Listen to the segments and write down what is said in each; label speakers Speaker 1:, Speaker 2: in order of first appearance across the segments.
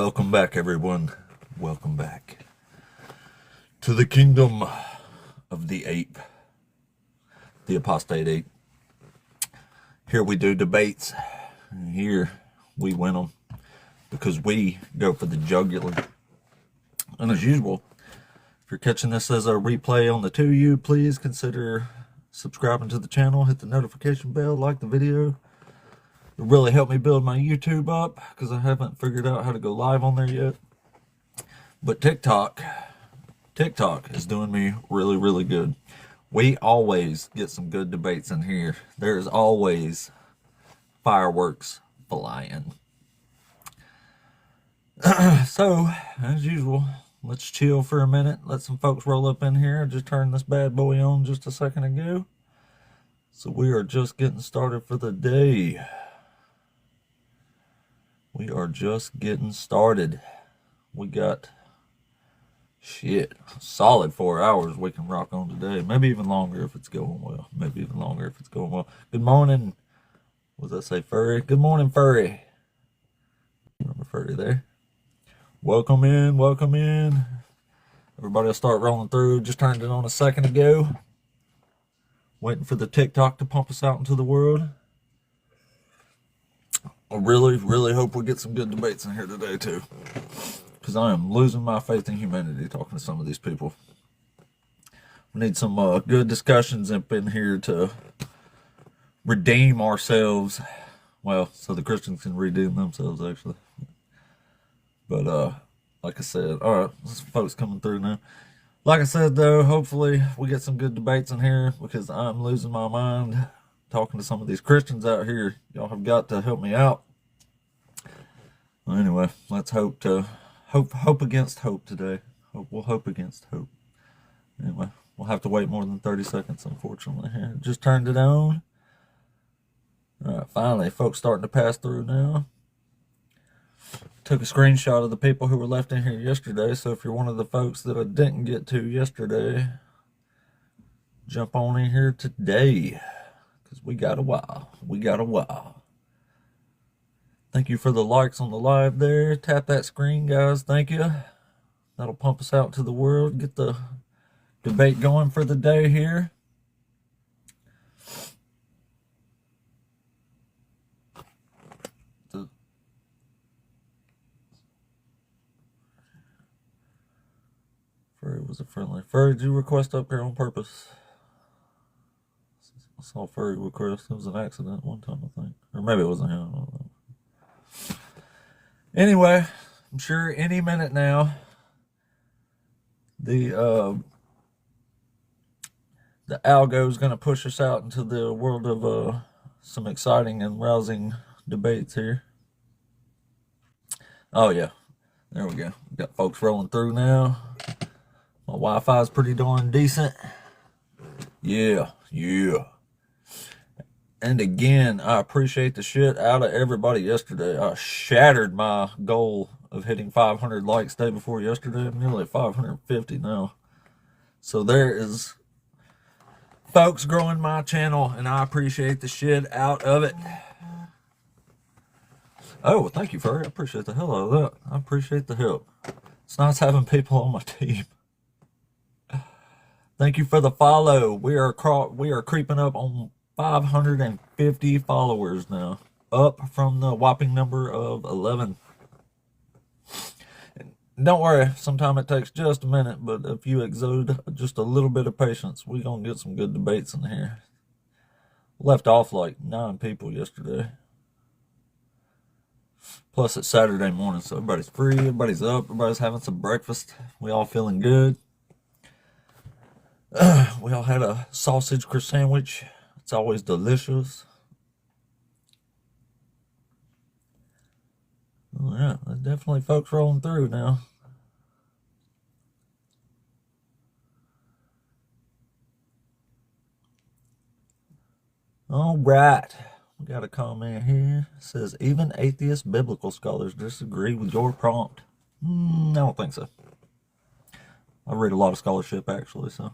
Speaker 1: Welcome back, everyone. Welcome back to the kingdom of the ape, the apostate ape. Here we do debates. And here we win them because we go for the jugular. And as usual, if you're catching this as a replay on the 2U, please consider subscribing to the channel, hit the notification bell, like the video. It really helped me build my YouTube up because I haven't figured out how to go live on there yet. But TikTok is doing me really, really good. We always get some good debates in here. There's always fireworks flying. So, as usual, let's chill for a minute. Let some folks roll up in here. I just turned this bad boy on just a second ago. So we are just getting started for the day. We are just getting started. We got, solid 4 hours we can rock on today. Maybe even longer if it's going well. Good morning. What does that say, Furry? Good morning, Furry. Remember Furry there? Welcome in. Everybody will start rolling through. Just turned it on a second ago. Waiting for the TikTok to pump us out into the world. I really, really hope we get some good debates in here today, too. Because I am losing my faith in humanity talking to some of these people. We need some good discussions up in here to redeem ourselves. Well, so the Christians can redeem themselves, actually. But, like I said, alright, there's folks coming through now. Like I said, though, hopefully we get some good debates in here because I'm losing my mind talking to some of these Christians out here. Y'all have got to help me out. Well, anyway, let's hope against hope today. We'll hope against hope. Anyway, we'll have to wait more than 30 seconds, unfortunately. Here, just turned it on. All right, finally, folks starting to pass through now. Took a screenshot of the people who were left in here yesterday, so if you're one of the folks that I didn't get to yesterday, jump on in here today. Because we got a while. Thank you for the likes on the live there. Tap that screen, guys. Thank you. That'll pump us out to the world. Get the debate going for the day here. Furry was a friendly. Furry, did you request up here on purpose? I saw Furry request. It was an accident one time, I think. Or maybe it wasn't him. I don't know. Anyway, I'm sure any minute now, the algo is going to push us out into the world of some exciting and rousing debates here. Oh, yeah. There we go. We got folks rolling through now. My Wi-Fi is pretty darn decent. Yeah. And again, I appreciate the shit out of everybody yesterday. I shattered my goal of hitting 500 likes day before yesterday. I'm nearly at 550 now. So there is folks growing my channel, and I appreciate the shit out of it. Oh, well, thank you, Furry. I appreciate the hell out of that. I appreciate the help. It's nice having people on my team. Thank you for the follow. We are creeping up on 550 followers now, up from the whopping number of 11. And don't worry, sometimes it takes just a minute, but if you exude just a little bit of patience, we're going to get some good debates in here. Left off like 9 people yesterday. Plus it's Saturday morning, so everybody's free, everybody's up, everybody's having some breakfast. We all feeling good. We all had a sausage sandwich. It's always delicious. Oh, yeah, there's definitely folks rolling through now. All right. We got a comment here. It says, even atheist biblical scholars disagree with your prompt. I don't think so. I read a lot of scholarship, actually, so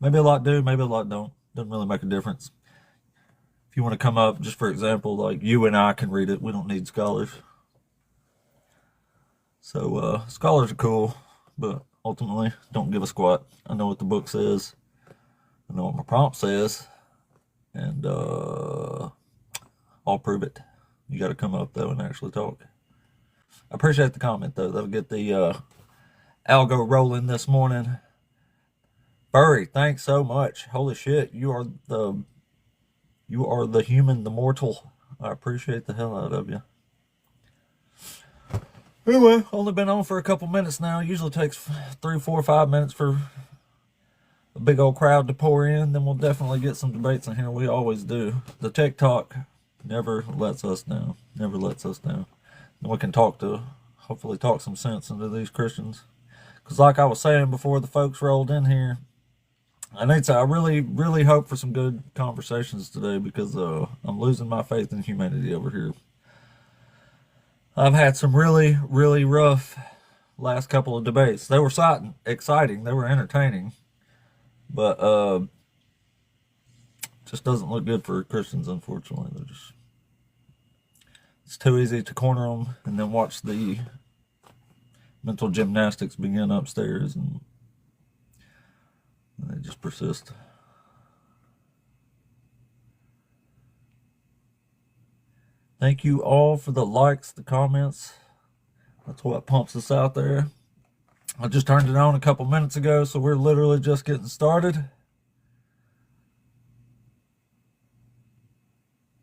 Speaker 1: maybe a lot do, maybe a lot don't. Doesn't really make a difference. If you want to come up, just for example, like you and I can read it. We don't need scholars. So scholars are cool, but ultimately don't give a squat. I know what the book says. I know what my prompt says, and I'll prove it. You got to come up though and actually talk. I appreciate the comment though. That'll get the algo rolling this morning. Furry, thanks so much. Holy shit, you are the human, the mortal. I appreciate the hell out of you. Anyway, only been on for a couple minutes now. Usually takes 3, 4, 5 minutes for a big old crowd to pour in. Then we'll definitely get some debates in here. We always do. The tech talk never lets us down. Never lets us down. And we can hopefully talk some sense into these Christians. Because like I was saying before the folks rolled in here, I really, really hope for some good conversations today because I'm losing my faith in humanity over here. I've had some really, really rough last couple of debates. They were exciting. They were entertaining. But just doesn't look good for Christians, unfortunately. It's too easy to corner them and then watch the mental gymnastics begin upstairs, and they just persist. Thank you all for the likes, the comments. That's what pumps us out there. I just turned it on a couple minutes ago, so we're literally just getting started.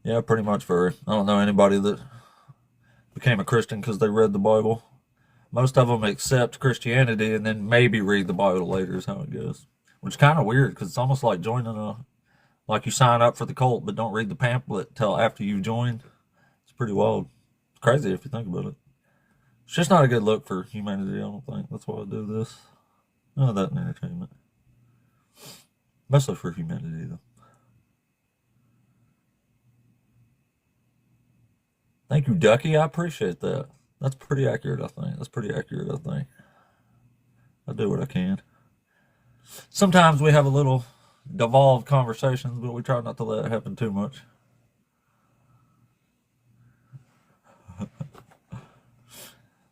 Speaker 1: Yeah, pretty much furry. I don't know anybody that became a Christian because they read the Bible. Most of them accept Christianity and then maybe read the Bible later is how it goes. Which is kind of weird because it's almost like like you sign up for the cult but don't read the pamphlet till after you join. It's pretty wild. It's crazy if you think about it. It's just not a good look for humanity, I don't think. That's why I do this. None of that in entertainment. Mostly for humanity, though. Thank you, Ducky. I appreciate that. That's pretty accurate, I think. I do what I can. Sometimes we have a little devolved conversations, but we try not to let it happen too much.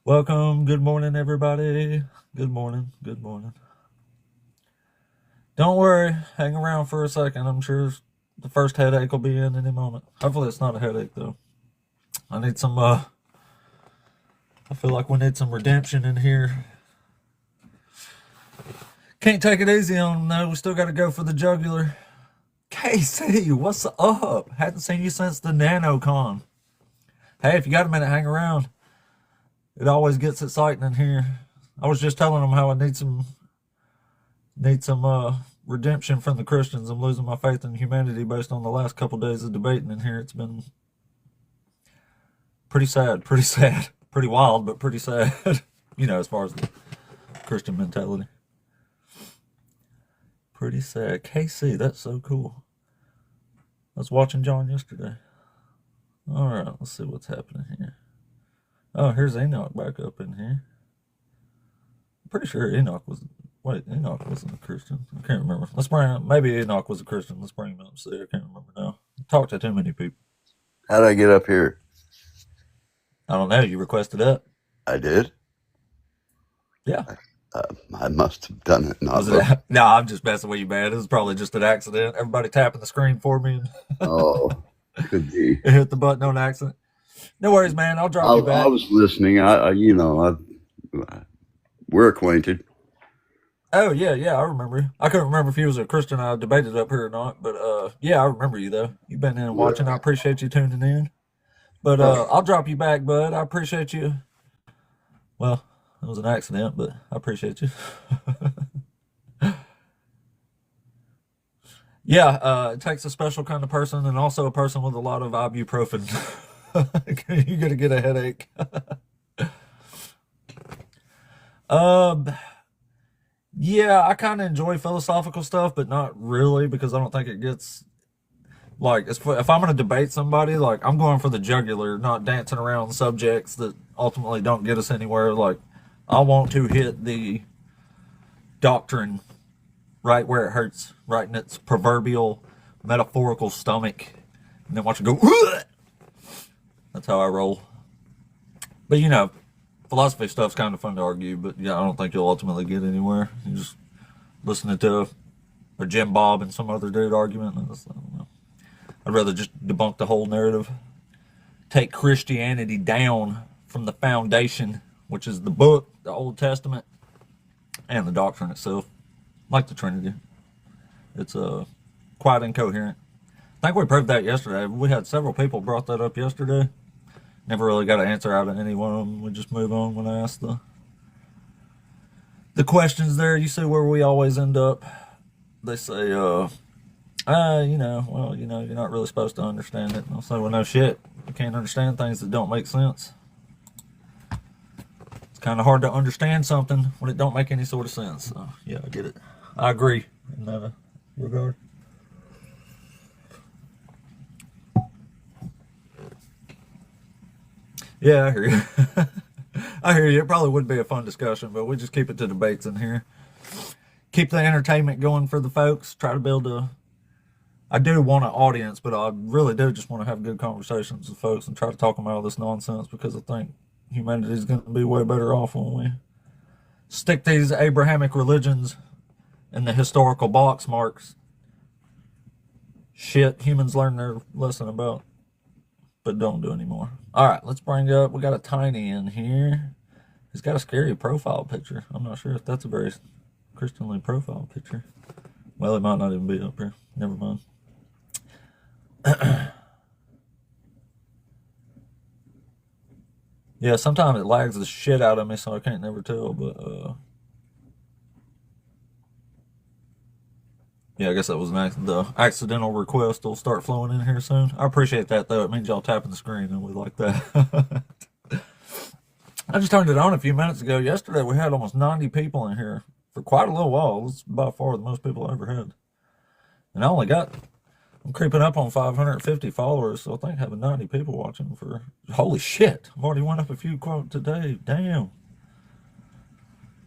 Speaker 1: Welcome. Good morning, everybody. Good morning. Don't worry. Hang around for a second. I'm sure the first headache will be in any moment. Hopefully it's not a headache, though. I need some, I feel like we need some redemption in here. Can't take it easy on them, though. We still got to go for the jugular. KC, what's up? Hadn't seen you since the NanoCon. Hey, if you got a minute, hang around. It always gets exciting in here. I was just telling them how I need some redemption from the Christians. I'm losing my faith in humanity based on the last couple days of debating in here. It's been pretty sad, pretty wild, but pretty sad. As far as the Christian mentality. Pretty sad. KC, that's so cool. I was watching John yesterday. All right, let's see what's happening here. Oh, here's Enoch back up in here. I'm pretty sure Enoch wasn't a Christian. I can't remember. Maybe Enoch was a Christian. Let's bring him up and see. I can't remember now. Talked to too many people.
Speaker 2: How did I get up here?
Speaker 1: I don't know. You requested up.
Speaker 2: I did?
Speaker 1: Yeah.
Speaker 2: I must have done it.
Speaker 1: No, I'm just messing with you, man. It was probably just an accident. Everybody tapping the screen for me.
Speaker 2: Oh, could be.
Speaker 1: Hit the button on accident. No worries, man. I'll drop you back.
Speaker 2: I was listening. We're acquainted.
Speaker 1: Oh, yeah, I remember. I couldn't remember if he was a Christian I debated up here or not, but yeah, I remember you, though. You've been in and watching. I appreciate you tuning in. But I'll drop you back, bud. I appreciate you. Well, it was an accident, but I appreciate you. Yeah, it takes a special kind of person and also a person with a lot of ibuprofen. You're going to get a headache. Yeah, I kind of enjoy philosophical stuff, but not really because I don't think it gets, like, if I'm going to debate somebody, like, I'm going for the jugular, not dancing around subjects that ultimately don't get us anywhere. Like, I want to hit the doctrine right where it hurts, right in its proverbial metaphorical stomach, and then watch it go. Ugh! That's how I roll. But philosophy stuff's kind of fun to argue, but yeah, I don't think you'll ultimately get anywhere. You just listening to a Jim Bob and some other dude argument. I don't know. I'd rather just debunk the whole narrative, take Christianity down from the foundation, which is the book, the Old Testament, and the doctrine itself, like the Trinity. It's quite incoherent. I think we proved that yesterday. We had several people brought that up yesterday. Never really got an answer out of any one of them. We just move on when I ask the questions there. You see where we always end up. They say, you're not really supposed to understand it. And I'll say, well, no shit. You can't understand things that don't make sense. It's kind of hard to understand something when it don't make any sort of sense. So, yeah, I get it. I agree in that regard. Yeah, I hear you. I hear you. It probably would be a fun discussion, but we just keep it to debates in here. Keep the entertainment going for the folks. Try to build I do want an audience, but I really do just want to have good conversations with folks and try to talk them out of this nonsense, because I think humanity is going to be way better off when we stick these Abrahamic religions in the historical box marks. Shit humans learn their lesson about, but don't do anymore. All right, let's bring up, we got a Tiny in here. He's got a scary profile picture. I'm not sure if that's a very Christianly profile picture. Well, it might not even be up here. Never mind. Yeah, sometimes it lags the shit out of me, so I can't never tell, but yeah, I guess that was the accidental request will start flowing in here soon. I appreciate that, though. It means y'all tapping the screen, and we like that. I just turned it on a few minutes ago. Yesterday, we had almost 90 people in here for quite a little while. It was by far the most people I ever had. And I'm creeping up on 550 followers, so I think having 90 people watching for, holy shit, I've already went up a few quotes today. Damn.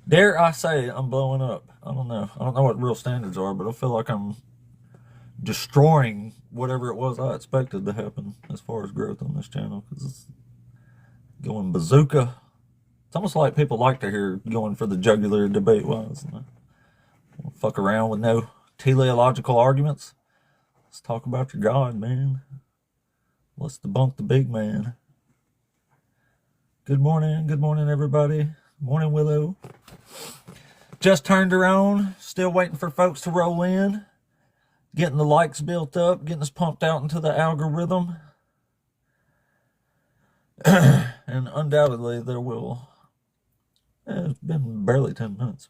Speaker 1: Dare I say I'm blowing up? I don't know. I don't know what real standards are, but I feel like I'm destroying whatever it was I expected to happen as far as growth on this channel, because it's going bazooka. It's almost like people like to hear going for the jugular debate-wise. Fuck around with no teleological arguments. Let's talk about your God, man. Let's debunk the big man. Good morning, everybody. Morning, Willow. Just turned her on. Still waiting for folks to roll in. Getting the likes built up. Getting us pumped out into the algorithm. And undoubtedly there will. It's been barely 10 minutes.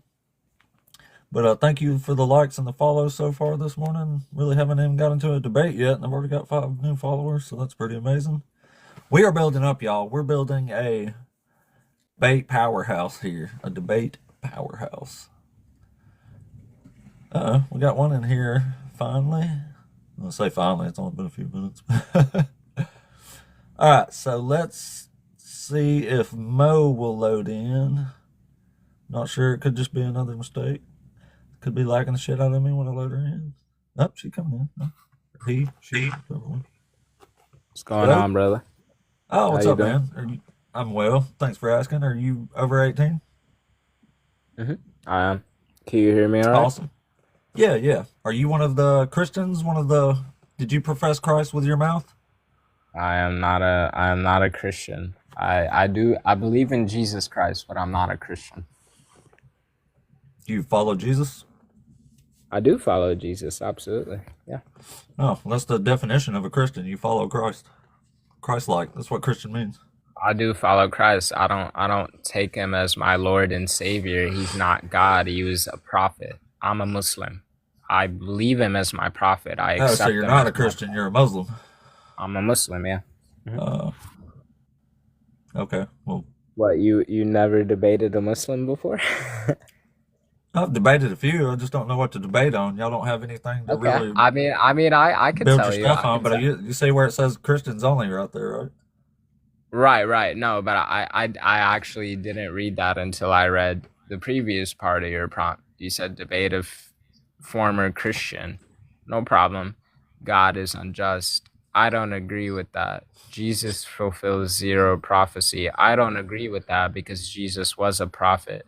Speaker 1: But thank you for the likes and the follows so far this morning. Really haven't even got into a debate yet, and I've already got 5 new followers, so that's pretty amazing. We are building up, y'all. We're building a debate powerhouse here. A debate powerhouse. We got one in here, finally. I'll say finally, it's only been a few minutes. Alright, so let's see if Mo will load in. Not sure, it could just be another mistake. Could be lagging the shit out of me when I load her in. Oh, she coming in. No. She, everyone.
Speaker 3: What's going on, brother?
Speaker 1: Oh, what's up, man? I'm well. Thanks for asking. Are you over 18?
Speaker 3: Mm-hmm. I am. Can you hear me all right?
Speaker 1: Awesome. Yeah. Are you one of the Christians? Did you profess Christ with your mouth?
Speaker 3: I am not a Christian. I believe in Jesus Christ, but I'm not a Christian.
Speaker 1: You follow Jesus?
Speaker 3: I do follow Jesus, absolutely. Yeah.
Speaker 1: Oh, that's the definition of a Christian. You follow Christ. Christ-like. That's what Christian means.
Speaker 3: I do follow Christ. I don't take him as my Lord and Savior. He's not God. He was a prophet. I'm a Muslim. I believe him as my prophet. I accept
Speaker 1: so you're not a Christian, you're a Muslim.
Speaker 3: I'm a Muslim, yeah. Mm-hmm.
Speaker 1: Okay. Well,
Speaker 3: what, you never debated a Muslim before?
Speaker 1: I've debated a few. I just don't know what to debate on. Y'all don't have anything to really.
Speaker 3: I mean, I could
Speaker 1: build
Speaker 3: tell
Speaker 1: your
Speaker 3: you.
Speaker 1: stuff on, but you see where it says Christians only right there, right?
Speaker 3: Right. No, but I actually didn't read that until I read the previous part of your prompt. You said debate of former Christian. No problem. God is unjust. I don't agree with that. Jesus fulfills zero prophecy. I don't agree with that because Jesus was a prophet.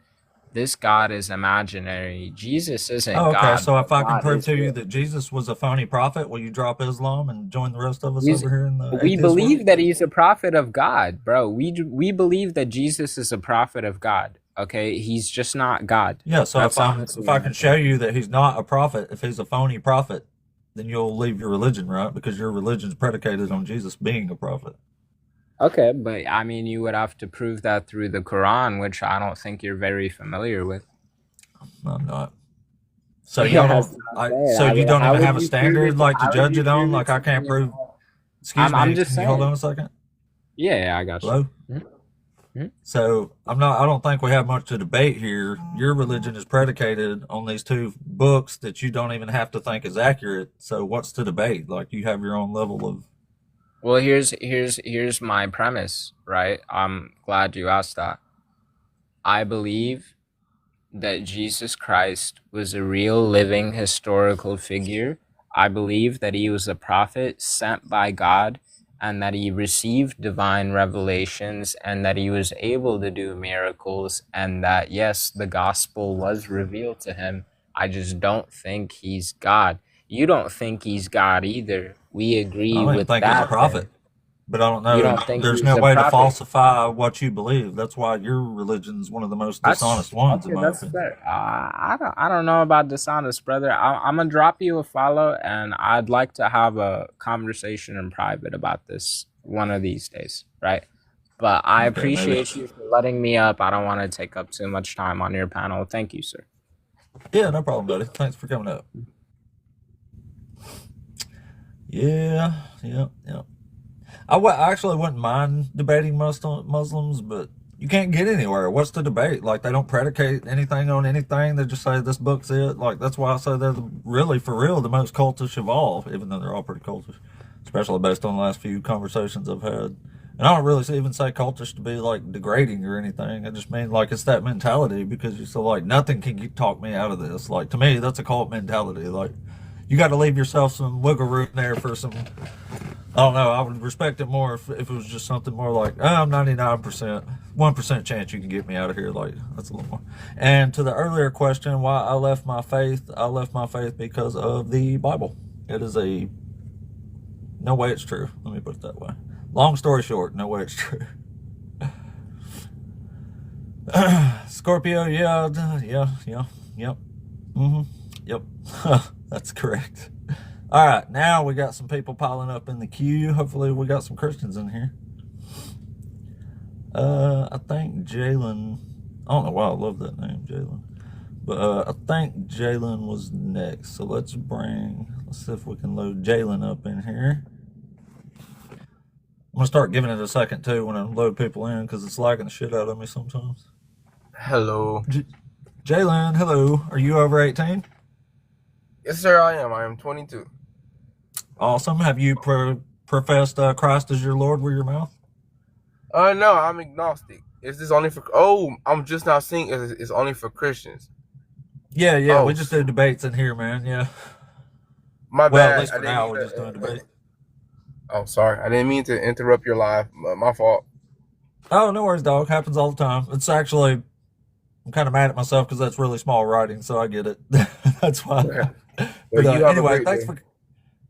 Speaker 3: This God is imaginary. Jesus isn't
Speaker 1: Oh, okay.
Speaker 3: God,
Speaker 1: So if
Speaker 3: but
Speaker 1: I can
Speaker 3: God
Speaker 1: prove
Speaker 3: is
Speaker 1: to you
Speaker 3: real.
Speaker 1: that Jesus was a phony prophet, will you drop Islam and join the rest of us
Speaker 3: He's,
Speaker 1: over here in the
Speaker 3: we
Speaker 1: atheist world?
Speaker 3: believe that he's a prophet of God, bro. We believe that Jesus is a prophet of God. Okay, he's just not God.
Speaker 1: Yeah. So
Speaker 3: That's honestly
Speaker 1: if I
Speaker 3: what I
Speaker 1: can show
Speaker 3: think.
Speaker 1: you that he's not a prophet, if he's a phony prophet, then you'll leave your religion, right? Because your religion's predicated on Jesus being a prophet.
Speaker 3: Okay, but I mean, you would have to prove that through the Quran, which I don't think you're very familiar with.
Speaker 1: No, I'm not. So y'all
Speaker 3: Yeah, that's
Speaker 1: don't.
Speaker 3: what I'm
Speaker 1: I.
Speaker 3: saying.
Speaker 1: So
Speaker 3: I
Speaker 1: you
Speaker 3: mean,
Speaker 1: don't
Speaker 3: how
Speaker 1: even
Speaker 3: would
Speaker 1: have a
Speaker 3: you prove
Speaker 1: standard
Speaker 3: it?
Speaker 1: like to
Speaker 3: How would
Speaker 1: judge
Speaker 3: you
Speaker 1: it on.
Speaker 3: prove it
Speaker 1: Like I
Speaker 3: to
Speaker 1: can't
Speaker 3: me?
Speaker 1: prove. Excuse
Speaker 3: I'm
Speaker 1: me.
Speaker 3: just
Speaker 1: Can you hold
Speaker 3: saying.
Speaker 1: on a second?
Speaker 3: Yeah, I got you.
Speaker 1: Hello.
Speaker 3: Mhm.
Speaker 1: So I'm not. I don't think we have much to debate here. Your religion is predicated on these two books that you don't even have to think is accurate. So what's to debate? Like you have your own level of.
Speaker 3: Well, here's my premise, right? I'm glad you asked that. I believe that Jesus Christ was a real living historical figure. I believe that he was a prophet sent by God and that he received divine revelations and that he was able to do miracles and that, yes, the gospel was revealed to him. I just don't think he's God. You don't think he's God either. We
Speaker 1: I
Speaker 3: agree
Speaker 1: don't even
Speaker 3: with
Speaker 1: think he's a
Speaker 3: that
Speaker 1: prophet,
Speaker 3: then.
Speaker 1: but I don't
Speaker 3: You
Speaker 1: know.
Speaker 3: don't think
Speaker 1: There's
Speaker 3: he's
Speaker 1: no
Speaker 3: a
Speaker 1: way to
Speaker 3: prophet?
Speaker 1: falsify what you believe. That's why your religion's one of the most dishonest
Speaker 3: That's
Speaker 1: ones, in
Speaker 3: okay.
Speaker 1: my
Speaker 3: That's
Speaker 1: opinion.
Speaker 3: fair. I don't know about dishonest, brother. I'm gonna drop you a follow, and I'd like to have a conversation in private about this one of these days, right? But I
Speaker 1: Okay, maybe.
Speaker 3: appreciate you for letting me up. I don't want to take up too much time on your panel. Thank you, sir.
Speaker 1: Yeah, no problem, buddy. Thanks for coming up. Yeah, yeah, yeah. I actually wouldn't mind debating Muslims, but you can't get anywhere. What's the debate? Like, they don't predicate anything on anything. They just say this book's it. Like, that's why I say they're really, for real, the most cultish of all, even though they're all pretty cultish, especially based on the last few conversations I've had. And I don't really even say cultish to be like degrading or anything. I just mean like it's that mentality because you feel like nothing can talk me out of this. Like to me, that's a cult mentality. Like you got to leave yourself some wiggle room there for some. I don't know. I would respect it more if it was just something more like, oh, I'm 99%, 1% chance you can get me out of here. Like, that's a little more. And to the earlier question, why I left my faith because of the Bible. It is a, no way it's true. Let me put it that way. Long story short, no way it's true. Scorpio, yep. Mm-hmm, yep. That's correct. All right, now we got some people piling up in the queue. Hopefully, we got some Christians in here. I think Jalen. I don't know why I love that name, Jalen. But I think Jalen was next. So let's see if we can load Jalen up in here. I'm gonna start giving it a second too when I load people in because it's lagging the shit out of me sometimes.
Speaker 4: Hello.
Speaker 1: Jalen, hello. Are you over 18?
Speaker 4: Yes, sir, I am. I am 22.
Speaker 1: Awesome. Have you professed Christ as your Lord with your mouth?
Speaker 4: No, I'm agnostic. Is this only for? Oh, I'm just now seeing it's only for Christians.
Speaker 1: Yeah. We
Speaker 4: Oh,
Speaker 1: just do debates in here, man. Yeah.
Speaker 4: my
Speaker 1: Well, at
Speaker 4: bad.
Speaker 1: least
Speaker 4: I
Speaker 1: for
Speaker 4: didn't
Speaker 1: now,
Speaker 4: mean
Speaker 1: we're just doing
Speaker 4: to.
Speaker 1: debate.
Speaker 4: Oh, sorry. I didn't mean to interrupt your live. My fault.
Speaker 1: Oh, no worries, dog. Happens all the time. It's actually, I'm kind of mad at myself because that's really small writing, so I get it. That's why.
Speaker 4: Well,
Speaker 1: But
Speaker 4: you have a
Speaker 1: anyway,
Speaker 4: great
Speaker 1: thanks
Speaker 4: day.
Speaker 1: for.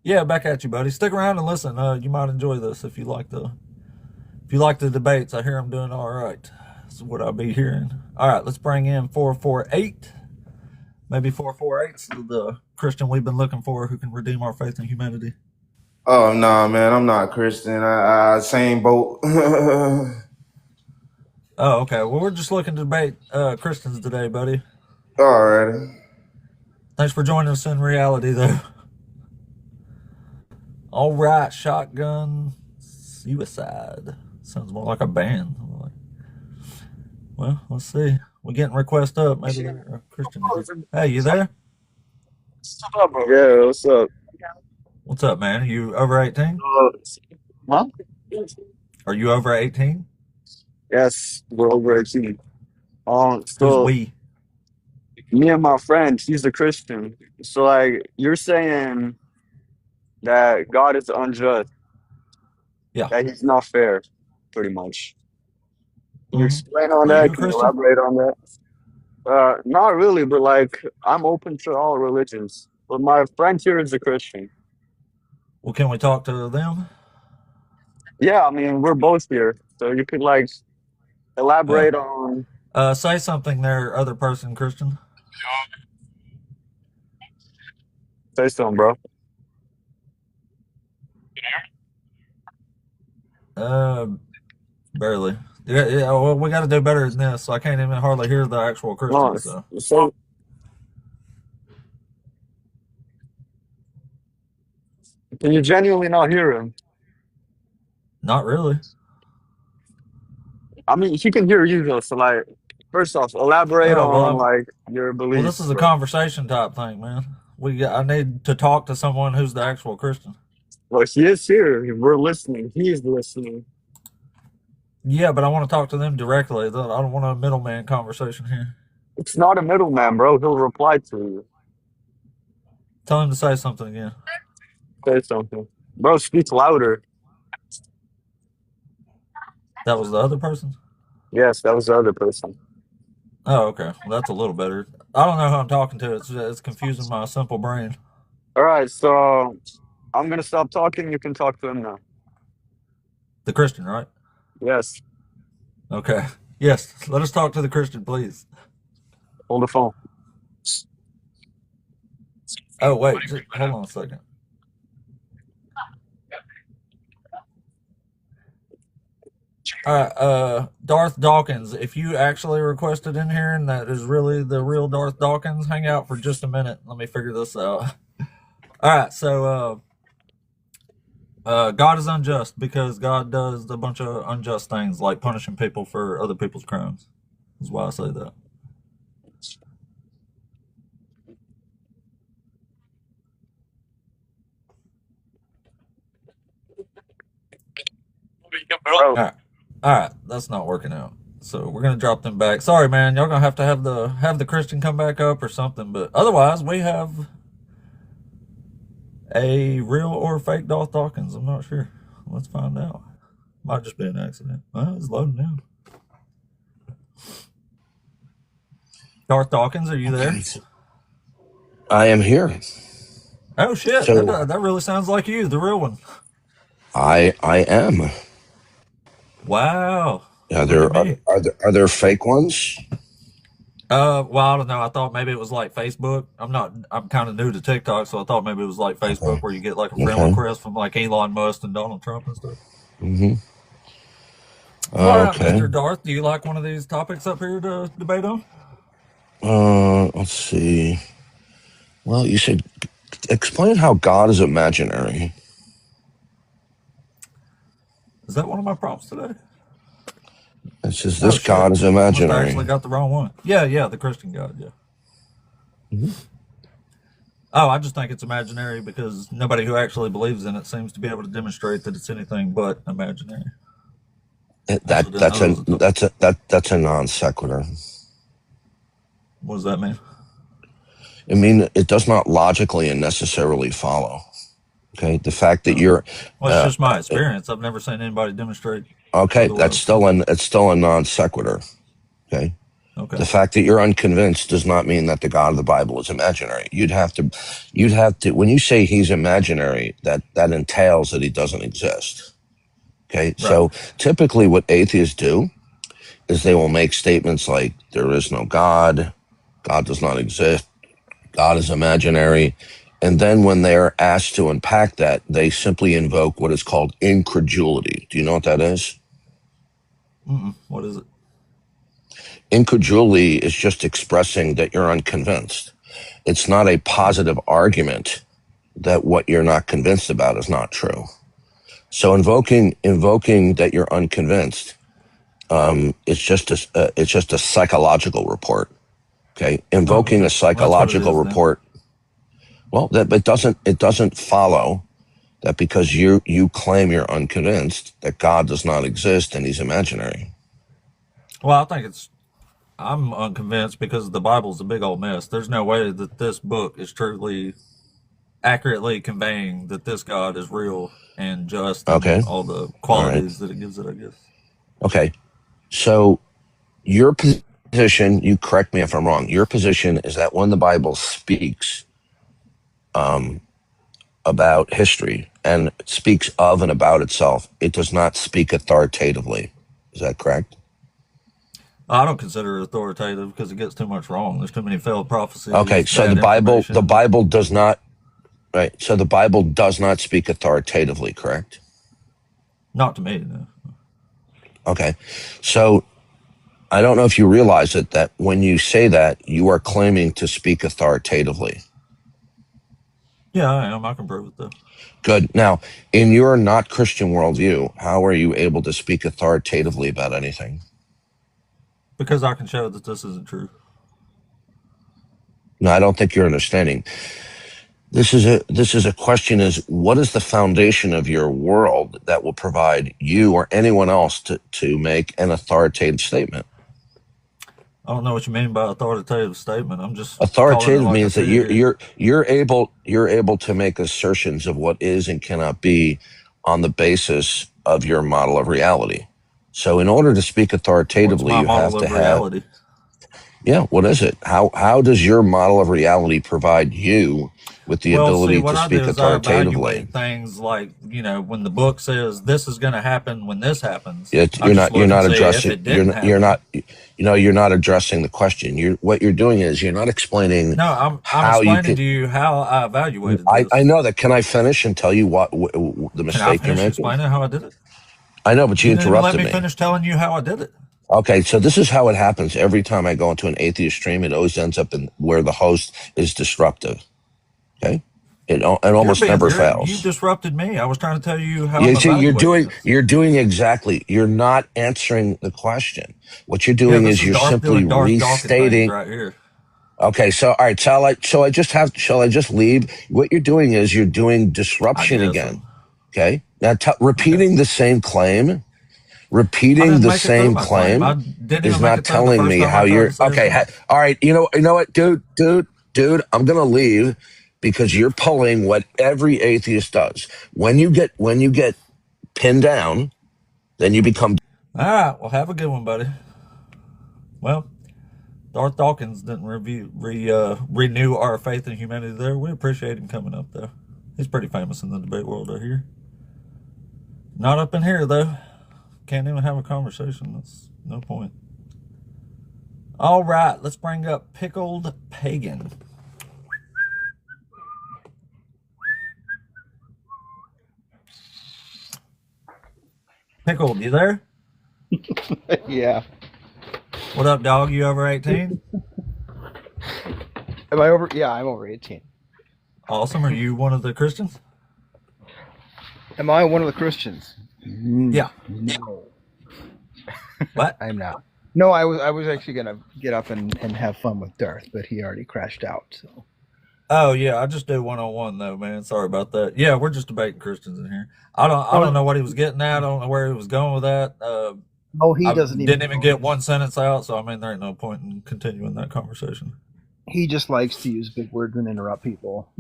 Speaker 1: Yeah, back at you, buddy. Stick around and listen. You might enjoy this if you like the debates. I hear I'm doing all right. That's what I'll be hearing. All right, let's bring in 448. Maybe 448's the Christian we've been looking for who can redeem our faith in humanity.
Speaker 5: Oh no, man, I'm not Christian. I same boat.
Speaker 1: Oh, okay. Well, we're just looking to debate Christians today, buddy.
Speaker 5: Alrighty.
Speaker 1: Thanks for joining us in reality, though. All right, shotgun suicide. Sounds more like a band. Well, let's see. We're getting requests up. Maybe they're a Christian. Hey, you there?
Speaker 6: Yeah, what's up?
Speaker 1: What's up, man? Are you over 18?
Speaker 6: Uh, huh?
Speaker 1: Are you over 18?
Speaker 6: Yes, we're over 18.
Speaker 1: Who's
Speaker 6: So
Speaker 1: we?
Speaker 6: me and my friend, he's a Christian. So like you're saying that God is unjust.
Speaker 1: Yeah.
Speaker 6: that he's not fair, pretty much. Can you
Speaker 1: Hmm.
Speaker 6: explain on
Speaker 1: Are you
Speaker 6: that?
Speaker 1: a
Speaker 6: Can you
Speaker 1: Christian?
Speaker 6: elaborate on that? Not really, but like I'm open to all religions. But my friend here is a Christian.
Speaker 1: Well, can we talk to them?
Speaker 6: Yeah, I mean we're both here, so you could like
Speaker 1: Yeah.
Speaker 6: elaborate on.
Speaker 1: Say something there, other person, Christian.
Speaker 6: Say something, bro.
Speaker 1: Uh, barely. Yeah, yeah. Well, we got to do better than this. So I can't even hardly hear the actual
Speaker 6: No,
Speaker 1: Christian. So
Speaker 6: so can you genuinely not hear him?
Speaker 1: not really.
Speaker 6: I mean, he can hear you though. So like, first off, elaborate
Speaker 1: Oh well,
Speaker 6: on like your
Speaker 1: well, this
Speaker 6: beliefs,
Speaker 1: is a
Speaker 6: bro.
Speaker 1: conversation type thing, man. I need to talk to someone who's the actual Christian.
Speaker 6: Well, he is here. We're listening. He is listening.
Speaker 1: Yeah, but I want to talk to them directly. I don't want a middleman conversation here.
Speaker 6: It's not a middleman, bro. He'll reply to you.
Speaker 1: Tell him to say something again.
Speaker 6: Say something, bro. Speak louder.
Speaker 1: That was the other person.
Speaker 6: Yes, that was the other person.
Speaker 1: Oh, okay. Well, that's a little better. I don't know who I'm talking to. It's confusing my simple brain.
Speaker 6: All right, so I'm gonna stop talking. You can talk to him now.
Speaker 1: The Christian, right?
Speaker 6: Yes,
Speaker 1: Okay. Yes. Let us talk to the Christian, please.
Speaker 6: hold the phone.
Speaker 1: Oh, wait. Hold on a second. All right. Darth Dawkins, if you actually requested in here and that is really the real Darth Dawkins, hang out for just a minute. Let me figure this out. All right. So, God is unjust because God does a bunch of unjust things like punishing people for other people's crimes. That's why I say that. All
Speaker 6: Bro,
Speaker 1: right. All right. That's not working out. So we're gonna drop them back. Sorry, man. Y'all gonna have to have the Christian come back up or something. But otherwise, we have a real or fake Darth Dawkins. I'm not sure. Let's find out. Might just be an accident. Well, it's loading now. Darth Dawkins, are you there?
Speaker 7: I am here.
Speaker 1: Oh shit!
Speaker 7: So
Speaker 1: That really sounds like you, the real one.
Speaker 7: I am.
Speaker 1: Wow.
Speaker 7: Are
Speaker 1: Look at
Speaker 7: there
Speaker 1: me.
Speaker 7: are there fake ones?
Speaker 1: Well, I don't know. I thought maybe it was like Facebook. I'm kind of new to TikTok, so I thought maybe it was like Facebook
Speaker 7: Okay.
Speaker 1: where you get like a friend
Speaker 7: Okay.
Speaker 1: request from like Elon Musk and Donald Trump and stuff.
Speaker 7: Mm-hmm.
Speaker 1: All right,
Speaker 7: Okay.
Speaker 1: Mr. Darth, do you like one of these topics up here to debate on?
Speaker 7: Let's see. Well, you should explain how God is imaginary.
Speaker 1: Is that one of my prompts today?
Speaker 7: It says
Speaker 1: Oh
Speaker 7: this
Speaker 1: shit!
Speaker 7: God is
Speaker 1: I must have actually
Speaker 7: imaginary.
Speaker 1: got the wrong one. Yeah, the Christian God. Yeah.
Speaker 7: Mhm.
Speaker 1: Oh, I just think it's imaginary because nobody who actually believes in it seems to be able to demonstrate that it's anything but imaginary. Actually, didn't know that was a topic.
Speaker 7: That's a non sequitur.
Speaker 1: What does that mean?
Speaker 7: I mean, it does not logically and necessarily follow. Okay, the fact that
Speaker 1: Oh.
Speaker 7: you're
Speaker 1: Well, it's just my
Speaker 7: uh,
Speaker 1: experience. I've never seen anybody demonstrate
Speaker 7: okay,
Speaker 1: otherwise.
Speaker 7: it's still a non sequitur. Okay.
Speaker 1: Okay.
Speaker 7: The fact that you're unconvinced does not mean that the God of the Bible is imaginary. You'd have to, when you say he's imaginary, that entails that he doesn't exist. Okay.
Speaker 1: Right.
Speaker 7: So typically what atheists do is they will make statements like, there is no God, God does not exist, God is imaginary. And then when they're asked to unpack that, they simply invoke what is called incredulity. Do you know what that is?
Speaker 1: What is it?
Speaker 7: Incredulity is just expressing that you're unconvinced. It's not a positive argument that what you're not convinced about is not true. So invoking that you're unconvinced, it's just a psychological report. Okay, invoking
Speaker 1: Okay.
Speaker 7: a
Speaker 1: Well, that's what it
Speaker 7: psychological
Speaker 1: is then.
Speaker 7: report. Well, that it doesn't follow that because you claim you're unconvinced that God does not exist and he's imaginary.
Speaker 1: Well, I'm unconvinced because the Bible's a big old mess. There's no way that this book is truly accurately conveying that this God is real and just
Speaker 7: Okay.
Speaker 1: and all the
Speaker 7: All right.
Speaker 1: qualities that it gives it, I guess.
Speaker 7: Okay. So your position, you correct me if I'm wrong, your position is that when the Bible speaks about history and speaks of and about itself, it does not speak authoritatively. Is that correct?
Speaker 1: I don't consider it authoritative because it gets too much wrong. There's too many failed prophecies.
Speaker 7: Okay, so
Speaker 1: bad
Speaker 7: the Bible
Speaker 1: information.
Speaker 7: does not, right? So the Bible does not speak authoritatively, correct?
Speaker 1: Not to me, no.
Speaker 7: Okay. So I don't know if you realize it, that when you say that, you are claiming to speak authoritatively.
Speaker 1: Yeah, I am. I can prove it, though.
Speaker 7: Good. Now, in your not Christian worldview, how are you able to speak authoritatively about anything?
Speaker 1: Because I can show that this isn't true.
Speaker 7: No, I don't think you're understanding. This is a question: is what is the foundation of your world that will provide you or anyone else to make an authoritative statement?
Speaker 1: I don't know what you mean by authoritative statement. I'm just
Speaker 7: Authoritative
Speaker 1: calling it
Speaker 7: means
Speaker 1: like
Speaker 7: that you're able to make assertions of what is and cannot be on the basis of your model of reality. So in order to speak
Speaker 1: What's
Speaker 7: authoritatively,
Speaker 1: my
Speaker 7: you have
Speaker 1: model
Speaker 7: to
Speaker 1: of
Speaker 7: have,
Speaker 1: reality?
Speaker 7: yeah, what is it? How does your model of reality provide you with the
Speaker 1: Well, see,
Speaker 7: ability
Speaker 1: what
Speaker 7: to
Speaker 1: I do
Speaker 7: speak
Speaker 1: is I
Speaker 7: authoritatively?
Speaker 1: evaluate things like, when the book says this is going to happen when this happens, I
Speaker 7: You're
Speaker 1: just
Speaker 7: not
Speaker 1: look and see if
Speaker 7: addressing
Speaker 1: it didn't
Speaker 7: you're
Speaker 1: happen.
Speaker 7: not you're not addressing the question. What you're doing is you're not explaining
Speaker 1: No, I'm
Speaker 7: how you
Speaker 1: explaining
Speaker 7: can.
Speaker 1: to you how I evaluated this.
Speaker 7: I know that. Can I finish and tell you what the
Speaker 1: Can I
Speaker 7: mistake you're
Speaker 1: finish
Speaker 7: making?
Speaker 1: explaining how I did it?
Speaker 7: I know, but you
Speaker 1: You didn't even let
Speaker 7: interrupted
Speaker 1: me
Speaker 7: me.
Speaker 1: finish telling you how I did it.
Speaker 7: Okay, so this is how it happens every time I go into an atheist stream. It always ends up in where the host is disruptive. Okay, it
Speaker 1: You're
Speaker 7: almost
Speaker 1: being
Speaker 7: never
Speaker 1: rude. You
Speaker 7: fails.
Speaker 1: disrupted me. I was trying to tell you how
Speaker 7: You
Speaker 1: I'm
Speaker 7: see,
Speaker 1: evaluating this.
Speaker 7: you're doing exactly. You're not answering the question. What you're
Speaker 1: Yeah,
Speaker 7: doing
Speaker 1: this
Speaker 7: is
Speaker 1: is
Speaker 7: you're
Speaker 1: Darth
Speaker 7: simply
Speaker 1: doing Darth Dawkins things
Speaker 7: restating.
Speaker 1: right here.
Speaker 7: Okay, so all right, shall I just leave? What you're doing is you're doing
Speaker 1: I
Speaker 7: disruption
Speaker 1: guess.
Speaker 7: again. Okay, now
Speaker 1: Okay.
Speaker 7: repeating the same claim.
Speaker 1: I
Speaker 7: Repeating
Speaker 1: didn't
Speaker 7: the
Speaker 1: make it through
Speaker 7: same
Speaker 1: my claim. I
Speaker 7: claim
Speaker 1: didn't
Speaker 7: is
Speaker 1: even make
Speaker 7: not
Speaker 1: it through the
Speaker 7: telling
Speaker 1: first
Speaker 7: me
Speaker 1: time I
Speaker 7: how
Speaker 1: tried
Speaker 7: you're
Speaker 1: to say a
Speaker 7: okay.
Speaker 1: sentence.
Speaker 7: All right, you know what, dude, I'm gonna leave because you're pulling what every atheist does. When you get pinned down, then you become.
Speaker 1: All right. Well, have a good one, buddy. Well, Darth Dawkins didn't renew our faith in humanity there. We appreciate him coming up, though. He's pretty famous in the debate world out here. Not up in here, though. Can't even have a conversation. That's no point. All right. Let's bring up Pickled Pagan. Pickled, you there?
Speaker 8: Yeah.
Speaker 1: What up, dog? You over 18?
Speaker 8: Am I over? Yeah, I'm over 18.
Speaker 1: Awesome. Are you one of the Christians?
Speaker 8: Am I one of the Christians?
Speaker 1: Yeah.
Speaker 8: No,
Speaker 1: What?
Speaker 8: I'm not. No, I was actually gonna get up and have fun with Darth, but he already crashed out. So
Speaker 1: Oh yeah, I just do 1-on-1 though, man. Sorry about that. Yeah, we're just debating Christians in here. I don't know what he was getting at. I don't know where he was going with that.
Speaker 8: he
Speaker 1: I
Speaker 8: doesn't
Speaker 1: didn't
Speaker 8: even
Speaker 1: even get one sentence out, so I mean there ain't no point in continuing that conversation.
Speaker 8: He just likes to use big words and interrupt people.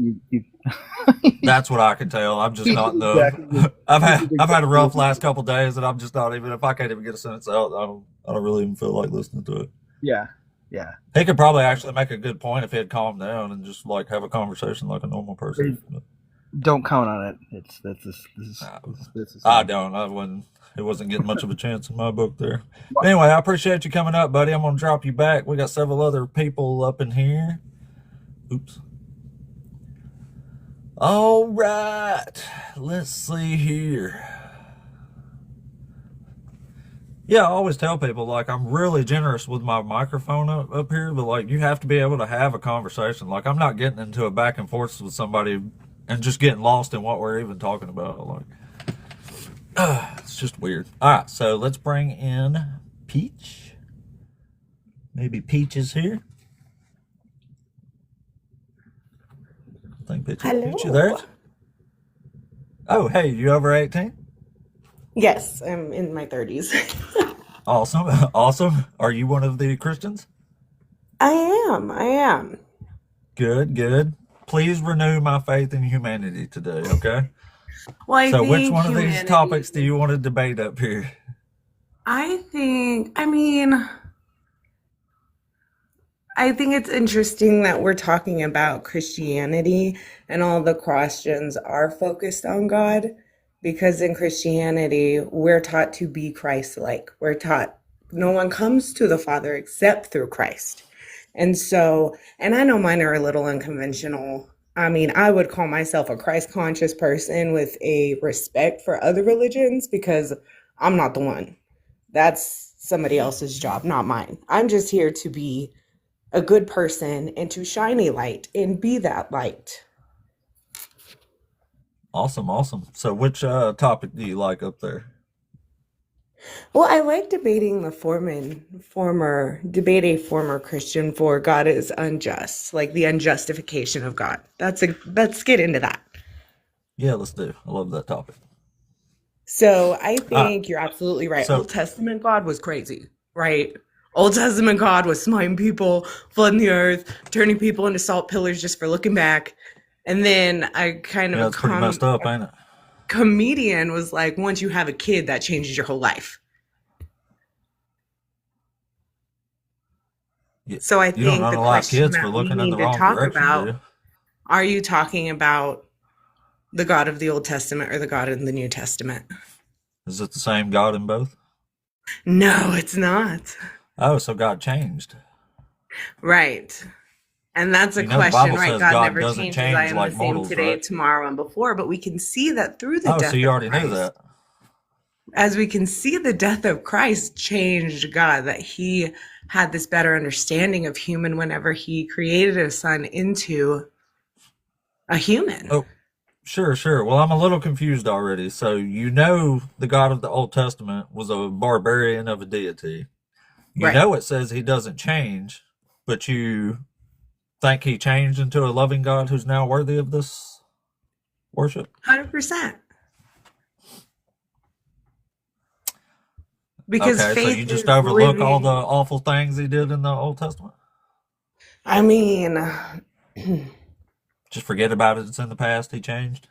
Speaker 1: That's what I can tell. I'm just not in the.
Speaker 8: Exactly.
Speaker 1: I've had a rough last couple of days, and I'm just not even. If I can't even get a sentence out, I don't really even feel like listening to it.
Speaker 8: Yeah.
Speaker 1: He could probably actually make a good point if he had calmed down and just like have a conversation like a normal person.
Speaker 8: Don't count on it. This is.
Speaker 1: I don't. I wasn't. It wasn't getting much of a chance in my book there. But anyway, I appreciate you coming up, buddy. I'm gonna drop you back. We got several other people up in here. Oops. All right. Let's see here. Yeah, I always tell people, like, I'm really generous with my microphone up here, but, like, you have to be able to have a conversation. Like, I'm not getting into a back and forth with somebody and just getting lost in what we're even talking about. Like, it's just weird. All right, so let's bring in Peach. Maybe Peach is here. I think Peach is there. Oh, hey, you over 18?
Speaker 9: Yes, I'm in my 30s.
Speaker 1: Awesome. Awesome. Are you one of the Christians?
Speaker 9: I am.
Speaker 1: Good. please renew my faith in humanity today, okay?
Speaker 9: Well, I
Speaker 1: So which
Speaker 9: think
Speaker 1: one of these
Speaker 9: humanity.
Speaker 1: topics do you want to debate up here?
Speaker 9: I mean, I think it's interesting that we're talking about Christianity and all the questions are focused on God because in Christianity, we're taught to be Christ-like. We're taught no one comes to the Father except through Christ. And so, and I know mine are a little unconventional. I mean, I would call myself a Christ conscious person with a respect for other religions because I'm not the one. That's somebody else's job, not mine. I'm just here to be a good person and to shine a light and be that light.
Speaker 1: Awesome, awesome. So which topic do you like up there?
Speaker 9: Well, I like debating a former Christian for God is unjust, like the unjustification of God. Let's get into that.
Speaker 1: Yeah, let's do. I love that topic.
Speaker 9: So I think you're absolutely right.
Speaker 1: so-
Speaker 9: Old Testament God was crazy, right? Old Testament God was smiting people, flooding the earth, turning people into salt pillars just for looking back. And then I kind of
Speaker 1: Yeah, it's pretty messed up, ain't it?
Speaker 9: comedian was like, once you have a kid, that changes your whole life. So I
Speaker 1: You don't
Speaker 9: think the
Speaker 1: unalive
Speaker 9: question
Speaker 1: kids
Speaker 9: that
Speaker 1: for
Speaker 9: we
Speaker 1: looking in
Speaker 9: need
Speaker 1: the
Speaker 9: to
Speaker 1: wrong
Speaker 9: talk
Speaker 1: direction, do
Speaker 9: about,
Speaker 1: you?
Speaker 9: are you talking about the God of the Old Testament or the God in the New Testament?
Speaker 1: Is it the same God in both?
Speaker 9: No, it's not.
Speaker 1: Oh, so God changed.
Speaker 9: Right. And that's a
Speaker 1: You know, the
Speaker 9: question,
Speaker 1: Bible
Speaker 9: right?
Speaker 1: says
Speaker 9: God
Speaker 1: God
Speaker 9: never
Speaker 1: doesn't
Speaker 9: changes. I
Speaker 1: change
Speaker 9: am
Speaker 1: like
Speaker 9: the same
Speaker 1: mortals,
Speaker 9: today,
Speaker 1: right?
Speaker 9: tomorrow, and before. But we can see that through the
Speaker 1: Oh,
Speaker 9: death
Speaker 1: so you
Speaker 9: of
Speaker 1: already knew
Speaker 9: Christ.
Speaker 1: that.
Speaker 9: As we can see, the death of Christ changed God, that he had this better understanding of human whenever he created his son into a human.
Speaker 1: Oh, sure. Well, I'm a little confused already. So you know the God of the Old Testament was a barbarian of a deity. You
Speaker 9: Right.
Speaker 1: know it says he doesn't change, but you think he changed into a loving God who's now worthy of this worship?
Speaker 9: 100%. Because
Speaker 1: Okay, so
Speaker 9: faith
Speaker 1: you just
Speaker 9: is
Speaker 1: overlook all the
Speaker 9: living.
Speaker 1: awful things he did in the Old Testament?
Speaker 9: I mean,
Speaker 1: Just forget about it. It's in the past. He changed.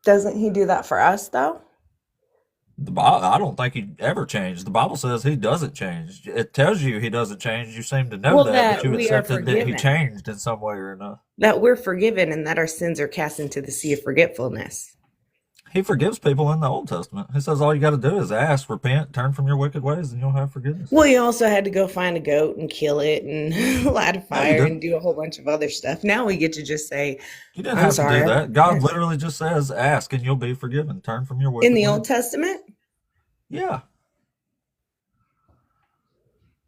Speaker 9: doesn't he do that for us, though?
Speaker 1: I don't think he ever changed. The Bible says he doesn't change. It tells you he doesn't change. You seem to know
Speaker 9: Well,
Speaker 1: that, but
Speaker 9: that
Speaker 1: you
Speaker 9: we are
Speaker 1: accepted that he
Speaker 9: forgiven.
Speaker 1: changed in some way or another.
Speaker 9: That we're forgiven and that our sins are cast into the sea of forgetfulness.
Speaker 1: He forgives people in the Old Testament. He says all you got to do is ask, repent, turn from your wicked ways, and you'll have forgiveness.
Speaker 9: Well, you also had to go find a goat and kill it and light a fire and do a whole bunch of other stuff. Now we get to just say,
Speaker 1: You didn't
Speaker 9: I'm
Speaker 1: have
Speaker 9: sorry.
Speaker 1: to do that. God literally just says, ask and you'll be forgiven. Turn from your wicked
Speaker 9: In the
Speaker 1: ways.
Speaker 9: Old Testament?
Speaker 1: Yeah.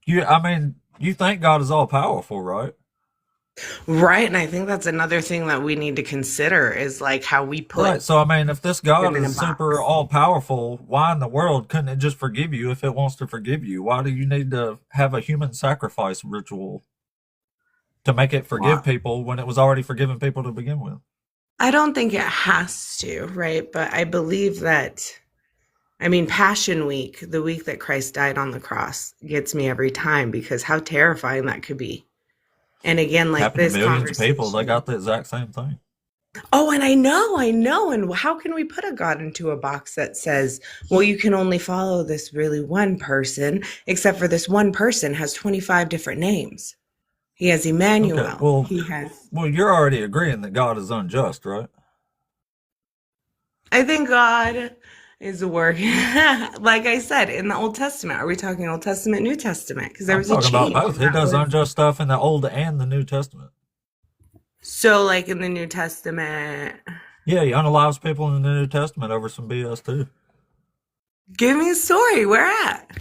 Speaker 1: You think God is all powerful, right?
Speaker 9: Right. And I think that's another thing that we need to consider is like how we put.
Speaker 1: Right. So, if this God
Speaker 9: him in a
Speaker 1: is
Speaker 9: box.
Speaker 1: super all powerful, why in the world couldn't it just forgive you if it wants to forgive you? Why do you need to have a human sacrifice ritual to make it forgive people when it was already forgiving people to begin with?
Speaker 9: I don't think it has to, right? But I believe that, Passion Week, the week that Christ died on the cross, gets me every time because how terrifying that could be. And again, like
Speaker 1: Happened
Speaker 9: this
Speaker 1: to millions of people.
Speaker 9: conversation.
Speaker 1: They got the exact same thing.
Speaker 9: Oh, and I know. And how can we put a God into a box that says, well, you can only follow this really one person, except for this one person has 25 different names. He has Emmanuel.
Speaker 1: Okay, well,
Speaker 9: He has.
Speaker 1: Well, you're already agreeing that God is unjust, right?
Speaker 9: I think God is a work. Like I said, in the Old Testament. Are we talking Old Testament, New Testament? Because there
Speaker 1: I'm
Speaker 9: was a
Speaker 1: talking
Speaker 9: change.
Speaker 1: about both. He does unjust stuff in the Old and the New Testament.
Speaker 9: So, like in the New Testament.
Speaker 1: Yeah, he unalives people in the New Testament over some BS too.
Speaker 9: Give me a story. Where at?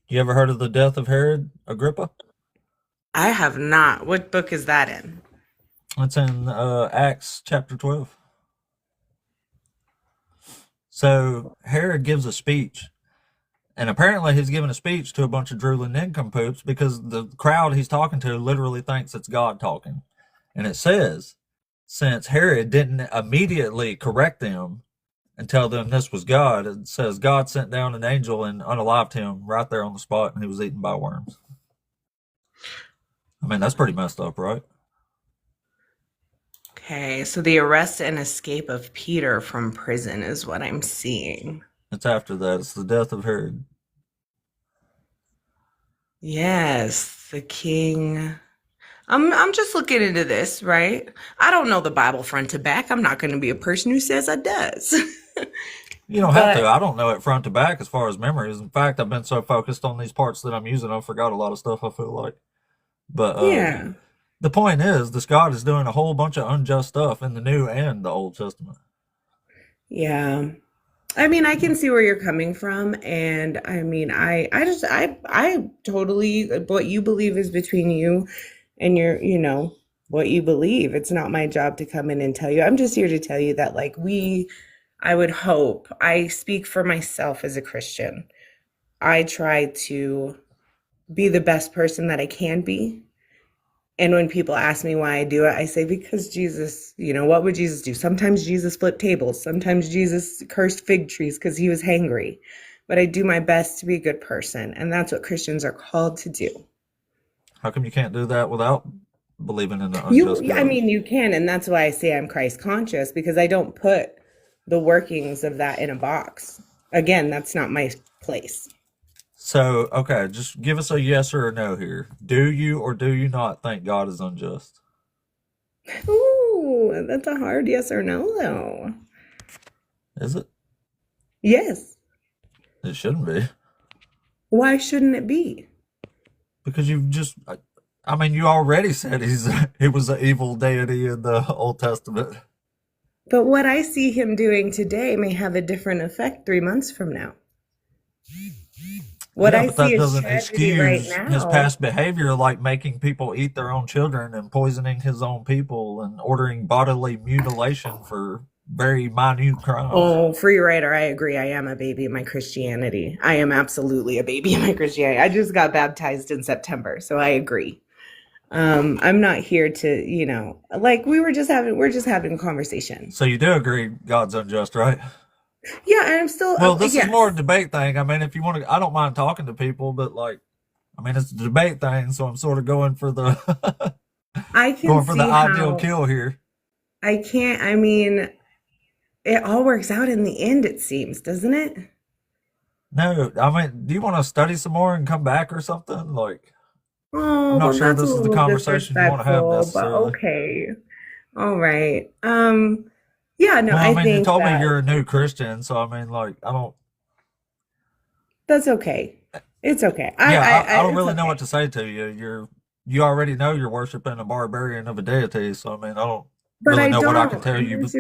Speaker 1: You ever heard of the death of Herod Agrippa?
Speaker 9: I have not. What book is that in?
Speaker 1: It's in Acts chapter 12. So Herod gives a speech, and apparently he's giving a speech to a bunch of drooling nincompoops because the crowd he's talking to literally thinks it's God talking. And it says, since Herod didn't immediately correct them and tell them this was God, it says God sent down an angel and unalived him right there on the spot, and he was eaten by worms. That's pretty messed up, right?
Speaker 9: Okay, so the arrest and escape of Peter from prison is what I'm seeing.
Speaker 1: It's after that. It's the death of Herod.
Speaker 9: Yes, the king. I'm just looking into this, right? I don't know the Bible front to back. I'm not going to be a person who says I does.
Speaker 1: You don't have to.
Speaker 9: But
Speaker 1: I don't know it front to back as far as memories. In fact, I've been so focused on these parts that I'm using, I forgot a lot of stuff, I feel like. But
Speaker 9: yeah,
Speaker 1: the point is, this God is doing a whole bunch of unjust stuff in the New and the Old Testament.
Speaker 9: yeah. I mean, I can see where you're coming from, and I mean, I totally what you believe is between you and what you believe. It's not my job to come in and tell you. I'm just here to tell you that, like, I would hope, I speak for myself as a Christian. I try to be the best person that I can be. And when people ask me why I do it, I say, because Jesus, what would Jesus do? Sometimes Jesus flipped tables. Sometimes Jesus cursed fig trees because he was hangry. But I do my best to be a good person. And that's what Christians are called to do.
Speaker 1: How come you can't do that without believing in the unjust
Speaker 9: I
Speaker 1: God?
Speaker 9: mean, you can. And that's why I say I'm Christ conscious, because I don't put the workings of that in a box. Again, that's not my place.
Speaker 1: So, okay, just give us a yes or a no here. Do you or do you not think God is unjust?
Speaker 9: Ooh, that's a hard yes or no, though.
Speaker 1: Is it?
Speaker 9: Yes.
Speaker 1: It shouldn't be.
Speaker 9: Why shouldn't it be?
Speaker 1: Because you've just, I mean, you already said he was an evil deity in the Old Testament.
Speaker 9: But what I see him doing today may have a different effect 3 months from now. What
Speaker 1: Yeah,
Speaker 9: I
Speaker 1: but that
Speaker 9: see as
Speaker 1: doesn't
Speaker 9: tragedy right
Speaker 1: excuse his
Speaker 9: now,
Speaker 1: past behavior, like making people eat their own children and poisoning his own people and ordering bodily mutilation for very minute crimes.
Speaker 9: oh, free rider, I agree. I am a baby in my Christianity. I am absolutely a baby in my Christianity. I just got baptized in September, so I agree. I'm not here to, like we're just having a conversation.
Speaker 1: So you do agree God's unjust, right?
Speaker 9: Yeah, and I'm still,
Speaker 1: Well, this is
Speaker 9: yes.
Speaker 1: more a debate thing. I mean, if you want to, I don't mind talking to people, but like, I mean, it's a debate thing, so I'm sort of going for the
Speaker 9: I can
Speaker 1: going for the
Speaker 9: see
Speaker 1: ideal
Speaker 9: how
Speaker 1: kill here.
Speaker 9: I mean, it all works out in the end, it seems, doesn't it?
Speaker 1: No, I mean, do you want to study some more and come back or something? Like, I'm
Speaker 9: Oh,
Speaker 1: not
Speaker 9: well,
Speaker 1: sure
Speaker 9: that's a
Speaker 1: this is the
Speaker 9: little
Speaker 1: conversation you want to have
Speaker 9: disrespectful, but
Speaker 1: necessarily.
Speaker 9: okay. All right. Yeah, no,
Speaker 1: Well, I
Speaker 9: I
Speaker 1: mean, you
Speaker 9: think
Speaker 1: told me
Speaker 9: that
Speaker 1: you're a new Christian, so I mean, like, I don't.
Speaker 9: that's okay. It's okay.
Speaker 1: Yeah, I don't
Speaker 9: It's
Speaker 1: really know
Speaker 9: okay.
Speaker 1: what to say to you. You already know you're worshiping a barbarian of a deity, so I mean, I don't
Speaker 9: But
Speaker 1: really
Speaker 9: I
Speaker 1: know what I can
Speaker 9: don't.
Speaker 1: tell you. But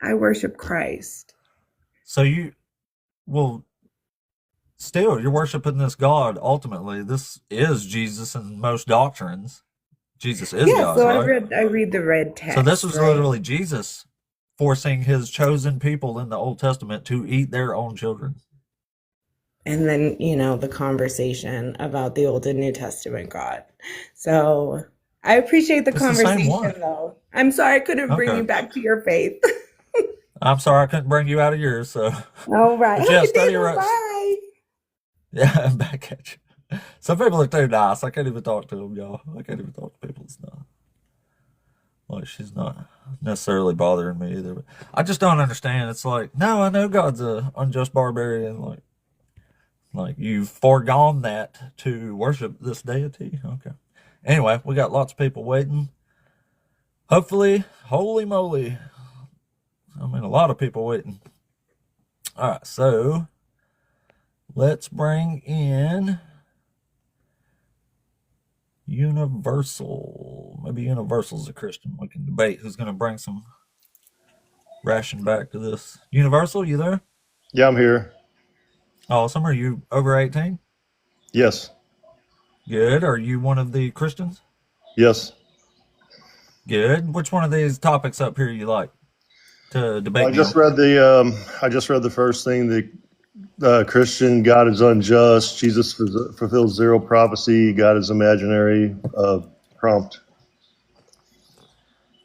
Speaker 9: I worship Christ.
Speaker 1: so well, still, you're worshiping this God. Ultimately, this is Jesus in most doctrines. Jesus is
Speaker 9: Yeah,
Speaker 1: God,
Speaker 9: so
Speaker 1: right?
Speaker 9: I read the red
Speaker 1: So this
Speaker 9: text,
Speaker 1: was
Speaker 9: right?
Speaker 1: literally Jesus forcing his chosen people in the Old Testament to eat their own children.
Speaker 9: And then, the conversation about the Old and New Testament God. So I appreciate the
Speaker 1: It's the same
Speaker 9: conversation,
Speaker 1: one.
Speaker 9: though. I'm sorry I couldn't bring you
Speaker 1: Okay.
Speaker 9: back to your faith.
Speaker 1: I'm sorry I couldn't bring you out of yours. So,
Speaker 9: All right.
Speaker 1: but yeah,
Speaker 9: Hey,
Speaker 1: study
Speaker 9: Dana,
Speaker 1: your.
Speaker 9: bye.
Speaker 1: Yeah, I'm back at you. Some people are too nice. I can't even talk to them, y'all. I can't even talk to people. It's not like she's not necessarily bothering me either. But I just don't understand. It's like, no, I know God's a unjust barbarian. Like you've foregone that to worship this deity. Okay. Anyway, we got lots of people waiting. Hopefully, holy moly. I mean, a lot of people waiting. All right, so let's bring in Universal. Maybe Universal's a Christian. We can debate who's going to bring some ration back to this. Universal, you there?
Speaker 10: Yeah, I'm here.
Speaker 1: Awesome. Are you over 18?
Speaker 10: Yes.
Speaker 1: Good. Are you one of the Christians?
Speaker 10: Yes.
Speaker 1: Good. Which one of these topics up here you like to
Speaker 10: I
Speaker 1: debate me
Speaker 10: just
Speaker 1: on?
Speaker 10: read the first thing. The Christian God is unjust. Jesus fulfills zero prophecy. God is imaginary. Prompt.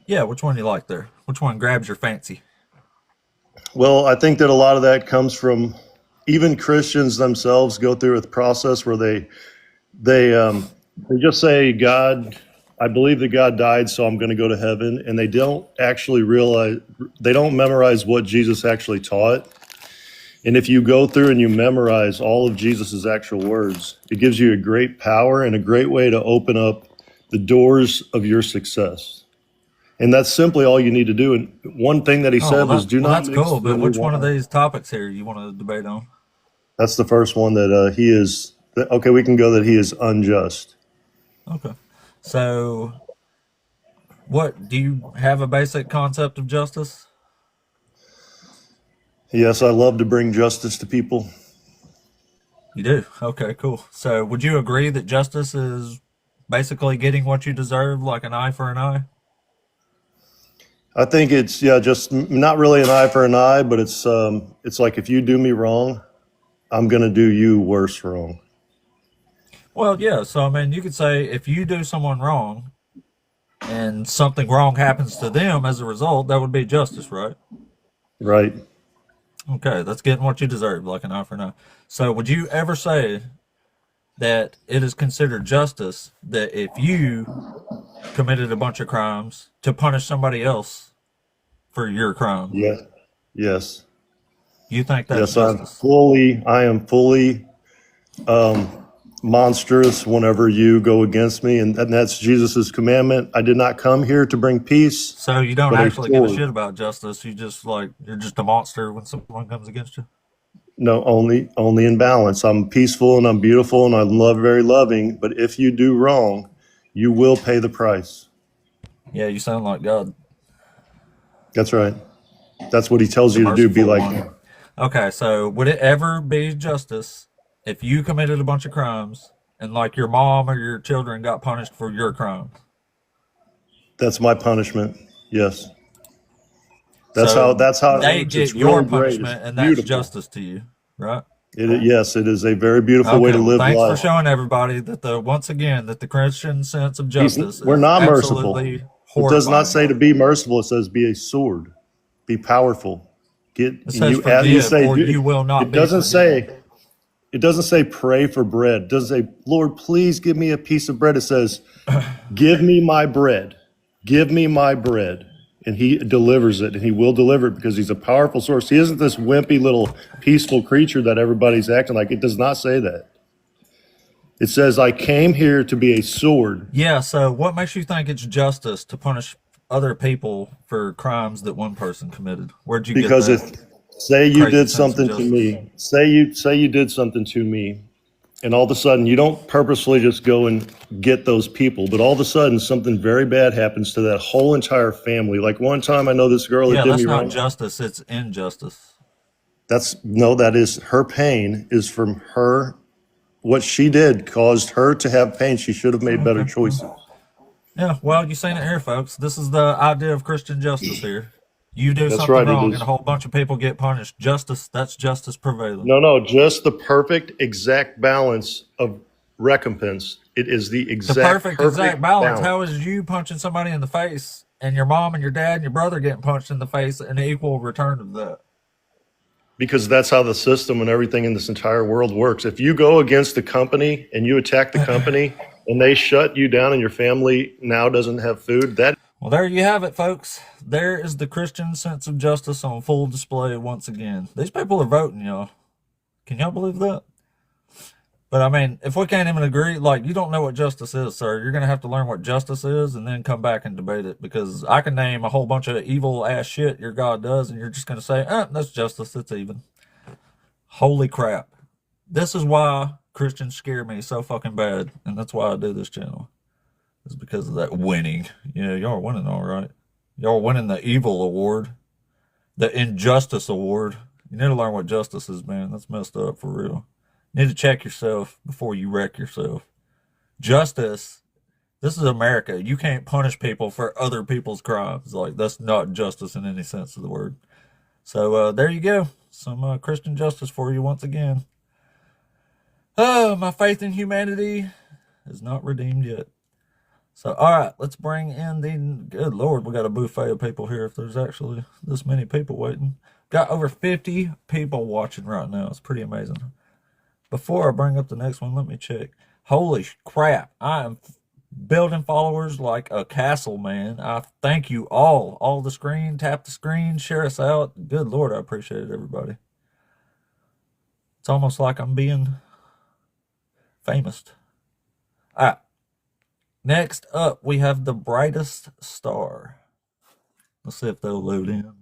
Speaker 1: Yeah, which one you like there? Which one grabs your fancy?
Speaker 10: Well, I think that a lot of that comes from even Christians themselves go through a process where they just say God. I believe that God died, so I'm going to go to heaven, and they don't actually realize, they don't memorize what Jesus actually taught. And if you go through and you memorize all of Jesus's actual words, it gives you a great power and a great way to open up the doors of your success. And that's simply all you need to do. And one thing that he said was, do not
Speaker 1: that's
Speaker 10: mix
Speaker 1: cool.
Speaker 10: the
Speaker 1: But
Speaker 10: new
Speaker 1: which one of
Speaker 10: wine.
Speaker 1: these topics here you want to debate on?
Speaker 10: That's the first one that he is, okay, we can go that he is unjust.
Speaker 1: Okay. So, what do you have a basic concept of justice?
Speaker 10: Yes, I love to bring justice to people.
Speaker 1: You do. Okay, cool. So, would you agree that justice is basically getting what you deserve, like an eye for an eye?
Speaker 10: I think it's, yeah, just not really an eye for an eye, but it's like if you do me wrong, I'm going to do you worse wrong.
Speaker 1: Well, yeah. So, I mean, you could say if you do someone wrong and something wrong happens to them as a result, that would be justice, right?
Speaker 10: Right.
Speaker 1: Okay, that's getting what you deserve, like an eye for an eye. So, would you ever say that it is considered justice that if you committed a bunch of crimes to punish somebody else for your crime?
Speaker 10: Yeah. Yes.
Speaker 1: You think that's
Speaker 10: Yes, I
Speaker 1: justice?
Speaker 10: am fully monstrous whenever you go against me, and that's Jesus's commandment. I did not come here to bring peace,
Speaker 1: So you don't
Speaker 10: but a
Speaker 1: actually give a
Speaker 10: sword.
Speaker 1: shit about justice. You just you're just a monster when someone comes against you.
Speaker 10: No, only in balance. I'm peaceful and I'm beautiful and I'm very loving, but if you do wrong, you will pay the price.
Speaker 1: Yeah, you sound like God,
Speaker 10: That's right. That's what he tells
Speaker 1: the
Speaker 10: you to do. Be
Speaker 1: merciful
Speaker 10: like
Speaker 1: one.
Speaker 10: him.
Speaker 1: Okay, so would it ever be justice if you committed a bunch of crimes and like your mom or your children got punished for your crimes?
Speaker 10: That's my punishment. Yes. That's
Speaker 1: So
Speaker 10: how it
Speaker 1: they
Speaker 10: works. It's
Speaker 1: get your
Speaker 10: really great. It's
Speaker 1: punishment and that's
Speaker 10: beautiful.
Speaker 1: justice to you, right?
Speaker 10: Yes, it is a very beautiful way
Speaker 1: Okay,
Speaker 10: to
Speaker 1: well,
Speaker 10: live
Speaker 1: thanks for
Speaker 10: life.
Speaker 1: showing everybody that once again that the Christian sense of justice
Speaker 10: We're
Speaker 1: is
Speaker 10: not merciful.
Speaker 1: absolutely
Speaker 10: It does not say
Speaker 1: horrifying.
Speaker 10: to be merciful. It says be a sword, be powerful.
Speaker 1: It says
Speaker 10: You
Speaker 1: forgive
Speaker 10: say,
Speaker 1: or you will not
Speaker 10: it
Speaker 1: be
Speaker 10: doesn't
Speaker 1: forgiven.
Speaker 10: say, it doesn't say pray for bread. It doesn't say, Lord, please give me a piece of bread. It says, give me my bread. Give me my bread. And he delivers it, and he will deliver it because he's a powerful source. He isn't this wimpy little peaceful creature that everybody's acting like. It does not say that. It says, I came here to be a sword.
Speaker 1: Yeah, so what makes you think it's justice to punish other people for crimes that one person committed? Where'd you get
Speaker 10: Because if,
Speaker 1: that
Speaker 10: say you
Speaker 1: crazy
Speaker 10: did
Speaker 1: sense of
Speaker 10: something to
Speaker 1: justice?
Speaker 10: me, say you did something to me, and all of a sudden you don't purposely just go and get those people, but all of a sudden something very bad happens to that whole entire family. Like one time, I know this girl that
Speaker 1: Yeah,
Speaker 10: did me
Speaker 1: that's not
Speaker 10: wrong.
Speaker 1: justice, it's injustice.
Speaker 10: That is her pain is from her. What she did caused her to have pain. She should have made better
Speaker 1: Okay.
Speaker 10: choices.
Speaker 1: Yeah, well, you seen it here, folks. This is the idea of Christian justice here. You do
Speaker 10: That's
Speaker 1: something
Speaker 10: right. It
Speaker 1: wrong and a
Speaker 10: is.
Speaker 1: whole bunch of people get punished. Justice, that's justice prevailing.
Speaker 10: No, just the perfect exact balance of recompense. It is the
Speaker 1: The perfect exact balance.
Speaker 10: balance.
Speaker 1: How is you punching somebody in the face and your mom and your dad and your brother getting punched in the face an equal return of that?
Speaker 10: Because that's how the system and everything in this entire world works. If you go against the company and you attack the company and they shut you down and your family now doesn't have food, that
Speaker 1: Well, there you have it, folks. There is the Christian sense of justice on full display once again. These people are voting, y'all. Can y'all believe that? But I mean, if we can't even agree, like, you don't know what justice is, sir. You're going to have to learn what justice is and then come back and debate it. Because I can name a whole bunch of evil ass shit your God does, and you're just going to say, that's justice. It's even. Holy crap. This is why Christians scare me so fucking bad. And that's why I do this channel. It's because of that winning. Yeah, y'all are winning all right. Y'all are winning the evil award, the injustice award. You need to learn what justice is, man. That's messed up for real. You need to check yourself before you wreck yourself. Justice, this is America. You can't punish people for other people's crimes. Like, that's not justice in any sense of the word. So there you go. Some Christian justice for you once again. Oh, my faith in humanity is not redeemed yet. So, all right, let's bring in the, good Lord, we got a buffet of people here if there's actually this many people waiting. Got over 50 people watching right now. It's pretty amazing. Before I bring up the next one, let me check. Holy crap, I am Building followers like a castle, man. I thank you all. All the screen, tap the screen, share us out. Good Lord, I appreciate it, everybody. It's almost like I'm being famous. All right. Next up, we have the brightest star. Let's see if they'll load in.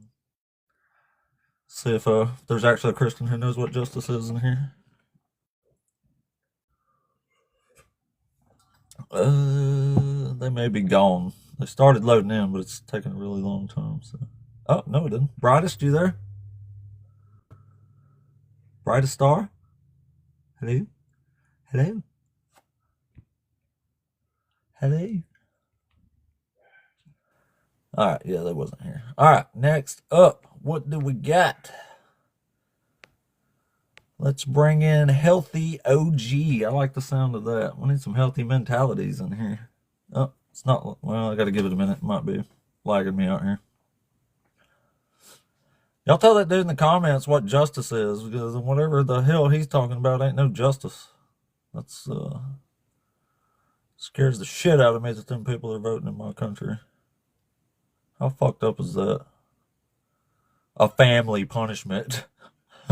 Speaker 1: See if there's actually a Christian who knows what justice is in here. They may be gone. They started loading in, but it's taking a really long time. So, oh no, it didn't. Brightest, you there? Brightest star? Hello? Hello? Hello? All right, yeah, they wasn't here. All right, next up, what do we got? Let's bring in Healthy OG. I like the sound of that. We need some healthy mentalities in here. Oh, it's not. Well, I got to give it a minute. It might be lagging me out here. Y'all tell that dude in the comments what justice is, because whatever the hell he's talking about ain't no justice. That's scares the shit out of me that them people are voting in my country. How fucked up is that? A family punishment.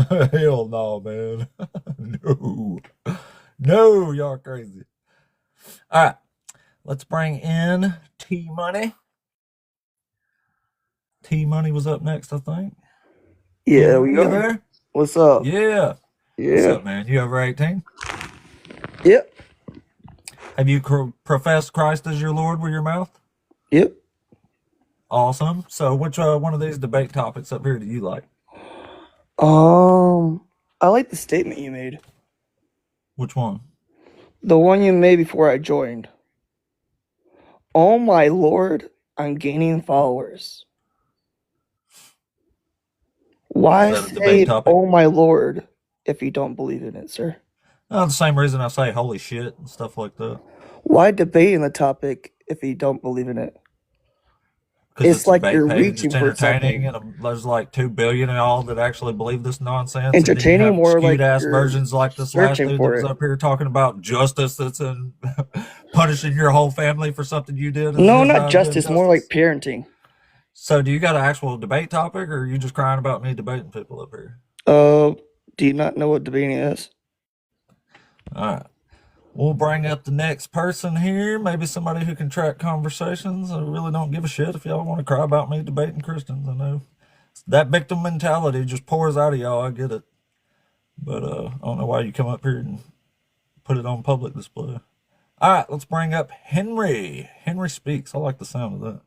Speaker 1: Hell no, man. No. No, y'all crazy. All right. Let's bring in T-Money. T-Money was up next, I think.
Speaker 11: Yeah, we
Speaker 1: You
Speaker 11: are.
Speaker 1: there?
Speaker 11: What's up?
Speaker 1: Yeah. What's
Speaker 11: Yeah.
Speaker 1: up, man? You over 18?
Speaker 11: Yep.
Speaker 1: Have you professed Christ as your Lord with your mouth?
Speaker 11: Yep.
Speaker 1: Awesome. So which one of these debate topics up here do you like?
Speaker 11: I like the statement you made.
Speaker 1: Which one?
Speaker 11: The one you made before I joined. Oh my Lord, I'm gaining followers. Why
Speaker 1: Is that a
Speaker 11: say,
Speaker 1: debate topic?
Speaker 11: oh my Lord, if you don't believe in it, sir?
Speaker 1: The same reason I say holy shit and stuff like that.
Speaker 11: Why debate in the topic if you don't believe in it?
Speaker 1: Because
Speaker 11: It's
Speaker 1: it's a
Speaker 11: like
Speaker 1: debate
Speaker 11: you're
Speaker 1: page,
Speaker 11: reaching
Speaker 1: it's
Speaker 11: for
Speaker 1: entertaining,
Speaker 11: something.
Speaker 1: and there's like 2 billion of y'all that actually believe this nonsense. And then you
Speaker 11: Entertaining,
Speaker 1: have
Speaker 11: more
Speaker 1: skewed
Speaker 11: like
Speaker 1: ass
Speaker 11: you're
Speaker 1: versions like this last
Speaker 11: searching
Speaker 1: dude that
Speaker 11: for
Speaker 1: was
Speaker 11: it.
Speaker 1: up here talking about justice that's in punishing your whole family for something you did.
Speaker 11: No,
Speaker 1: Is
Speaker 11: not
Speaker 1: that
Speaker 11: justice, more like
Speaker 1: injustice?
Speaker 11: parenting.
Speaker 1: So do you got an actual debate topic, or are you just crying about me debating people up here?
Speaker 11: Do you not know what debating is?
Speaker 1: All right. We'll bring up the next person here. Maybe somebody who can track conversations. I really don't give a shit if y'all want to cry about me debating Christians. I know that victim mentality just pours out of y'all. I get it. But I don't know why you come up here and put it on public display. All right, let's bring up Henry. Henry speaks. I like the sound of that.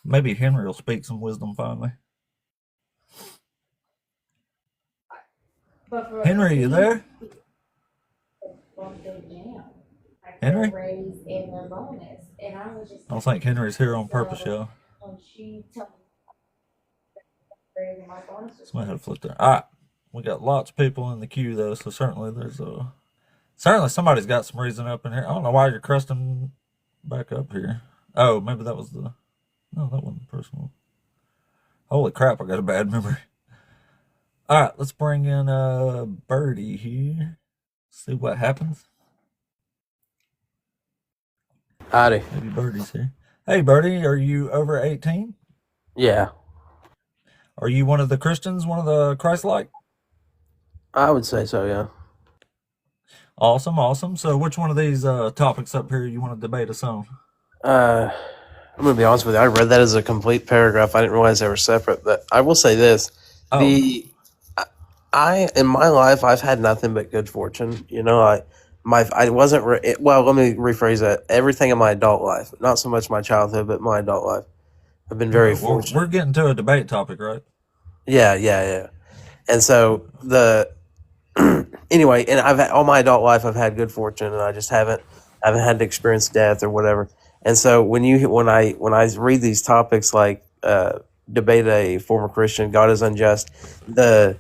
Speaker 1: Maybe Henry will speak some wisdom finally. Henry, you there? Henry? I don't think Henry's here on purpose, y'all. Somebody had to flip there. All right. We got lots of people in the queue, though, so certainly certainly somebody's got some reason up in here. I don't know why you're crusting back up here. Oh, maybe that was no, that wasn't personal. Holy crap, I got a bad memory. All right, let's bring in Birdie here. See what happens.
Speaker 12: Howdy.
Speaker 1: Maybe Birdie's here. Hey, Birdie, are you over 18?
Speaker 12: Yeah,
Speaker 1: Are you one of the Christians, one of the Christ-like?
Speaker 12: I would say so, yeah.
Speaker 1: Awesome, awesome. So which one of these topics up here you want to debate us on?
Speaker 12: I'm going to be honest with you. I read that as a complete paragraph. I didn't realize they were separate. But I will say this.
Speaker 1: Oh.
Speaker 12: In my life, I've had nothing but good fortune. You know, I wasn't, well, let me rephrase that. Everything in my adult life, not so much my childhood, but my adult life. I've been very fortunate.
Speaker 1: We're getting to a debate topic, right?
Speaker 12: Yeah. And so anyway, and I've had, all my adult life I've had good fortune, and I just haven't had to experience death or whatever. And so when I read these topics like debate a former Christian, God is unjust, the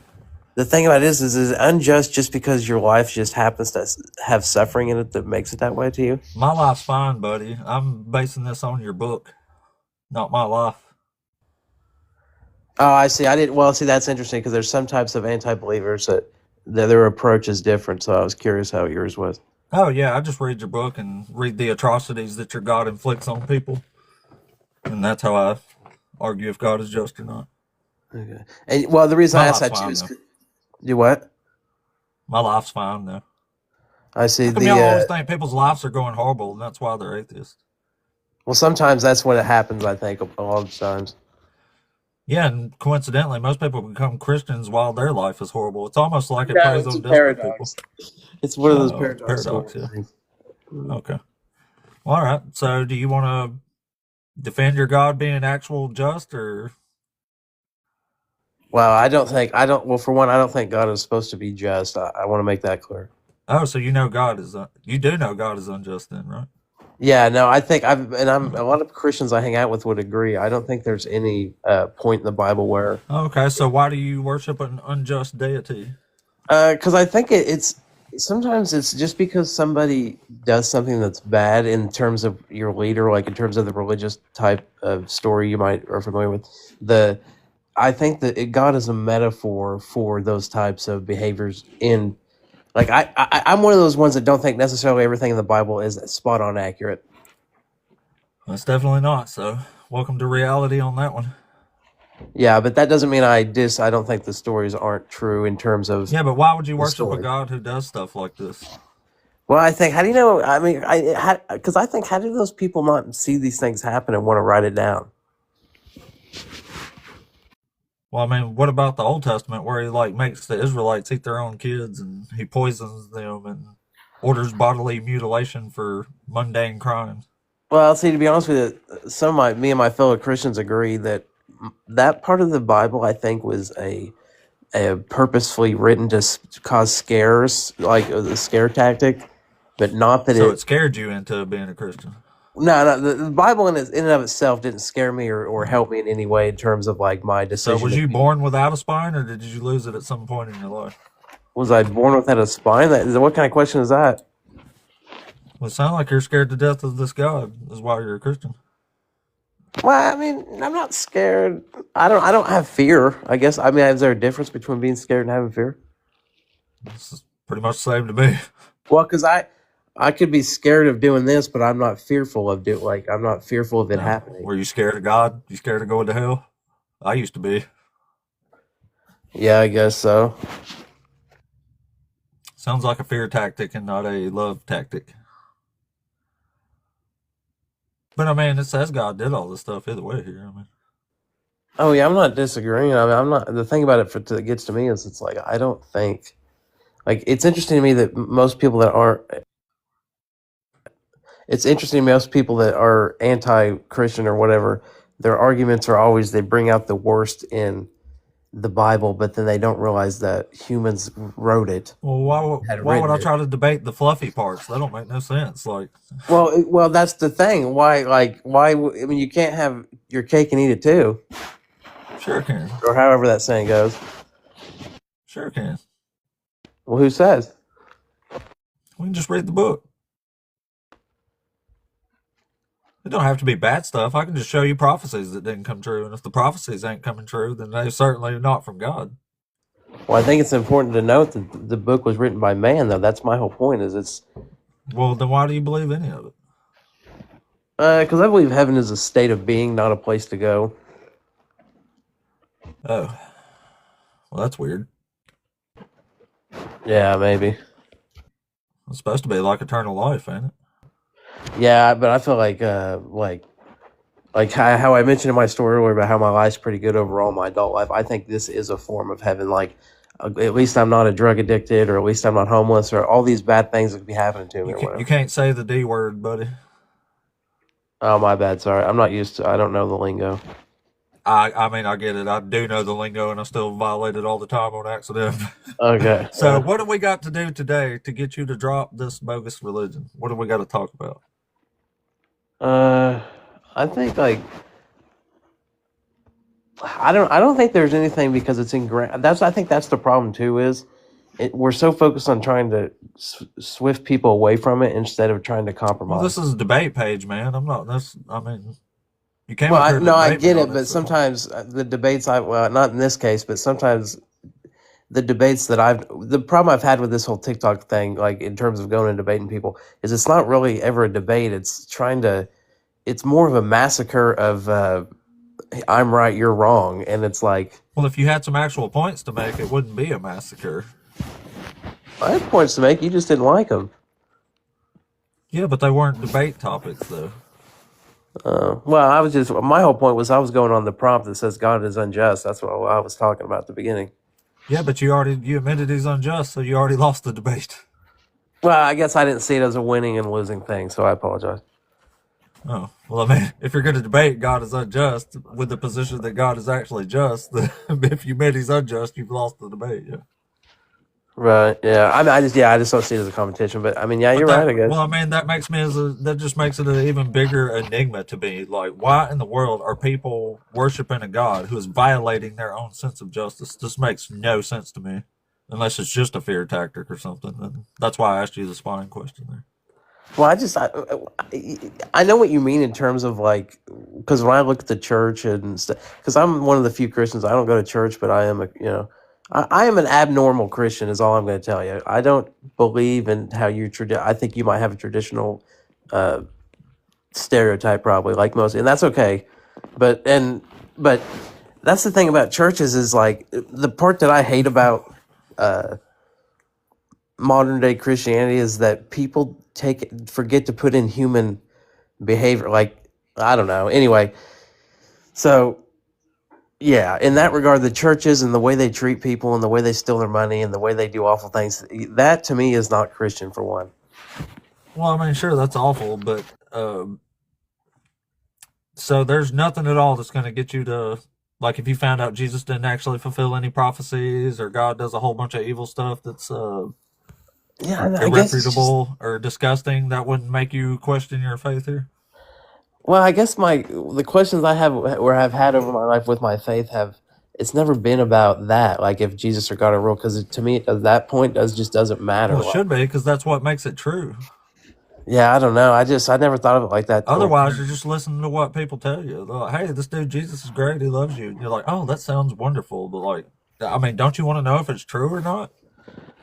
Speaker 12: thing about it is unjust just because your life just happens to have suffering in it that makes it that way to you?
Speaker 1: My life's fine, buddy. I'm basing this on your book, not my life.
Speaker 12: Oh, I see. See, that's interesting because there's some types of anti-believers that their approach is different. So I was curious how yours was.
Speaker 1: Oh yeah, I just read your book and read the atrocities that your God inflicts on people, and that's how I argue if God is just or not.
Speaker 12: Okay. And well, the reason
Speaker 1: My
Speaker 12: I asked
Speaker 1: life's
Speaker 12: that too
Speaker 1: fine
Speaker 12: is
Speaker 1: though.
Speaker 12: you what?
Speaker 1: My life's fine though.
Speaker 12: I see
Speaker 1: How come y'all always
Speaker 12: the
Speaker 1: think people's lives are going horrible, and that's why they're atheists?
Speaker 12: well, sometimes that's when it happens. I think a lot of times.
Speaker 1: Yeah, and coincidentally, most people become Christians while their life is horrible. It's almost like it
Speaker 12: No,
Speaker 1: preys
Speaker 12: it's a
Speaker 1: on desperate people.
Speaker 12: paradox. It's one of those
Speaker 1: Oh, it's a
Speaker 12: paradoxical
Speaker 1: paradox, yeah.
Speaker 12: things.
Speaker 1: Okay. Well, all right. So, do you want to defend your God being actual just, or
Speaker 12: Well, I don't. Well, for one, I don't think God is supposed to be just. I want to make that clear.
Speaker 1: oh, so you know God is you do know God is unjust then, right?
Speaker 12: Yeah, no, I think I'm a lot of Christians I hang out with would agree. I don't think there's any point in the Bible where
Speaker 1: Okay, so why do you worship an unjust deity?
Speaker 12: because I think it's sometimes it's just because somebody does something that's bad in terms of your leader, like in terms of the religious type of story you might are familiar with. I think that God is a metaphor for those types of behaviors. In like I'm one of those ones that don't think necessarily everything in the Bible is spot on accurate.
Speaker 1: That's definitely not. So, welcome to reality on that one.
Speaker 12: Yeah, but that doesn't mean I don't think the stories aren't true in terms of
Speaker 1: Yeah, but why would you
Speaker 12: the
Speaker 1: worship a
Speaker 12: story.
Speaker 1: God who does stuff like this?
Speaker 12: Well, I think how do you know? I mean, because I think how do those people not see these things happen and want to write it down?
Speaker 1: Well, I mean, what about the Old Testament where he like makes the Israelites eat their own kids and he poisons them and orders bodily mutilation for mundane crimes?
Speaker 12: Well, see, to be honest with you, me and my fellow Christians agree that that part of the Bible, I think, was a purposefully written to cause scares, like a scare tactic, but not that
Speaker 1: So it scared you into being a Christian.
Speaker 12: No, the Bible in and of itself didn't scare me or help me in any way in terms of like my
Speaker 1: So
Speaker 12: decision.
Speaker 1: was you born without a spine, or did you lose it at some point in your life?
Speaker 12: Was I born without a spine? What kind of question is that?
Speaker 1: Well, it sounds like you're scared to death of this God. Is why you're a Christian.
Speaker 12: Well, I mean, I'm not scared. I don't have fear. I guess. I mean, is there a difference between being scared and having fear?
Speaker 1: This is pretty much the same to me.
Speaker 12: Well, because I could be scared of doing this, but I'm not fearful of I'm not fearful of it happening.
Speaker 1: Were you scared of God? You scared of going to hell? I used to be.
Speaker 12: Yeah, I guess so.
Speaker 1: Sounds like a fear tactic and not a love tactic. But I mean, it says God did all this stuff either way here. I mean,
Speaker 12: oh yeah, I'm not disagreeing. I mean, I'm not. The thing about it that gets to me is it's like I don't think. Like it's interesting to me that most people that aren't. It's interesting to most people that are anti-Christian or whatever. Their arguments are always they bring out the worst in the Bible, but then they don't realize that humans wrote it.
Speaker 1: well, why would I try to debate the fluffy parts? That don't make no sense. Like,
Speaker 12: Well, that's the thing. I mean, you can't have your cake and eat it too,
Speaker 1: sure can.
Speaker 12: or however that saying goes.
Speaker 1: Sure can.
Speaker 12: Well, who says?
Speaker 1: We can just read the book. It don't have to be bad stuff. I can just show you prophecies that didn't come true. And if the prophecies ain't coming true, then they're certainly not from God.
Speaker 12: Well, I think it's important to note that the book was written by man, though. That's my whole point. Is it's
Speaker 1: Well, then why do you believe any of it?
Speaker 12: because I believe heaven is a state of being, not a place to go.
Speaker 1: Oh. Well, that's weird.
Speaker 12: Yeah, maybe.
Speaker 1: It's supposed to be like eternal life, ain't it?
Speaker 12: Yeah, but I feel like how I mentioned in my story earlier about how my life's pretty good overall, my adult life. I think this is a form of heaven. Like, at least I'm not a drug addicted, or at least I'm not homeless, or all these bad things that could be happening to me.
Speaker 1: You can't say the D word, buddy.
Speaker 12: Oh, my bad. Sorry, I'm not used to. I don't know the lingo.
Speaker 1: I mean, I get it. I do know the lingo, and I still violate it all the time on accident.
Speaker 12: Okay.
Speaker 1: So, what do we got to do today to get you to drop this bogus religion? What do we got to talk about?
Speaker 12: I think I don't think there's anything because it's ingrained. I think that's the problem too. We're so focused on trying to swift people away from it instead of trying to compromise.
Speaker 1: Well, this is a debate page, man. I'm not. I mean, you came
Speaker 12: Well,
Speaker 1: up here.
Speaker 12: I get it, but sometimes the debates. Not in this case, but sometimes the debates the problem I've had with this whole TikTok thing, like in terms of going and debating people, is it's not really ever a debate. It's more of a massacre of I'm right, you're wrong, and it's like,
Speaker 1: Well, if you had some actual points to make, it wouldn't be a massacre.
Speaker 12: I had points to make. You just didn't like them.
Speaker 1: Yeah, but they weren't debate topics, though.
Speaker 12: Well, my whole point was I was going on the prompt that says God is unjust. That's what I was talking about at the beginning.
Speaker 1: Yeah, but you admitted he's unjust, so you already lost the debate.
Speaker 12: Well, I guess I didn't see it as a winning and losing thing, so I apologize.
Speaker 1: Oh, well, I mean, if you're going to debate God is unjust with the position that God is actually just, then if you admit he's unjust, you've lost the debate, yeah.
Speaker 12: Right, yeah. I mean, I just don't see it as a competition, but I mean, yeah, you're right, I guess.
Speaker 1: Well, I mean, that just makes it an even bigger enigma to me. Like, why in the world are people worshiping a God who is violating their own sense of justice? This makes no sense to me, unless it's just a fear tactic or something. And that's why I asked you the spine question there.
Speaker 12: Well, I know what you mean in terms of like, because when I look at the church and stuff, because I'm one of the few Christians, I don't go to church, but I am I am an abnormal Christian is all I'm going to tell you. I don't believe in how I think you might have a traditional stereotype probably like most, and that's okay. But that's the thing about churches is like the part that I hate about modern day Christianity is that people forget to put in human behavior. Like, I don't know. Anyway, so yeah, in that regard, the churches and the way they treat people and the way they steal their money and the way they do awful things, that to me is not Christian for one.
Speaker 1: Well, I mean, sure, that's awful, but so there's nothing at all that's going to get you to, like, if you found out Jesus didn't actually fulfill any prophecies or God does a whole bunch of evil stuff that's irrefutable or disgusting, that wouldn't make you question your faith here?
Speaker 12: Well, I guess the questions I have or have had over my life with my faith it's never been about that, like if Jesus or God are real, because to me at that point just doesn't matter.
Speaker 1: Well, it should be, because that's what makes it true.
Speaker 12: Yeah, I don't know. I never thought of it like that.
Speaker 1: Otherwise, you're just listening to what people tell you. They're like, hey, this dude Jesus is great. He loves you. And you're like, oh, that sounds wonderful. But like, I mean, don't you want to know if it's true or not?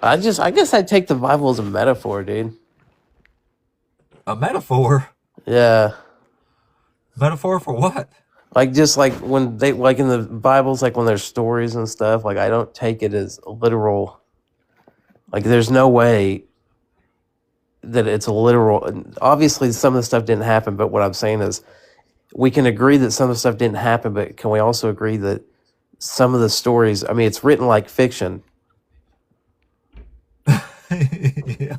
Speaker 12: I guess I'd take the Bible as a metaphor, dude.
Speaker 1: A metaphor?
Speaker 12: Yeah.
Speaker 1: Metaphor for what?
Speaker 12: Like, just like when they, like in the Bibles, like when there's stories and stuff, like I don't take it as literal. Like, there's no way that it's a literal. Obviously, some of the stuff didn't happen, but what I'm saying is we can agree that some of the stuff didn't happen, but can we also agree that some of the stories, I mean, it's written like fiction.
Speaker 1: Yeah.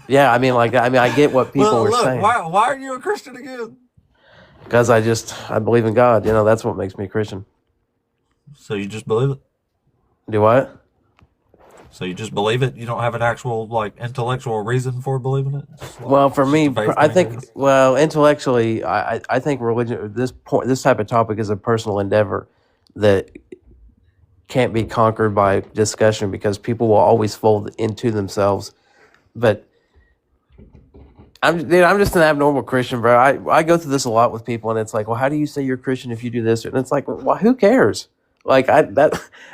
Speaker 12: Yeah, I mean, I get what people were saying.
Speaker 1: Why are you a Christian again?
Speaker 12: Because I believe in God. That's what makes me a Christian.
Speaker 1: So you just believe it?
Speaker 12: Do what?
Speaker 1: So you just believe it? You don't have an actual, like, intellectual reason for believing it?
Speaker 12: Well, for me, I think, intellectually, I think religion, this type of topic is a personal endeavor that can't be conquered by discussion because people will always fold into themselves. But I'm just an abnormal Christian, bro. I go through this a lot with people, and it's like, well, how do you say you're a Christian if you do this? And it's like, well, who cares? Like,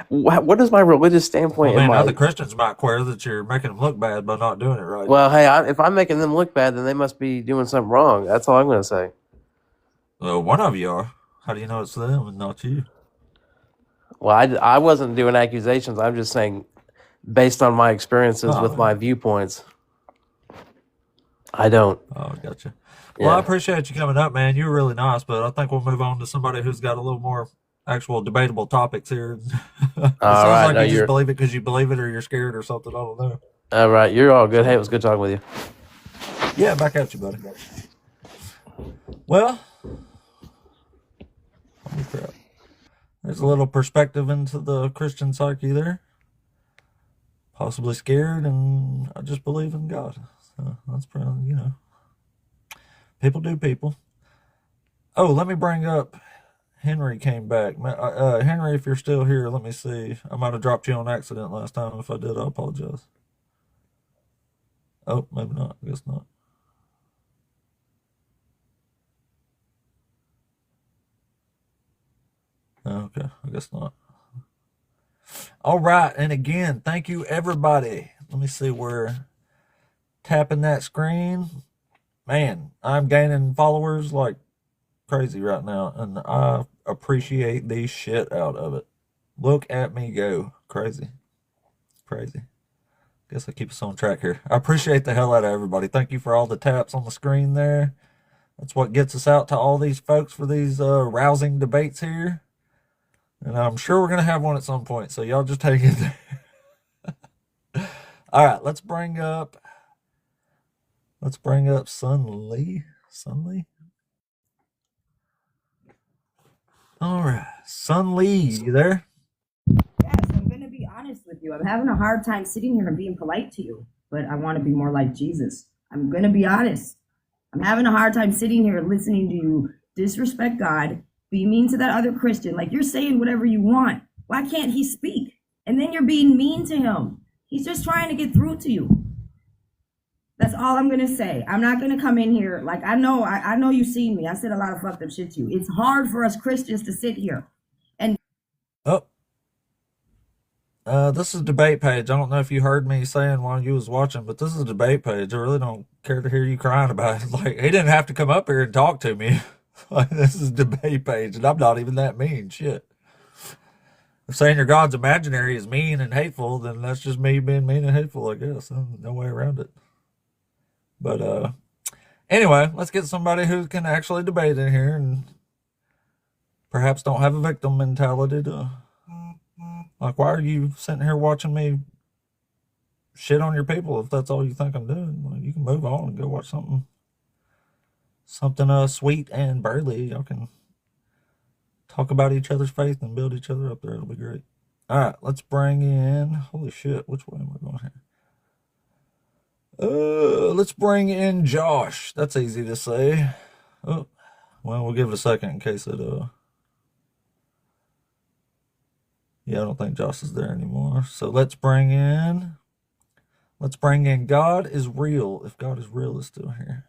Speaker 12: what is my religious standpoint?
Speaker 1: Well, man, other Christians might care that you're making them look bad by not doing it right.
Speaker 12: Well, hey, if I'm making them look bad, then they must be doing something wrong. That's all I'm going to say.
Speaker 1: Well, one of you are. How do you know it's them and not you?
Speaker 12: Well, I wasn't doing accusations. I'm just saying, based on my experiences with my viewpoints, I don't.
Speaker 1: Oh, gotcha. Well, I appreciate you coming up, man. You were really nice, but I think we'll move on to somebody who's got a little more actual debatable topics here. It sounds like you just believe it because you believe it or you're scared or something. I don't know.
Speaker 12: All right. You're all good. Hey, it was good talking with you.
Speaker 1: Yeah, back at you, buddy. Well, holy crap. There's a little perspective into the Christian psyche there. Possibly scared, and I just believe in God. So that's probably, people do people. Oh, let me bring up Henry came back. Henry, if you're still here, let me see. I might have dropped you on accident last time. If I did, I apologize. Oh, maybe not. I guess not. Okay, I guess not. All right, and again, thank you everybody. Let me see, we're tapping that screen. Man, I'm gaining followers like crazy right now, and I appreciate the shit out of it. Look at me go. Crazy. Crazy. Guess I keep us on track here. I appreciate the hell out of everybody. Thank you for all the taps on the screen there. That's what gets us out to all these folks for these rousing debates here. And I'm sure we're going to have one at some point, so y'all just take it there. All right, let's bring up Sun Lee. Sun Lee? All right, Sun Lee, you there?
Speaker 13: Yes, I'm going to be honest with you. I'm having a hard time sitting here and being polite to you, but I want to be more like Jesus. I'm going to be honest. I'm having a hard time sitting here listening to you disrespect God, be mean to that other Christian. Like, you're saying whatever you want. Why can't he speak? And then you're being mean to him. He's just trying to get through to you. That's all I'm going to say. I'm not going to come in here. Like, I know you've seen me. I said a lot of fucked up shit to you. It's hard for us Christians to sit here and...
Speaker 1: Oh. This is a debate page. I don't know if you heard me saying while you was watching, but this is a debate page. I really don't care to hear you crying about it. Like, he didn't have to come up here and talk to me. Like, this is a debate page, and I'm not even that mean. Shit. If saying your God's imaginary is mean and hateful, then that's just me being mean and hateful, I guess. No way around it. But anyway, let's get somebody who can actually debate in here and perhaps don't have a victim mentality to... Like, why are you sitting here watching me shit on your people if that's all you think I'm doing? Well, you can move on and go watch something sweet and burly. Y'all can talk about each other's faith and build each other up there. It'll be great. All right, let's bring in... Holy shit, which way am I going here? Let's bring in Josh. That's easy to say. Oh, well, we'll give it a second in case it... Yeah, I don't think Josh is there anymore. So let's bring in God is real. If God is real is still here.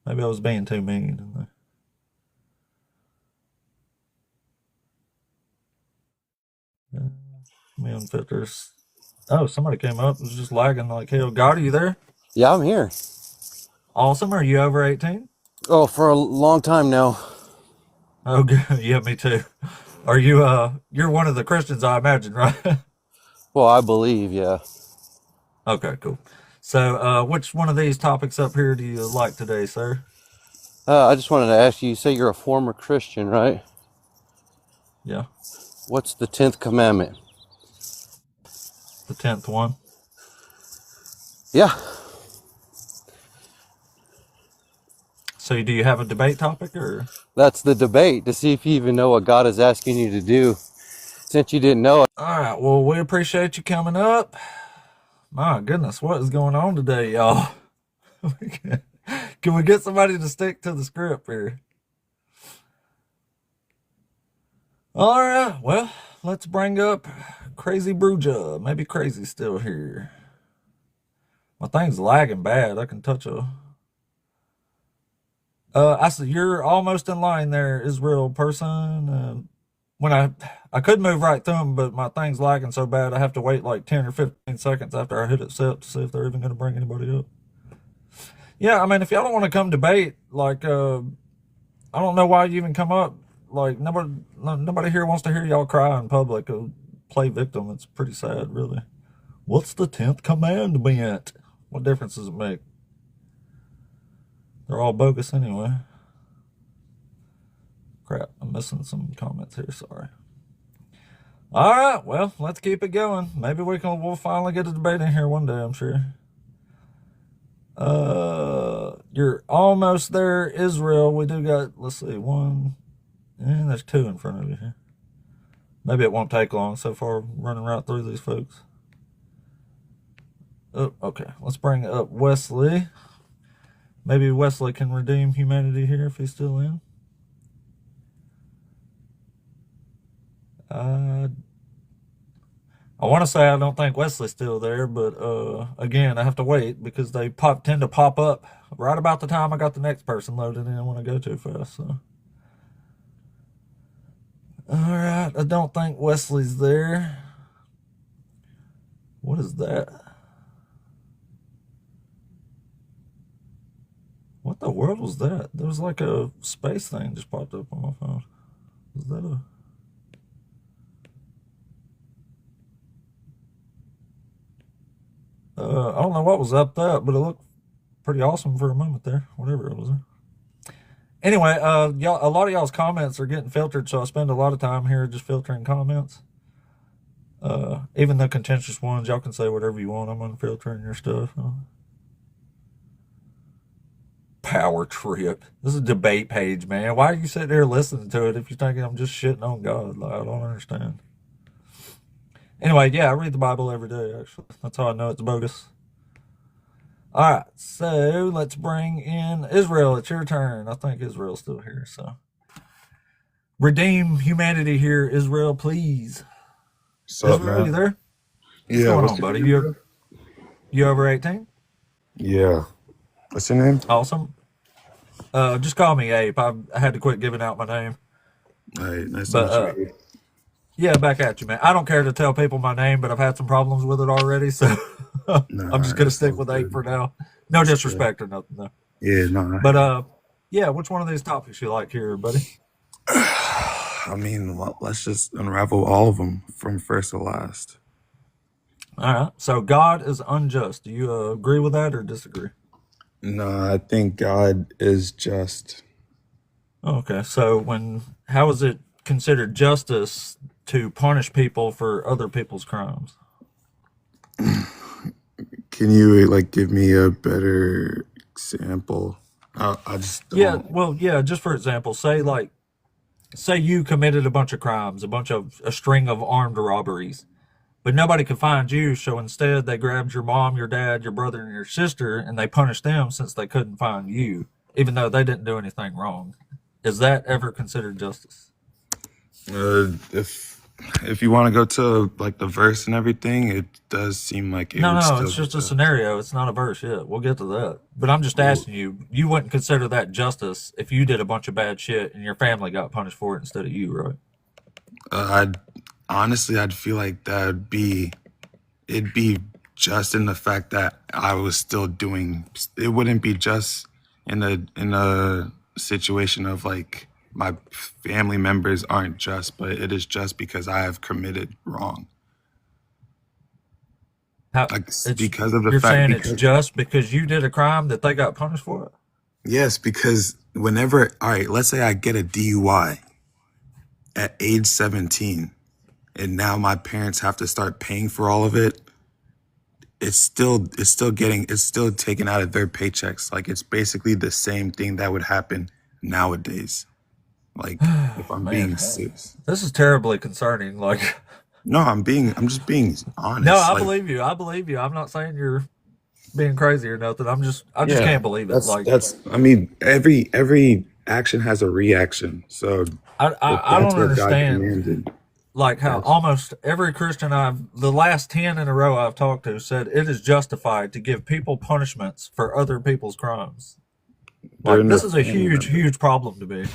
Speaker 1: Maybe I was being too mean. Me on filters. Oh, somebody came up. It was just lagging like hell. God, are you there?
Speaker 14: Yeah, I'm here.
Speaker 1: Awesome. Are you over 18?
Speaker 14: Oh, for a long time now.
Speaker 1: Oh, good. Yeah, me too. Are you, you're one of the Christians, I imagine, right?
Speaker 14: Well, I believe, yeah.
Speaker 1: Okay, cool. So, which one of these topics up here do you like today, sir?
Speaker 14: I just wanted to ask you, say you're a former Christian, right?
Speaker 1: Yeah.
Speaker 14: What's the 10th commandment?
Speaker 1: The 10th one?
Speaker 14: Yeah.
Speaker 1: So do you have a debate topic, or?
Speaker 14: That's the debate, to see if you even know what God is asking you to do, since you didn't know it.
Speaker 1: All right, well, we appreciate you coming up. My goodness, what is going on today, y'all? Can we get somebody to stick to the script here? All right, well, let's bring up Crazy Bruja. Maybe Crazy's still here. My thing's lagging bad. I can touch a... I said, you're almost in line there, Israel person. When I could move right through them, but my thing's lagging so bad, I have to wait like 10 or 15 seconds after I hit accept to see if they're even going to bring anybody up. Yeah, I mean, if y'all don't want to come debate, like, I don't know why you even come up. Like, nobody here wants to hear y'all cry in public or play victim. It's pretty sad, really. What's the 10th commandment? What difference does it make? They're all bogus anyway. Crap, I'm missing some comments here, sorry. All right, well, let's keep it going. Maybe we'll finally get a debate in here one day, I'm sure. You're almost there, Israel. We do got, let's see, one, and there's two in front of you here. Maybe it won't take long so far running right through these folks. Oh, okay, let's bring up Wesley. Maybe Wesley can redeem humanity here if he's still in. I want to say I don't think Wesley's still there, but again, I have to wait because they tend to pop up right about the time I got the next person loaded in when I go too fast. So, all right, I don't think Wesley's there. is that? What the world was that? There was like a space thing just popped up on my phone. Was that a... I don't know what was up that, but it looked pretty awesome for a moment there, whatever it was. Anyway, y'all, a lot of y'all's comments are getting filtered, so I spend a lot of time here just filtering comments. Even the contentious ones, y'all can say whatever you want. I'm unfiltering your stuff. Power trip. This is a debate page, man. Why are you sitting there listening to it if you're thinking I'm just shitting on God? Like, I don't understand. Anyway, yeah, I read the Bible every day, actually. That's how I know it's bogus. All right, so let's bring in Israel. It's your turn. I think Israel's still here, so. Redeem humanity here, Israel, please.
Speaker 15: What's up,
Speaker 1: Israel,
Speaker 15: man?
Speaker 1: you there? What's
Speaker 15: Yeah,
Speaker 1: going
Speaker 15: what's
Speaker 1: on,
Speaker 15: your
Speaker 1: buddy?
Speaker 15: name?
Speaker 1: You over 18?
Speaker 15: Yeah. What's your name?
Speaker 1: Awesome. Just call me Ape. I had to quit giving out my name.
Speaker 15: All right, nice to
Speaker 1: But,
Speaker 15: meet you.
Speaker 1: yeah, back at you, man. I don't care to tell people my name, but I've had some problems with it already, so
Speaker 15: Nah,
Speaker 1: I'm just going to
Speaker 15: that's
Speaker 1: stick
Speaker 15: all
Speaker 1: with Ape
Speaker 15: good.
Speaker 1: for now. No
Speaker 15: That's good.
Speaker 1: disrespect or nothing, though.
Speaker 15: Yeah, no.
Speaker 1: But, yeah, which one of these topics you like here, buddy?
Speaker 15: I mean, well, let's just unravel all of them from first to last.
Speaker 1: All right. So God is unjust. Do you agree with that or disagree?
Speaker 15: No, I think God is just.
Speaker 1: Okay. So how is it considered justice to punish people for other people's crimes?
Speaker 15: Can you like give me a better example? I just don't.
Speaker 1: Yeah. Well, yeah. Just for example, say you committed a bunch of crimes, a string of armed robberies, but nobody could find you. So instead, they grabbed your mom, your dad, your brother, and your sister, and they punished them since they couldn't find you, even though they didn't do anything wrong. Is that ever considered justice?
Speaker 15: If you want to go to like the verse and everything, it does seem like it would
Speaker 1: No,
Speaker 15: still
Speaker 1: it's just
Speaker 15: be
Speaker 1: a
Speaker 15: just.
Speaker 1: scenario. It's not a verse yet. We'll get to that. But I'm just
Speaker 15: Well,
Speaker 1: asking you, you wouldn't consider that justice if you did a bunch of bad shit and your family got punished for it instead of you, right?
Speaker 15: I'd feel like it'd be just in the fact that I was still doing. It wouldn't be just in a situation of like my family members aren't just, but it is just because I have committed wrong. Like because of the
Speaker 1: You're
Speaker 15: fact
Speaker 1: saying it's
Speaker 15: because
Speaker 1: just because you did a crime that they got punished for it?
Speaker 15: yes, because whenever all right, let's say I get a DUI at age 17 and now my parents have to start paying for all of it. It's still taken out of their paychecks. Like it's basically the same thing that would happen nowadays. Like if I'm
Speaker 1: Man,
Speaker 15: being serious.
Speaker 1: this is terribly concerning. Like,
Speaker 15: No, I'm just being
Speaker 1: no,
Speaker 15: honest.
Speaker 1: I
Speaker 15: Like
Speaker 1: believe you. I believe you. I'm not saying you're being crazy or nothing. I just
Speaker 15: yeah,
Speaker 1: can't believe it. Like,
Speaker 15: that's I mean, every action has a reaction. So
Speaker 1: I
Speaker 15: if
Speaker 1: don't
Speaker 15: that's what God
Speaker 1: understand.
Speaker 15: commanded,
Speaker 1: Like how
Speaker 15: that's
Speaker 1: almost every Christian the last 10 in a row I've talked to said it is justified to give people punishments for other people's crimes.
Speaker 15: they're
Speaker 1: Like,
Speaker 15: in
Speaker 1: this
Speaker 15: the
Speaker 1: is a
Speaker 15: family
Speaker 1: huge,
Speaker 15: member.
Speaker 1: huge problem to me.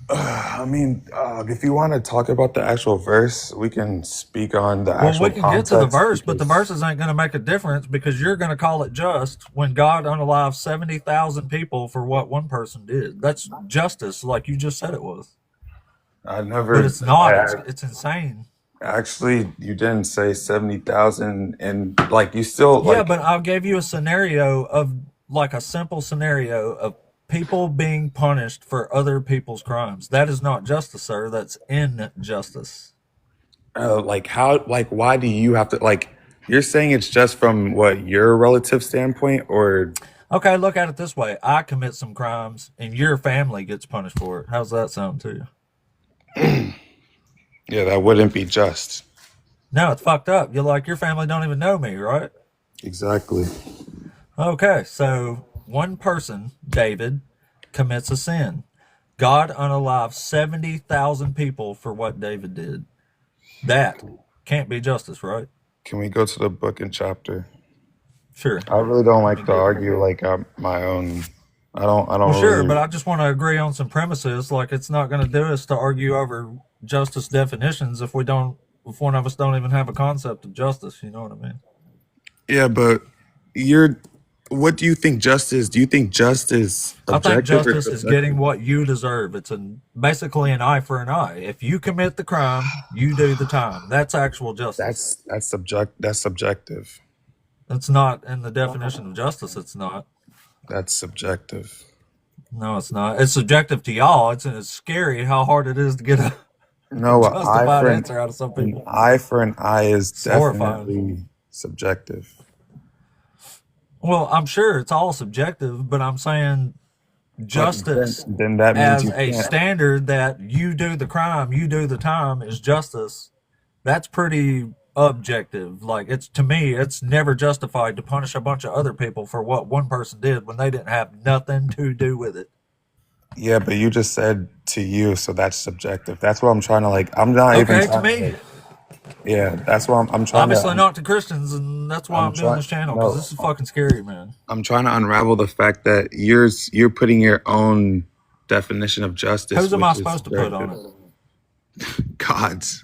Speaker 15: I mean, if you want to talk about the actual verse, we can speak on the
Speaker 1: Well, we
Speaker 15: actual
Speaker 1: can get to the
Speaker 15: context
Speaker 1: verse, but the
Speaker 15: because
Speaker 1: verses ain't going to make a difference because you're going to call it just when God unalived 70,000 people for what one person did. That's justice, like you just said it was.
Speaker 15: I
Speaker 1: But
Speaker 15: never.
Speaker 1: it's not. It's insane.
Speaker 15: Actually, you didn't say 70,000, and like you still
Speaker 1: Yeah,
Speaker 15: like
Speaker 1: but I gave you a scenario of like a simple scenario of people being punished for other people's crimes. That is not justice, sir. That's injustice.
Speaker 15: like how like why do you have to like you're saying it's just from what your relative standpoint or
Speaker 1: Okay, look at it this way. I commit some crimes and your family gets punished for it. How's that sound to you?
Speaker 15: yeah, that wouldn't be just.
Speaker 1: No, it's fucked up. You're like, your family don't even know me, right?
Speaker 15: Exactly.
Speaker 1: Okay, so one person, David, commits a sin. God unalived 70,000 people for what David did. That can't be justice, right?
Speaker 15: Can we go to the book and chapter?
Speaker 1: Sure.
Speaker 15: I really don't like to argue like my own. I don't
Speaker 1: Well, sure,
Speaker 15: really.
Speaker 1: but I just want to agree on some premises. Like, it's not going to do us to argue over justice definitions if we don't if one of us don't even have a concept of justice? You know what I mean?
Speaker 15: Yeah, but what do you think justice? Do you think justice
Speaker 1: I think
Speaker 15: objective or
Speaker 1: justice is getting
Speaker 15: subjective?
Speaker 1: what you deserve. It's basically an eye for an eye. If you commit the crime, you do the time. That's actual justice.
Speaker 15: That's subjective.
Speaker 1: That's not in the definition of justice. It's not.
Speaker 15: That's subjective.
Speaker 1: No, it's not. It's subjective to y'all. It's scary how hard it is to get a
Speaker 15: No,
Speaker 1: justified answer out of some
Speaker 15: an
Speaker 1: people.
Speaker 15: eye for an eye is
Speaker 1: It's horrifying.
Speaker 15: definitely subjective.
Speaker 1: Well, I'm sure it's all subjective, but I'm saying justice
Speaker 15: Then that means
Speaker 1: as
Speaker 15: you
Speaker 1: a
Speaker 15: can't.
Speaker 1: standard that you do the crime, you do the time is justice. That's pretty objective. Like, it's, to me, it's never justified to punish a bunch of other people for what one person did when they didn't have nothing to do with it.
Speaker 15: Yeah, but you just said to you, so that's subjective. That's what I'm trying to like. I'm not even
Speaker 1: Okay, to
Speaker 15: trying
Speaker 1: me.
Speaker 15: like, yeah, that's what I'm trying
Speaker 1: Obviously
Speaker 15: to.
Speaker 1: not to Christians, and that's why I'm doing this channel, because
Speaker 15: No,
Speaker 1: this is fucking scary, man.
Speaker 15: I'm trying to unravel the fact that you're putting your own definition of justice.
Speaker 1: Whose am I
Speaker 15: which is
Speaker 1: supposed to put on
Speaker 15: subjective.
Speaker 1: it?
Speaker 15: God's.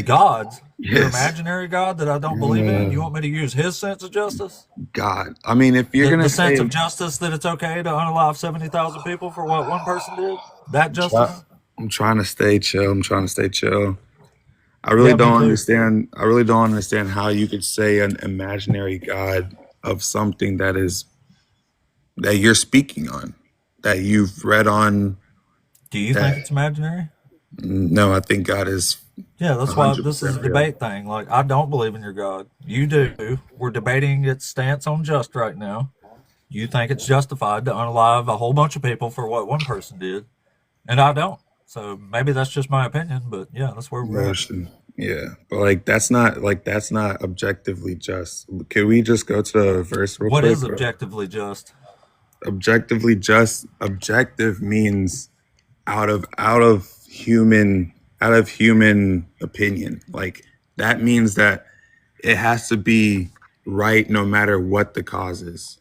Speaker 1: God's? Your
Speaker 15: Yes.
Speaker 1: imaginary God that I don't believe in? You want me to use his sense of justice?
Speaker 15: God. I mean, if you're gonna
Speaker 1: The
Speaker 15: say,
Speaker 1: sense of justice that it's okay to unalive 70,000 people for what one person did? That justice?
Speaker 15: I'm trying to stay chill. I really
Speaker 1: Yeah, me
Speaker 15: don't
Speaker 1: too.
Speaker 15: understand. I really don't understand how you could say an imaginary God of something that you're speaking on, that you've read on.
Speaker 1: Do you think it's imaginary?
Speaker 15: No, I think God is.
Speaker 1: Yeah, that's why this is a
Speaker 15: 100% real.
Speaker 1: debate thing. Like, I don't believe in your God. You do. We're debating its stance on just right now. You think it's justified to unalive a whole bunch of people for what one person did, and I don't. So maybe that's just my opinion, but yeah, that's where we're at.
Speaker 15: Motion. Yeah, but that's not objectively just. Can we just go to the verse real
Speaker 1: What
Speaker 15: quick?
Speaker 1: is objectively just?
Speaker 15: Objectively just? Objective means out of human opinion. Like, that means that it has to be right no matter what the cause is.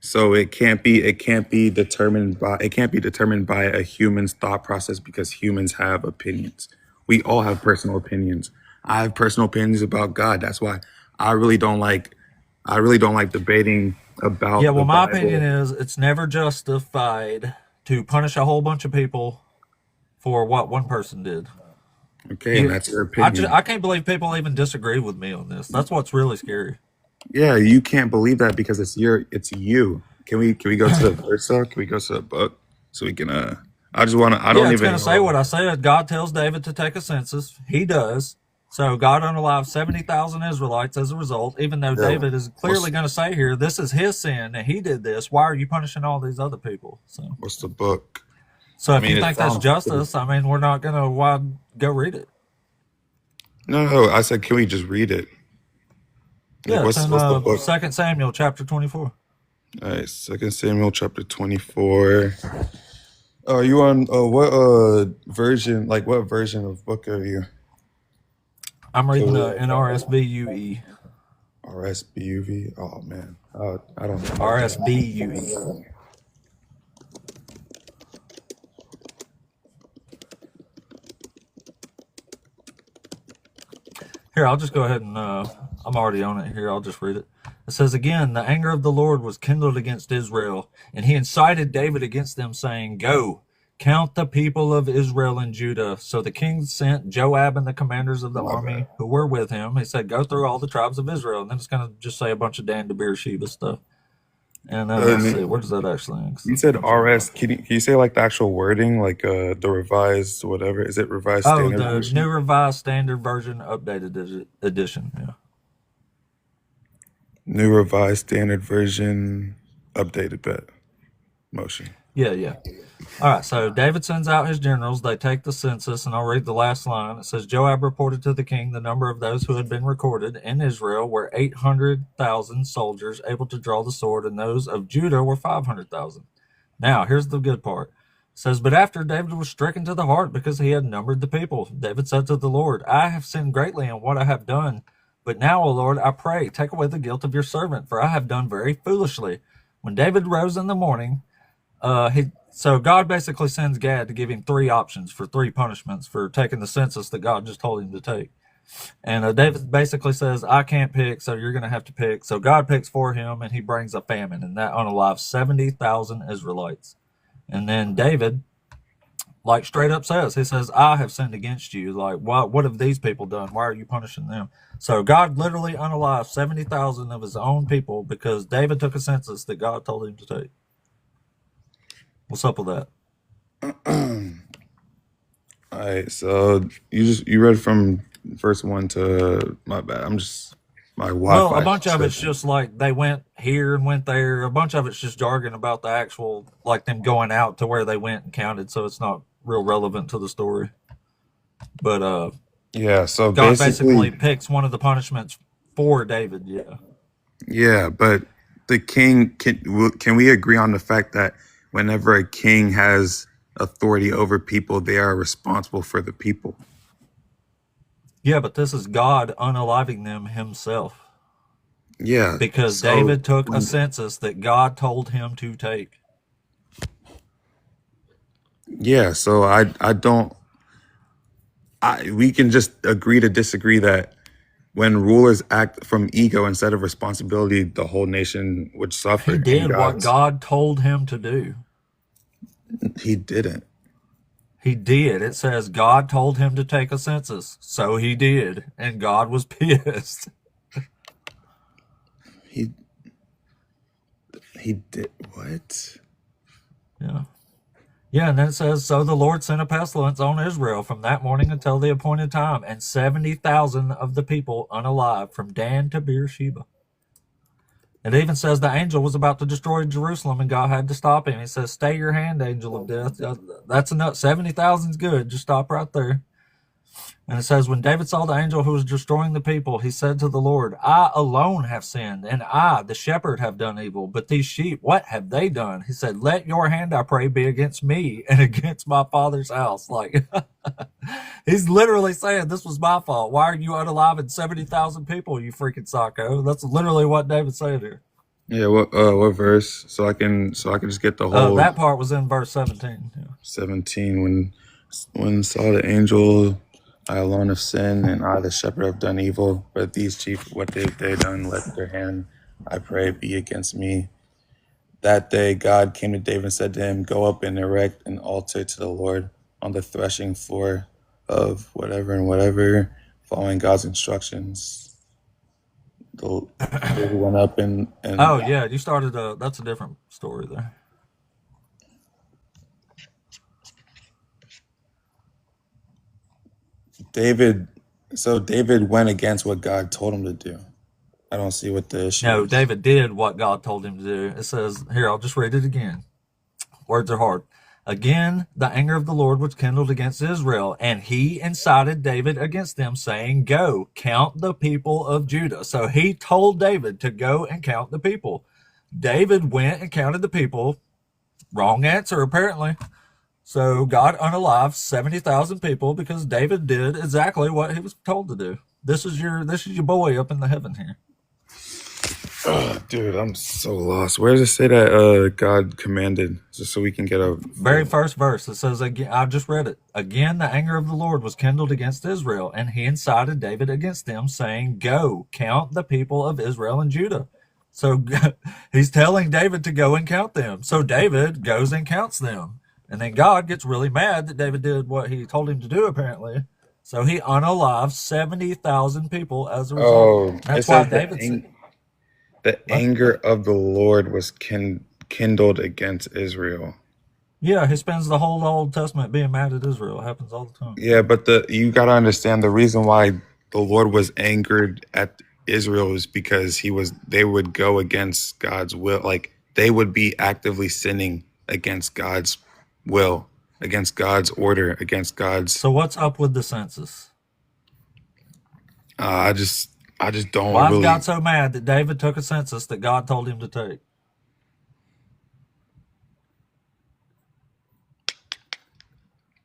Speaker 15: So it can't be determined by a human's thought process, because humans have opinions. We all have personal opinions. I have personal opinions about God. That's why I really don't like debating about
Speaker 1: Yeah, well,
Speaker 15: the
Speaker 1: my
Speaker 15: Bible.
Speaker 1: opinion is it's never justified to punish a whole bunch of people for what one person did.
Speaker 15: Okay, and that's your opinion.
Speaker 1: I can't believe people even disagree with me on this. That's what's really scary.
Speaker 15: Yeah, you can't believe that because it's you. Can we go to the verse though? Can we go to the book so we can I just want to. I don't
Speaker 1: Yeah, it's
Speaker 15: even
Speaker 1: going to say what I said. God tells David to take a census. He does. So God unalived 70,000 Israelites as a result, even though
Speaker 15: Yeah.
Speaker 1: David is clearly going to say here, this is his sin and he did this. Why are you punishing all these other people? So
Speaker 15: What's the book?
Speaker 1: So if
Speaker 15: I mean,
Speaker 1: you
Speaker 15: it
Speaker 1: think that's
Speaker 15: sounds
Speaker 1: justice, I mean, we're not going to, why go read it?
Speaker 15: No, I said, can we just read it?
Speaker 1: Yeah,
Speaker 15: What's
Speaker 1: it's in
Speaker 15: the book?
Speaker 1: 2 Samuel chapter 24.
Speaker 15: All right, 2 Samuel chapter 24. Are you on what version? Like, what version of book are you?
Speaker 1: I'm reading NRSVUE.
Speaker 15: RSBUV. Oh man, I don't know.
Speaker 1: RSVUE. Here, I'll just go ahead and I'm already on it here. I'll just read it. It says, again, the anger of the Lord was kindled against Israel, and he incited David against them, saying, go, count the people of Israel and Judah. So the king sent Joab and the commanders of the army who were with him. He said, go through all the tribes of Israel. And then it's going to just say a bunch of Dan to Beersheba stuff. And let's see, where does that actually end?
Speaker 15: You said RS. Can you say like the actual wording, like the revised whatever? Is it revised standard
Speaker 1: the
Speaker 15: version?
Speaker 1: new revised standard version, updated edition. Yeah.
Speaker 15: New revised standard version, updated bet. Motion.
Speaker 1: Yeah. All right, so David sends out his generals. They take the census, and I'll read the last line. It says, Joab reported to the king the number of those who had been recorded in Israel were 800,000 soldiers able to draw the sword, and those of Judah were 500,000. Now, here's the good part. It says, but after David was stricken to the heart because he had numbered the people, David said to the Lord, I have sinned greatly in what I have done. But now, O Lord, I pray, take away the guilt of your servant, for I have done very foolishly. When David rose in the morning, So God basically sends Gad to give him 3 options for 3 punishments for taking the census that God just told him to take. And David basically says, I can't pick, so you're going to have to pick. So God picks for him, and he brings a famine, and that unalives 70,000 Israelites. And then David, like, straight up says, he says, I have sinned against you. Like, what have these people done? Why are you punishing them? So God literally unalived 70,000 of his own people because David took a census that God told him to take. What's up with that?
Speaker 15: All right, so you read from verse 1 to, my bad. My
Speaker 1: Well,
Speaker 15: Wi-Fi
Speaker 1: a bunch
Speaker 15: is
Speaker 1: of it's
Speaker 15: tripping.
Speaker 1: just like they went here and went there. A bunch of it's just jargon about the actual, like them going out to where they went and counted. So it's not real relevant to the story. But
Speaker 15: Yeah, so
Speaker 1: God basically
Speaker 15: basically,
Speaker 1: picks one of the punishments for David. Yeah.
Speaker 15: yeah, but the king, can we agree on the fact that whenever a king has authority over people, they are responsible for the people?
Speaker 1: Yeah, but this is God unaliving them himself
Speaker 15: Yeah,
Speaker 1: because
Speaker 15: so
Speaker 1: David took a
Speaker 15: when,
Speaker 1: census that God told him to take.
Speaker 15: yeah, so I don't, we can just agree to disagree that when rulers act from ego instead of responsibility, the whole nation would suffer.
Speaker 1: He
Speaker 15: And
Speaker 1: did what God told him to do.
Speaker 15: he didn't.
Speaker 1: He did. It says God told him to take a census. So he did. And God was pissed.
Speaker 15: He did what?
Speaker 1: Yeah. Yeah, and then it says, so the Lord sent a pestilence on Israel from that morning until the appointed time, and 70,000 of the people unalive from Dan to Beersheba. It even says the angel was about to destroy Jerusalem, and God had to stop him. He says, stay your hand, angel of death. That's enough. 70,000 is good. Just stop right there. And it says, when David saw the angel who was destroying the people, he said to the Lord, I alone have sinned, and I, the shepherd, have done evil. But these sheep, what have they done? He said, let your hand, I pray, be against me and against my father's house. Like, he's literally saying, this was my fault. Why are you unaliving 70,000 people, you freaking psycho? That's literally what David's saying here.
Speaker 15: Yeah, what verse? So I can just get the whole
Speaker 1: That part was in verse 17. Yeah.
Speaker 15: 17. When saw the angel, I alone have sinned, and I, the shepherd, have done evil. But these chief, what they done, let their hand, I pray, be against me. That day God came to David and said to him, go up and erect an altar to the Lord on the threshing floor of whatever and whatever, following God's instructions. David went up and
Speaker 1: Oh, yeah, you started that's a different story there.
Speaker 15: David went against what God told him to do. I don't see what the issue
Speaker 1: No,
Speaker 15: is.
Speaker 1: David did what God told him to do. It says, here, I'll just read it again. Words are hard. Again, the anger of the Lord was kindled against Israel, and he incited David against them, saying, go, count the people of Judah. So he told David to go and count the people. David went and counted the people. Wrong answer, apparently. So God unalived 70,000 people because David did exactly what he was told to do. This is your boy up in the heaven here.
Speaker 15: Dude, I'm so lost. Where does it say that God commanded, just so we can get a
Speaker 1: very first verse? It says, again, I just read it. Again, the anger of the Lord was kindled against Israel, and he incited David against them, saying, go, count the people of Israel and Judah. So he's telling David to go and count them. So David goes and counts them. And then God gets really mad that David did what he told him to do, apparently. So he unalives 70,000 people as a result.
Speaker 15: Oh,
Speaker 1: That's why David said,
Speaker 15: the anger of the Lord was kindled against Israel.
Speaker 1: yeah, he spends the whole Old Testament being mad at Israel. It happens all the time.
Speaker 15: Yeah, but you got to understand the reason why the Lord was angered at Israel is because they would go against God's will. Like, they would be actively sinning against God's will, against God's order, against God's.
Speaker 1: So what's up with the census?
Speaker 15: I just don't
Speaker 1: Why is
Speaker 15: really.
Speaker 1: God so mad that David took a census that God told him to take?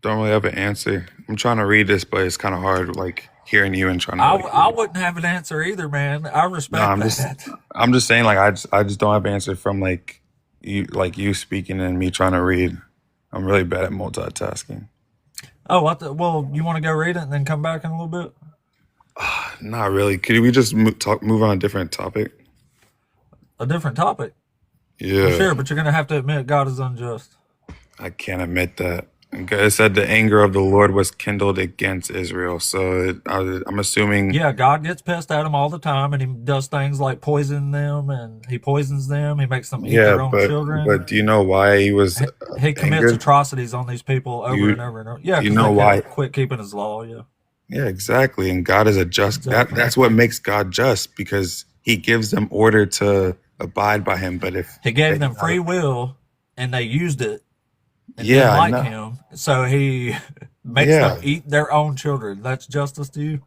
Speaker 15: Don't really have an answer. I'm trying to read this, but it's kind of hard, like hearing you and trying to.
Speaker 1: I wouldn't have an answer either, man. I respect that.
Speaker 15: I'm just saying, like, I just don't have an answer from like you speaking and me trying to read. I'm really bad at multitasking.
Speaker 1: Oh, well, you want to go read it and then come back in a little bit?
Speaker 15: Not really. Could we just move on a different topic?
Speaker 1: A different topic?
Speaker 15: Yeah.
Speaker 1: Well, sure, but you're going to have to admit God is unjust.
Speaker 15: I can't admit that. It said the anger of the Lord was kindled against Israel. So I'm assuming.
Speaker 1: Yeah, God gets pissed at them all the time, and he does things like poison them, and he poisons them. He makes them eat their own children.
Speaker 15: But do you know why he was
Speaker 1: He commits
Speaker 15: angered?
Speaker 1: atrocities on these people over and over and over. Yeah,
Speaker 15: you
Speaker 1: because
Speaker 15: know
Speaker 1: they
Speaker 15: why?
Speaker 1: can't quit keeping his law, yeah.
Speaker 15: Yeah, exactly. And God is a just.
Speaker 1: Exactly.
Speaker 15: That's what makes God just, because he gives them order to abide by him. But if
Speaker 1: He gave them free will, and they used it, and
Speaker 15: Yeah, I
Speaker 1: didn't
Speaker 15: know.
Speaker 1: like him, so he makes
Speaker 15: Yeah.
Speaker 1: them eat their own children. That's justice to you?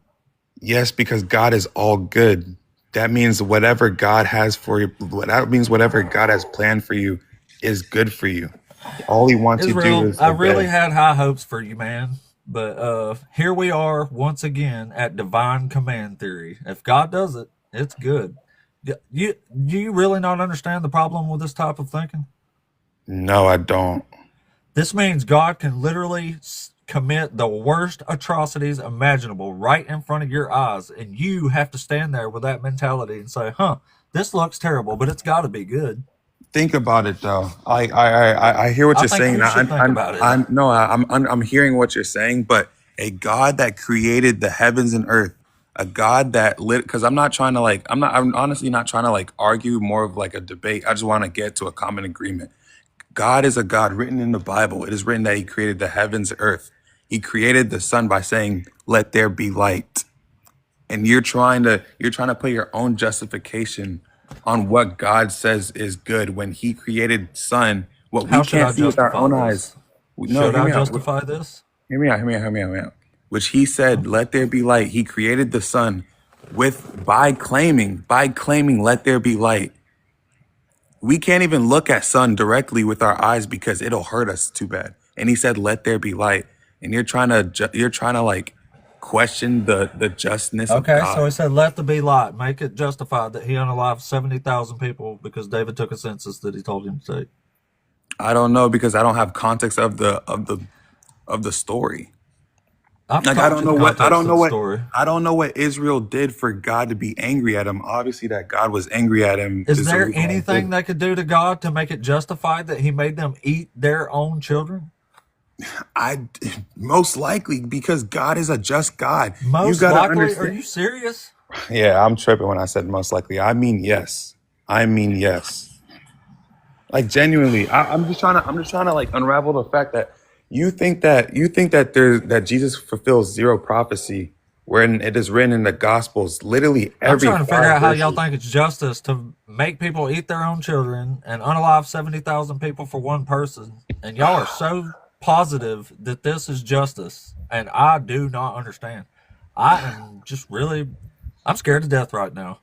Speaker 15: Yes, because God is all good. That means whatever God has for you, that means whatever God has planned for you is good for you. All he wants you to do
Speaker 1: Israel,
Speaker 15: is
Speaker 1: I really
Speaker 15: obey.
Speaker 1: had high hopes for you, man. But here we are once again at divine command theory. If God does it, it's good. Do you really not understand the problem with this type of thinking?
Speaker 15: No, I don't.
Speaker 1: This means God can literally commit the worst atrocities imaginable right in front of your eyes, and you have to stand there with that mentality and say, this looks terrible, but it's got to be good.
Speaker 15: Think about it, though. I hear what
Speaker 1: I
Speaker 15: you're
Speaker 1: think
Speaker 15: saying.
Speaker 1: you should think about it.
Speaker 15: I'm hearing what you're saying, but a God that created the heavens and earth, a God that because I'm honestly not trying to argue, more of like a debate. I just want to get to a common agreement. God is a God written in the Bible. It is written that he created the heavens and earth. He created the sun by saying, "Let there be light." And you're trying to put your own justification on what God says is good when he created sun, what we
Speaker 1: How should I
Speaker 15: can't see with our
Speaker 1: justify
Speaker 15: own
Speaker 1: this?
Speaker 15: eyes. No,
Speaker 1: Should
Speaker 15: hear
Speaker 1: I
Speaker 15: me out.
Speaker 1: justify this?
Speaker 15: Hear me out. Which he said, "Let there be light." He created the sun by claiming, "Let there be light." We can't even look at sun directly with our eyes because it'll hurt us too bad. And he said, "Let there be light." And you're trying to question the justness of
Speaker 1: Okay,
Speaker 15: God.
Speaker 1: so he said, let there be light. Make it justified that he unalived 70,000 people because David took a census that he told him to take.
Speaker 15: I don't know, because I don't have context of the story.
Speaker 1: I've
Speaker 15: Like
Speaker 1: taught you the context of the story.
Speaker 15: I don't know what Israel did for God to be angry at him. Obviously, that God was angry at him.
Speaker 1: Is there anything they could do to God to make it justified that he made them eat their own children?
Speaker 15: Most likely, because God is a just God.
Speaker 1: Most
Speaker 15: you gotta
Speaker 1: likely?
Speaker 15: understand.
Speaker 1: Are you serious?
Speaker 15: Yeah, I'm tripping when I said most likely. I mean yes. Like genuinely, I'm just trying to like unravel the fact that you think that that Jesus fulfills zero prophecy, when it is written in the Gospels literally
Speaker 1: I'm
Speaker 15: every
Speaker 1: trying to figure
Speaker 15: 5
Speaker 1: out how y'all
Speaker 15: verses.
Speaker 1: think it's justice to make people eat their own children and unalive 70,000 people for one person. And y'all are so positive that this is justice. And I do not understand. I am I'm scared to death right now.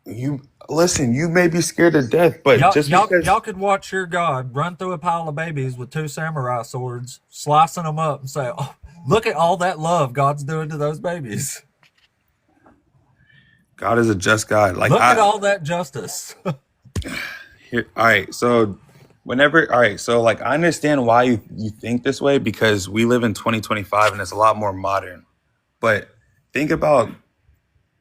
Speaker 15: You listen, you may be scared to death, but
Speaker 1: Y'all could watch your God run through a pile of babies with 2 samurai swords, slicing them up and say, oh, look at all that love God's doing to those babies.
Speaker 15: God is a just God. Like,
Speaker 1: look at all that justice.
Speaker 15: All right, so like I understand why you think this way, because we live in 2025 and it's a lot more modern. But think about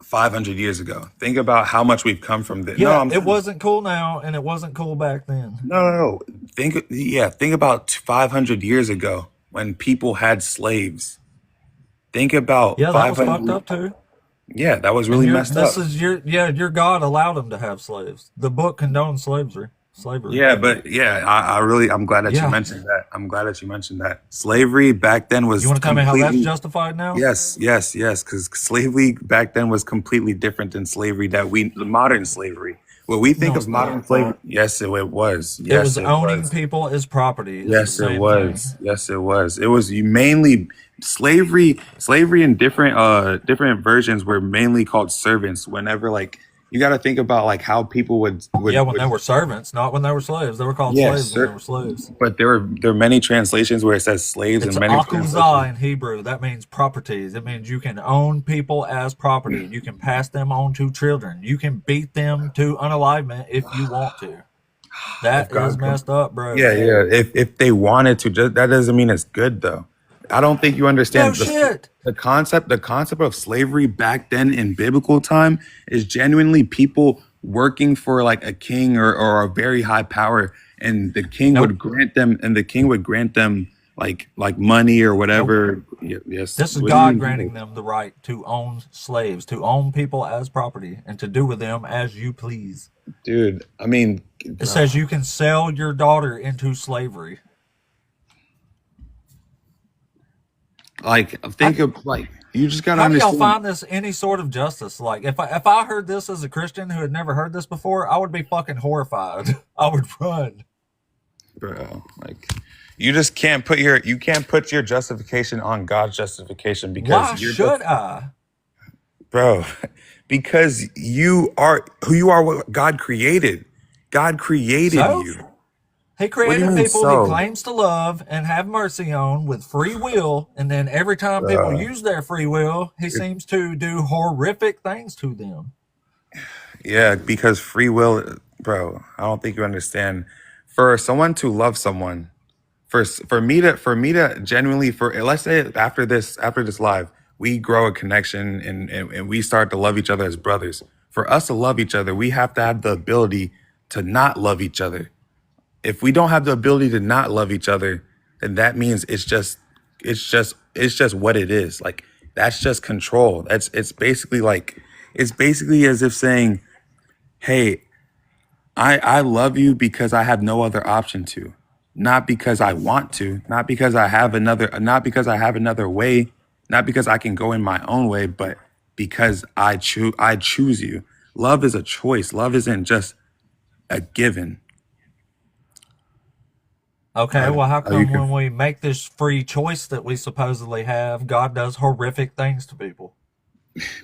Speaker 15: 500 years ago. Think about how much we've come from this.
Speaker 1: Yeah, it wasn't cool now, and it wasn't cool back then.
Speaker 15: No. Think about 500 years ago when people had slaves. Think about
Speaker 1: that
Speaker 15: 500.
Speaker 1: was fucked up too.
Speaker 15: Yeah, that was really messed up.
Speaker 1: Your God allowed them to have slaves. The book condones slavery.
Speaker 15: Yeah, but I'm glad that you mentioned that. I'm glad that you mentioned that. Slavery back then was.
Speaker 1: You want to tell me how that's justified now?
Speaker 15: Yes, because slavery back then was completely different than slavery the modern slavery. What we think of modern slavery, yes, it was.
Speaker 1: Yes, it was owning people as property.
Speaker 15: Yes, it was. Yes, it was. It was mainly slavery. Slavery in different versions were mainly called servants. Whenever you got to think about how people would
Speaker 1: when they were servants, not when they were slaves. They were called slaves when they were slaves.
Speaker 15: But there are many translations where it says slaves,
Speaker 1: it's
Speaker 15: and many
Speaker 1: akuzah in Hebrew. That means properties. It means you can own people as property. You can pass them on to children. You can beat them to unalivement if you want to. That
Speaker 15: God
Speaker 1: is messed up, bro.
Speaker 15: Yeah, yeah. If they wanted to, just that doesn't mean it's good though. I don't think you
Speaker 1: No
Speaker 15: understand
Speaker 1: shit.
Speaker 15: the concept. The concept of slavery back then in biblical time is genuinely people working for like a king or a very high power, and the king
Speaker 1: Nope.
Speaker 15: would grant them like money or
Speaker 1: Nope.
Speaker 15: whatever. Yes.
Speaker 1: This is
Speaker 15: What do you
Speaker 1: God
Speaker 15: mean?
Speaker 1: granting them the right to own slaves, to own people as property, and to do with them as you please.
Speaker 15: Dude, I mean,
Speaker 1: It says you can sell your daughter into slavery.
Speaker 15: like think of like you just gotta
Speaker 1: How do y'all
Speaker 15: understand.
Speaker 1: find this any sort of justice? Like, if I heard this as a Christian who had never heard this before, I would be fucking horrified. I would run.
Speaker 15: Bro, like you just can't put your justification on God's justification
Speaker 1: Why
Speaker 15: because
Speaker 1: should I?
Speaker 15: bro, because you are who you are, what God created. God created
Speaker 1: So?
Speaker 15: you.
Speaker 1: He
Speaker 15: What do you
Speaker 1: created
Speaker 15: mean
Speaker 1: people
Speaker 15: so?
Speaker 1: he claims to love and have mercy on with free will, and then every time people
Speaker 15: Bro,
Speaker 1: use their free will, he seems to do horrific things to them.
Speaker 15: yeah, because free will, bro, I don't think you understand. For someone to love someone, for me to genuinely, for let's say after this live, we grow a connection and we start to love each other as brothers. For us to love each other, we have to have the ability to not love each other. If we don't have the ability to not love each other, then that means it's just what it is. Like that's just control. It's basically as if saying, hey, I love you because I have no other option to, not because I want to, not because I have another way, not because I can go in my own way, but because I choose you. Love is a choice. Love isn't just a given.
Speaker 1: Okay, well, how
Speaker 15: You
Speaker 1: come
Speaker 15: can
Speaker 1: when we make this free choice that we supposedly have, God does horrific things to people?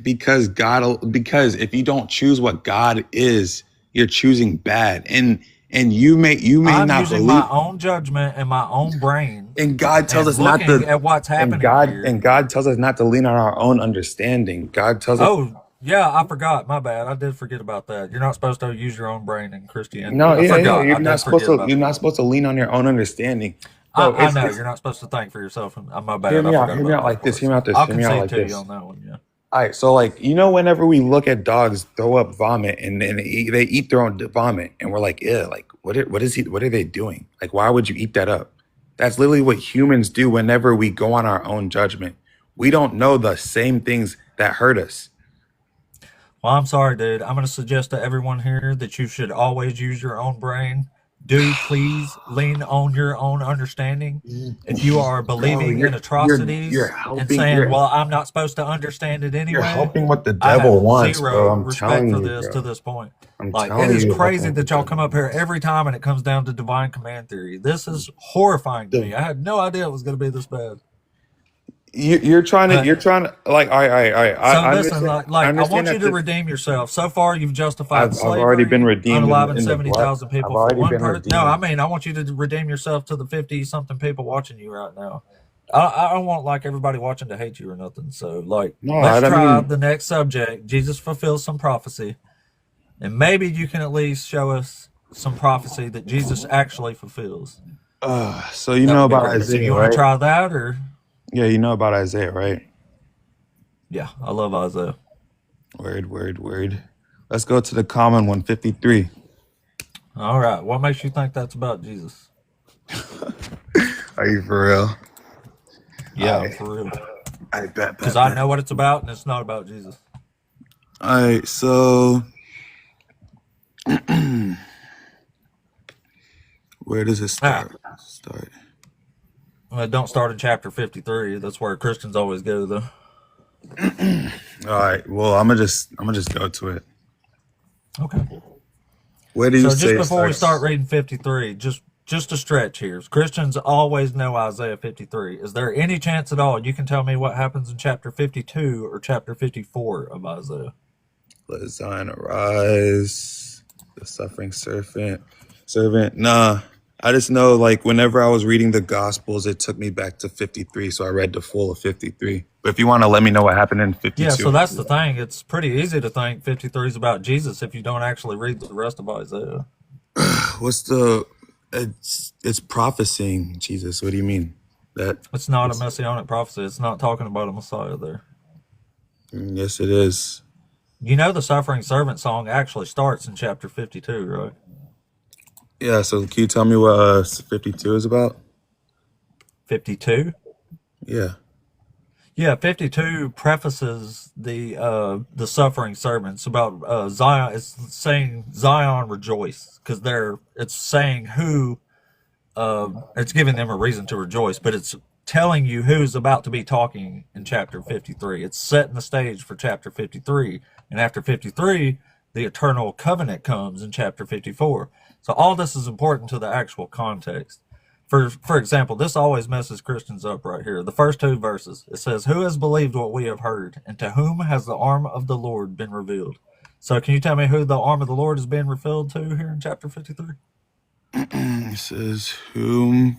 Speaker 15: because if you don't choose what God is, you're choosing bad, and you may
Speaker 1: I'm
Speaker 15: not
Speaker 1: using
Speaker 15: believe.
Speaker 1: my own judgment and my own brain
Speaker 15: And God tells
Speaker 1: and
Speaker 15: us not
Speaker 1: looking
Speaker 15: to.
Speaker 1: at what's happening here.
Speaker 15: And God tells us not to lean on our own understanding. God tells us.
Speaker 1: Oh, yeah, I forgot. My bad. I did forget about that. You're not supposed to use your own brain in Christianity.
Speaker 15: No,
Speaker 1: I
Speaker 15: yeah,
Speaker 1: forgot.
Speaker 15: you're
Speaker 1: I
Speaker 15: not
Speaker 1: did
Speaker 15: supposed
Speaker 1: forget
Speaker 15: to.
Speaker 1: about
Speaker 15: You're
Speaker 1: that.
Speaker 15: not supposed to lean on your own understanding. Bro,
Speaker 1: I know. You're not supposed to think for yourself. My bad.
Speaker 15: hear
Speaker 1: I
Speaker 15: me out.
Speaker 1: forgot
Speaker 15: Hear me
Speaker 1: about
Speaker 15: out
Speaker 1: that
Speaker 15: like this.
Speaker 1: part.
Speaker 15: Hear me out this.
Speaker 1: I'll
Speaker 15: Hear me out
Speaker 1: concede
Speaker 15: like
Speaker 1: to you
Speaker 15: this.
Speaker 1: on that one, yeah.
Speaker 15: All right, so like whenever we look at dogs throw up vomit and they eat their own vomit, and we're like, yeah, like what are they doing? Like, why would you eat that up? That's literally what humans do whenever we go on our own judgment. We don't know the same things that hurt us.
Speaker 1: Well, I'm sorry, dude. I'm going to suggest to everyone here that you should always use your own brain. Do please lean on your own understanding. If you are
Speaker 15: Bro,
Speaker 1: believing in atrocities and saying, well, I'm not supposed to understand it
Speaker 15: you're
Speaker 1: anyway,
Speaker 15: helping what the
Speaker 1: I
Speaker 15: devil
Speaker 1: have
Speaker 15: wants, bro.
Speaker 1: zero
Speaker 15: I'm
Speaker 1: respect
Speaker 15: telling
Speaker 1: for
Speaker 15: you,
Speaker 1: this
Speaker 15: bro.
Speaker 1: to this point.
Speaker 15: I'm
Speaker 1: Like, it
Speaker 15: telling
Speaker 1: is
Speaker 15: you,
Speaker 1: crazy that y'all come up here every time and it comes down to divine command theory. This is horrifying to me. I had no idea it was going to be this bad.
Speaker 15: You're trying to like all right.
Speaker 1: So listen, I want
Speaker 15: understand
Speaker 1: you
Speaker 15: that
Speaker 1: to redeem yourself. So far, you've justified
Speaker 15: I've already been
Speaker 1: slavery,
Speaker 15: redeemed
Speaker 1: unaliving
Speaker 15: in the
Speaker 1: 70,000
Speaker 15: blood. I've
Speaker 1: people for
Speaker 15: already
Speaker 1: one
Speaker 15: been
Speaker 1: person. No,
Speaker 15: redeemed.
Speaker 1: I mean, I want you to redeem yourself to the 50-something people watching you right now. I don't want like everybody watching to hate you or nothing. So like,
Speaker 15: No,
Speaker 1: let's
Speaker 15: I
Speaker 1: try
Speaker 15: mean,
Speaker 1: the next subject. Jesus fulfills some prophecy, and maybe you can at least show us some prophecy that Jesus actually fulfills.
Speaker 15: so you
Speaker 1: That
Speaker 15: know
Speaker 1: would be
Speaker 15: about
Speaker 1: great. So
Speaker 15: Isaiah,
Speaker 1: you want
Speaker 15: right?
Speaker 1: to try that, or
Speaker 15: Yeah, you know about Isaiah, right?
Speaker 1: yeah, I love Isaiah.
Speaker 15: Word. Let's go to the common 153.
Speaker 1: All right, what makes you think that's about Jesus?
Speaker 15: Are you for real?
Speaker 1: Yeah, I'm for real.
Speaker 15: I bet.
Speaker 1: Because I know what it's about, and it's not about Jesus.
Speaker 15: All right, so where does it start?
Speaker 1: Well, it don't start in chapter 53. That's where Christians always go, though.
Speaker 15: All right. Well, I'm gonna just go to it.
Speaker 1: Okay.
Speaker 15: Where do you
Speaker 1: So
Speaker 15: say
Speaker 1: just before we
Speaker 15: starts?
Speaker 1: start reading 53, just a stretch here. Christians always know Isaiah 53. Is there any chance at all you can tell me what happens in chapter 52 or chapter 54 of Isaiah?
Speaker 15: Let Zion arise, the suffering servant. Nah, I just know like whenever I was reading the Gospels, it took me back to 53, so I read the full of 53. But if you want to let me know what happened in 52,
Speaker 1: Yeah, so that's the thing. It's pretty easy to think 53 is about Jesus if you don't actually read the rest of Isaiah.
Speaker 15: What's the? It's prophesying Jesus. What do you mean? That
Speaker 1: It's not a messianic prophecy. It's not talking about a Messiah there.
Speaker 15: yes, it is.
Speaker 1: You know the suffering servant song actually starts in chapter 52, right?
Speaker 15: Yeah. So can you tell me what 52 is about?
Speaker 1: 52?
Speaker 15: Yeah.
Speaker 1: Yeah, 52 prefaces the suffering servants about Zion. It's saying Zion rejoice because it's saying who it's giving them a reason to rejoice, but it's telling you who's about to be talking in chapter 53. It's setting the stage for chapter 53, and after 53, the eternal covenant comes in chapter 54. So all this is important to the actual context. For example, this always messes Christians up right here. The first two verses, it says, "Who has believed what we have heard, and to whom has the arm of the Lord been revealed?" So can you tell me who the arm of the Lord has been revealed to here in chapter 53?
Speaker 15: It says, who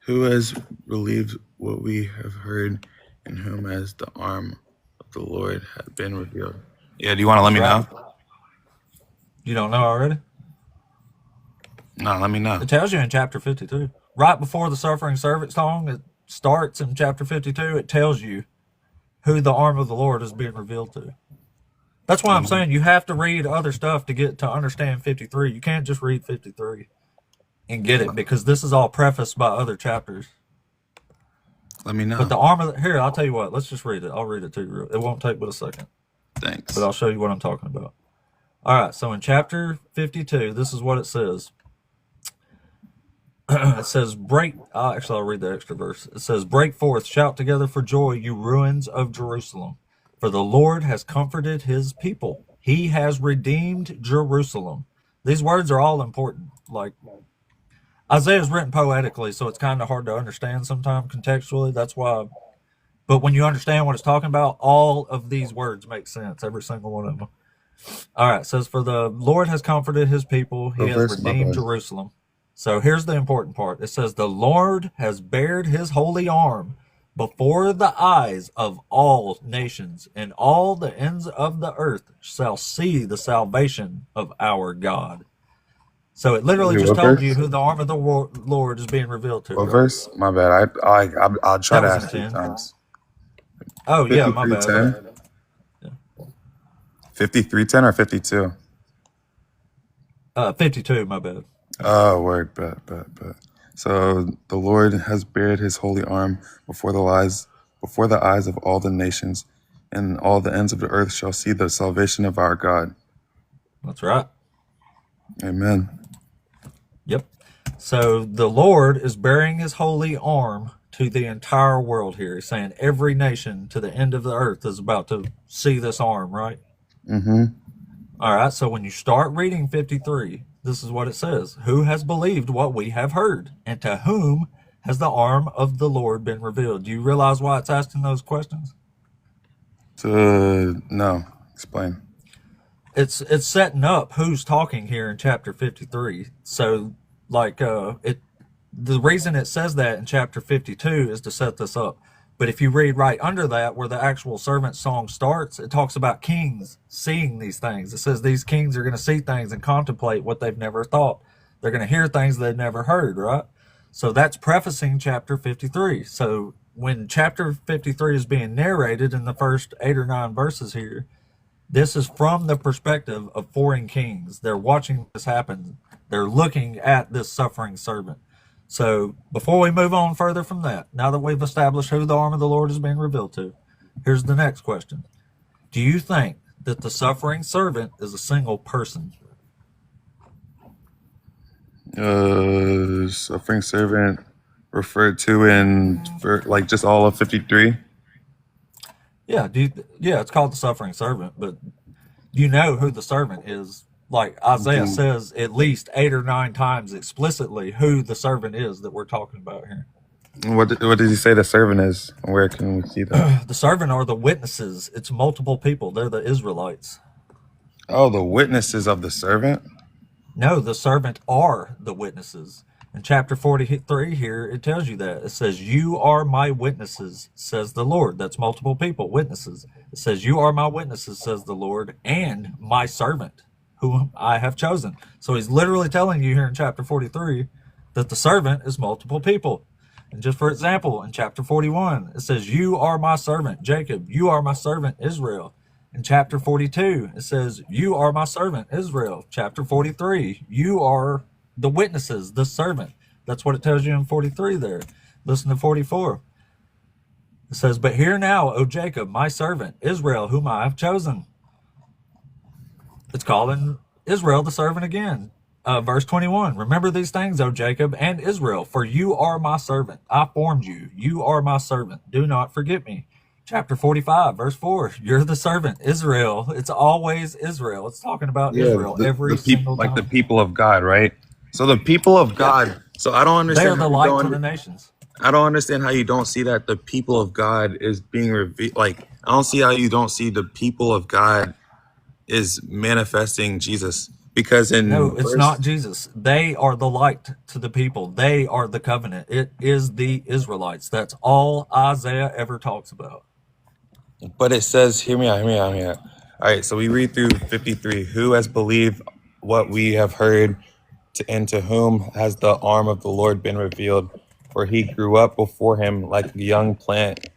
Speaker 15: has believed what we have heard, and whom has the arm of the Lord have been revealed? Yeah, do you want to let me know?
Speaker 1: You don't know already?
Speaker 15: No, let me know.
Speaker 1: It tells you in chapter 52. Right before the suffering servant song, it starts in chapter 52. It tells you who the arm of the Lord is being revealed to. That's why I'm saying you have to read other stuff to understand 53. You can't just read 53 and get it, because this is all prefaced by other chapters.
Speaker 15: Let me know.
Speaker 1: But the arm of here, I'll tell you what. Let's just read it. I'll read it to you. It won't take but a second.
Speaker 15: Thanks.
Speaker 1: But I'll show you what I'm talking about. All right. So in chapter 52, this is what it says. It says, I'll read the extra verse. It says, "Break forth, shout together for joy, you ruins of Jerusalem. For the Lord has comforted his people. He has redeemed Jerusalem." These words are all important. Like, Isaiah is written poetically, so it's kind of hard to understand sometimes contextually. That's why. But when you understand what it's talking about, all of these words make sense, every single one of them. All right, it says, "For the Lord has comforted his people. He has redeemed Jerusalem." So here's the important part. It says, "The Lord has bared his holy arm before the eyes of all nations, and all the ends of the earth shall see the salvation of our God." So it literally just told you who the arm of the Lord is being revealed to.
Speaker 15: What verse? My bad. I'll try to ask 3 times.
Speaker 1: Oh, yeah, my bad.
Speaker 15: 53:10? 53:10 or 52?
Speaker 1: 52, my bad.
Speaker 15: Oh, word, bet. So the Lord has bared his holy arm before the eyes of all the nations, and all the ends of the earth shall see the salvation of our God.
Speaker 1: That's right.
Speaker 15: Amen.
Speaker 1: Yep. So the Lord is bearing his holy arm to the entire world here. He's saying every nation to the end of the earth is about to see this arm, right?
Speaker 15: Mm-hmm.
Speaker 1: All right. So when you start reading 53, this is what it says. "Who has believed what we have heard, and to whom has the arm of the Lord been revealed?" Do you realize why it's asking those questions?
Speaker 15: No. Explain.
Speaker 1: It's setting up who's talking here in chapter 53. So the reason it says that in chapter 52 is to set this up. But if you read right under that, where the actual servant song starts, it talks about kings seeing these things. It says these kings are going to see things and contemplate what they've never thought. They're going to hear things they've never heard, right? So that's prefacing chapter 53. So when chapter 53 is being narrated in the first 8 or 9 verses here, this is from the perspective of foreign kings. They're watching this happen. They're looking at this suffering servant. So before we move on further from that, now that we've established who the arm of the Lord is being revealed to, here's the next question. Do you think that the suffering servant is a single person?
Speaker 15: Suffering servant referred to in just all of 53?
Speaker 1: Yeah, it's called the suffering servant, but you know who the servant is. Like Isaiah says at least 8 or 9 times explicitly who the servant is that we're talking about here.
Speaker 15: What did he say the servant is? Where can we see that?
Speaker 1: The servant are the witnesses. It's multiple people. They're the Israelites.
Speaker 15: Oh, the witnesses of the servant?
Speaker 1: No, the servant are the witnesses. In chapter 43 here, it tells you that. It says, "You are my witnesses, says the Lord." That's multiple people, witnesses. It says, "You are my witnesses, says the Lord, and my servant, whom I have chosen. So he's literally telling you here in chapter 43 that the servant is multiple people. And just for example, in chapter 41, it says, you are my servant, Jacob. You are my servant, Israel. In chapter 42, it says, you are my servant, Israel. Chapter 43, you are the witnesses, the servant. That's what it tells you in 43 there. Listen to 44. It says, but hear now, O Jacob, my servant, Israel, whom I have chosen. It's calling Israel the servant again. Verse 21, remember these things, O Jacob and Israel, for you are my servant. I formed you. You are my servant. Do not forget me. Chapter 45, verse 4, you're the servant, Israel. It's always Israel. It's talking about Israel every single time.
Speaker 16: Like the people of God, right? So the people of God. So I don't understand.
Speaker 1: They're the light to the nations.
Speaker 16: I don't understand how you don't see that the people of God is being revealed. Like, I don't see how you don't see the people of God is manifesting Jesus. Because
Speaker 1: no, it's not Jesus. They are the light to the people. They are the covenant. It is the Israelites. That's all Isaiah ever talks about.
Speaker 16: But it says, hear me out. All right, so we read through 53. Who has believed what we have heard, and to whom has the arm of the Lord been revealed? For he grew up before him like a young plant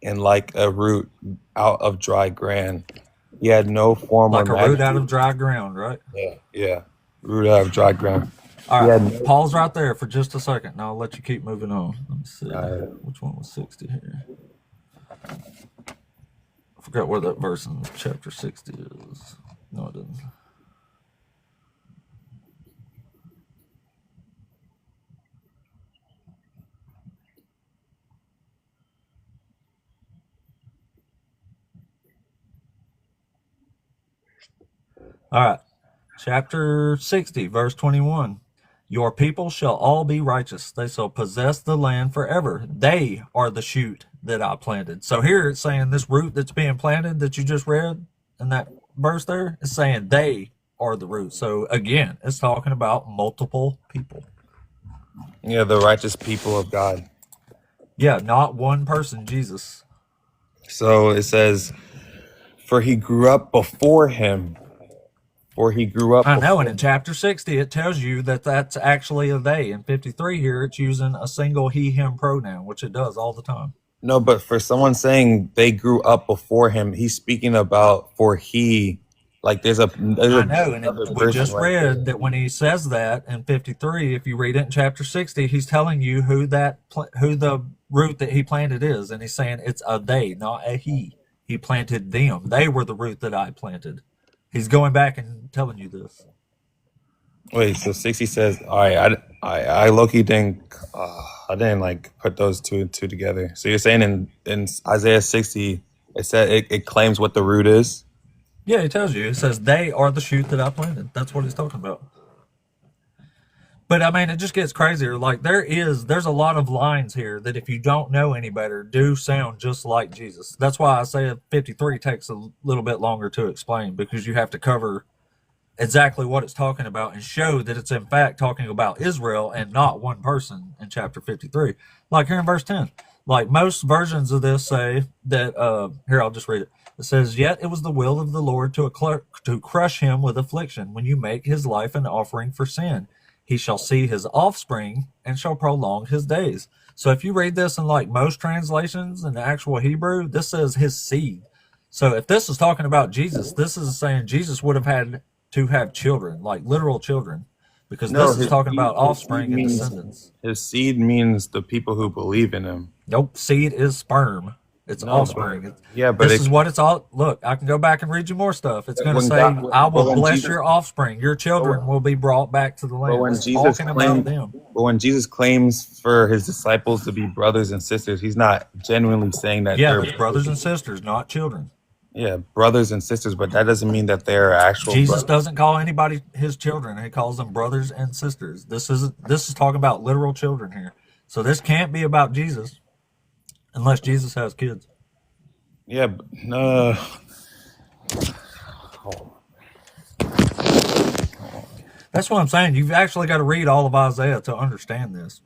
Speaker 16: and like a root out of dry ground. He had no form
Speaker 1: like
Speaker 16: or
Speaker 1: a root out of dry ground, right?
Speaker 16: Yeah. Root out of dry ground.
Speaker 1: All right, pause right there for just a second, and I'll let you keep moving on. Let me see. Which one was 60 here? I forgot where that verse in chapter 60 is. No, I didn't. All right. Chapter 60, verse 21. Your people shall all be righteous. They shall possess the land forever. They are the shoot that I planted. So here it's saying this root that's being planted that you just read in that verse there, it's saying they are the root. So again, it's talking about multiple people.
Speaker 16: Yeah, the righteous people of God.
Speaker 1: Yeah, not one person, Jesus.
Speaker 16: So it says, for he grew up before him. Or he grew up.
Speaker 1: I know, and in chapter 60, it tells you that that's actually a they. In 53 here, it's using a single he, him pronoun, which it does all the time.
Speaker 16: No, but for someone saying they grew up before him, he's speaking about for he, like there's a.
Speaker 1: I know, and we just read that when he says that in 53, if you read it in chapter 60, he's telling you who the root that he planted is, and he's saying it's a they, not a he. He planted them. They were the root that I planted. He's going back and telling you this.
Speaker 16: Wait, so 60 says, all right, I low-key didn't, I didn't like put those two together. So you're saying in Isaiah 60, it said it claims what the root is?
Speaker 1: Yeah, it tells you. It says they are the shoot that I planted. That's what he's talking about. But I mean, it just gets crazier. Like there's a lot of lines here that if you don't know any better, do sound just like Jesus. That's why I say 53 takes a little bit longer to explain, because you have to cover exactly what it's talking about and show that it's in fact talking about Israel and not one person in chapter 53. Like here in verse 10, like most versions of this say that, here, I'll just read it. It says, yet it was the will of the Lord to crush him with affliction when you make his life an offering for sin. He shall see his offspring and shall prolong his days. So if you read this in like most translations in the actual Hebrew, this says his seed. So if this is talking about Jesus, this is saying Jesus would have had to have children, like literal children, because this is talking about offspring and descendants.
Speaker 16: His seed means the people who believe in him.
Speaker 1: Nope, seed is sperm. It's offspring.
Speaker 16: Yeah, but
Speaker 1: this is what it's all. Look, I can go back and read you more stuff. It's going to say, I will bless your offspring. Your children will be brought back to the land.
Speaker 16: But when Jesus claims for his disciples to be brothers and sisters, he's not genuinely saying that.
Speaker 1: Yeah, it's brothers and sisters, not children.
Speaker 16: Yeah, brothers and sisters, but that doesn't mean that they're actual.
Speaker 1: Jesus doesn't call anybody his children. He calls them brothers and sisters. This is talking about literal children here. So this can't be about Jesus. Unless Jesus has kids.
Speaker 16: Yeah, no.
Speaker 1: That's what I'm saying. You've actually got to read all of Isaiah to understand this.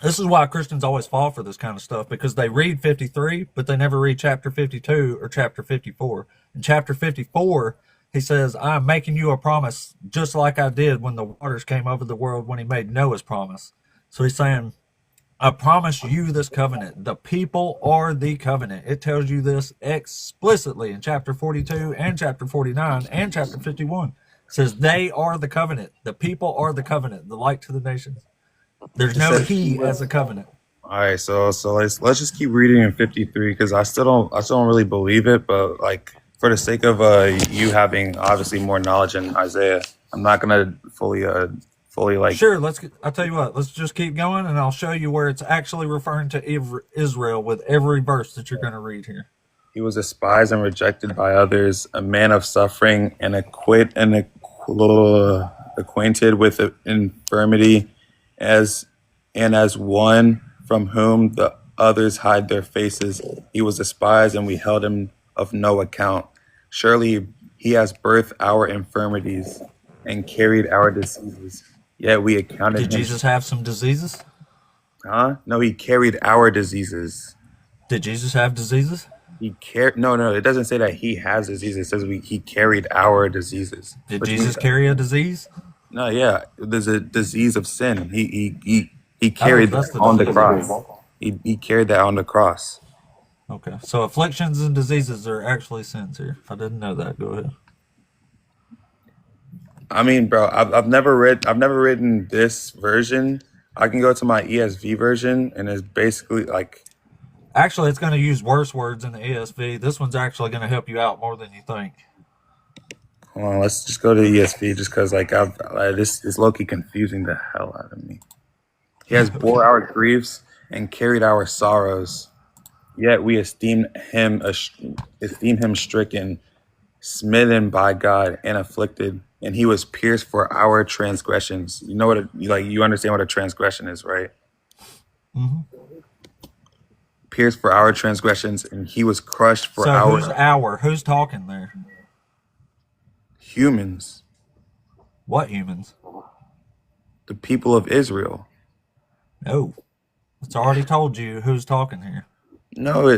Speaker 1: This is why Christians always fall for this kind of stuff, because they read 53, but they never read chapter 52 or chapter 54. In chapter 54, He says, I'm making you a promise just like I did when the waters came over the world when he made Noah's promise. So he's saying, I promise you this covenant. The people are the covenant. It tells you this explicitly in chapter 42 and chapter 49 and chapter 51. It says they are the covenant. The people are the covenant, the light to the nations. There's
Speaker 16: It
Speaker 1: no
Speaker 16: says
Speaker 1: he as a covenant.
Speaker 16: All right, so let's just keep reading in 53 because I still don't really believe it, but like for the sake of you having obviously more knowledge in Isaiah, I'm not gonna fully like.
Speaker 1: Sure, I'll tell you what, let's just keep going and I'll show you where it's actually referring to Israel with every verse that you're going to read here.
Speaker 16: He was despised and rejected by others, a man of suffering and acquainted with infirmity, as one from whom the others hide their faces. He was despised, and we held him of no account. Surely he has birthed our infirmities and carried our diseases. Yet we accounted
Speaker 1: Did
Speaker 16: him.
Speaker 1: Jesus have some diseases?
Speaker 16: Huh? No, he carried our diseases.
Speaker 1: Did Jesus have diseases?
Speaker 16: No, it doesn't say that he has diseases. It says he carried our diseases.
Speaker 1: Did Jesus carry a disease?
Speaker 16: No, yeah. There's a disease of sin. He carried that on the cross. He carried that on the cross.
Speaker 1: Okay. So afflictions and diseases are actually sins here. I didn't know that. Go ahead.
Speaker 16: I mean, bro, I've never written this version. I can go to my ESV version, and it's basically like.
Speaker 1: Actually, it's going to use worse words in the ESV. This one's actually going to help you out more than you think.
Speaker 16: Hold on, let's just go to ESV, just because this is low-key confusing the hell out of me. He has bore our griefs and carried our sorrows, yet we esteem him stricken, smitten by God, and afflicted. And he was pierced for our transgressions. You know what? You understand what a transgression is, right?
Speaker 1: Mm-hmm.
Speaker 16: Pierced for our transgressions, and he was crushed for our.
Speaker 1: So who's our? Who's talking there?
Speaker 16: Humans.
Speaker 1: What humans?
Speaker 16: The people of Israel.
Speaker 1: No, it's already told you who's talking here.
Speaker 16: No,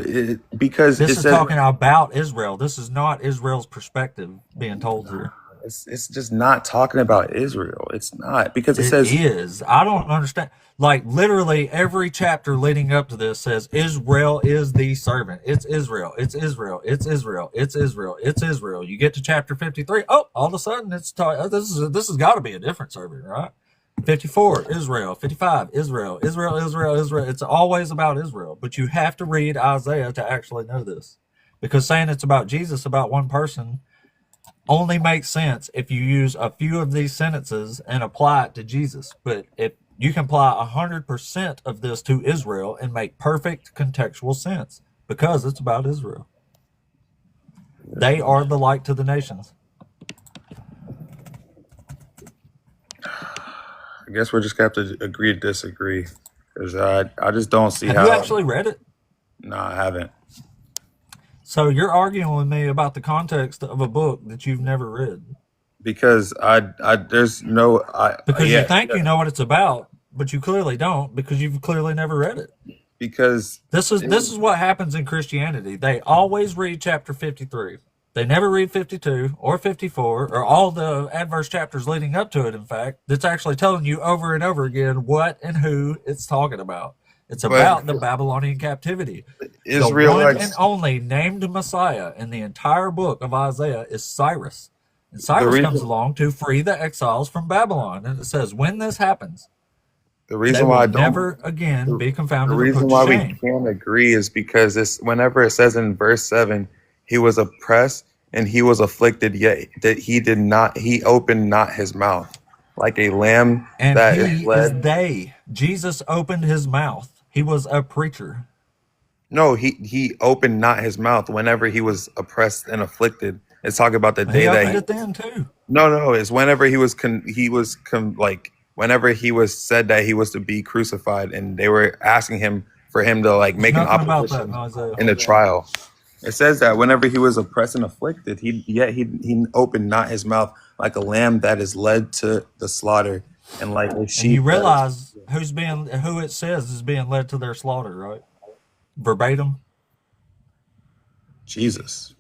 Speaker 16: because
Speaker 1: this is talking about Israel. This is not Israel's perspective being told here.
Speaker 16: It's just not talking about Israel. It's not, because it says
Speaker 1: is. I don't understand. Like literally every chapter leading up to this says Israel is the servant. It's Israel. It's Israel. It's Israel. It's Israel. It's Israel. You get to chapter 53. Oh, all of a sudden this has got to be a different servant, right? 54, Israel. 55, Israel. Israel. It's always about Israel. But you have to read Isaiah to actually know this. Because saying it's about Jesus, about one person, only makes sense if you use a few of these sentences and apply it to Jesus. But if you can apply 100% of this to Israel and make perfect contextual sense, because it's about Israel. They are the light to the nations.
Speaker 16: I guess we're just going to have to agree to disagree, because I just don't see how.
Speaker 1: Have you actually read it?
Speaker 16: No, I haven't.
Speaker 1: So you're arguing with me about the context of a book that you've never read.
Speaker 16: Because there's no.
Speaker 1: Because you think you know what it's about, but you clearly don't, because you've clearly never read it.
Speaker 16: Because
Speaker 1: this is what happens in Christianity. They always read chapter 53. They never read 52 or 54 or all the adverse chapters leading up to it, in fact. That's actually telling you over and over again what and who it's talking about. It's about the Babylonian captivity.
Speaker 16: Israel,
Speaker 1: the one and only named Messiah in the entire book of Isaiah is Cyrus. And Cyrus comes along to free the exiles from Babylon. And it says, when this happens,
Speaker 16: the reason
Speaker 1: they
Speaker 16: why
Speaker 1: will never again be confounded.
Speaker 16: The reason why we can't agree is because whenever it says in verse 7, he was oppressed and he was afflicted, yet that he opened not his mouth, like a lamb
Speaker 1: and
Speaker 16: that
Speaker 1: he
Speaker 16: is led.
Speaker 1: Is they. Jesus opened his mouth. He was a preacher.
Speaker 16: No, he opened not his mouth whenever he was oppressed and afflicted. It's talking about the day
Speaker 1: he
Speaker 16: that
Speaker 1: it then too.
Speaker 16: No, it's whenever whenever he was said that he was to be crucified, and they were asking him for him to make an opposition in the trial. It says that whenever he was oppressed and afflicted, he opened not his mouth, like a lamb that is led to the slaughter, and like a sheep.
Speaker 1: And you realize who it says is being led to their slaughter, right? Verbatim.
Speaker 16: Jesus.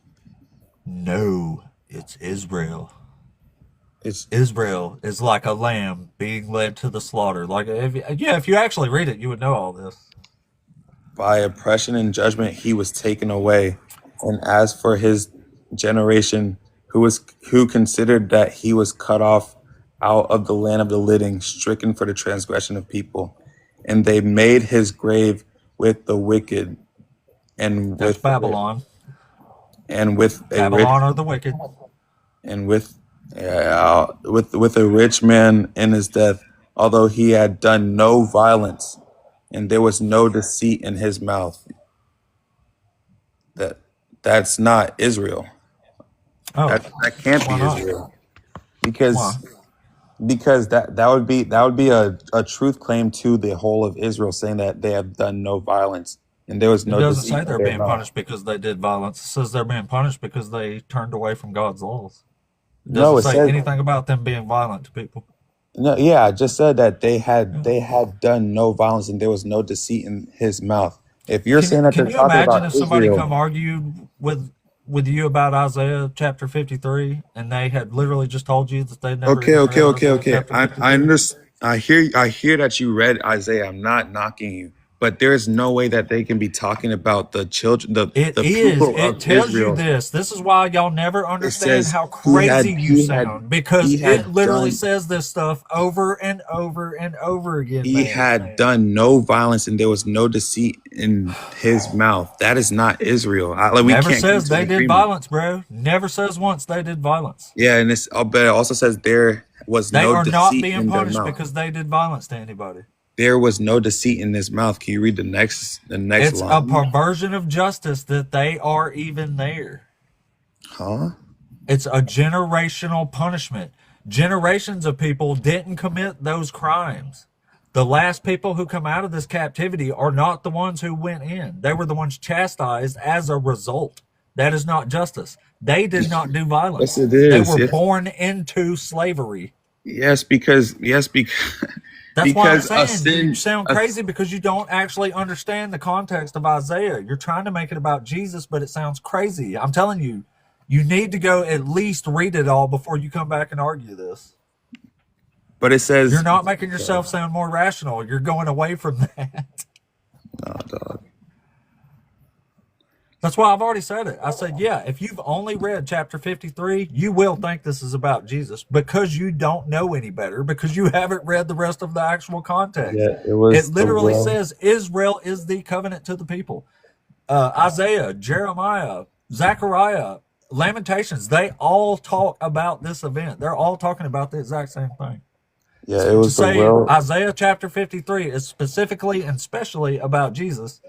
Speaker 1: No. It's Israel.
Speaker 16: It's
Speaker 1: Israel is like a lamb being led to the slaughter. Like, if you actually read it, you would know all this.
Speaker 16: by oppression and judgment he was taken away. And as for his generation, who considered that he was cut off out of the land of the living, stricken for the transgression of people, and they made his grave with the wicked, and
Speaker 1: That's
Speaker 16: with
Speaker 1: Babylon.
Speaker 16: and with a rich
Speaker 1: Babylon are the wicked.
Speaker 16: and with a rich man in his death, although he had done no violence, and there was no deceit in his mouth. That's not Israel.
Speaker 1: Oh,
Speaker 16: That can't
Speaker 1: why
Speaker 16: be
Speaker 1: not?
Speaker 16: Israel,
Speaker 1: Why?
Speaker 16: because that would be a truth claim to the whole of Israel, saying that they have done no violence and there was
Speaker 1: It
Speaker 16: no
Speaker 1: doesn't
Speaker 16: deceit
Speaker 1: say
Speaker 16: in
Speaker 1: they're
Speaker 16: their
Speaker 1: being
Speaker 16: mouth.
Speaker 1: punished because they did violence. It says they're being punished because they turned away from God's laws. It
Speaker 16: No,
Speaker 1: doesn't
Speaker 16: it
Speaker 1: say
Speaker 16: says
Speaker 1: anything about them being violent to people.
Speaker 16: no. Yeah, I just said that they
Speaker 1: Yeah.
Speaker 16: had done no violence and there was no deceit in his mouth. If you're saying that
Speaker 1: Can
Speaker 16: they're
Speaker 1: you
Speaker 16: talking
Speaker 1: imagine
Speaker 16: about
Speaker 1: if somebody come
Speaker 16: Israel,
Speaker 1: argued with you about Isaiah chapter 53 and they had literally just told you that they never even read Isaiah chapter
Speaker 16: I
Speaker 1: 53?
Speaker 16: understand. I hear that you read Isaiah. I'm not knocking you, but there is no way that they can be talking about the children,
Speaker 1: It
Speaker 16: the
Speaker 1: is.
Speaker 16: people
Speaker 1: It
Speaker 16: of
Speaker 1: tells you
Speaker 16: Israel.
Speaker 1: this. This is why y'all never
Speaker 16: It
Speaker 1: understand
Speaker 16: says
Speaker 1: how crazy you sound, because
Speaker 16: he
Speaker 1: it
Speaker 16: had
Speaker 1: literally
Speaker 16: done
Speaker 1: says this stuff over and over and over again,
Speaker 16: he
Speaker 1: man.
Speaker 16: had done no violence and there was no deceit in his mouth. That is not Israel. We
Speaker 1: Never
Speaker 16: can't come
Speaker 1: says
Speaker 16: to an
Speaker 1: they did
Speaker 16: agreement.
Speaker 1: violence, bro. Never says once they did violence.
Speaker 16: Yeah, and but it also says there was
Speaker 1: They
Speaker 16: no
Speaker 1: are not
Speaker 16: deceit
Speaker 1: being
Speaker 16: in their
Speaker 1: punished
Speaker 16: mouth.
Speaker 1: because they did violence to anybody.
Speaker 16: There was no deceit in his mouth. Can you read the next
Speaker 1: It's a
Speaker 16: line?
Speaker 1: perversion of justice that they are even there.
Speaker 16: Huh?
Speaker 1: It's a generational punishment. Generations of people didn't commit those crimes. The last people who come out of this captivity are not the ones who went in. They were the ones chastised as a result. That is not justice. They did not do
Speaker 16: Yes,
Speaker 1: violence.
Speaker 16: it
Speaker 1: They
Speaker 16: is.
Speaker 1: were
Speaker 16: Yes,
Speaker 1: born into slavery.
Speaker 16: because
Speaker 1: That's why I'm
Speaker 16: because a
Speaker 1: saying you
Speaker 16: sin.
Speaker 1: sound crazy because you don't actually understand the context of Isaiah. You're trying to make it about Jesus, but it sounds crazy. I'm telling you, you need to go at least read it all before you come back and argue this.
Speaker 16: But it says,
Speaker 1: You're not making yourself sound more rational. You're going away from that.
Speaker 16: oh, dog.
Speaker 1: That's why I've already said it. I said, yeah, if you've only read chapter 53, you will think this is about Jesus because you don't know any better, because you haven't read the rest of the actual context.
Speaker 16: Yeah, it
Speaker 1: It
Speaker 16: was the
Speaker 1: literally
Speaker 16: will.
Speaker 1: says Israel is the covenant to the people. Isaiah, Jeremiah, Zechariah, Lamentations, they all talk about this event. They're all talking about the exact same thing.
Speaker 16: Yeah,
Speaker 1: So
Speaker 16: it
Speaker 1: to
Speaker 16: was the
Speaker 1: say
Speaker 16: will.
Speaker 1: Isaiah chapter 53 is specifically and specially about Jesus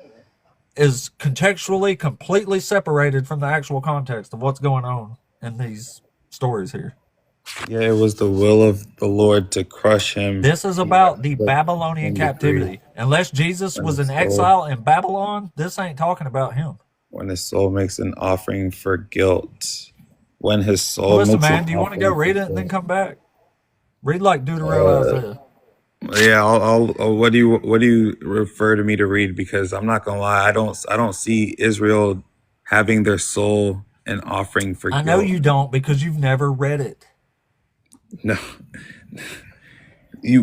Speaker 1: is contextually completely separated from the actual context of what's going on in these stories here.
Speaker 16: Yeah, it was the will of the Lord to crush him.
Speaker 1: This is about the Babylonian captivity. Unless Jesus was in exile in Babylon, this ain't talking about him.
Speaker 16: When his soul makes an offering for guilt. When his soul
Speaker 1: Listen,
Speaker 16: makes
Speaker 1: man,
Speaker 16: an
Speaker 1: do you want to
Speaker 16: offering
Speaker 1: go read
Speaker 16: for
Speaker 1: it and then
Speaker 16: guilt.
Speaker 1: come back? Read like Deuteronomy, Isaiah.
Speaker 16: Yeah, what do you refer to me to read? Because I'm not gonna lie, I don't see Israel having their soul an offering for
Speaker 1: I know
Speaker 16: guilt.
Speaker 1: you don't because you've never read it.
Speaker 16: No, you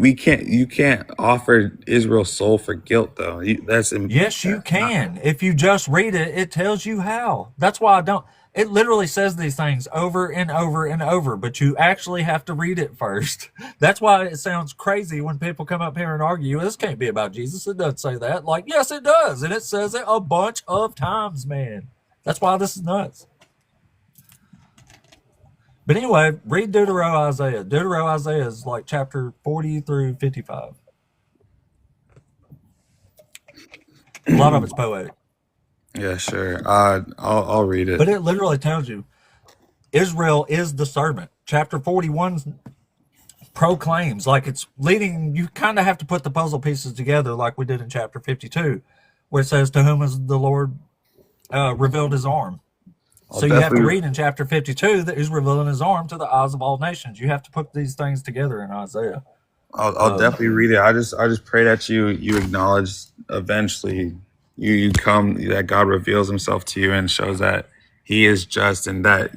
Speaker 16: can't offer Israel's soul for guilt though.
Speaker 1: Yes, you can. If you just read it, it tells you how. That's why I don't. It literally says these things over and over and over, but you actually have to read it first. That's why it sounds crazy when people come up here and argue, this can't be about Jesus. It doesn't say that. Like, yes, it does. And it says it a bunch of times, man. That's why this is nuts. But anyway, read Deuteronomy, Isaiah. Deuteronomy, Isaiah is like chapter 40 through 55. A lot of it's poetic.
Speaker 16: Yeah, sure. I'll read it.
Speaker 1: But it literally tells you Israel is the servant. Chapter 41 proclaims, like it's leading, you kind of have to put the puzzle pieces together like we did in chapter 52, where it says, to whom has the Lord revealed his arm? So you have to read in chapter 52 that he's revealing his arm to the eyes of all nations. You have to put these things together in Isaiah.
Speaker 16: I'll definitely read it. I just pray that you acknowledge eventually you come, that God reveals himself to you and shows that he is just, and that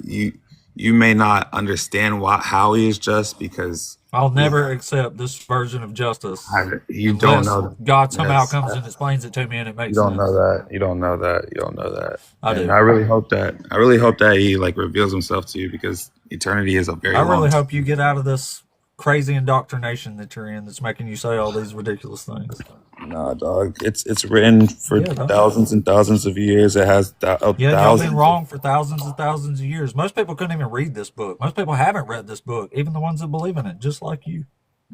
Speaker 16: you may not understand how he is just because
Speaker 1: I'll never accept this version of justice
Speaker 16: you don't
Speaker 1: unless
Speaker 16: know.
Speaker 1: God somehow
Speaker 16: Yes,
Speaker 1: comes and explains it to me and it
Speaker 16: you
Speaker 1: makes
Speaker 16: don't know
Speaker 1: sense.
Speaker 16: that. You don't know that. You don't know that.
Speaker 1: I
Speaker 16: And
Speaker 1: do.
Speaker 16: I really hope that. I really hope that he like reveals himself to you because eternity is a very
Speaker 1: I
Speaker 16: long
Speaker 1: really
Speaker 16: time.
Speaker 1: hope you get out of this crazy indoctrination that you're in that's making you say all these ridiculous things.
Speaker 16: Nah, dog. It's written for
Speaker 1: Yeah, dog.
Speaker 16: thousands and thousands of years. It has
Speaker 1: Yeah, y'all been
Speaker 16: thousands.
Speaker 1: wrong for thousands and thousands of years. Most people couldn't even read this book. Most people haven't read this book, even the ones that believe in it, just like you.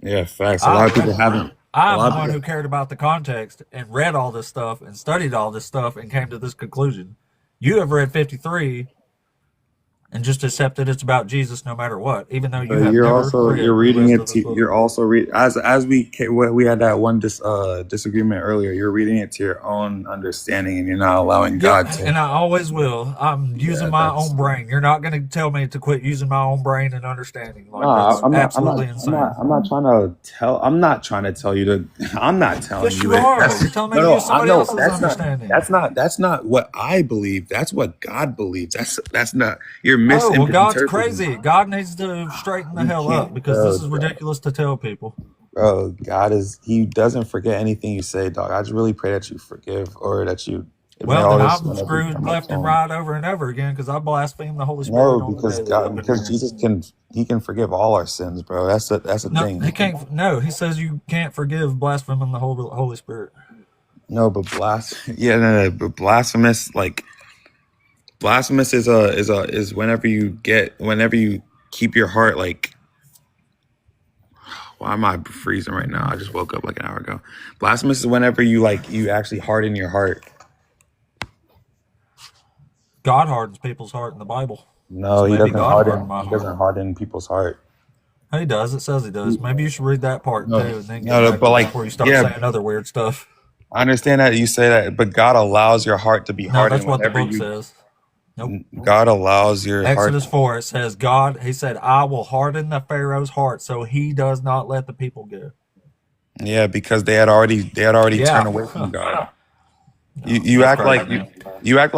Speaker 16: Yeah, facts. A lot of people
Speaker 1: I'm
Speaker 16: haven't. A
Speaker 1: the
Speaker 16: lot of
Speaker 1: one
Speaker 16: people.
Speaker 1: who cared about the context and read all this stuff and studied all this stuff and came to this conclusion. You have read 53 and just accepted it's about Jesus no matter what, even though you
Speaker 16: But
Speaker 1: have never read
Speaker 16: you're
Speaker 1: the
Speaker 16: reading
Speaker 1: rest
Speaker 16: it
Speaker 1: of this
Speaker 16: to
Speaker 1: book.
Speaker 16: you're also as we had that one disagreement earlier. You're reading it to your own understanding, and you're not allowing God
Speaker 1: Yeah,
Speaker 16: to.
Speaker 1: and I always will. I'm using my
Speaker 16: That's
Speaker 1: own brain. You're not going to tell me to quit using my own brain and understanding. Like,
Speaker 16: no.
Speaker 1: that's
Speaker 16: I'm not.
Speaker 1: absolutely insane.
Speaker 16: I'm not trying to tell. I'm not trying to tell you to. I'm not telling
Speaker 1: Yes,
Speaker 16: you
Speaker 1: you
Speaker 16: it.
Speaker 1: are.
Speaker 16: That's,
Speaker 1: You're telling me
Speaker 16: no,
Speaker 1: to
Speaker 16: no.
Speaker 1: use somebody
Speaker 16: No.
Speaker 1: else's understanding.
Speaker 16: That's not what I believe. That's what God believes. That's not. You're
Speaker 1: Oh, well, God's
Speaker 16: misinterpreting.
Speaker 1: crazy. God needs to straighten the
Speaker 16: You
Speaker 1: hell up
Speaker 16: can't,
Speaker 1: because this is ridiculous to tell people.
Speaker 16: Bro, He doesn't forget anything you say, dog. I just really pray that you forgive or that you admit
Speaker 1: Well,
Speaker 16: all
Speaker 1: then
Speaker 16: this
Speaker 1: I'm
Speaker 16: whenever you
Speaker 1: screwed
Speaker 16: come up
Speaker 1: left
Speaker 16: to
Speaker 1: and
Speaker 16: him.
Speaker 1: right over and over again because I blaspheme the Holy
Speaker 16: No,
Speaker 1: Spirit on the
Speaker 16: because
Speaker 1: daily up in here.
Speaker 16: Jesus can forgive all our sins, bro. That's the
Speaker 1: No,
Speaker 16: thing.
Speaker 1: he can't. No, he says you can't forgive blaspheming the Holy Spirit.
Speaker 16: No, but but blasphemous is whenever you keep your heart like. Why am I freezing right now? I just woke up like an hour ago. Blasphemous is whenever you actually harden your heart.
Speaker 1: God hardens people's heart in the Bible.
Speaker 16: No,
Speaker 1: So
Speaker 16: he
Speaker 1: maybe
Speaker 16: doesn't
Speaker 1: God hardened my
Speaker 16: He
Speaker 1: heart.
Speaker 16: doesn't harden people's heart.
Speaker 1: He does. It says he does. Maybe you should read that part
Speaker 16: No,
Speaker 1: too and then get
Speaker 16: no,
Speaker 1: back
Speaker 16: but
Speaker 1: to
Speaker 16: like,
Speaker 1: before you start
Speaker 16: yeah,
Speaker 1: saying other weird stuff.
Speaker 16: I understand that you say that, but God allows your heart to be
Speaker 1: No,
Speaker 16: hardened
Speaker 1: that's what the
Speaker 16: whenever
Speaker 1: book says. Nope.
Speaker 16: God allows your heart.
Speaker 1: Exodus 4, it says, he said, I will harden the Pharaoh's heart so he does not let the people go.
Speaker 16: Yeah, because they had already
Speaker 1: Yeah.
Speaker 16: turned away from God. You
Speaker 1: That's
Speaker 16: act like
Speaker 1: crazy, man.
Speaker 16: you act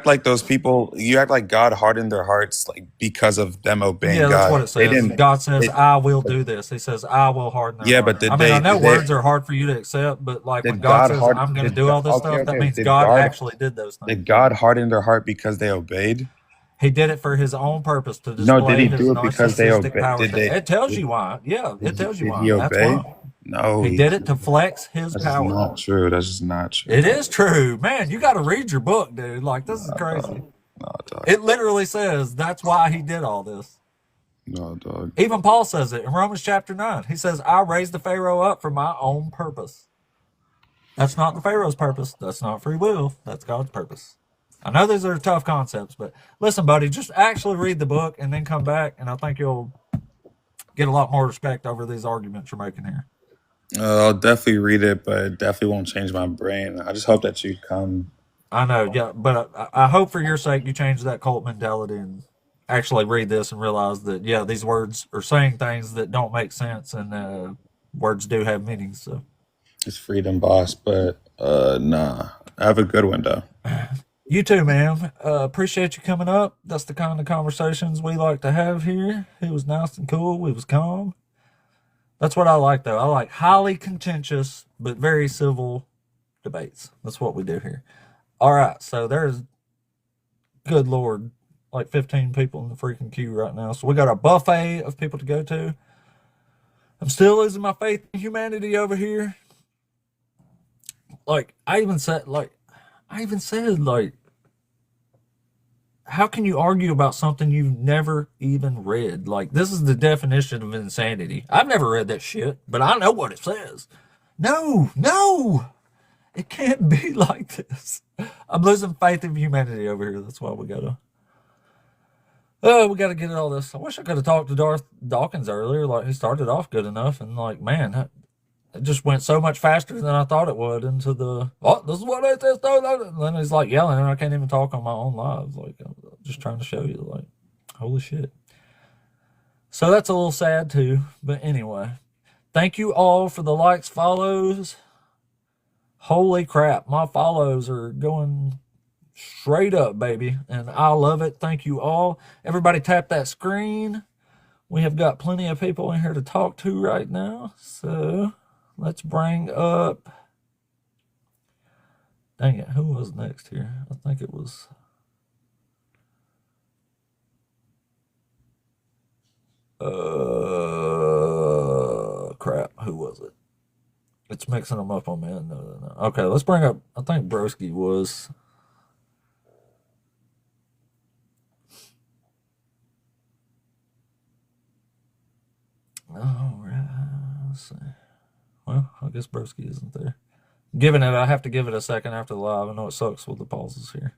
Speaker 16: like those people. You act like God hardened their hearts like because of them obeying
Speaker 1: Yeah, that's
Speaker 16: God.
Speaker 1: what it
Speaker 16: They
Speaker 1: says.
Speaker 16: didn't.
Speaker 1: God says,
Speaker 16: They,
Speaker 1: I will do this. He says, I will harden their
Speaker 16: yeah,
Speaker 1: heart.
Speaker 16: but
Speaker 1: I mean, I know words are hard for you to accept, but like when
Speaker 16: did
Speaker 1: God
Speaker 16: God
Speaker 1: says, I'm going to do all this stuff, that means God actually did those things.
Speaker 16: Did God harden their heart because they obeyed?
Speaker 1: He did it for his own purpose to
Speaker 16: No, did
Speaker 1: display
Speaker 16: he
Speaker 1: his
Speaker 16: do it because they
Speaker 1: narcissistic
Speaker 16: obeyed?
Speaker 1: power.
Speaker 16: Did they?
Speaker 1: It tells you why. Yeah, it tells you
Speaker 16: Did
Speaker 1: why.
Speaker 16: he
Speaker 1: That's
Speaker 16: obey?
Speaker 1: why.
Speaker 16: No,
Speaker 1: He did it to flex his
Speaker 16: That's just
Speaker 1: power.
Speaker 16: not true. That's just not true.
Speaker 1: It is true. Man, you got to read your book, dude. Like, this is crazy. It literally says that's why he did all this.
Speaker 16: No, dog.
Speaker 1: Even Paul says it in Romans chapter 9. He says, I raised the Pharaoh up for my own purpose. That's not the Pharaoh's purpose. That's not free will. That's God's purpose. I know these are tough concepts, but listen, buddy, just actually read the book and then come back, and I think you'll get a lot more respect over these arguments you're making here.
Speaker 16: I'll definitely read it, but it definitely won't change my brain. I just hope that you come.
Speaker 1: I know, yeah, but I hope for your sake you change that cult mentality and actually read this and realize that, yeah, these words are saying things that don't make sense, and words do have meanings. So
Speaker 16: It's freedom, boss, but nah. Have a good one, though.
Speaker 1: you too, man. Appreciate you coming up. That's the kind of conversations we like to have here. It was nice and cool. We was calm. That's what I like, though. I like highly contentious but very civil debates. That's what we do here. All right, so there's, good Lord, like 15 people in the freaking queue right now. So we got a buffet of people to go to. I'm still losing my faith in humanity over here. Like, I even said, how can you argue about something you've never even read? Like, this is the definition of insanity. I've never read that shit, but I know what it says. No, it can't be like this. I'm losing faith in humanity over here. That's why we gotta get all this. I wish I could have talked to Darth Dawkins earlier. Like, he started off good enough, and like, man, it just went so much faster than I thought it would into the, this is what it is. And then he's like yelling, and I can't even talk on my own live. Like, I'm just trying to show you, like, holy shit. So that's a little sad too. But anyway, thank you all for the likes, follows. Holy crap, my follows are going Straight up, baby. And I love it. Thank you all. Everybody tap that screen. We have got plenty of people in here to talk to right now. So let's bring up. Dang it, who was next here? I think it was. Crap. Who was it? It's mixing them up on me. No. Okay, let's bring up. I think Broski was. All right. Let's see. Well, I guess Broski isn't there. I have to give it a second after the live. I know it sucks with the pauses here.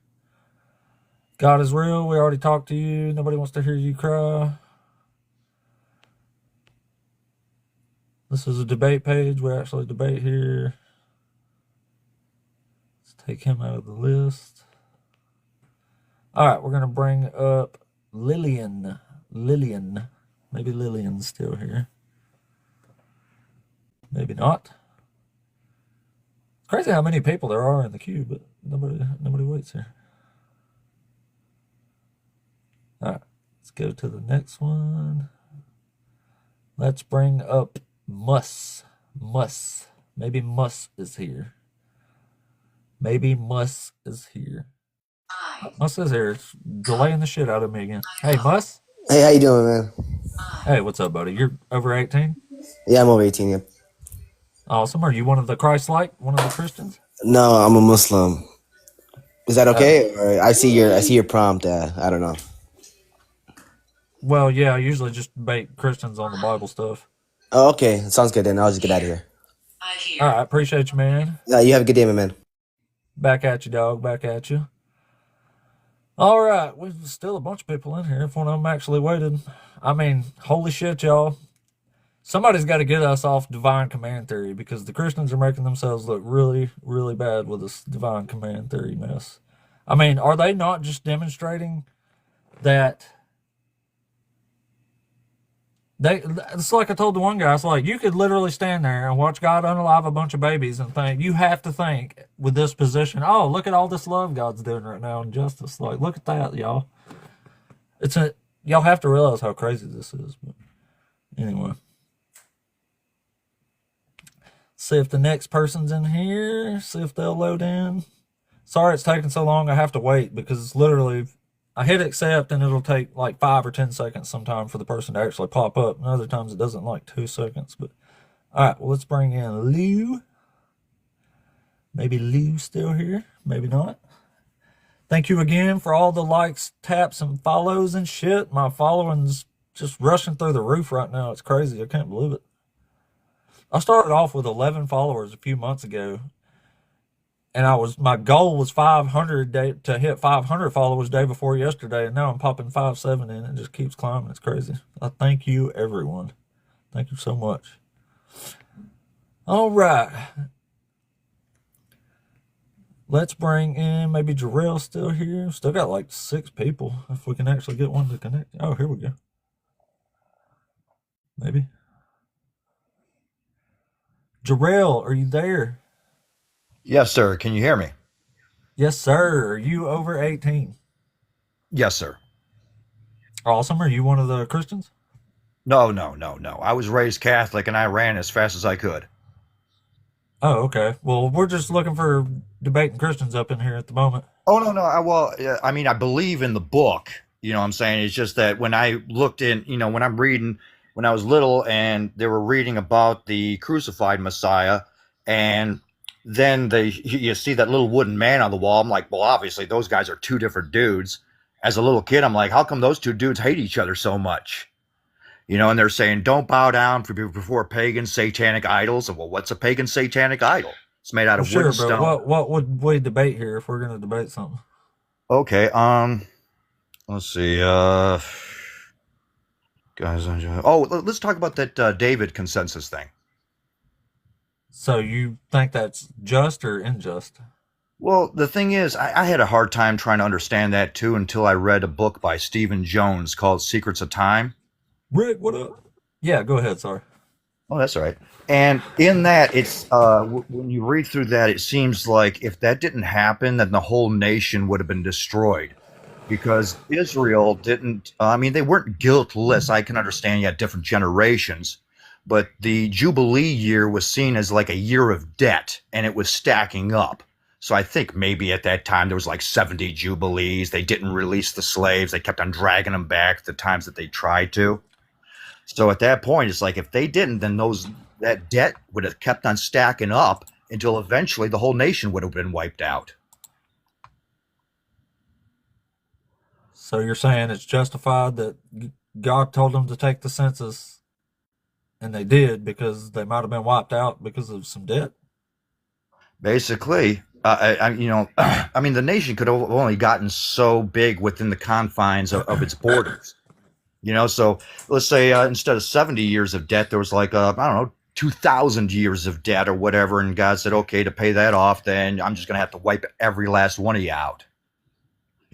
Speaker 1: God is real. We already talked to you. Nobody wants to hear you cry. This is a debate page. We actually debate here. Let's take him out of the list. All right, we're going to bring up Lillian. Maybe Lillian's still here. Maybe not. It's crazy how many people there are in the queue, but nobody waits here. All right, let's go to the next one. Let's bring up Muss. Maybe Muss is here. Muss is here. It's delaying the shit out of me again. Hey, Muss.
Speaker 17: Hey, how you doing, man?
Speaker 1: Hey, what's up, buddy? You're over 18?
Speaker 17: Yeah, I'm over 18, yeah.
Speaker 1: Awesome. Are you one of the Christ-like, one of the Christians?
Speaker 17: No, I'm a Muslim. Is that okay? Or I see your prompt. I don't know.
Speaker 1: Well, yeah, I usually just debate Christians on the Bible stuff.
Speaker 17: Oh, okay. Sounds good then. I'll just get out of here.
Speaker 1: All right, appreciate you, man.
Speaker 17: You have a good day, my man.
Speaker 1: Back at you, dog. Back at you. All right, there's still a bunch of people in here. If one of them actually waited. I mean, holy shit, y'all. Somebody's got to get us off divine command theory because the Christians are making themselves look really, really bad with this divine command theory mess. I mean, are they not just demonstrating that it's like I told the one guy, it's like you could literally stand there and watch God unalive a bunch of babies and think, you have to think with this position, oh, look at all this love God's doing right now and justice. Like, look at that, y'all. Y'all have to realize how crazy this is. But anyway. See if the next person's in here. See if they'll load in. Sorry it's taking so long. I have to wait because it's literally, I hit accept and it'll take like 5 or 10 seconds sometime for the person to actually pop up. And other times it doesn't, like 2 seconds. But all right, well, let's bring in Lou. Maybe Lou's still here. Maybe not. Thank you again for all the likes, taps, and follows and shit. My following's just rushing through the roof right now. It's crazy. I can't believe it. I started off with 11 followers a few months ago, and my goal was 500 to hit 500 followers day before yesterday, and now I'm popping 5-7 in. It just keeps climbing. It's crazy. I thank you, everyone. Thank you so much. All right. Let's bring in maybe Jarrell's still here. Still got like 6 people. If we can actually get one to connect. Oh, here we go. Maybe. Jarrell, are you there?
Speaker 18: Yes, sir. Can you hear me?
Speaker 1: Yes, sir. Are you over 18?
Speaker 18: Yes, sir.
Speaker 1: Awesome. Are you one of the Christians?
Speaker 18: No. I was raised Catholic and I ran as fast as I could.
Speaker 1: Oh, okay. Well, we're just looking for debating Christians up in here at the moment.
Speaker 18: Oh, no. I believe in the book. You know what I'm saying? It's just that when I looked in, when I'm reading, when I was little and they were reading about the crucified Messiah, and then you see that little wooden man on the wall. I'm like, well, obviously those guys are 2 different dudes. As a little kid, I'm like, how come those 2 dudes hate each other so much? And they're saying, don't bow down before pagan satanic idols. Well, what's a pagan satanic idol? It's made out of wood and stone.
Speaker 1: What would we debate here if we're going to debate something?
Speaker 18: Okay. Let's see. Guys. Let's talk about that David consensus thing.
Speaker 1: So you think that's just or unjust?
Speaker 18: Well, the thing is, I had a hard time trying to understand that too until I read a book by Stephen Jones called Secrets of Time.
Speaker 1: Rick, what up? Yeah, go ahead. Sorry.
Speaker 18: Oh, that's all right. And in that, it's when you read through that, it seems like if that didn't happen, then the whole nation would have been destroyed, because Israel didn't. I mean, they weren't guiltless. I can understand you had different generations, but the Jubilee year was seen as like a year of debt, and it was stacking up. So I think maybe at that time there was like 70 Jubilees. They didn't release the slaves. They kept on dragging them back the times that they tried to. So at that point, it's like if they didn't, then that debt would have kept on stacking up until eventually the whole nation would have been wiped out.
Speaker 1: So you're saying it's justified that God told them to take the census, and they did because they might have been wiped out because of some debt?
Speaker 18: Basically, I mean, the nation could have only gotten so big within the confines of its borders. So let's say instead of 70 years of debt, there was like, I don't know, 2,000 years of debt or whatever. And God said, okay, to pay that off, then I'm just going to have to wipe every last one of you out.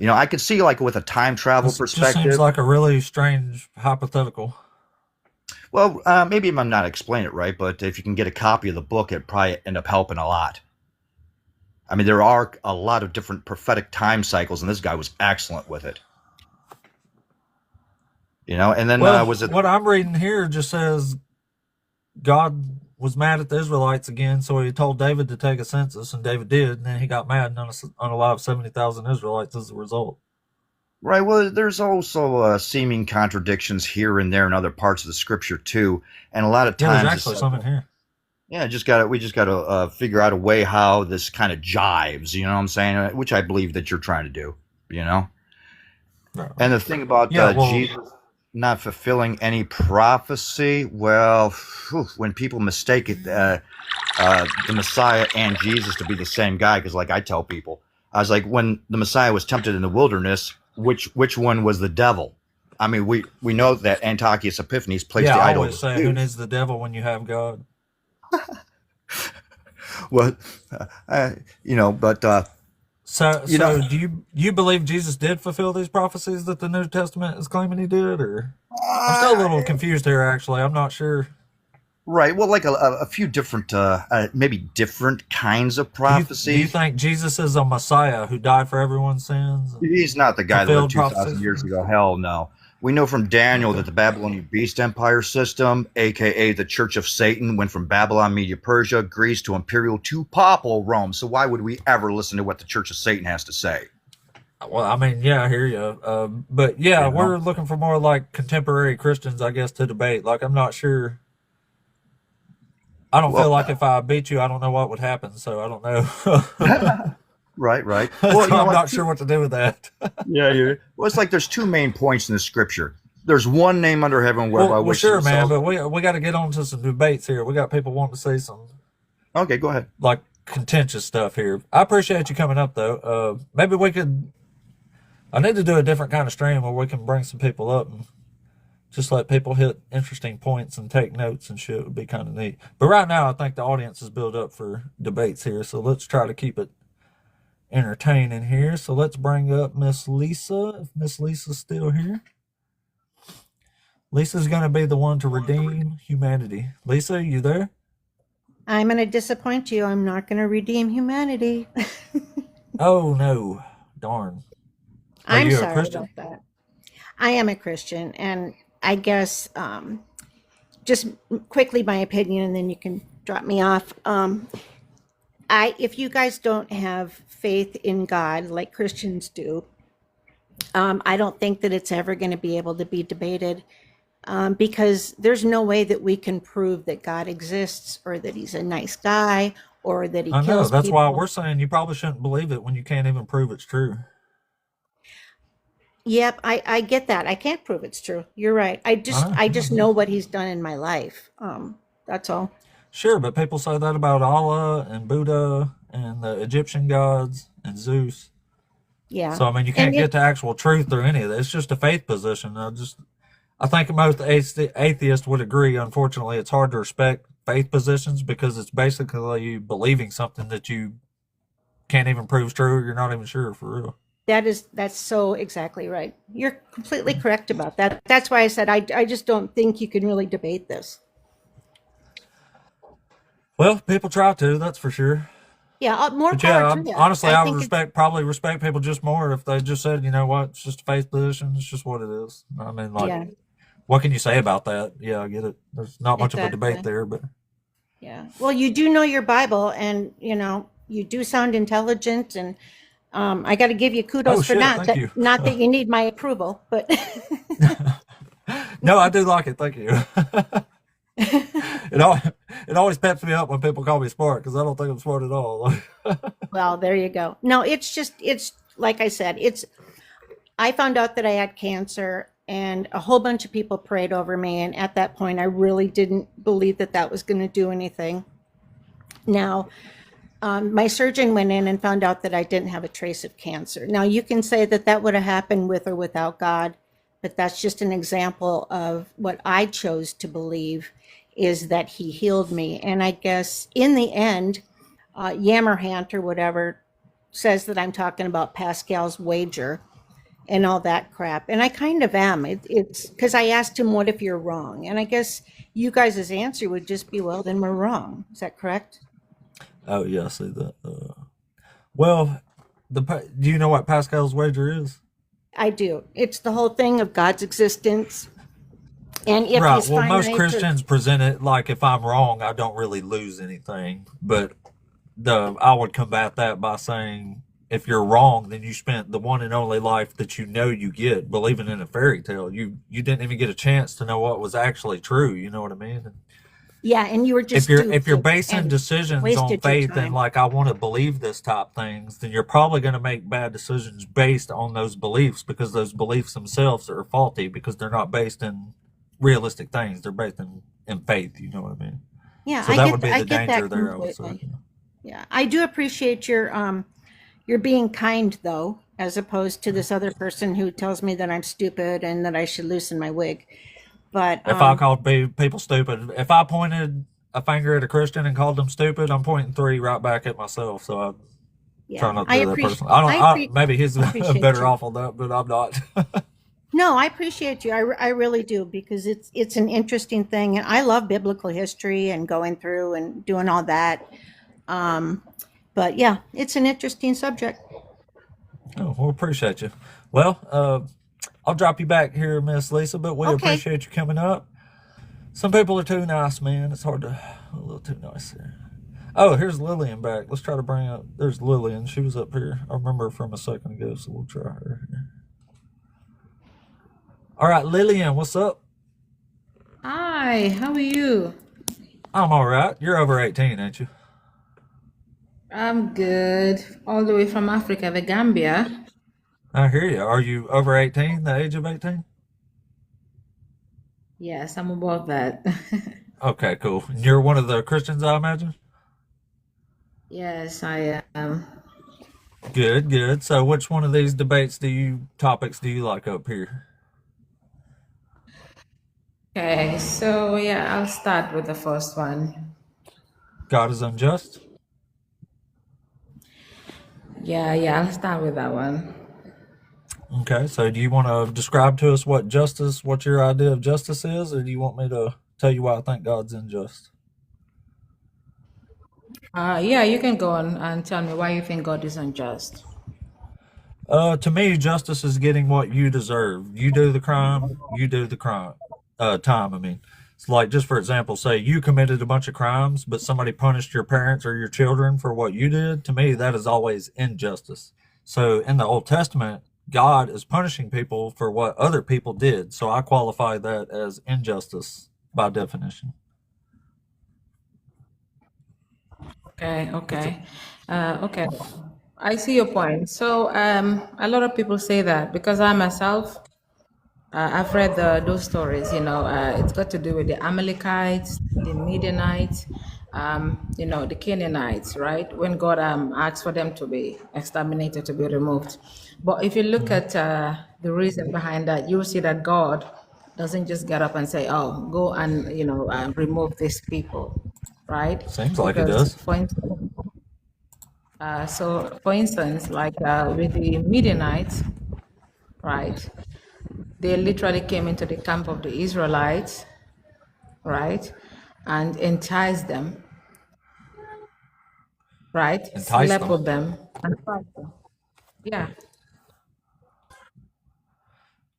Speaker 18: I could see like with a time travel perspective.
Speaker 1: Just seems like a really strange hypothetical.
Speaker 18: Well, maybe I'm not explaining it right, but if you can get a copy of the book, it'd probably end up helping a lot. I mean, there are a lot of different prophetic time cycles, and this guy was excellent with it. And then
Speaker 1: what I'm reading here just says God was mad at the Israelites again, so he told David to take a census, and David did, and then he got mad and unalive 70,000 Israelites as a result.
Speaker 18: Right. Well, there's also seeming contradictions here and there in other parts of the scripture too, and a lot of times
Speaker 1: there's actually some in here.
Speaker 18: Yeah, we just got to figure out a way how this kind of jives. You know what I'm saying? Which I believe that you're trying to do. Right. And the thing about Jesus not fulfilling any prophecy, well, when people mistake it, the Messiah and Jesus to be the same guy, because like I tell people, I was like, when the Messiah was tempted in the wilderness, which one was the devil? I mean, we know that Antiochus Epiphanes placed the idol.
Speaker 1: I always say, who needs the devil when you have God?
Speaker 18: Well,
Speaker 1: So do you believe Jesus did fulfill these prophecies that the New Testament is claiming he did, or I'm still a little confused here. Actually, I'm not sure.
Speaker 18: Right. Well, like a few different, maybe different kinds of prophecies.
Speaker 1: Do you think Jesus is a Messiah who died for everyone's sins?
Speaker 18: He's not the guy that lived 2,000 years ago. Hell no. We know from Daniel that the Babylonian Beast Empire system, aka the Church of Satan, went from Babylon, Media, Persia, Greece to imperial to papal Rome. So why would we ever listen to what the Church of Satan has to say?
Speaker 1: Well, I mean, yeah, I hear you. But yeah, we're looking for more like contemporary Christians, I guess, to debate. Like, I'm not sure. I don't feel like if I beat you, I don't know what would happen. So I don't know.
Speaker 18: Right.
Speaker 1: Well, I'm not sure what to do with that.
Speaker 18: Well, it's like there's two main points in the scripture. There's one name under heaven whereby
Speaker 1: well, sure, man, but we got to get on to some debates here. We got people wanting to say some.
Speaker 18: Okay, go ahead.
Speaker 1: Like contentious stuff here. I appreciate you coming up, though. Maybe we could. I need to do a different kind of stream where we can bring some people up and just let people hit interesting points and take notes and shit. Would be kind of neat. But right now, I think the audience is built up for debates here, so let's try to keep it entertaining here. So let's bring up Miss Lisa, if Miss Lisa's still here. Lisa's going to be the one to redeem humanity. Lisa, are you there?
Speaker 19: I'm going to disappoint you. I'm not going to redeem humanity.
Speaker 1: Oh, no. Darn.
Speaker 19: I'm sorry about that. I am a Christian, and I guess just quickly my opinion, and then you can drop me off. If you guys don't have faith in God like Christians do, I don't think that it's ever going to be able to be debated, because there's no way that we can prove that God exists or that he's a nice guy or that he kills people.
Speaker 1: That's why we're saying you probably shouldn't believe it when you can't even prove it's true.
Speaker 19: Yep, I get that. I can't prove it's true. You're right. I just know what he's done in my life. That's all.
Speaker 1: Sure, but people say that about Allah and Buddha and the Egyptian gods and Zeus.
Speaker 19: Yeah.
Speaker 1: So I mean, you can't get to actual truth through any of this. It's just a faith position. I think most atheists would agree. Unfortunately, it's hard to respect faith positions because it's basically you believing something that you can't even prove true. Or you're not even sure for real.
Speaker 19: That's so exactly right. You're completely correct about that. That's why I said I just don't think you can really debate this.
Speaker 1: Well, people try to, that's for sure.
Speaker 19: Yeah, more
Speaker 1: But
Speaker 19: power
Speaker 1: yeah,
Speaker 19: to you.
Speaker 1: honestly,
Speaker 19: I
Speaker 1: I would
Speaker 19: think it's
Speaker 1: probably respect people just more if they just said, you know what, it's just a faith position. It's just what it is. I mean, like,
Speaker 19: yeah,
Speaker 1: what can you say about that? Yeah, I get it. There's not much of a debate
Speaker 19: exactly.
Speaker 1: there, but
Speaker 19: Yeah. Well, you do know your Bible, and you do sound intelligent, and I got to give you
Speaker 1: oh
Speaker 19: kudos for
Speaker 1: shit,
Speaker 19: that.
Speaker 1: thank
Speaker 19: That
Speaker 1: you.
Speaker 19: not that you need my approval, but
Speaker 1: No, I do like it. Thank you. it al- it always peps me up when people call me smart because I don't think I'm smart at all.
Speaker 19: well, there you go. No, it's like I said, I found out that I had cancer, and a whole bunch of people prayed over me, and at that point, I really didn't believe that that was going to do anything. Now, my surgeon went in and found out that I didn't have a trace of cancer. Now, you can say that that would have happened with or without God, but that's just an example of what I chose to believe is that He healed me. And I guess in the end, Yammerhant or whatever says that I'm talking about Pascal's wager and all that crap. And I kind of am. It's because I asked him, what if you're wrong? And I guess you guys' answer would just be, well, then we're wrong. Is that correct?
Speaker 1: Oh yeah, I see that. Well, do you know what Pascal's wager is?
Speaker 19: I do. It's the whole thing of God's existence. And if
Speaker 1: Right.
Speaker 19: he's
Speaker 1: Well, most
Speaker 19: finite or
Speaker 1: Christians present it like if I'm wrong, I don't really lose anything. But I would combat that by saying if you're wrong, then you spent the one and only life that you know you get believing in a fairy tale. You didn't even get a chance to know what was actually true. You know what I mean?
Speaker 19: yeah, and you were just
Speaker 1: If you're
Speaker 19: stupid
Speaker 1: basing
Speaker 19: and
Speaker 1: decisions on
Speaker 19: wasted your
Speaker 1: faith and
Speaker 19: time.
Speaker 1: like I want to believe this type things, then you're probably going to make bad decisions based on those beliefs because those beliefs themselves are faulty because they're not based in realistic things. They're based in faith. You know what I mean?
Speaker 19: Yeah,
Speaker 1: So that would be
Speaker 19: I
Speaker 1: the
Speaker 19: get
Speaker 1: danger
Speaker 19: that
Speaker 1: there, I would say.
Speaker 19: completely. Yeah, I do appreciate your being kind though, as opposed to this other person who tells me that I'm stupid and that I should loosen my wig. But
Speaker 1: If I called people stupid, if I pointed a finger at a Christian and called them stupid, I'm pointing three right back at myself. So I try
Speaker 19: yeah,
Speaker 1: not
Speaker 19: I
Speaker 1: to do that
Speaker 19: appreciate
Speaker 1: personally. I don't. Maybe he's
Speaker 19: appreciate
Speaker 1: better
Speaker 19: you.
Speaker 1: off on that, but I'm not.
Speaker 19: No, I appreciate you. I really do because it's an interesting thing, and I love biblical history and going through and doing all that. Um, but yeah, it's an interesting subject.
Speaker 1: Oh, well, appreciate you. Well, I'll drop you back here, Miss Lisa, but we
Speaker 19: Okay.
Speaker 1: appreciate you coming up. Some people are too nice, man. It's hard to a little too nice here. Oh, here's Lillian back. Let's try to bring up. There's Lillian. She was up here. I remember her from a second ago, so we'll try her here. All right, Lillian, what's up?
Speaker 20: Hi, how are you?
Speaker 1: I'm all right. You're over 18, ain't you?
Speaker 20: I'm good. All the way from Africa, the Gambia.
Speaker 1: I hear you. Are you over 18, the age of 18?
Speaker 20: Yes, I'm above that.
Speaker 1: Okay, cool. You're one of the Christians, I imagine?
Speaker 20: Yes, I am.
Speaker 1: Good, good. So which one of these topics do you like up here?
Speaker 20: Okay, so yeah, I'll start with the first one.
Speaker 1: God is unjust?
Speaker 20: Yeah, I'll start with that one.
Speaker 1: Okay, so do you want to describe to us what your idea of justice is, or do you want me to tell you why I think God's unjust?
Speaker 20: Yeah, you can go on and tell me why you think God is unjust.
Speaker 1: To me, justice is getting what you deserve. You do the crime, you do the crime. Time, I mean. It's like, just for example, say you committed a bunch of crimes, but somebody punished your parents or your children for what you did. To me, that is always injustice. So in the Old Testament, God is punishing people for what other people did. So I qualify that as injustice by definition.
Speaker 20: Okay. Okay. I see your point. So, a lot of people say that because I myself, I've read those stories. It's got to do with the Amalekites, the Midianites, the Canaanites, right? When God asked for them to be exterminated, to be removed. But if you look at the reason behind that, you'll see that God doesn't just get up and say, "Oh, go and remove these people," right?
Speaker 1: Seems like it
Speaker 20: Because
Speaker 1: does.
Speaker 20: for instance, like with the Midianites, right? They literally came into the camp of the Israelites, right, and enticed them, right?
Speaker 1: Enticed
Speaker 20: Slept
Speaker 1: them.
Speaker 20: with them. And yeah.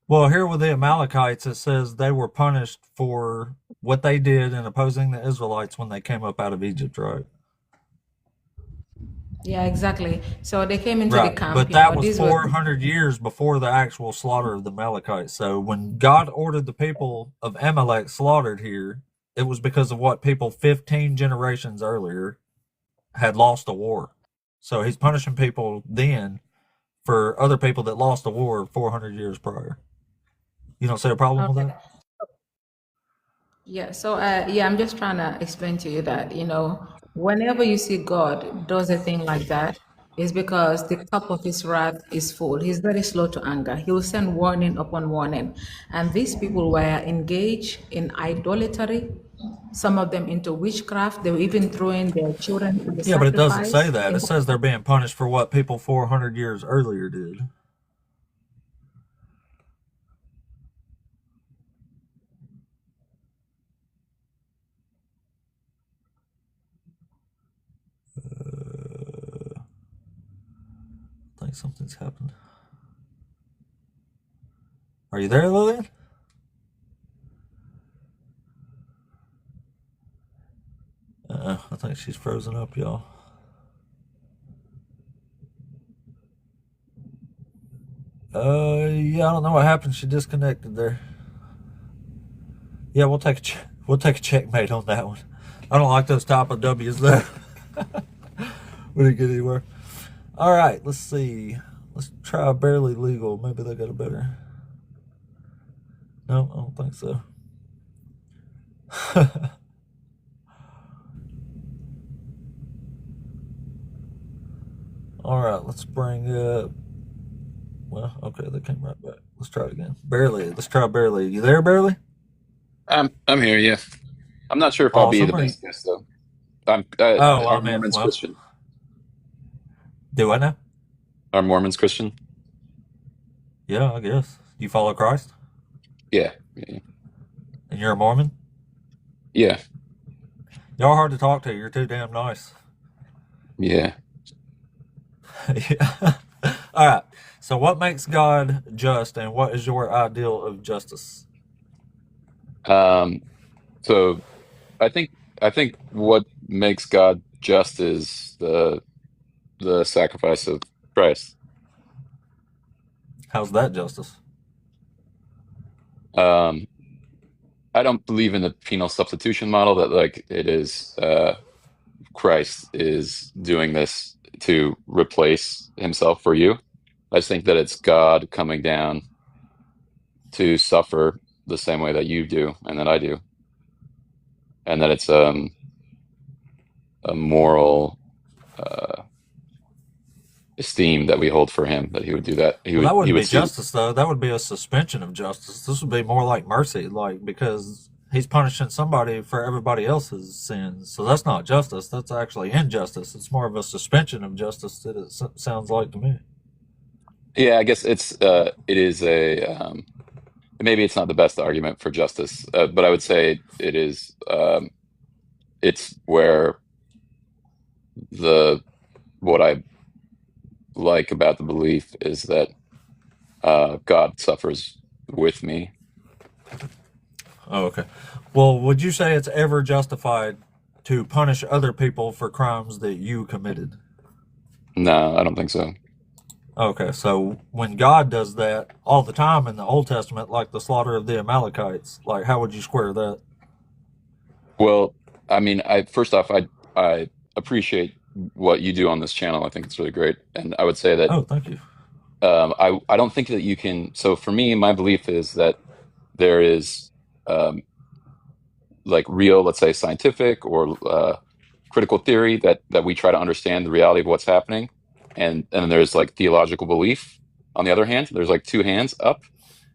Speaker 1: Well, here with the Amalekites, it says they were punished for what they did in opposing the Israelites when they came up out of Egypt, right?
Speaker 20: Yeah, exactly. So they came into the
Speaker 1: Right.
Speaker 20: camp,
Speaker 1: But that was
Speaker 20: these were
Speaker 1: 400 years before the actual slaughter of the Amalekites. So when God ordered the people of Amalek slaughtered here, it was because of what people 15 generations earlier had lost a war. So he's punishing people then for other people that lost a war 400 years prior. You don't see a problem with
Speaker 20: okay.
Speaker 1: that?
Speaker 20: Yeah, so I'm just trying to explain to you that, whenever you see God does a thing like that, it's because the cup of his wrath is full. He's very slow to anger. He will send warning upon warning. And these people were engaged in idolatry, some of them into witchcraft. They were even throwing their children to the
Speaker 1: Yeah, but it doesn't say
Speaker 20: sacrifice.
Speaker 1: that. It says they're being punished for what people 400 years earlier did. I think something's happened. Are you there, Lillian? I think she's frozen up, y'all. Yeah, I don't know what happened. She disconnected there. Yeah, we'll take a checkmate on that one. I don't like those type of W's there. We didn't get anywhere. All right, let's see. Let's try barely legal. Maybe they got a better. No, I don't think so. All right, let's bring up. Well, okay, they came right back. Let's try it again. Barely. Let's try barely. You there, barely?
Speaker 21: I'm here. Yeah, I'm not sure if I'll be
Speaker 1: Awesome.
Speaker 21: the best guest though.
Speaker 1: Oh,
Speaker 21: Are
Speaker 1: I mean,
Speaker 21: Mormons
Speaker 1: well,
Speaker 21: Christian?
Speaker 1: do I know?
Speaker 21: Are Mormons Christian?
Speaker 1: Yeah, I guess. You follow Christ?
Speaker 21: Yeah. Yeah.
Speaker 1: And you're a Mormon?
Speaker 21: Yeah.
Speaker 1: Y'all are hard to talk to. You're too damn nice.
Speaker 21: Yeah.
Speaker 1: Yeah. All right. So, what makes God just, and what is your ideal of justice?
Speaker 21: So I think what makes God just is the sacrifice of Christ.
Speaker 1: How's that justice?
Speaker 21: Um, I don't believe in the penal substitution model that like it is Christ is doing this to replace himself for you. I just think that it's God coming down to suffer the same way that you do and that I do, and that it's a moral esteem that we hold for him that he would do that.
Speaker 1: Well, that
Speaker 21: He
Speaker 1: wouldn't
Speaker 21: would
Speaker 1: be
Speaker 21: see.
Speaker 1: justice, though. That would be a suspension of justice. This would be more like mercy, like because he's punishing somebody for everybody else's sins. So that's not justice. That's actually injustice. It's more of a suspension of justice that it sounds like to me.
Speaker 21: Yeah, I guess it is a maybe it's not the best argument for justice, but I would say it is. It's where the what I like about the belief is that God suffers with me.
Speaker 1: Oh, okay. Well, would you say it's ever justified to punish other people for crimes that you committed?
Speaker 21: No, I don't think so.
Speaker 1: Okay, so when God does that all the time in the Old Testament, like the slaughter of the Amalekites, like how would you square that?
Speaker 21: Well, I mean, I first off, I appreciate what you do on this channel. I think it's really great, and I would say that
Speaker 1: Oh, thank you.
Speaker 21: I don't think that you can. So for me, my belief is that there is like real, let's say, scientific or critical theory that we try to understand the reality of what's happening, and there's like theological belief. On the other hand, there's like two hands up,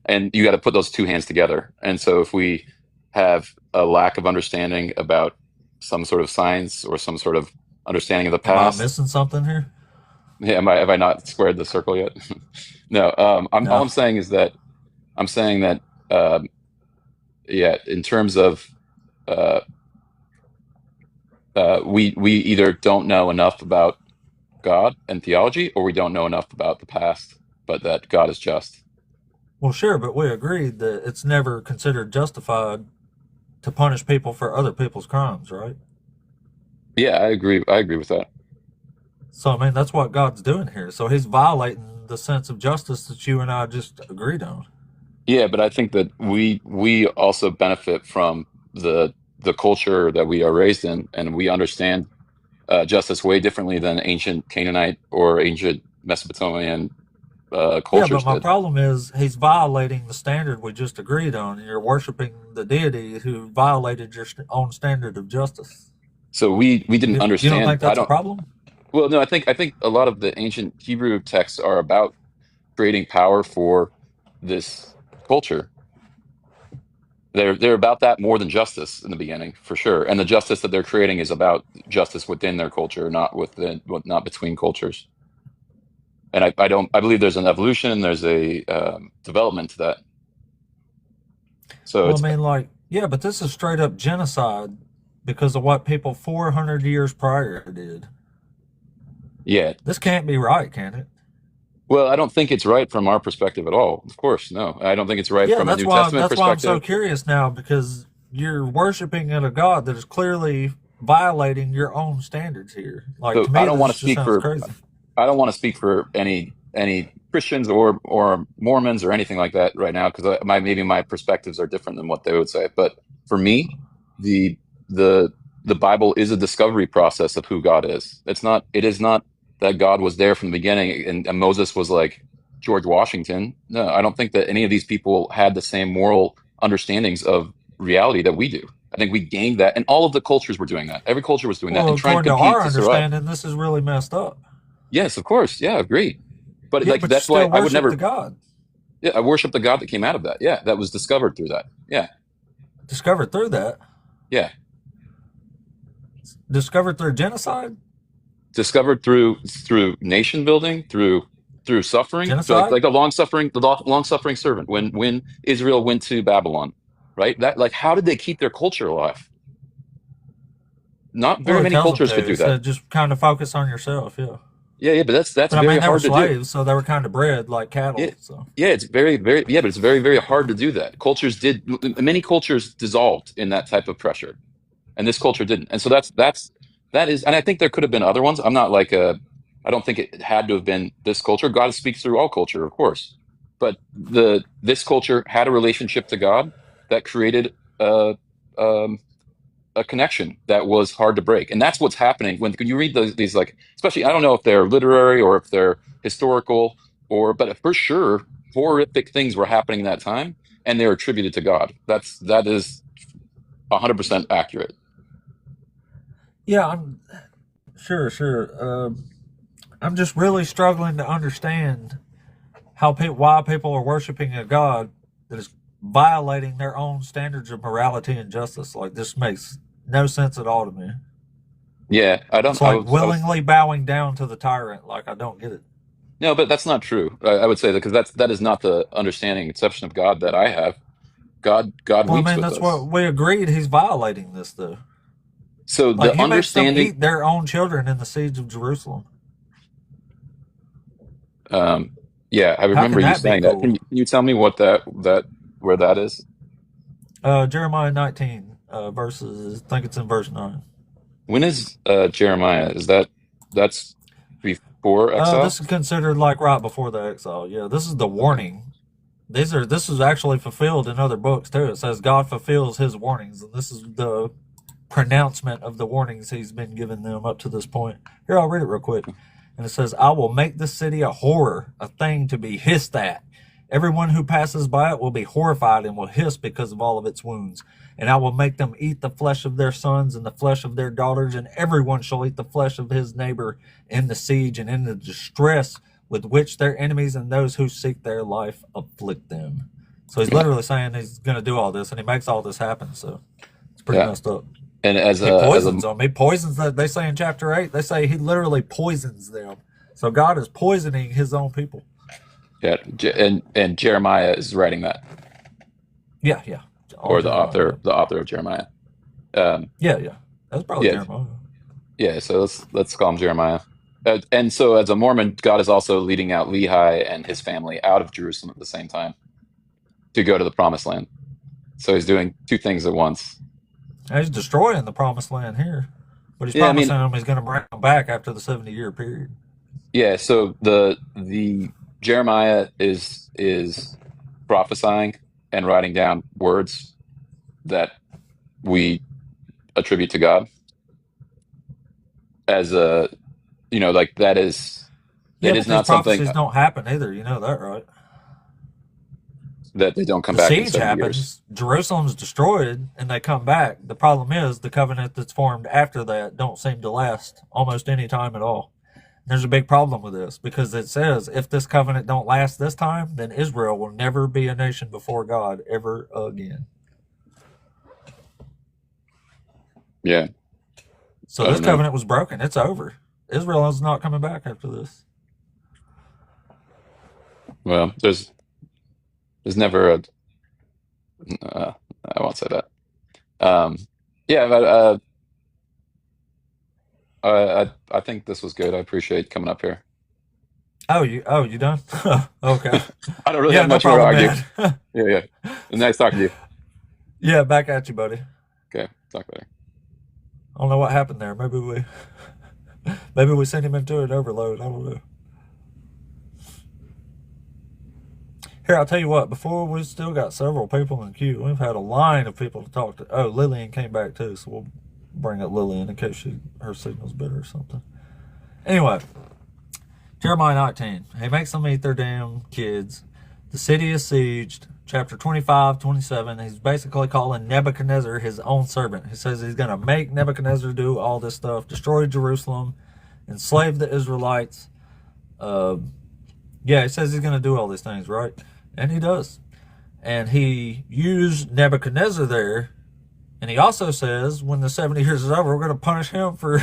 Speaker 21: and you got to put those two hands together. And so if we have a lack of understanding about some sort of science or some sort of understanding of the
Speaker 1: Am I
Speaker 21: past,
Speaker 1: missing something here?
Speaker 21: yeah, have I not squared the circle yet? No, all
Speaker 1: No.
Speaker 21: I'm saying is that I'm saying that yeah, in terms of uh, we either don't know enough about God and theology, or we don't know enough about the past, but that God is just.
Speaker 1: Well, sure, but we agreed that it's never considered justified to punish people for other people's crimes, right?
Speaker 21: Yeah, I agree. I agree with that.
Speaker 1: So, I mean, that's what God's doing here. So he's violating the sense of justice that you and I just agreed on.
Speaker 21: Yeah, but I think that we also benefit from the culture that we are raised in, and we understand justice way differently than ancient Canaanite or ancient Mesopotamian
Speaker 1: Yeah, but
Speaker 21: cultures
Speaker 1: my
Speaker 21: did.
Speaker 1: problem is he's violating the standard we just agreed on. You're worshiping the deity who violated your own standard of justice.
Speaker 21: So we didn't
Speaker 1: You don't
Speaker 21: understand.
Speaker 1: think that's a problem?
Speaker 21: Well, no, I think a lot of the ancient Hebrew texts are about creating power for this culture. They're about that more than justice in the beginning, for sure. And the justice that they're creating is about justice within their culture, not between cultures. And I believe there's an evolution, there's a development to that. So
Speaker 1: Well,
Speaker 21: it's
Speaker 1: I mean, like, yeah, but this is straight up genocide because of what people 400 years prior did.
Speaker 21: yeah.
Speaker 1: This can't be right, can it?
Speaker 21: Well, I don't think it's right from our perspective at all. Of course, no. I don't think it's right
Speaker 1: Yeah,
Speaker 21: from a New Testament
Speaker 1: that's why I'm so
Speaker 21: perspective.
Speaker 1: curious now, because you're worshiping at a God that is clearly violating your own standards here. Like,
Speaker 21: So
Speaker 1: to me, this just sounds crazy.
Speaker 21: I don't want to speak for any Christians or Mormons or anything like that right now, because maybe my perspectives are different than what they would say. But for me, the the the Bible is a discovery process of who God is. It is not that God was there from the beginning and Moses was like George Washington. No, I don't think that any of these people had the same moral understandings of reality that we do. I think we gained that, and all of the cultures were doing that. Every culture was doing that
Speaker 1: Well,
Speaker 21: and trying to
Speaker 1: according to
Speaker 21: compete
Speaker 1: our
Speaker 21: to survive.
Speaker 1: understanding, this is really messed up.
Speaker 21: Yes, of course. Yeah, I agree. But
Speaker 1: Yeah,
Speaker 21: like
Speaker 1: but you
Speaker 21: that's why
Speaker 1: still
Speaker 21: I would
Speaker 1: worship
Speaker 21: never.
Speaker 1: the God.
Speaker 21: Yeah, I worship the God that came out of that. Yeah, that was discovered through that. Yeah,
Speaker 1: Discovered through that.
Speaker 21: yeah,
Speaker 1: Discovered through genocide.
Speaker 21: discovered through nation building, through suffering,
Speaker 1: Genocide.
Speaker 21: like the long suffering servant. When Israel went to Babylon, right? That like how did they keep their culture alive? Not very
Speaker 1: Well, it
Speaker 21: many
Speaker 1: tells them
Speaker 21: cultures could
Speaker 1: to.
Speaker 21: do
Speaker 1: It
Speaker 21: that.
Speaker 1: said just kind of focus on yourself. Yeah.
Speaker 21: Yeah, but that's
Speaker 1: But I
Speaker 21: very
Speaker 1: mean, they were
Speaker 21: hard to do.
Speaker 1: slaves, so they were kind of bred like cattle.
Speaker 21: Yeah,
Speaker 1: So
Speaker 21: yeah, it's but it's very hard to do that. Many cultures dissolved in that type of pressure, and this culture didn't. And so that is, and I think there could have been other ones. I don't think it had to have been this culture. God speaks through all culture, of course, but this culture had a relationship to God that created um, a connection that was hard to break. And that's what's happening when you read these, like, especially, I don't know if they're literary or if they're historical, but for sure, horrific things were happening in that time, and they're attributed to God. That is 100% accurate.
Speaker 1: yeah, I'm sure. I'm just really struggling to understand why people are worshiping a God that is violating their own standards of morality and justice. Like, this makes no sense at all to me.
Speaker 21: Yeah,
Speaker 1: It's like willingly bowing down to the tyrant. Like, I don't get it.
Speaker 21: No, but that's not true. I would say that because that is not the understanding conception of God that I have. God
Speaker 1: Well, I
Speaker 21: weeps
Speaker 1: mean,
Speaker 21: with
Speaker 1: that's
Speaker 21: us.
Speaker 1: what we agreed. He's violating this, though.
Speaker 21: So
Speaker 1: Like,
Speaker 21: the
Speaker 1: he makes them
Speaker 21: understanding,
Speaker 1: eat their own children in the siege of Jerusalem.
Speaker 21: yeah, I
Speaker 1: How
Speaker 21: remember
Speaker 1: can
Speaker 21: you
Speaker 1: that be
Speaker 21: saying that.
Speaker 1: cool?
Speaker 21: Can you tell me what where that is?
Speaker 1: Jeremiah 19 verses. I think it's in verse 9.
Speaker 21: When is Jeremiah? That's before exile?
Speaker 1: This is considered like right before the exile. Yeah, this is the warning. This is actually fulfilled in other books too. It says God fulfills His warnings, and this is the pronouncement of the warnings He's been giving them up to this point. Here, I'll read it real quick. And it says, I will make this city a horror, a thing to be hissed at. Everyone who passes by it will be horrified and will hiss because of all of its wounds. And I will make them eat the flesh of their sons and the flesh of their daughters, and everyone shall eat the flesh of his neighbor in the siege and in the distress with which their enemies and those who seek their life afflict them. So he's literally saying he's going to do all this, and he makes all this happen. So it's pretty messed up.
Speaker 21: And
Speaker 1: He poisons them. He poisons them. They say in chapter 8, they say he literally poisons them. So God is poisoning His own people.
Speaker 21: yeah, and Jeremiah is writing that,
Speaker 1: Yeah.
Speaker 21: or the author of Jeremiah.
Speaker 1: Yeah. That's probably
Speaker 21: Yeah,
Speaker 1: Jeremiah.
Speaker 21: Yeah, so let's call him Jeremiah. And so, as a Mormon, God is also leading out Lehi and his family out of Jerusalem at the same time to go to the Promised Land. So he's doing two things at once.
Speaker 1: He's destroying the Promised Land here, but he's
Speaker 21: Yeah, I
Speaker 1: promising
Speaker 21: mean,
Speaker 1: them he's going to bring them back after the 70-year period.
Speaker 21: yeah. So the Jeremiah is prophesying and writing down words that we attribute to God as a, like that is,
Speaker 1: Yeah,
Speaker 21: it
Speaker 1: but
Speaker 21: is
Speaker 1: these
Speaker 21: not something
Speaker 1: prophecies don't happen either. You know that, right?
Speaker 21: that they don't come
Speaker 1: The
Speaker 21: back in
Speaker 1: siege
Speaker 21: 70 years.
Speaker 1: happens, Jerusalem's destroyed, and they come back. The problem is the covenant that's formed after that don't seem to last almost any time at all. There's a big problem with this because it says if this covenant don't last this time, then Israel will never be a nation before God ever again.
Speaker 21: Yeah.
Speaker 1: So this covenant was broken. It's over. Israel is not coming back after this.
Speaker 21: Well, there's never a. I won't say that. Yeah, but I think this was good. I appreciate coming up here.
Speaker 1: Oh, you done? Okay.
Speaker 21: I don't really
Speaker 1: Yeah,
Speaker 21: have
Speaker 1: no
Speaker 21: much more to
Speaker 1: problem,
Speaker 21: argue.
Speaker 1: man.
Speaker 21: Yeah. Nice talking to you.
Speaker 1: Yeah, back at you, buddy.
Speaker 21: Okay, talk later.
Speaker 1: I don't know what happened there. Maybe we sent him into an overload. I don't know. Here, I'll tell you what. Before, we still got several people in queue. We've had a line of people to talk to. Oh, Lillian came back too, so we'll bring up Lillian in case her signal's better or something. Anyway, Jeremiah 19. He makes them eat their damn kids. The city is sieged. Chapter 25, 27. He's basically calling Nebuchadnezzar his own servant. He says he's going to make Nebuchadnezzar do all this stuff, destroy Jerusalem, enslave the Israelites. Yeah, he says he's going to do all these things, right? And he does. And he used Nebuchadnezzar there. And he also says when the 70 years is over, we're going to punish him for...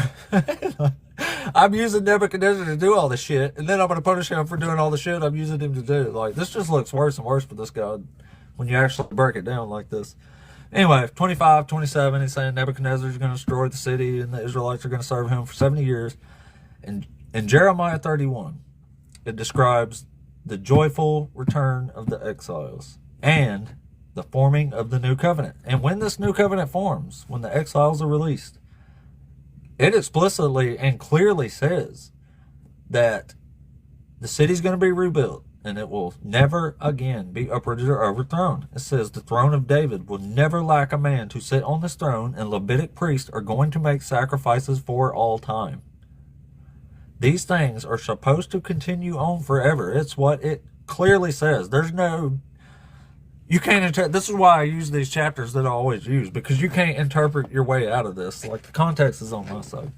Speaker 1: I'm using Nebuchadnezzar to do all this shit, and then I'm going to punish him for doing all the shit I'm using him to do. Like, this just looks worse and worse for this guy when you actually break it down like this. Anyway, 25, 27, he's saying Nebuchadnezzar is going to destroy the city, and the Israelites are going to serve him for 70 years. And in Jeremiah 31, it describes the joyful return of the exiles and the forming of the new covenant. And when this new covenant forms, when the exiles are released, it explicitly and clearly says that the city's going to be rebuilt and it will never again be uprooted or overthrown. It says the throne of David will never lack a man to sit on this throne, and Levitical priests are going to make sacrifices for all time. These things are supposed to continue on forever. It's what it clearly says. There's no... You can't interpret. This is why I use these chapters that I always use, because you can't interpret your way out of this. Like, the context is on my side.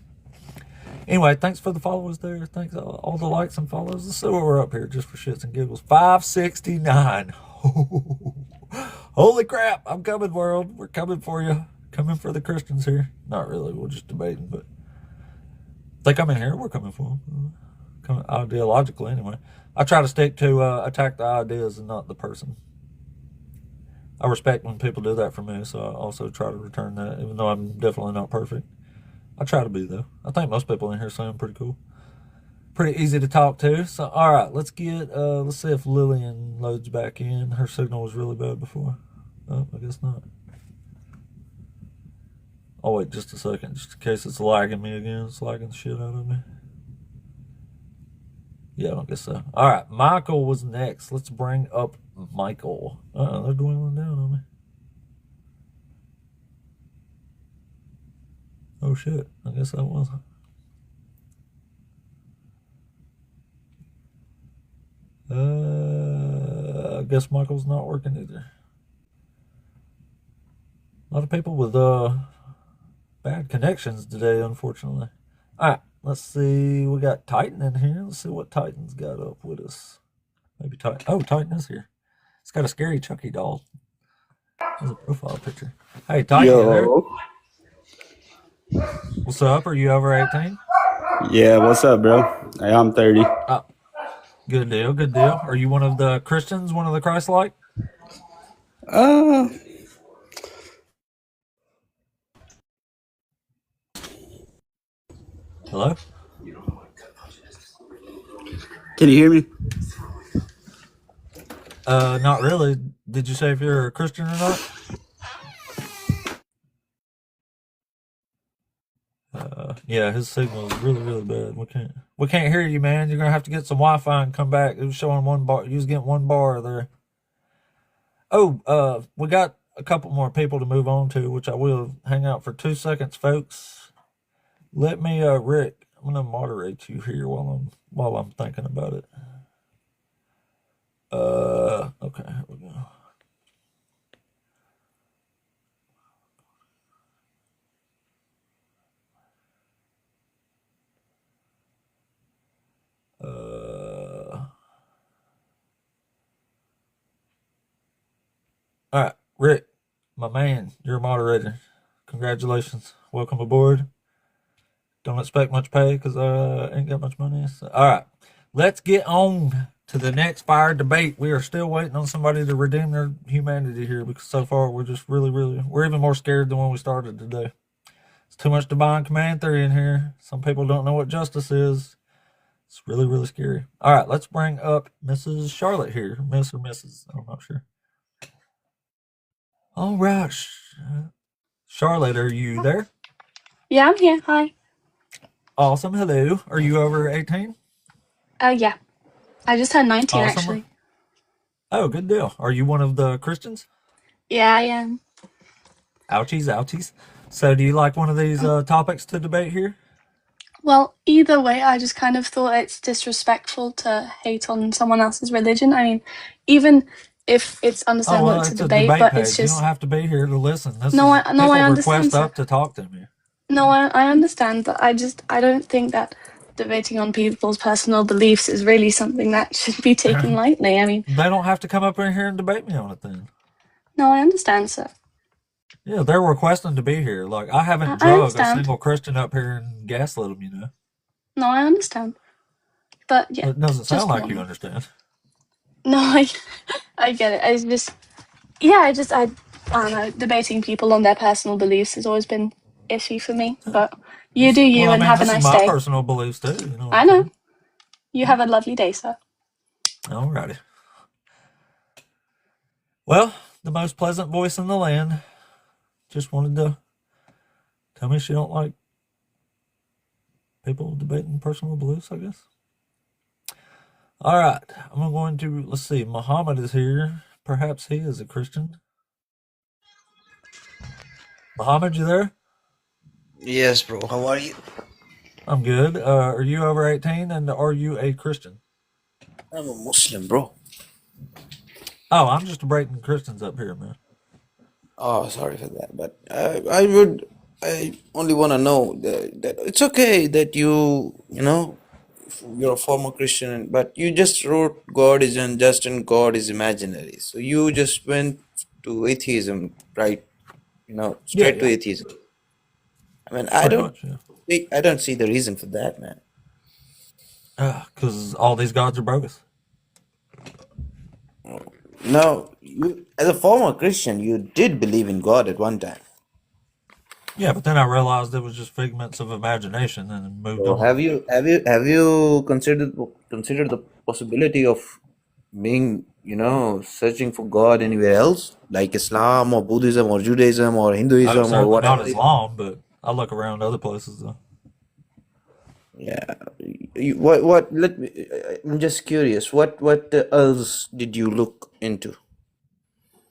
Speaker 1: Anyway, thanks for the followers there. Thanks all the likes and follows. Let's see what we're up here just for shits and giggles. 569. Holy crap! I'm coming, world. We're coming for you. Coming for the Christians here. Not really. We're just debating, but they come in here. We're coming for them. Coming ideologically, anyway. I try to stick to attack the ideas and not the person. I respect when people do that for me, so I also try to return that, even though I'm definitely not perfect. I try to be, though. I think most people in here sound pretty cool. Pretty easy to talk to. So, all right, let's see if Lillian loads back in. Her signal was really bad before. Oh, I guess not. I'll wait just a second, just in case it's lagging me again. It's lagging the shit out of me. Yeah, I don't guess so. All right, Michael was next. Let's bring up Michael. They're dwindling down on me. Oh shit, I guess that was. I guess Michael's not working either. A lot of people with bad connections today, unfortunately. All right, let's see. We got Titan in here. Let's see what Titan's got up with us. Maybe Titan. Oh, Titan is here. It's got a scary Chucky doll. There's a profile picture. Hey, Titan, you there? What's up? Are you over 18?
Speaker 2: Yeah, what's up, bro? Hey, I'm 30.
Speaker 1: Good deal, good deal. Are you one of the Christians, one of the Christ-like? Hello?
Speaker 2: Can you hear me?
Speaker 1: Not really. Did you say if you're a Christian or not? Yeah, his signal is really, really bad. We can't hear you, man. You're gonna have to get some Wi-Fi and come back. It was showing 1 bar. You was getting 1 bar there. Oh, we got a couple more people to move on to, which I will. Hang out for 2 seconds, folks. Let me, Rick. I'm gonna moderate you here while I'm thinking about it. Okay, here we go. All right, Rick, my man, you're a moderator. Congratulations. Welcome aboard. Don't expect much pay because I ain't got much money. So, all right, let's get on to the next fire debate. We are still waiting on somebody to redeem their humanity here because so far we're just we're even more scared than when we started today. It's too much divine command theory in here. Some people don't know what justice is. It's really, really scary. All right, let's bring up Mrs. Charlotte here. Miss or Mrs. I'm not sure. All right. Charlotte, are you there?
Speaker 3: Yeah, I'm here. Hi.
Speaker 1: Awesome. Hello. Are you over 18?
Speaker 3: Yeah. I just turned 19
Speaker 1: Awesome.
Speaker 3: actually.
Speaker 1: Oh, good deal. Are you one of the Christians?
Speaker 3: Yeah, I am.
Speaker 1: Ouchies, ouchies. So do you like one of these topics to debate here?
Speaker 3: Well, either way, I just kind of thought it's disrespectful to hate on someone else's religion. I mean, even if it's
Speaker 1: Oh,
Speaker 3: understandable
Speaker 1: well,
Speaker 3: it's a
Speaker 1: it's a
Speaker 3: debate,
Speaker 1: debate
Speaker 3: but
Speaker 1: page.
Speaker 3: it's
Speaker 1: You don't
Speaker 3: just
Speaker 1: have to be here to listen. This
Speaker 3: no,
Speaker 1: is
Speaker 3: I
Speaker 1: people
Speaker 3: understand,
Speaker 1: request
Speaker 3: sir.
Speaker 1: up to talk to me.
Speaker 3: No, I understand, but I don't think that debating on people's personal beliefs is really something that should be taken lightly. I mean,
Speaker 1: They don't have to come up in here and debate me on it then.
Speaker 3: no, I understand, sir.
Speaker 1: Yeah, they're requesting to be here. Like, I haven't
Speaker 3: I
Speaker 1: drug a
Speaker 3: understand.
Speaker 1: single Christian up here and gaslit them, you know?
Speaker 3: No, I understand. But yeah,
Speaker 1: It doesn't sound
Speaker 3: just
Speaker 1: like you
Speaker 3: one.
Speaker 1: understand.
Speaker 3: No, I get it. I don't know. Debating people on their personal beliefs has always been issue for me. But you do you
Speaker 1: Well, I
Speaker 3: and
Speaker 1: mean,
Speaker 3: have a
Speaker 1: this is
Speaker 3: nice
Speaker 1: my
Speaker 3: day.
Speaker 1: personal beliefs too, you know what
Speaker 3: I
Speaker 1: I'm
Speaker 3: know.
Speaker 1: saying?
Speaker 3: You have a lovely day, sir.
Speaker 1: Alrighty. Well, the most pleasant voice in the land just wanted to tell me she don't like people debating personal beliefs, I guess. All right, I'm going to, let's see, Muhammad is here. Perhaps he is a Christian. Muhammad, you there?
Speaker 17: Yes, bro. How are you?
Speaker 1: I'm good. Are you over 18 and are you a Christian?
Speaker 17: I'm a Muslim, bro.
Speaker 1: Oh, I'm just debating Christians up here, man.
Speaker 17: Oh, sorry for that, but I only want to know that it's okay that you're a former Christian, but you just wrote God is unjust and God is imaginary. So you just went to atheism, right?
Speaker 1: Yeah,
Speaker 17: Straight to
Speaker 1: yeah.
Speaker 17: atheism. I mean,
Speaker 1: Pretty much, yeah.
Speaker 17: I don't see the reason for that, man.
Speaker 1: Because all these gods are bogus.
Speaker 17: No, you as a former Christian, you did believe in God at one time.
Speaker 1: Yeah, but then I realized it was just figments of imagination and moved
Speaker 17: So
Speaker 1: on.
Speaker 17: have you considered the possibility of being searching for God anywhere else, like Islam or Buddhism or Judaism or
Speaker 1: Oh,
Speaker 17: Hinduism or
Speaker 1: certainly not
Speaker 17: whatever?
Speaker 1: Islam, but I look around other places though.
Speaker 17: Yeah. What? Let me. I'm just curious. What else did you look into?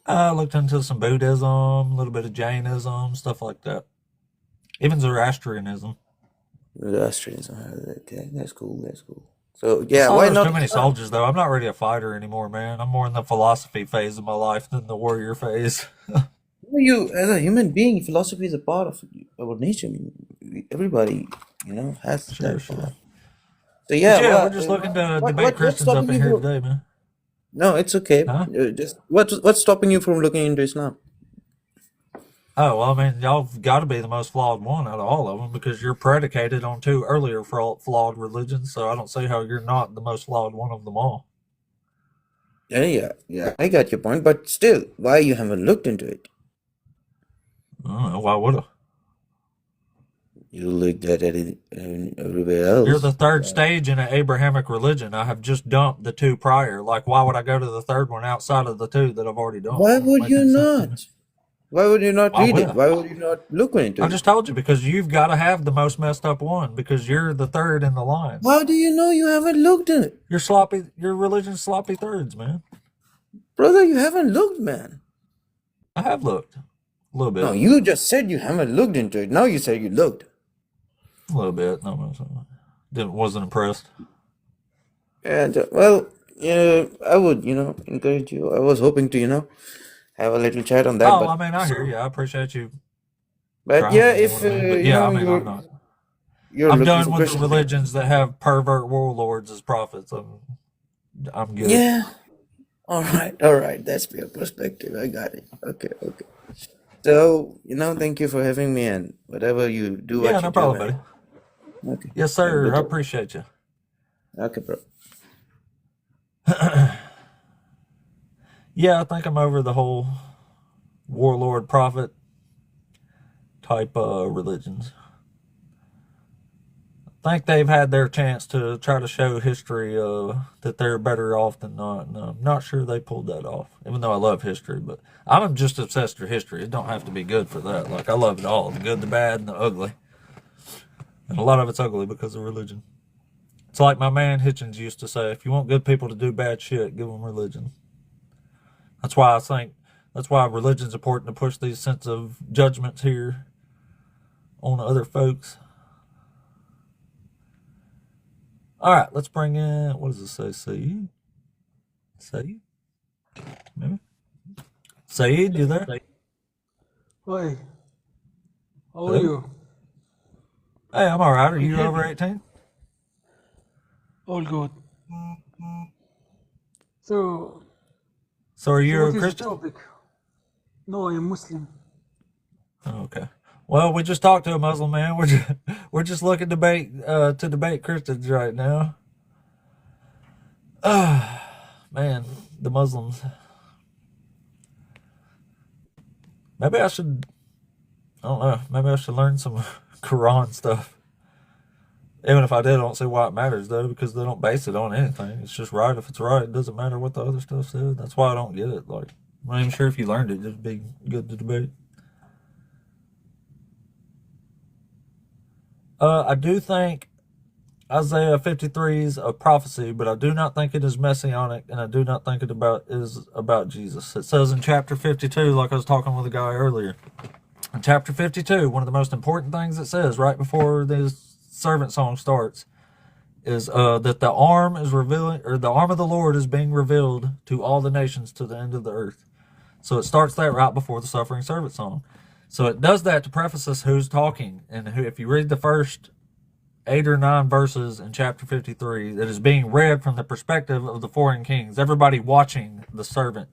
Speaker 1: I looked into some Buddhism, a little bit of Jainism, stuff like that. Even Zoroastrianism.
Speaker 17: Zoroastrianism. Okay, that's cool. That's cool. So
Speaker 1: I
Speaker 17: yeah,
Speaker 1: saw
Speaker 17: why
Speaker 1: there was too
Speaker 17: not?
Speaker 1: many soldiers though. I'm not really a fighter anymore, man. I'm more in the philosophy phase of my life than the warrior phase.
Speaker 17: You as a human being, philosophy is a part of our nature. I mean, everybody, has
Speaker 1: Sure,
Speaker 17: that
Speaker 1: sure.
Speaker 17: part. So
Speaker 1: But
Speaker 17: yeah,
Speaker 1: yeah, we're just looking to debate
Speaker 17: what's
Speaker 1: Christians up
Speaker 17: stopping
Speaker 1: in
Speaker 17: you
Speaker 1: here
Speaker 17: from?
Speaker 1: today, man.
Speaker 17: No, it's okay.
Speaker 1: Huh?
Speaker 17: Just what's stopping you from looking into Islam?
Speaker 1: Oh, well, I mean, y'all have got to be the most flawed one out of all of them because you're predicated on two earlier flawed religions, so I don't see how you're not the most flawed one of them all.
Speaker 17: Yeah. I got your point, but still, why you haven't looked into it?
Speaker 1: I don't know, why would I?
Speaker 17: You looked at it everywhere
Speaker 1: You're
Speaker 17: else.
Speaker 1: the third stage in an Abrahamic religion. I have just dumped the two prior. Like, why would I go to the third one outside of the two that I've already dumped?
Speaker 17: Why
Speaker 1: It don't
Speaker 17: would
Speaker 1: make
Speaker 17: you
Speaker 1: any sense to me.
Speaker 17: not? Why would you not
Speaker 1: Why
Speaker 17: read
Speaker 1: would
Speaker 17: it?
Speaker 1: I?
Speaker 17: Why would you not look into
Speaker 1: I
Speaker 17: it?
Speaker 1: just told you, because you've got to have the most messed up one, because you're the third in the line.
Speaker 17: How do you know you haven't looked in it?
Speaker 1: You're sloppy. Your religion's sloppy thirds, man.
Speaker 17: Brother, you haven't looked, man.
Speaker 1: I have looked a little bit.
Speaker 17: No, you just said you haven't looked into it. Now you said you looked.
Speaker 1: A little bit. No, wasn't impressed.
Speaker 17: And well, yeah, I would, encourage you. I was hoping to, have a little chat on that.
Speaker 1: Oh,
Speaker 17: But
Speaker 1: I mean, I hear you. I appreciate you.
Speaker 17: But yeah, if
Speaker 1: Yeah, I mean, I'm not.
Speaker 17: you're
Speaker 1: I'm
Speaker 17: looking
Speaker 1: done
Speaker 17: for
Speaker 1: with the
Speaker 17: Christian.
Speaker 1: religions that have pervert warlords as prophets. I'm good.
Speaker 17: Yeah. All right. That's your perspective. I got it. Okay. So, thank you for having me, and whatever you do,
Speaker 1: Yeah,
Speaker 17: what
Speaker 1: no
Speaker 17: you
Speaker 1: problem,
Speaker 17: do,
Speaker 1: buddy.
Speaker 17: man. Okay.
Speaker 1: Yes,
Speaker 17: Have a
Speaker 1: sir.
Speaker 17: good
Speaker 1: I
Speaker 17: day.
Speaker 1: appreciate you.
Speaker 17: Okay, bro.
Speaker 1: Yeah, I think I'm over the whole warlord prophet type religions. I think they've had their chance to try to show history that they're better off than not. And I'm not sure they pulled that off, even though I love history. But I'm just obsessed with history. It don't have to be good for that. Like, I love it all, the good, the bad, and the ugly. And a lot of it's ugly because of religion. It's like my man Hitchens used to say, if you want good people to do bad shit, give them religion. That's why religion's important, to push these sense of judgments here on other folks. All right, let's bring in, what does it say? Saeed? Maybe? Saeed, you there?
Speaker 4: Hi. How
Speaker 1: Hello?
Speaker 4: are you?
Speaker 1: Hey, I'm all right. Are
Speaker 4: Can
Speaker 1: you
Speaker 4: hear
Speaker 1: over
Speaker 4: me?
Speaker 1: 18?
Speaker 4: All good. So,
Speaker 1: So are
Speaker 4: so
Speaker 1: you
Speaker 4: what
Speaker 1: a
Speaker 4: is the
Speaker 1: Christian?
Speaker 4: topic? No, I am Muslim.
Speaker 1: Oh, okay. Well, we just talked to a Muslim man. We're just looking to debate Christians right now. Man, the Muslims. Maybe I should, I don't know, maybe I should learn some Quran stuff. Even if I did, I don't see why it matters, though, because they don't base it on anything. It's just right if it's right. It doesn't matter what the other stuff said. That's why I don't get it. Like, I'm not even sure if you learned it. It'd be good to debate. I do think Isaiah 53 is a prophecy, but I do not think it is messianic, and I do not think it is about Jesus. It says in chapter 52, like I was talking with a guy earlier, in chapter 52, one of the most important things it says right before this servant song starts is that the arm is revealing, or the arm of the Lord is being revealed to all the nations to the end of the earth. So it starts that right before the suffering servant song. So it does that to preface us who's talking, and who, if you read the first 8 or 9 verses in chapter 53, that is being read from the perspective of the foreign kings, everybody watching the servant.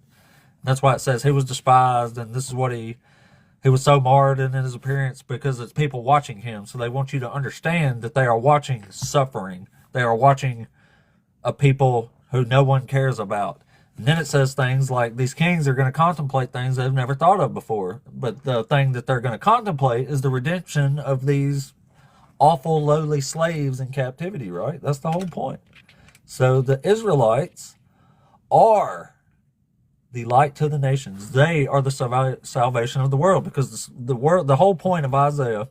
Speaker 1: That's why it says he was despised, and this is what he was so marred in his appearance, because it's people watching him. So they want you to understand that they are watching suffering. They are watching a people who no one cares about. And then it says things like these kings are going to contemplate things they've never thought of before. But the thing that they're going to contemplate is the redemption of these awful, lowly slaves in captivity, right? That's the whole point. So the Israelites are the light to the nations. They are the salvation of the world, because the whole point of Isaiah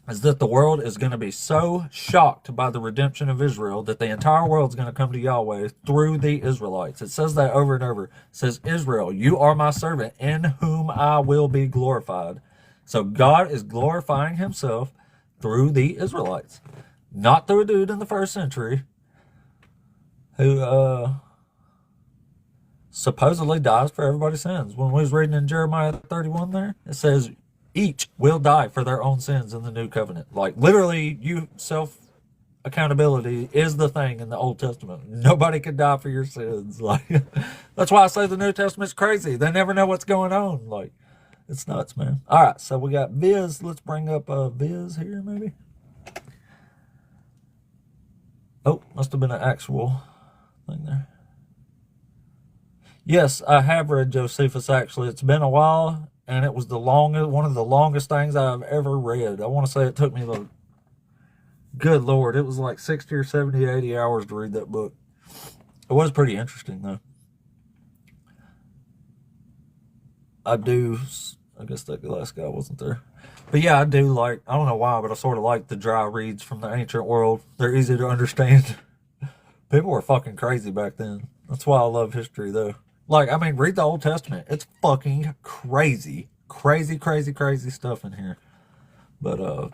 Speaker 1: is that the world is going to be so shocked by the redemption of Israel that the entire world is going to come to Yahweh through the Israelites. It says that over and over. It says, Israel, you are my servant in whom I will be glorified. So God is glorifying himself through the Israelites, not through a dude in the first century who supposedly dies for everybody's sins. When we was reading in Jeremiah 31 there, it says each will die for their own sins in the new covenant. Like, literally, accountability is the thing in the Old Testament. Nobody could die for your sins. Like, that's why I say the New Testament's crazy. They never know what's going on. Like, it's nuts, man. All right, so we got Viz. Let's bring up Viz here, maybe. Oh, must have been an actual thing there. Yes, I have read Josephus, actually. It's been a while, and it was one of the longest things I've ever read. I want to say it took me like, good Lord, it was like 60 or 70, 80 hours to read that book. It was pretty interesting though. I guess that last guy wasn't there. But yeah, I do like, I don't know why, but I sort of like the dry reads from the ancient world. They're easy to understand. People were fucking crazy back then. That's why I love history though. Like, I mean, read the Old Testament. It's fucking crazy. Crazy, crazy, crazy stuff in here. But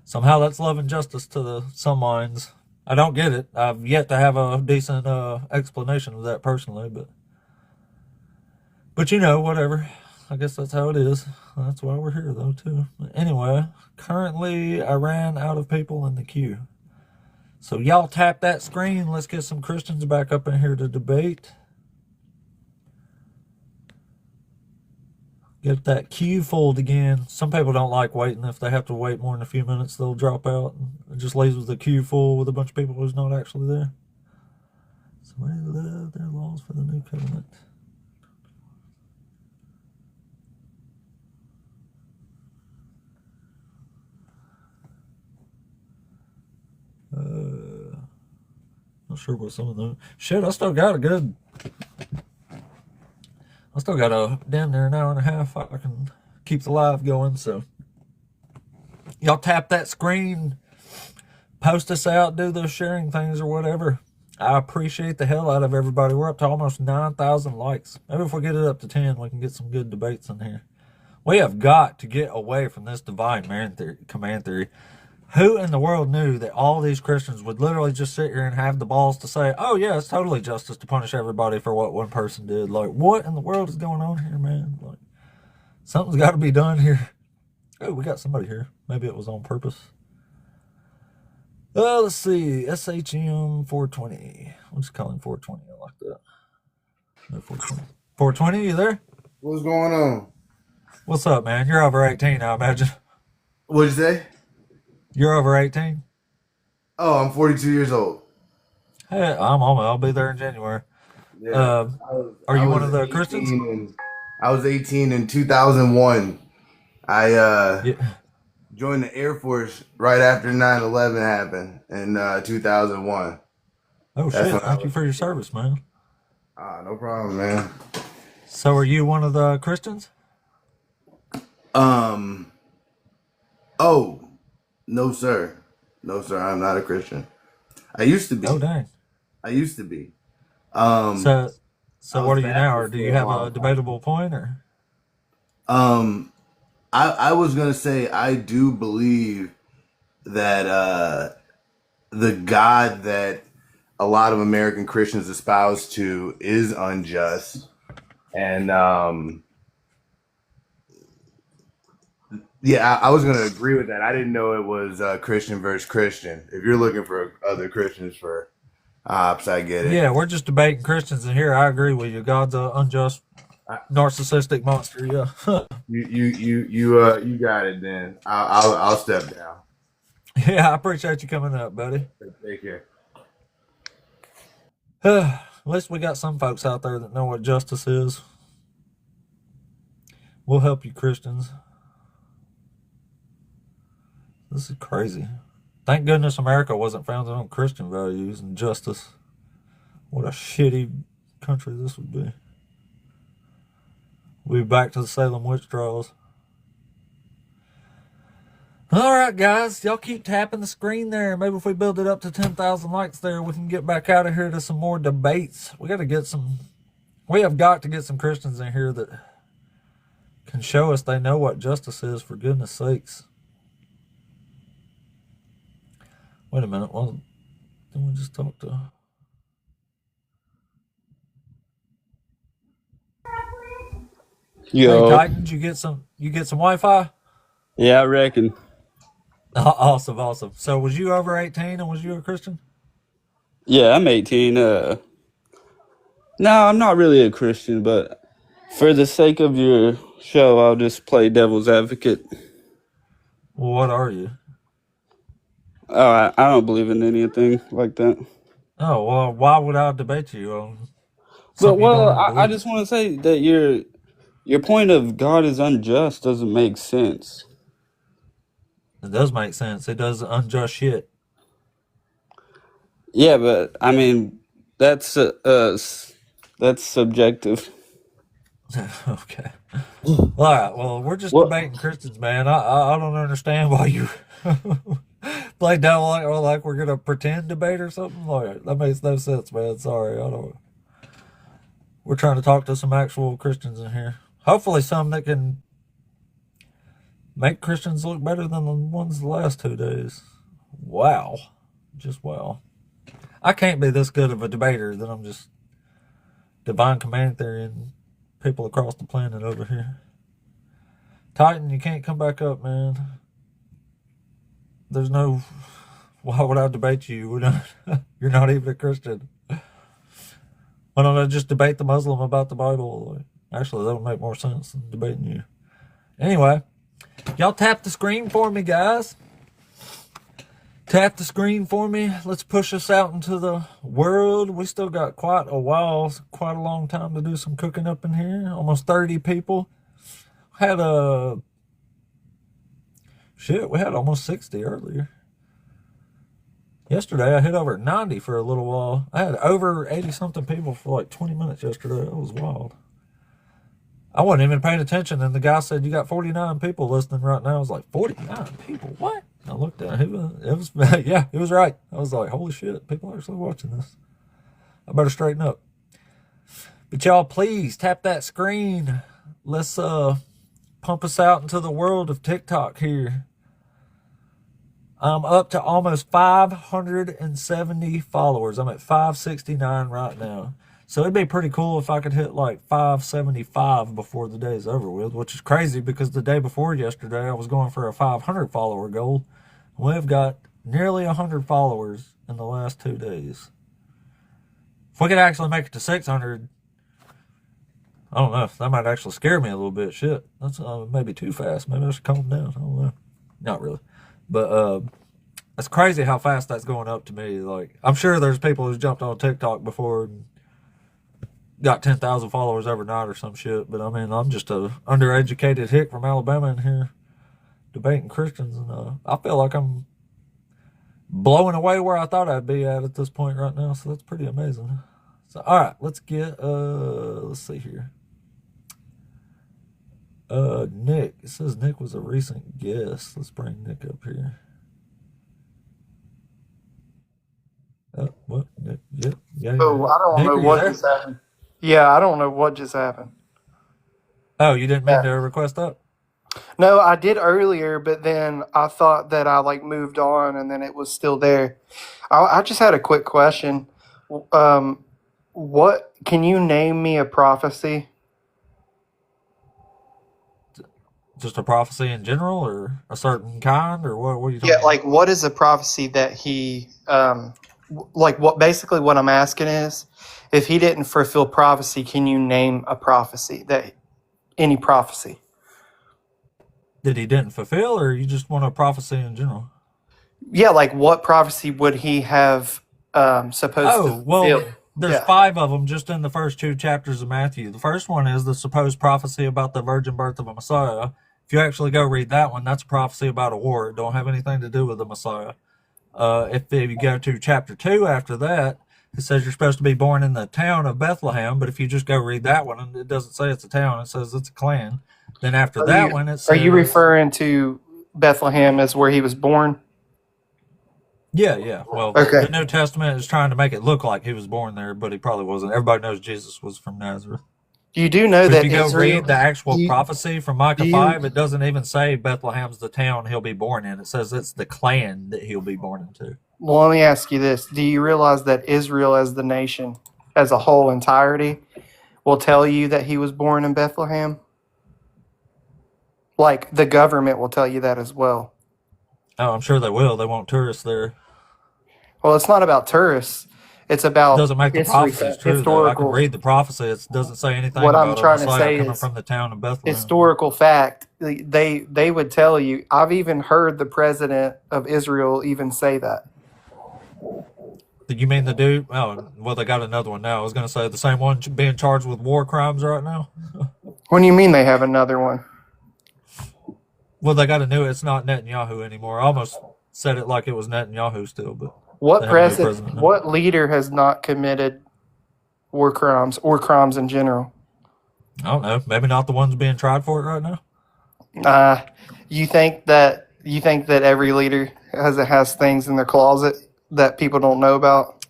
Speaker 1: somehow that's love and justice to some minds. I don't get it. I've yet to have a decent explanation of that personally, but you know, whatever. I guess that's how it is. That's why we're here, though, too. Anyway, currently I ran out of people in the queue. So y'all tap that screen. Let's get some Christians back up in here to debate. Get that queue full again. Some people don't like waiting. If they have to wait more than a few minutes, they'll drop out. It just leaves the queue full with a bunch of people who's not actually there. So we love their laws for the new covenant. Not sure what some of them. Shit, I still got a damn near an hour and a half. I can keep the live going. So y'all tap that screen, post us out, do those sharing things or whatever. I appreciate the hell out of everybody. We're up to almost 9,000 likes. Maybe if we get it up to 10, we can get some good debates in here. We have got to get away from this divine command theory. Who in the world knew that all these Christians would literally just sit here and have the balls to say, oh, yeah, it's totally justice to punish everybody for what one person did? Like, what in the world is going on here, man? Like, something's got to be done here. Oh, we got somebody here. Maybe it was on purpose. Let's see. SHM 420. I'm just calling 420. I like that. No, 420. 420, you there?
Speaker 5: What's going on?
Speaker 1: What's up, man? You're over 18, I imagine.
Speaker 5: What'd you say?
Speaker 1: You're over 18?
Speaker 5: Oh, I'm 42 years old.
Speaker 1: Hey, I'll be there in January.
Speaker 5: Yeah.
Speaker 1: Are you one of the Christians?
Speaker 5: I was 18 in 2001. I joined the Air Force right after 9/11 happened in 2001.
Speaker 1: Oh, shit. Thank you for your service, man.
Speaker 5: No problem, man.
Speaker 1: So are you one of the Christians?
Speaker 5: Oh, no, sir. No, sir. I'm not a Christian. I used to be.
Speaker 1: Oh, dang.
Speaker 5: I used to be.
Speaker 1: So what are you now? Or do you have a debatable point, or?
Speaker 5: I was gonna say I do believe that the God that a lot of American Christians espouse to is unjust, and yeah, I was gonna agree with that. I didn't know it was Christian versus Christian. If you're looking for other Christians for ops, I get it.
Speaker 1: Yeah, we're just debating Christians in here. I agree with you. God's an unjust, narcissistic monster. Yeah.
Speaker 5: You got it. Then I'll step down.
Speaker 1: Yeah, I appreciate you coming up, buddy.
Speaker 5: Take care.
Speaker 1: At least we got some folks out there that know what justice is. We'll help you, Christians. This is crazy. Thank goodness America wasn't founded on Christian values and justice. What a shitty country this would be. We'll be back to the Salem witch trials. All right, guys. Y'all keep tapping the screen there. Maybe if we build it up to 10,000 likes there, we can get back out of here to some more debates. We have got to get some Christians in here that can show us they know what justice is, for goodness sakes. Wait a minute. Well, didn't we just talk to...
Speaker 2: Yo.
Speaker 1: Hey, Titans, you get some Wi-Fi?
Speaker 2: Yeah, I reckon.
Speaker 1: Awesome. So was you over 18 and was you a Christian?
Speaker 2: Yeah, I'm 18. No, I'm not really a Christian, but for the sake of your show, I'll just play devil's advocate.
Speaker 1: Well, what are you?
Speaker 2: Oh, I don't believe in anything like that.
Speaker 1: Oh, well, why would I debate you on
Speaker 2: But
Speaker 1: something you don't
Speaker 2: I
Speaker 1: believe?
Speaker 2: just want to say that you're Your point of God is unjust doesn't make sense.
Speaker 1: It does make sense. It does unjust shit.
Speaker 2: Yeah, but I mean, that's subjective.
Speaker 1: Okay. All right. Well, we're just
Speaker 2: What?
Speaker 1: debating Christians, man. I don't understand why you play down like we're gonna pretend debate or something. Like that makes no sense, man. Sorry, I don't. We're trying to talk to some actual Christians in here. Hopefully, some that can make Christians look better than the ones the last 2 days. Wow, just wow. I can't be this good of a debater that I'm just divine command theory and people across the planet over here. Titan, you can't come back up, man. There's no. Why would I debate you? We're not. You're not even a Christian. Why don't I just debate the Muslim about the Bible? Actually, that would make more sense than debating you. Anyway, y'all tap the screen for me, guys. Tap the screen for me. Let's push us out into the world. We still got quite a while, quite a long time to do some cooking up in here. Almost 30 people. Had a... Shit, we had almost 60 earlier. Yesterday, I hit over 90 for a little while. I had over 80-something people for like 20 minutes yesterday. That was wild. I wasn't even paying attention, and the guy said, you got 49 people listening right now. I was like, 49 people? What? I looked at it. It was yeah, it was right. I was like, holy shit, people are actually watching this. I better straighten up. But y'all, please tap that screen. Let's pump us out into the world of TikTok here. I'm up to almost 570 followers. I'm at 569 right now. So it'd be pretty cool if I could hit like 575 before the day's over with, which is crazy because the day before yesterday, I was going for a 500 follower goal. We've got nearly 100 followers in the last 2 days. If we could actually make it to 600, I don't know. That might actually scare me a little bit. Shit, that's maybe too fast. Maybe I should calm down. I don't know. Not really. But it's crazy how fast that's going up to me. Like, I'm sure there's people who's jumped on TikTok before and got 10,000 followers overnight or some shit. But I mean, I'm just a undereducated hick from Alabama in here debating Christians, and I feel like I'm blowing away where I thought I'd be at this point right now. So that's pretty amazing. So all right, let's get let's see here. Nick. It says Nick was a recent guest. Let's bring Nick up here. What? Nick? Yep. Yeah.
Speaker 6: Oh, I don't
Speaker 1: Nick,
Speaker 6: know
Speaker 1: are you
Speaker 6: what
Speaker 1: there?
Speaker 6: just happened. Yeah, I don't know what just happened.
Speaker 1: Oh, you didn't mean to request up?
Speaker 6: No, I did earlier, but then I thought that I like moved on, and then it was still there. I just had a quick question. What can you name me a prophecy?
Speaker 1: Just a prophecy in general, or a certain kind, or what? What are you talking
Speaker 6: Yeah,
Speaker 1: about?
Speaker 6: like what is a prophecy that he like what basically what I'm asking is if he didn't fulfill prophecy, can you name a prophecy that any prophecy?
Speaker 1: That he didn't fulfill, or you just want a prophecy in general?
Speaker 6: Yeah, like what prophecy would he have supposed to
Speaker 1: Oh, well,
Speaker 6: fulfill?
Speaker 1: there's
Speaker 6: Yeah.
Speaker 1: 5 of them just in the first 2 chapters of Matthew. The first one is the supposed prophecy about the virgin birth of a Messiah. If you actually go read that one, that's a prophecy about a war. It don't have anything to do with the Messiah. If you go to chapter 2 after that, it says you're supposed to be born in the town of Bethlehem. But if you just go read that one, and it doesn't say it's a town, it says it's a clan. Then after that one, it says...
Speaker 6: Are you referring to Bethlehem as where he was born?
Speaker 1: Yeah. Well,
Speaker 6: Okay.
Speaker 1: the New Testament is trying to make it look like he was born there, but he probably wasn't. Everybody knows Jesus was from Nazareth.
Speaker 6: You do know
Speaker 1: But
Speaker 6: that
Speaker 1: if you go
Speaker 6: Israel.
Speaker 1: read the actual prophecy from Micah
Speaker 6: do you-
Speaker 1: 5, it doesn't even say Bethlehem's the town he'll be born in. It says it's the clan that he'll be born into.
Speaker 6: Well, let me ask you this: do you realize that Israel, as the nation, as a whole entirety, will tell you that he was born in Bethlehem? Like the government will tell you that as well.
Speaker 1: Oh, I'm sure they will. They want tourists there.
Speaker 6: Well, it's not about tourists. It's about
Speaker 1: Doesn't make the
Speaker 6: history
Speaker 1: prophecies true, though. I can
Speaker 6: historical.
Speaker 1: read the prophecy. It doesn't say anything
Speaker 6: What I'm
Speaker 1: about a
Speaker 6: trying to
Speaker 1: Messiah
Speaker 6: say
Speaker 1: coming
Speaker 6: is
Speaker 1: from the town of Bethlehem.
Speaker 6: historical fact. They would tell you. I've even heard the president of Israel even say that.
Speaker 1: You mean the dude? Oh, well, they got another one now. I was going to say the same one being charged with war crimes right now.
Speaker 6: What do you mean they have another one?
Speaker 1: Well, they got a new. It's not Netanyahu anymore. I almost said it like it was Netanyahu still, but
Speaker 6: What
Speaker 1: they have a new
Speaker 6: president?
Speaker 1: president now.
Speaker 6: What leader has not committed war crimes or crimes in general?
Speaker 1: I don't know. Maybe not the ones being tried for it right now.
Speaker 6: You think that every leader has things in their closet that people don't know about?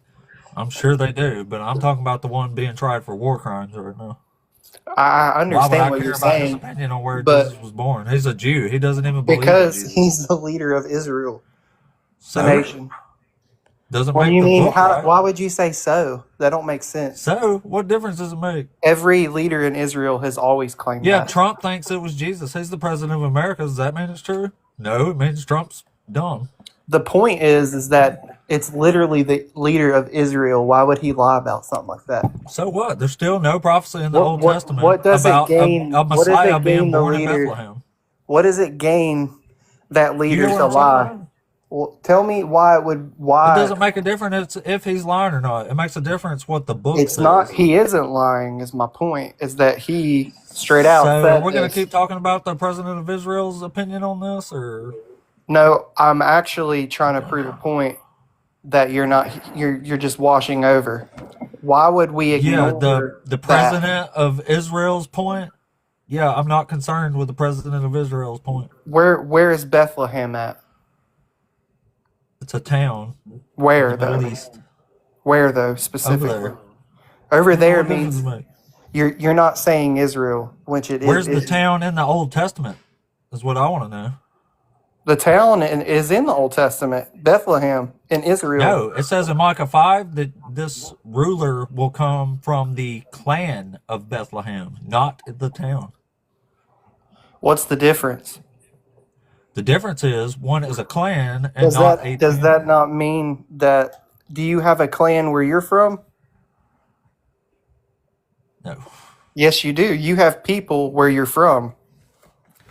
Speaker 1: I'm sure they do, but I'm talking about the one being tried for war crimes right now.
Speaker 6: I
Speaker 1: Why would
Speaker 6: understand
Speaker 1: I
Speaker 6: what
Speaker 1: care
Speaker 6: you're
Speaker 1: about his
Speaker 6: saying,
Speaker 1: opinion on where
Speaker 6: but
Speaker 1: Jesus was born? He's a Jew. He doesn't even believe in
Speaker 6: because
Speaker 1: Jesus.
Speaker 6: he's the leader of Israel, the
Speaker 1: So
Speaker 6: nation.
Speaker 1: doesn't
Speaker 6: What do
Speaker 1: make
Speaker 6: you
Speaker 1: the
Speaker 6: mean?
Speaker 1: book right.
Speaker 6: Why would you say so? That don't make sense.
Speaker 1: So what difference does it make?
Speaker 6: Every leader in Israel has always claimed
Speaker 1: Yeah,
Speaker 6: that.
Speaker 1: Trump thinks it was Jesus. He's the president of America. Does that mean it's true? No, it means Trump's dumb.
Speaker 6: The point is that it's literally the leader of Israel. Why would he lie about something like that?
Speaker 1: So what? There's still no prophecy in the Old Testament
Speaker 6: What does it
Speaker 1: about
Speaker 6: gain?
Speaker 1: a
Speaker 6: What does
Speaker 1: Messiah
Speaker 6: it
Speaker 1: being
Speaker 6: gain the
Speaker 1: born in
Speaker 6: leader?
Speaker 1: Bethlehem.
Speaker 6: What does it gain that
Speaker 1: You
Speaker 6: leader
Speaker 1: hear what
Speaker 6: to
Speaker 1: I'm saying?
Speaker 6: lie?
Speaker 1: Ryan?
Speaker 6: Well, tell me why it would.
Speaker 1: It
Speaker 6: Why
Speaker 1: doesn't make a difference if he's lying or not. It makes a difference what the book
Speaker 6: it's not?
Speaker 1: says.
Speaker 6: He isn't lying. Is my point? Is that he straight out
Speaker 1: So
Speaker 6: said
Speaker 1: we're going to
Speaker 6: this?
Speaker 1: keep talking about the president of Israel's opinion on this, or
Speaker 6: No, I'm actually trying to prove a point that you're not. You're just washing over. Why would we
Speaker 1: yeah,
Speaker 6: ignore
Speaker 1: the
Speaker 6: that?
Speaker 1: president of Israel's point. Yeah, I'm not concerned with the president of Israel's point.
Speaker 6: Where is Bethlehem at?
Speaker 1: It's a town in
Speaker 6: Where
Speaker 1: the Middle
Speaker 6: though?
Speaker 1: East
Speaker 6: Where though
Speaker 1: over
Speaker 6: specifically?
Speaker 1: there.
Speaker 6: Over there
Speaker 1: What difference
Speaker 6: means
Speaker 1: does it make?
Speaker 6: you're not saying Israel, which it
Speaker 1: Where's the
Speaker 6: is.
Speaker 1: town in the Old Testament? Is what I want to know.
Speaker 6: The town is in the Old Testament, Bethlehem in Israel.
Speaker 1: No, it says in Micah 5 that this ruler will come from the clan of Bethlehem, not the town.
Speaker 6: What's the difference?
Speaker 1: The difference is one is a clan and not a
Speaker 6: Does
Speaker 1: town.
Speaker 6: that not mean that? Do you have a clan where you're from?
Speaker 1: No.
Speaker 6: Yes, you do. You have people where you're from.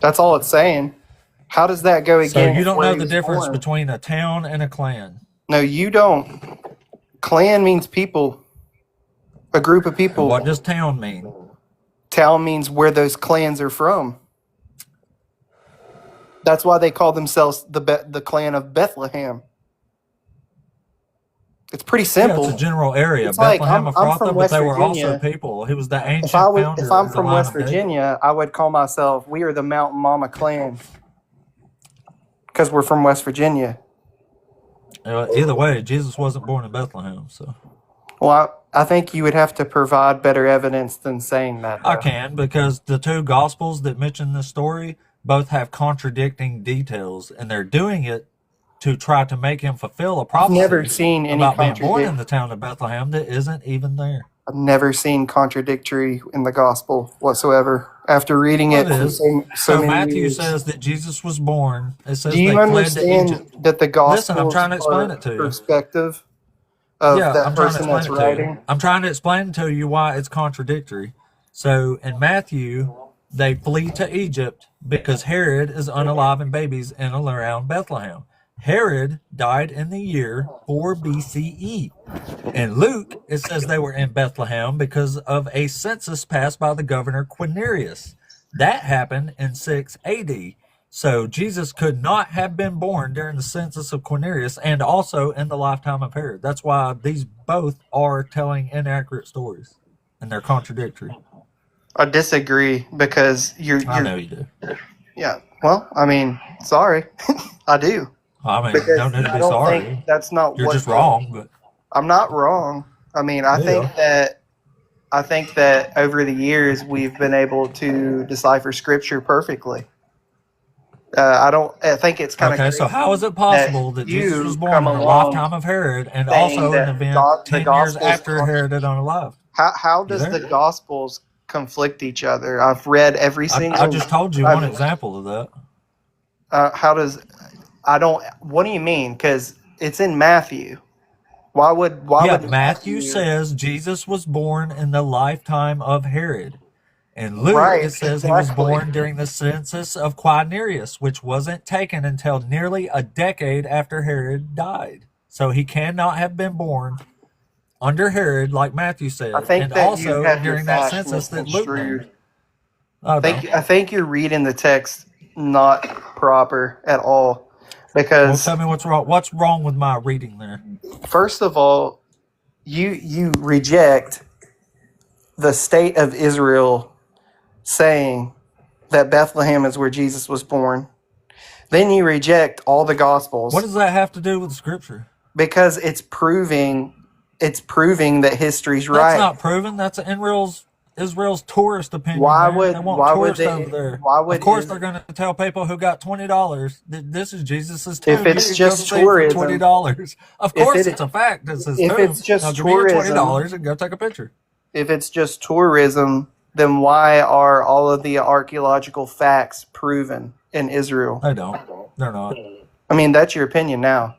Speaker 6: That's all it's saying. How does that go
Speaker 1: So
Speaker 6: against
Speaker 1: you don't
Speaker 6: where
Speaker 1: know
Speaker 6: he
Speaker 1: the
Speaker 6: was
Speaker 1: difference
Speaker 6: born?
Speaker 1: between a town and a clan.
Speaker 6: No, you don't. Clan means people, a group of
Speaker 1: And
Speaker 6: people.
Speaker 1: what does town mean?
Speaker 6: Town means where those clans are from. That's why they call themselves the clan of Bethlehem. It's pretty
Speaker 1: Yeah,
Speaker 6: simple.
Speaker 1: it's a general area.
Speaker 6: It's like
Speaker 1: Bethlehem
Speaker 6: I'm
Speaker 1: Ephrathah,
Speaker 6: from
Speaker 1: but
Speaker 6: West
Speaker 1: they were also
Speaker 6: Virginia.
Speaker 1: people. He was the
Speaker 6: If
Speaker 1: ancient
Speaker 6: I'm
Speaker 1: founder of the
Speaker 6: from
Speaker 1: line
Speaker 6: West
Speaker 1: of David.
Speaker 6: Virginia, I would call myself. We are the Mountain Mama clan because we're from West Virginia.
Speaker 1: Either way, Jesus wasn't born in Bethlehem, so
Speaker 6: Well, I think you would have to provide better evidence than saying that.
Speaker 1: I
Speaker 6: Though.
Speaker 1: can, because the two gospels that mention this story both have contradicting details, and they're doing it to try to make him fulfill a
Speaker 6: I've never
Speaker 1: prophecy
Speaker 6: seen any
Speaker 1: about being born in
Speaker 6: contradict.
Speaker 1: the town of Bethlehem that isn't even there.
Speaker 6: I've never seen contradictory in the gospel whatsoever. After reading
Speaker 1: Well,
Speaker 6: it
Speaker 1: it
Speaker 6: for
Speaker 1: is.
Speaker 6: so
Speaker 1: So
Speaker 6: many
Speaker 1: Matthew
Speaker 6: years.
Speaker 1: says that Jesus was born. It says
Speaker 6: Do
Speaker 1: they
Speaker 6: you
Speaker 1: fled to
Speaker 6: understand
Speaker 1: Egypt.
Speaker 6: that the
Speaker 1: Listen, I'm
Speaker 6: gospels
Speaker 1: trying to explain
Speaker 6: are
Speaker 1: it to you.
Speaker 6: perspective of
Speaker 1: Yeah,
Speaker 6: that
Speaker 1: I'm trying to
Speaker 6: person
Speaker 1: explain
Speaker 6: that's
Speaker 1: it to you.
Speaker 6: writing?
Speaker 1: I'm trying to explain to you why it's contradictory. So in Matthew, they flee to Egypt because Herod is unaliving babies in and around Bethlehem. Herod died in the year 4 BCE. In Luke, it says they were in Bethlehem because of a census passed by the governor Quirinius. That happened in 6 AD. So Jesus could not have been born during the census of Quirinius and also in the lifetime of Herod. That's why these both are telling inaccurate stories, and they're contradictory.
Speaker 6: I disagree because
Speaker 1: I know you do.
Speaker 6: yeah. Well, I mean, sorry, I do.
Speaker 1: I mean,
Speaker 6: Because
Speaker 1: don't need to
Speaker 6: I
Speaker 1: be
Speaker 6: don't
Speaker 1: sorry.
Speaker 6: think that's not
Speaker 1: You're
Speaker 6: what
Speaker 1: just wrong, but
Speaker 6: I'm not wrong. I mean, I think that over the years we've been able to decipher scripture perfectly. I think it's kind of
Speaker 1: okay, so how is it possible that Jesus was
Speaker 6: you
Speaker 1: born
Speaker 6: come
Speaker 1: in the
Speaker 6: along
Speaker 1: lifetime of Herod and
Speaker 6: saying
Speaker 1: also an
Speaker 6: that
Speaker 1: event
Speaker 6: the
Speaker 1: 10 years
Speaker 6: gospels
Speaker 1: after Herod had unalived?
Speaker 6: how
Speaker 1: You
Speaker 6: does
Speaker 1: there?
Speaker 6: the gospels conflict each other? I've read every single.
Speaker 1: I just told you
Speaker 6: I've-
Speaker 1: one example of that.
Speaker 6: How does I don't? What do you mean? Because it's in Matthew. Why would
Speaker 1: Matthew says Jesus was born in the lifetime of Herod. In Luke,
Speaker 6: Right,
Speaker 1: it says he was
Speaker 6: exactly.
Speaker 1: born during the census of Quirinius, which wasn't taken until nearly a decade after Herod died. So he cannot have been born under Herod, like Matthew said,
Speaker 6: I think
Speaker 1: and
Speaker 6: that you
Speaker 1: also
Speaker 6: have your
Speaker 1: during that
Speaker 6: facts
Speaker 1: census that Luke
Speaker 6: misconstrued.
Speaker 1: named. I don't.
Speaker 6: I think you're reading the text not proper at all.
Speaker 1: Well,
Speaker 6: Because
Speaker 1: tell me what's wrong. What's wrong with my reading there?
Speaker 6: first of all, you reject the state of Israel saying that Bethlehem is where Jesus was born. Then you reject all the gospels.
Speaker 1: What does that have to do with Scripture?
Speaker 6: Because it's proving that history's
Speaker 1: That's
Speaker 6: right.
Speaker 1: not proven. That's Israel's tourist opinion.
Speaker 6: Why
Speaker 1: man.
Speaker 6: would
Speaker 1: they want
Speaker 6: why would
Speaker 1: tourists
Speaker 6: they
Speaker 1: over there?
Speaker 6: why would
Speaker 1: Of course,
Speaker 6: is,
Speaker 1: they're going to tell people who got $20 that this is Jesus's tomb.
Speaker 6: if it's
Speaker 1: You can
Speaker 6: just
Speaker 1: go see it for
Speaker 6: tourism,
Speaker 1: $20. Of
Speaker 6: if
Speaker 1: course,
Speaker 6: it
Speaker 1: it's a fact. It's his
Speaker 6: if
Speaker 1: tomb.
Speaker 6: it's
Speaker 1: Now
Speaker 6: just
Speaker 1: give me your
Speaker 6: tourism,
Speaker 1: $20 and go take a picture.
Speaker 6: if it's just tourism, then why are all of the archaeological facts proven in Israel?
Speaker 1: They don't. They're not.
Speaker 6: I mean, that's your opinion now,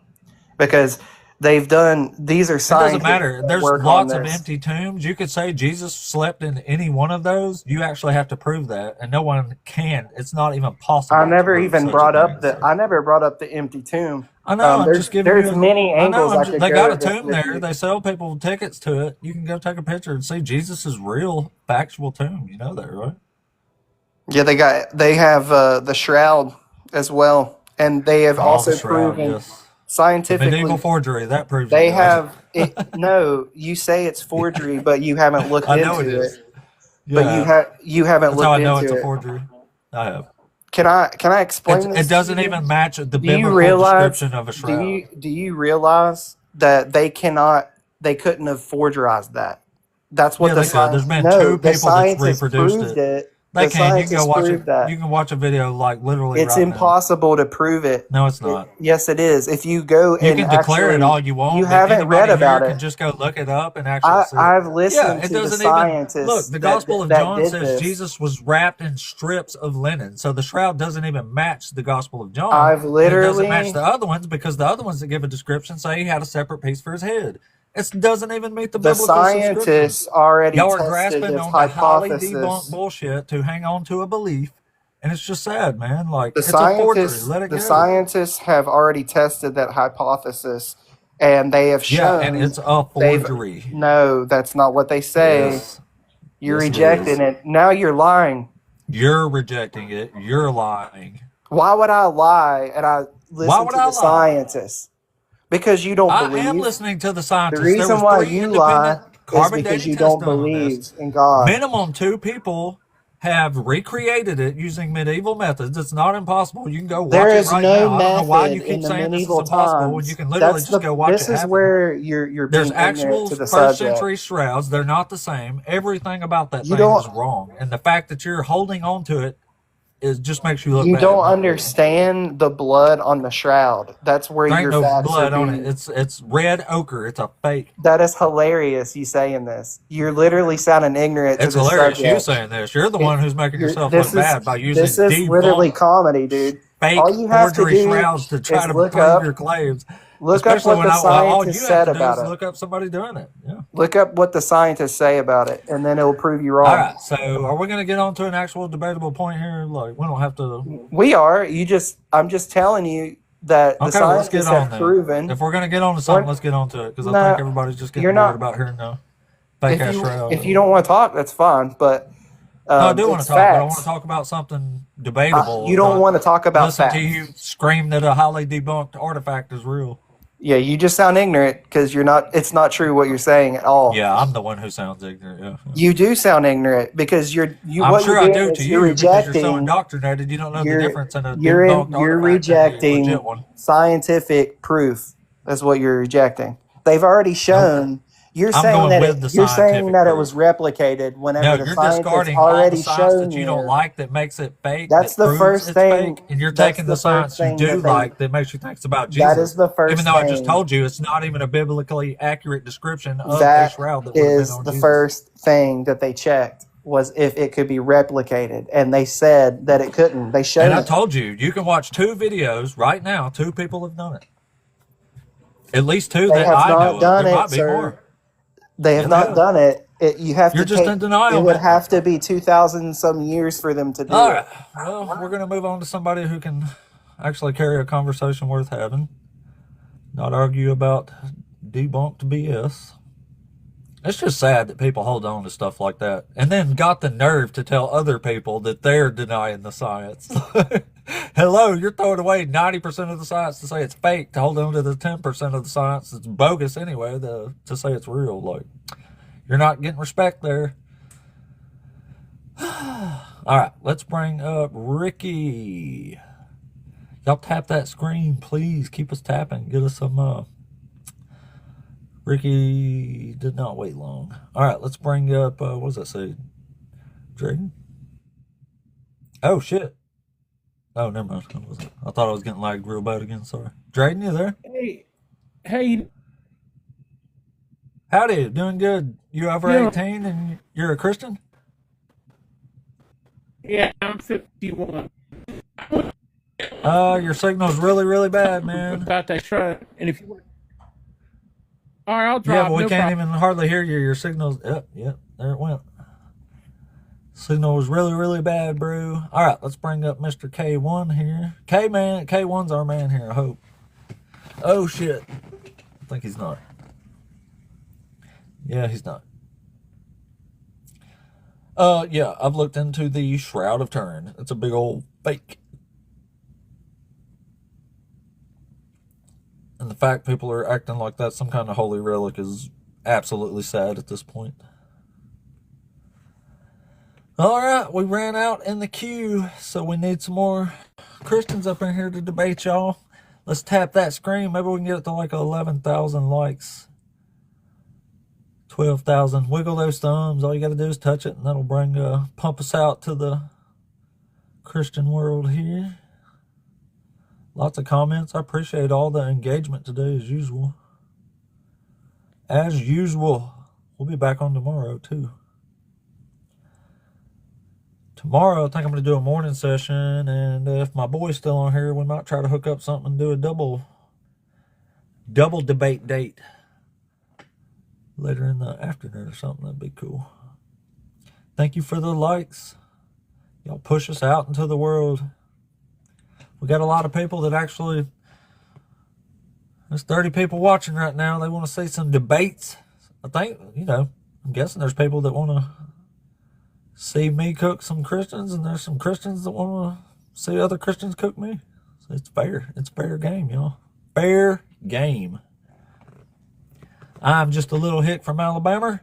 Speaker 6: because these are
Speaker 1: It doesn't
Speaker 6: scientists
Speaker 1: matter.
Speaker 6: that
Speaker 1: There's
Speaker 6: work on
Speaker 1: lots of
Speaker 6: this.
Speaker 1: empty tombs. You could say Jesus slept in any one of those. You actually have to prove that, and no one can. It's not even possible.
Speaker 6: I never
Speaker 1: to prove
Speaker 6: even
Speaker 1: such
Speaker 6: brought
Speaker 1: a
Speaker 6: up
Speaker 1: thing.
Speaker 6: the. I never brought up the empty tomb.
Speaker 1: I know. I'm just giving
Speaker 6: There's
Speaker 1: you.
Speaker 6: many
Speaker 1: I know.
Speaker 6: angles I could
Speaker 1: They
Speaker 6: go
Speaker 1: got a
Speaker 6: at this
Speaker 1: tomb
Speaker 6: with
Speaker 1: there.
Speaker 6: you.
Speaker 1: They sell people tickets to it. You can go take a picture and see Jesus' real, factual tomb. You know that, right?
Speaker 6: Yeah, they have the shroud as well, and they have
Speaker 1: Oh,
Speaker 6: also
Speaker 1: the shroud.
Speaker 6: proven
Speaker 1: Yes. The
Speaker 6: scientifically
Speaker 1: medieval forgery that proves
Speaker 6: they
Speaker 1: it, does
Speaker 6: have it. No, you say it's forgery, but you haven't looked
Speaker 1: I know it
Speaker 6: into
Speaker 1: is.
Speaker 6: it. But
Speaker 1: Yeah.
Speaker 6: you haven't
Speaker 1: That's how I
Speaker 6: looked
Speaker 1: know it's
Speaker 6: into
Speaker 1: a
Speaker 6: it.
Speaker 1: forgery. I have.
Speaker 6: Can I explain this
Speaker 1: It
Speaker 6: to
Speaker 1: doesn't
Speaker 6: you?
Speaker 1: even match the
Speaker 6: Do you
Speaker 1: biblical
Speaker 6: realize?
Speaker 1: description of a
Speaker 6: Do
Speaker 1: shroud.
Speaker 6: you realize that they couldn't have forgerized that? That's what
Speaker 1: Yeah,
Speaker 6: the
Speaker 1: they could. There's
Speaker 6: science.
Speaker 1: been
Speaker 6: No,
Speaker 1: two
Speaker 6: the
Speaker 1: people that's
Speaker 6: scientists
Speaker 1: reproduced
Speaker 6: proved
Speaker 1: it.
Speaker 6: it.
Speaker 1: They
Speaker 6: The
Speaker 1: can. You can go
Speaker 6: scientists
Speaker 1: watch it.
Speaker 6: proved that.
Speaker 1: You can watch a video like literally
Speaker 6: It's
Speaker 1: right now.
Speaker 6: impossible to prove it.
Speaker 1: No, it's not.
Speaker 6: Yes, it is. If you go
Speaker 1: You
Speaker 6: and
Speaker 1: can declare it
Speaker 6: actually,
Speaker 1: all you want,
Speaker 6: you
Speaker 1: but
Speaker 6: haven't read
Speaker 1: anybody here
Speaker 6: about
Speaker 1: can
Speaker 6: it.
Speaker 1: just go look it up and actually see it.
Speaker 6: I've
Speaker 1: Yeah,
Speaker 6: listened
Speaker 1: it
Speaker 6: to the
Speaker 1: doesn't even look.
Speaker 6: scientists
Speaker 1: The Gospel of
Speaker 6: that
Speaker 1: John
Speaker 6: did
Speaker 1: says
Speaker 6: this.
Speaker 1: Jesus was wrapped in strips of linen, so the shroud doesn't even match the Gospel of John.
Speaker 6: I've
Speaker 1: And it doesn't match
Speaker 6: literally,
Speaker 1: the other ones because the other ones that give a description say he had a separate piece for his head. It doesn't even meet the
Speaker 6: the
Speaker 1: biblical subscription.
Speaker 6: scientists already
Speaker 1: Y'all are
Speaker 6: tested
Speaker 1: grasping
Speaker 6: this
Speaker 1: on the highly debunked
Speaker 6: hypothesis.
Speaker 1: bullshit to hang on to a belief, and it's just sad, man. Like
Speaker 6: The
Speaker 1: it's a forgery.
Speaker 6: scientists,
Speaker 1: Let it
Speaker 6: the
Speaker 1: go.
Speaker 6: scientists have already tested that hypothesis, and they have
Speaker 1: Yeah, and
Speaker 6: shown
Speaker 1: it's a
Speaker 6: they've.
Speaker 1: forgery.
Speaker 6: No, that's not what they say.
Speaker 1: Yes.
Speaker 6: You're
Speaker 1: Yes, it
Speaker 6: rejecting
Speaker 1: is.
Speaker 6: it. Now you're lying.
Speaker 1: You're rejecting it. You're lying.
Speaker 6: Why would I lie and I
Speaker 1: Why
Speaker 6: listen
Speaker 1: would
Speaker 6: to
Speaker 1: I
Speaker 6: the
Speaker 1: lie?
Speaker 6: scientists? Because you don't
Speaker 1: I am
Speaker 6: believe.
Speaker 1: listening to the
Speaker 6: The
Speaker 1: scientists. There
Speaker 6: reason
Speaker 1: was
Speaker 6: why
Speaker 1: 3
Speaker 6: you lie
Speaker 1: independent
Speaker 6: is
Speaker 1: carbon
Speaker 6: because
Speaker 1: dating
Speaker 6: you
Speaker 1: tests
Speaker 6: don't
Speaker 1: done on this.
Speaker 6: believe in God.
Speaker 1: Minimum 2 people have recreated it using medieval methods. It's not impossible. You can go watch
Speaker 6: There
Speaker 1: it
Speaker 6: is
Speaker 1: right
Speaker 6: no
Speaker 1: now. I don't know why you
Speaker 6: method in
Speaker 1: keep
Speaker 6: the
Speaker 1: saying this is
Speaker 6: medieval
Speaker 1: impossible when you
Speaker 6: times.
Speaker 1: can literally
Speaker 6: That's
Speaker 1: just go watch
Speaker 6: this
Speaker 1: it
Speaker 6: is
Speaker 1: happen.
Speaker 6: where you're
Speaker 1: There's
Speaker 6: being ignorant
Speaker 1: actual
Speaker 6: to the
Speaker 1: first
Speaker 6: subject.
Speaker 1: century shrouds. They're not the same. Everything about that
Speaker 6: You
Speaker 1: thing is
Speaker 6: don't
Speaker 1: wrong. And the fact that you're holding on to it is just makes you look
Speaker 6: you
Speaker 1: bad,
Speaker 6: don't
Speaker 1: not really.
Speaker 6: understand the blood on the shroud. That's where
Speaker 1: There ain't
Speaker 6: your
Speaker 1: no
Speaker 6: facts are
Speaker 1: blood on it.
Speaker 6: being.
Speaker 1: It's red ochre. It's a fake.
Speaker 6: That is hilarious. You saying this? You're literally sounding ignorant to
Speaker 1: It's
Speaker 6: the
Speaker 1: hilarious you
Speaker 6: subject.
Speaker 1: saying this. You're the one who's making yourself
Speaker 6: This
Speaker 1: look
Speaker 6: is
Speaker 1: bad by using
Speaker 6: this is literally
Speaker 1: debunked
Speaker 6: comedy, dude.
Speaker 1: fake
Speaker 6: All you have to
Speaker 1: forgery
Speaker 6: do
Speaker 1: shrouds to try
Speaker 6: is
Speaker 1: to
Speaker 6: look
Speaker 1: prove your
Speaker 6: up
Speaker 1: claims.
Speaker 6: look up
Speaker 1: Especially
Speaker 6: what
Speaker 1: when
Speaker 6: the
Speaker 1: all you
Speaker 6: scientists
Speaker 1: have
Speaker 6: said
Speaker 1: to do
Speaker 6: about
Speaker 1: is
Speaker 6: it.
Speaker 1: look up somebody doing it. Yeah.
Speaker 6: Look up what the scientists say about it, and then it'll prove you
Speaker 1: All
Speaker 6: wrong.
Speaker 1: right. So are we going to get on to an actual debatable point here? Like we don't have to.
Speaker 6: We are. I'm just telling you that the
Speaker 1: Okay, well, let's get
Speaker 6: scientists
Speaker 1: on
Speaker 6: have
Speaker 1: then.
Speaker 6: proven.
Speaker 1: If we're going to get on to something, let's get on to it because I
Speaker 6: No,
Speaker 1: think everybody's just getting
Speaker 6: you're
Speaker 1: bored
Speaker 6: not.
Speaker 1: about hearing the fake ass
Speaker 6: If
Speaker 1: shroud.
Speaker 6: you don't want to talk, that's fine. But
Speaker 1: No, I do want
Speaker 6: it's
Speaker 1: to talk, but I want to
Speaker 6: facts.
Speaker 1: talk about something debatable.
Speaker 6: You don't
Speaker 1: Not
Speaker 6: want to talk about
Speaker 1: listen
Speaker 6: facts.
Speaker 1: to you scream that a highly debunked artifact is real.
Speaker 6: Yeah, you just sound ignorant because you're not. It's not true what you're saying at all.
Speaker 1: Yeah, I'm the one who sounds ignorant. Yeah.
Speaker 6: You do sound ignorant because
Speaker 1: I'm
Speaker 6: what
Speaker 1: sure
Speaker 6: you're
Speaker 1: I
Speaker 6: doing
Speaker 1: do
Speaker 6: is
Speaker 1: to
Speaker 6: you're
Speaker 1: you because you're so
Speaker 6: rejecting.
Speaker 1: indoctrinated. You don't know the
Speaker 6: You're
Speaker 1: difference in a debunked
Speaker 6: you're
Speaker 1: artifact and a legit
Speaker 6: rejecting
Speaker 1: one.
Speaker 6: scientific proof. That's what you're rejecting. They've already
Speaker 1: Nope.
Speaker 6: shown. You're
Speaker 1: I'm
Speaker 6: saying
Speaker 1: going
Speaker 6: that
Speaker 1: with the
Speaker 6: you're saying
Speaker 1: scientific
Speaker 6: that it
Speaker 1: proof.
Speaker 6: was replicated whenever
Speaker 1: No,
Speaker 6: the
Speaker 1: you're
Speaker 6: scientists
Speaker 1: discarding all the
Speaker 6: already
Speaker 1: science
Speaker 6: shown
Speaker 1: that you don't
Speaker 6: you.
Speaker 1: like that makes it fake,
Speaker 6: That's
Speaker 1: that
Speaker 6: the
Speaker 1: proves
Speaker 6: first
Speaker 1: it's
Speaker 6: thing.
Speaker 1: fake, and you're
Speaker 6: That's
Speaker 1: taking
Speaker 6: the
Speaker 1: the science
Speaker 6: first
Speaker 1: you
Speaker 6: thing
Speaker 1: do
Speaker 6: that they.
Speaker 1: like that makes you think it's about
Speaker 6: That is
Speaker 1: Jesus.
Speaker 6: the
Speaker 1: Even
Speaker 6: first
Speaker 1: though I just
Speaker 6: thing.
Speaker 1: told you it's not even a biblically accurate description of a
Speaker 6: That
Speaker 1: shroud that would have been
Speaker 6: is
Speaker 1: on
Speaker 6: the
Speaker 1: Jesus.
Speaker 6: first thing that they checked was if it could be replicated, and they said that it couldn't. They
Speaker 1: And
Speaker 6: showed
Speaker 1: I
Speaker 6: it.
Speaker 1: told you, you can watch 2 videos right now. 2 people have done it. At least 2
Speaker 6: They
Speaker 1: that
Speaker 6: have
Speaker 1: I know
Speaker 6: not
Speaker 1: of.
Speaker 6: done
Speaker 1: There
Speaker 6: it,
Speaker 1: might be
Speaker 6: sir.
Speaker 1: more.
Speaker 6: They
Speaker 1: Yeah,
Speaker 6: have
Speaker 1: they
Speaker 6: not
Speaker 1: have.
Speaker 6: done it. You have
Speaker 1: You're
Speaker 6: to
Speaker 1: just in
Speaker 6: take. It
Speaker 1: denial,
Speaker 6: would
Speaker 1: man.
Speaker 6: have to be 2,000 some years for them to do
Speaker 1: All
Speaker 6: it.
Speaker 1: right. Well, we're going to move on to somebody who can actually carry a conversation worth having. not argue about debunked BS. It's just sad that people hold on to stuff like that and then got the nerve to tell other people that they're denying the science. Hello, you're throwing away 90% of the science to say it's fake, to hold on to the 10% of the science that's bogus anyway, to say it's real. Like, you're not getting respect there. All right, let's bring up Ricky. Y'all tap that screen, please. Keep us tapping. Get us some... Ricky did not wait long. All right, let's bring up... what does that say? Drayden? Oh, shit. Oh, never mind. I thought I was getting lagged real bad again. Sorry. Drayden, you there?
Speaker 7: Hey.
Speaker 1: Howdy. Doing good. You over
Speaker 7: Yeah.
Speaker 1: 18 and you're a Christian?
Speaker 7: Yeah, I'm 51.
Speaker 1: Your signal's really, really bad, man.
Speaker 7: About that truck, and if you want, all right, I'll
Speaker 1: Yeah,
Speaker 7: drop.
Speaker 1: but we
Speaker 7: no
Speaker 1: can't
Speaker 7: problem.
Speaker 1: even hardly hear you. Your signal's... Yep, there it went. Signal was really, really bad, bro. All right, let's bring up Mr. K1 here. K1's our man here, I hope. Oh, shit. I think he's not. Yeah, he's not. Yeah, I've looked into the Shroud of Turin. It's a big old fake. And the fact people are acting like that's some kind of holy relic is absolutely sad at this point. All right, we ran out in the queue, so we need some more Christians up in here to debate y'all. Let's tap that screen. Maybe we can get it to like 11,000 likes. 12,000. Wiggle those thumbs. All you got to do is touch it, and that'll bring pump us out to the Christian world here. Lots of comments. I appreciate all the engagement today as usual. As usual. We'll be back on tomorrow too. Tomorrow I think I'm going to do a morning session, and if my boy's still on here, we might try to hook up something and do a double debate date later in the afternoon or something. That'd be cool. Thank you for the likes. Y'all push us out into the world. We got a lot of people that actually... There's 30 people watching right now. They want to see some debates. I think, I'm guessing there's people that want to see me cook some Christians, and there's some Christians that want to see other Christians cook me. So it's fair. It's fair game, y'all. Fair game. I'm just a little hick from Alabama,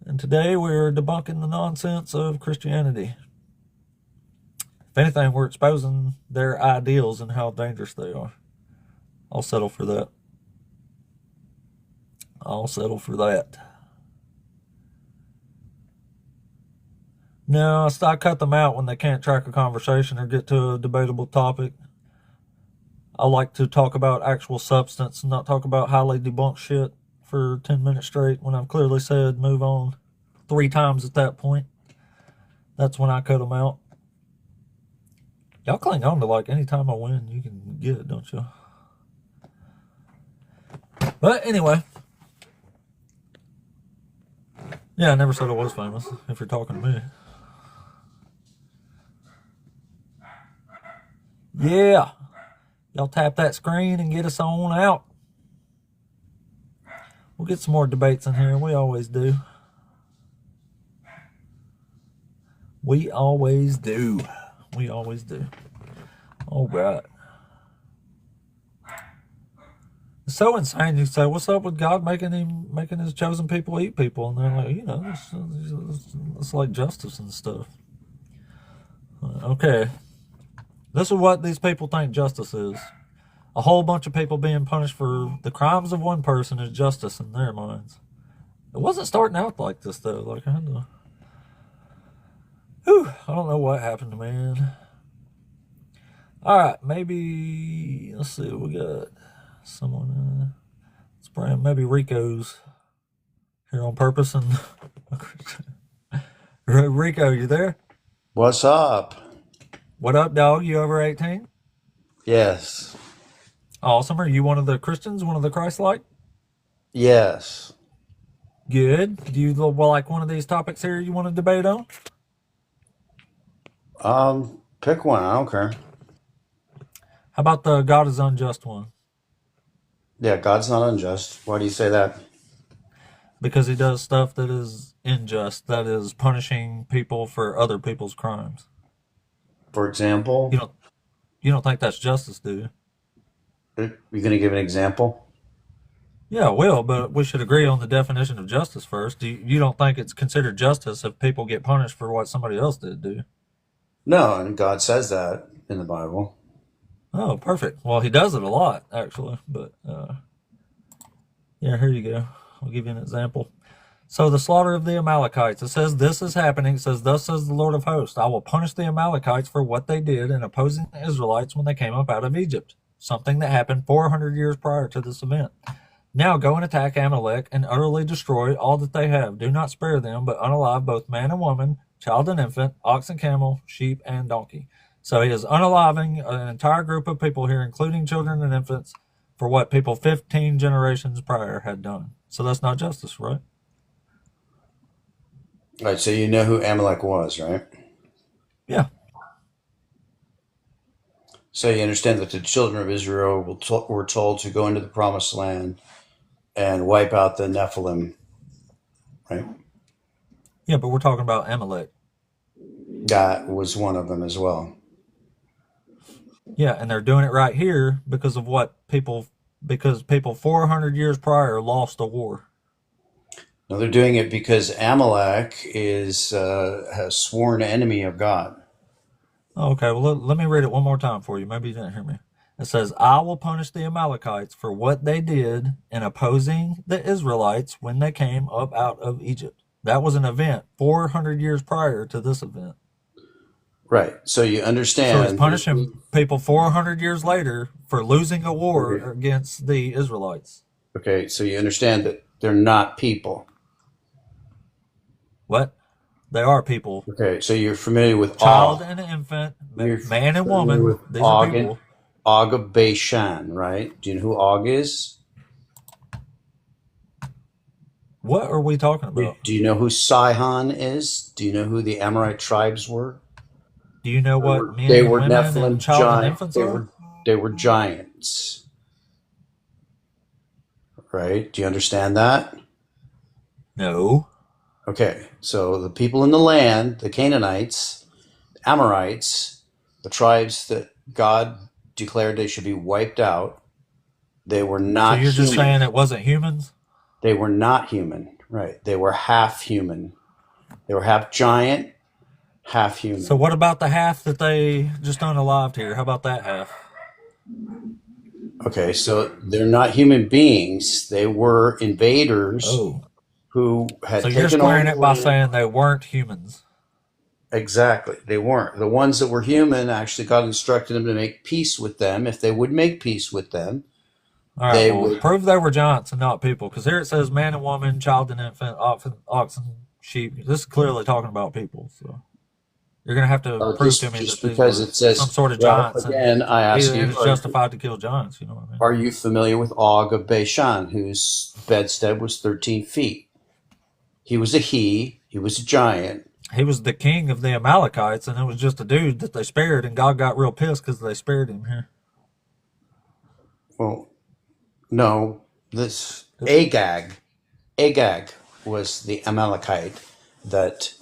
Speaker 1: and today we're debunking the nonsense of Christianity. If anything, we're exposing their ideals and how dangerous they are. I'll settle for that. I'll settle for that. No, I cut them out when they can't track a conversation or get to a debatable topic. I like to talk about actual substance and not talk about highly debunked shit for 10 minutes straight when I've clearly said move on 3 times at that point. That's when I cut them out. Y'all cling on to like anytime I win, you can get it, don't you? But anyway. Yeah, I never said I was famous, if you're talking to me. Yeah. Y'all tap that screen and get us on out. We'll get some more debates in here. We always do. We always do. We always do. All right. It's so insane. You say, what's up with God making his chosen people eat people? And they're like, it's like justice and stuff. Okay. This is what these people think justice is. A whole bunch of people being punished for the crimes of one person is justice in their minds. It wasn't starting out like this, though. Like, I don't know what happened, man. All right, maybe, let's see, we got someone, let's bring maybe Rico's here on purpose. And Rico, you there?
Speaker 17: What's up?
Speaker 1: What up, dog? You over 18?
Speaker 17: Yes.
Speaker 1: Awesome. Are you one of the Christians, one of the Christ-like?
Speaker 17: Yes.
Speaker 1: Good. Do you like one of these topics here you want to debate on?
Speaker 17: Pick one. I don't care.
Speaker 1: How about the God is unjust one?
Speaker 18: Yeah, God's not unjust. Why do you say that?
Speaker 1: Because he does stuff that is unjust, that is punishing people for other people's crimes.
Speaker 18: For example,
Speaker 1: You don't think that's justice, do you?
Speaker 18: you're going to give an example?
Speaker 1: Yeah, well, but we should agree on the definition of justice first. You don't think it's considered justice if people get punished for what somebody else did, do you?
Speaker 18: No, and God says that in the Bible.
Speaker 1: Oh, perfect. Well, he does it a lot, actually. But yeah, here you go. I'll give you an example. So the slaughter of the Amalekites. It says this is happening. It says, thus says the Lord of hosts, I will punish the Amalekites for what they did in opposing the Israelites when they came up out of Egypt. Something that happened 400 years prior to this event. Now go and attack Amalek and utterly destroy all that they have. Do not spare them, but unalive both man and woman, child and infant, ox and camel, sheep and donkey. So he is unaliving an entire group of people here, including children and infants, for what people 15 generations prior had done. So that's not justice, right?
Speaker 18: All right, so you know who Amalek was, right?
Speaker 1: Yeah.
Speaker 18: So you understand that the children of Israel were told to go into the promised land and wipe out the Nephilim, right?
Speaker 1: Yeah, but we're talking about Amalek.
Speaker 18: That was one of them as well.
Speaker 1: Yeah, and they're doing it right here because of because people 400 years prior lost a war.
Speaker 18: No, they're doing it because Amalek is a sworn enemy of God.
Speaker 1: Okay, well, let me read it one more time for you. Maybe you didn't hear me. It says, I will punish the Amalekites for what they did in opposing the Israelites when they came up out of Egypt. That was an event 400 years prior to this event.
Speaker 18: Right. So you understand.
Speaker 1: So he's punishing people 400 years later for losing a war against the Israelites.
Speaker 18: Okay, so you understand that they're not people.
Speaker 1: What? They are people.
Speaker 18: Okay, so you're familiar with
Speaker 1: child
Speaker 18: Og.
Speaker 1: and infant, man and woman.
Speaker 18: With
Speaker 1: These
Speaker 18: Og
Speaker 1: are people.
Speaker 18: Og of Bashan, right? Do you know who Og is?
Speaker 1: What are we talking about?
Speaker 18: Do you know who Sihon is? Do you know who the Amorite tribes were?
Speaker 1: Do you know what men
Speaker 18: They
Speaker 1: and
Speaker 18: were
Speaker 1: women
Speaker 18: Nephilim
Speaker 1: and child and
Speaker 18: giants.
Speaker 1: infants are?
Speaker 18: They were giants. Right? Do you understand that?
Speaker 1: No.
Speaker 18: Okay, so the people in the land, the Canaanites, Amorites, the tribes that God declared they should be wiped out, they were not
Speaker 1: So you're just
Speaker 18: human.
Speaker 1: saying it wasn't humans?
Speaker 18: They were not human, right? They were half human. They were half giant, half human.
Speaker 1: So what about the half that they just unalived here? How about that half?
Speaker 18: Okay, so they're not human beings. They were invaders who had
Speaker 1: So
Speaker 18: taken
Speaker 1: you're squaring
Speaker 18: over
Speaker 1: it by
Speaker 18: land.
Speaker 1: saying they weren't humans.
Speaker 18: Exactly. They weren't. The ones that were human, actually God instructed them to make peace with them. If they would make peace with them,
Speaker 1: All right,
Speaker 18: they
Speaker 1: well,
Speaker 18: would.
Speaker 1: prove they were giants and not people. Because here it says man and woman, child and infant, oxen, sheep. This is clearly talking about people. So you're going to have to prove to me
Speaker 18: Just
Speaker 1: that these
Speaker 18: because
Speaker 1: were
Speaker 18: it says
Speaker 1: some sort of
Speaker 18: well,
Speaker 1: giants.
Speaker 18: again, I ask
Speaker 1: and
Speaker 18: you,
Speaker 1: it's justified to kill giants. You know what I mean?
Speaker 18: are you familiar with Og of Bashan, whose bedstead was 13 feet? He was he was a giant.
Speaker 1: He was the king of the Amalekites, and it was just a dude that they spared, and God got real pissed because they spared him here.
Speaker 18: Well, no, this Agag was the Amalekite that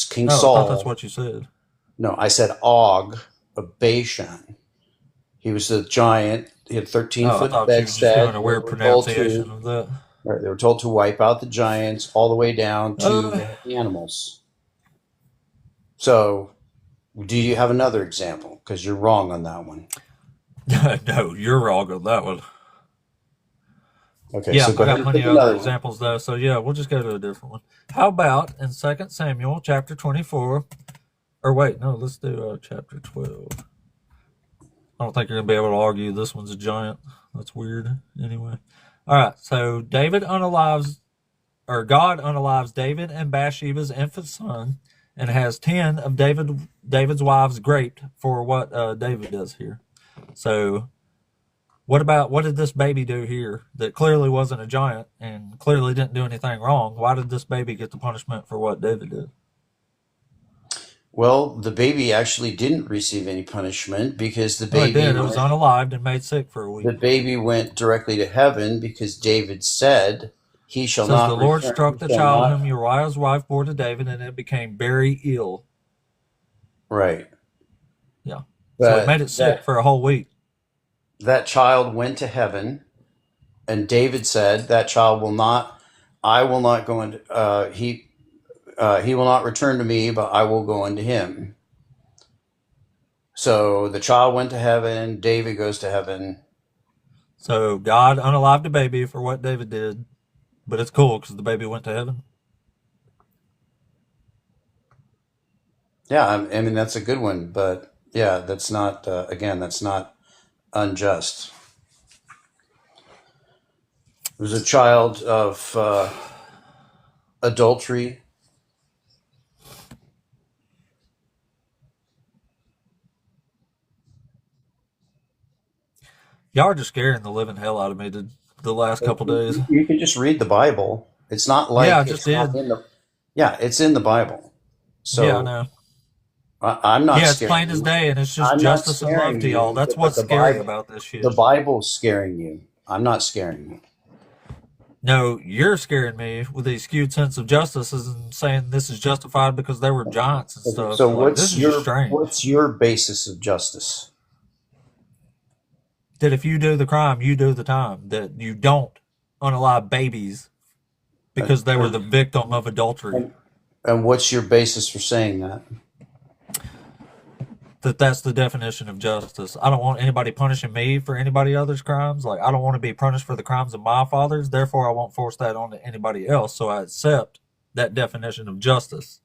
Speaker 18: King Saul.
Speaker 1: I thought that's what you said.
Speaker 18: No, I said Og of Bashan. He was a giant. He had 13-foot
Speaker 1: I thought you were just doing
Speaker 18: bedstead.
Speaker 1: a weird pronunciation of that.
Speaker 18: Right, they were told to wipe out the giants all the way down to the animals. So, do you have another example? Because you're wrong on that one.
Speaker 1: No, you're wrong on that one.
Speaker 18: Okay,
Speaker 1: Yeah,
Speaker 18: so go
Speaker 1: I
Speaker 18: ahead
Speaker 1: got
Speaker 18: and
Speaker 1: plenty
Speaker 18: pick
Speaker 1: of other
Speaker 18: another one.
Speaker 1: examples though. So yeah, we'll just go to a different one. How about in 2 Samuel chapter 24? Or wait, no, let's do chapter 12. I don't think you're gonna be able to argue this one's a giant. That's weird. Anyway, all right. So God unalives David and Bathsheba's infant son, and has 10 of David's wives raped for what David does here. So what did this baby do here that clearly wasn't a giant and clearly didn't do anything wrong? Why did this baby get the punishment for what David did?
Speaker 8: Well, the baby actually didn't receive any punishment because the
Speaker 1: No, it
Speaker 8: baby
Speaker 1: did. It was
Speaker 8: went,
Speaker 1: unalived and made sick for a
Speaker 8: the
Speaker 1: week.
Speaker 8: baby went directly to heaven because David said, "He shall
Speaker 1: Says the
Speaker 8: not
Speaker 1: Lord
Speaker 8: return.
Speaker 1: struck
Speaker 8: He
Speaker 1: the
Speaker 8: shall
Speaker 1: child
Speaker 8: not."
Speaker 1: whom Uriah's wife bore to David, and it became very ill.
Speaker 8: Right.
Speaker 1: Yeah. So it
Speaker 8: But
Speaker 1: made it sick for a whole week.
Speaker 8: that child went to heaven, and David said, "That child will not. I will not go into. He will not return to me, but I will go unto him." So the child went to heaven. David goes to heaven.
Speaker 1: So God unalived the baby for what David did, but it's cool because the baby went to heaven.
Speaker 8: Yeah, I mean that's a good one, but yeah, that's not. Again, that's not unjust. It was a child of adultery.
Speaker 1: Y'all are just scaring the living hell out of me the last couple days.
Speaker 8: You can just read the Bible. It's not
Speaker 1: Yeah, I
Speaker 8: like
Speaker 1: just
Speaker 8: it's not
Speaker 1: did.
Speaker 8: in the. Yeah, it's in the Bible.
Speaker 1: Yeah, I
Speaker 8: So
Speaker 1: know.
Speaker 8: I'm not
Speaker 1: Yeah, it's
Speaker 8: scaring
Speaker 1: plain as
Speaker 8: you.
Speaker 1: day, and it's just
Speaker 8: I'm not
Speaker 1: justice and love
Speaker 8: scaring
Speaker 1: to y'all.
Speaker 8: you,
Speaker 1: That's
Speaker 8: but
Speaker 1: what's scary about this
Speaker 8: The
Speaker 1: shit.
Speaker 8: Bible's scaring you. I'm not scaring you.
Speaker 1: No, you're scaring me with these skewed sense of justice and saying this is justified because they were giants and
Speaker 8: Okay,
Speaker 1: stuff.
Speaker 8: so
Speaker 1: Like, this is just strange.
Speaker 8: what's your basis of justice?
Speaker 1: That if you do the crime, you do the time. That you don't unalive babies because they were the victim of adultery.
Speaker 8: And what's your basis for saying that?
Speaker 1: That's the definition of justice. I don't want anybody punishing me for anybody else's crimes. Like, I don't want to be punished for the crimes of my fathers. Therefore, I won't force that on to anybody else. So I accept that definition of justice.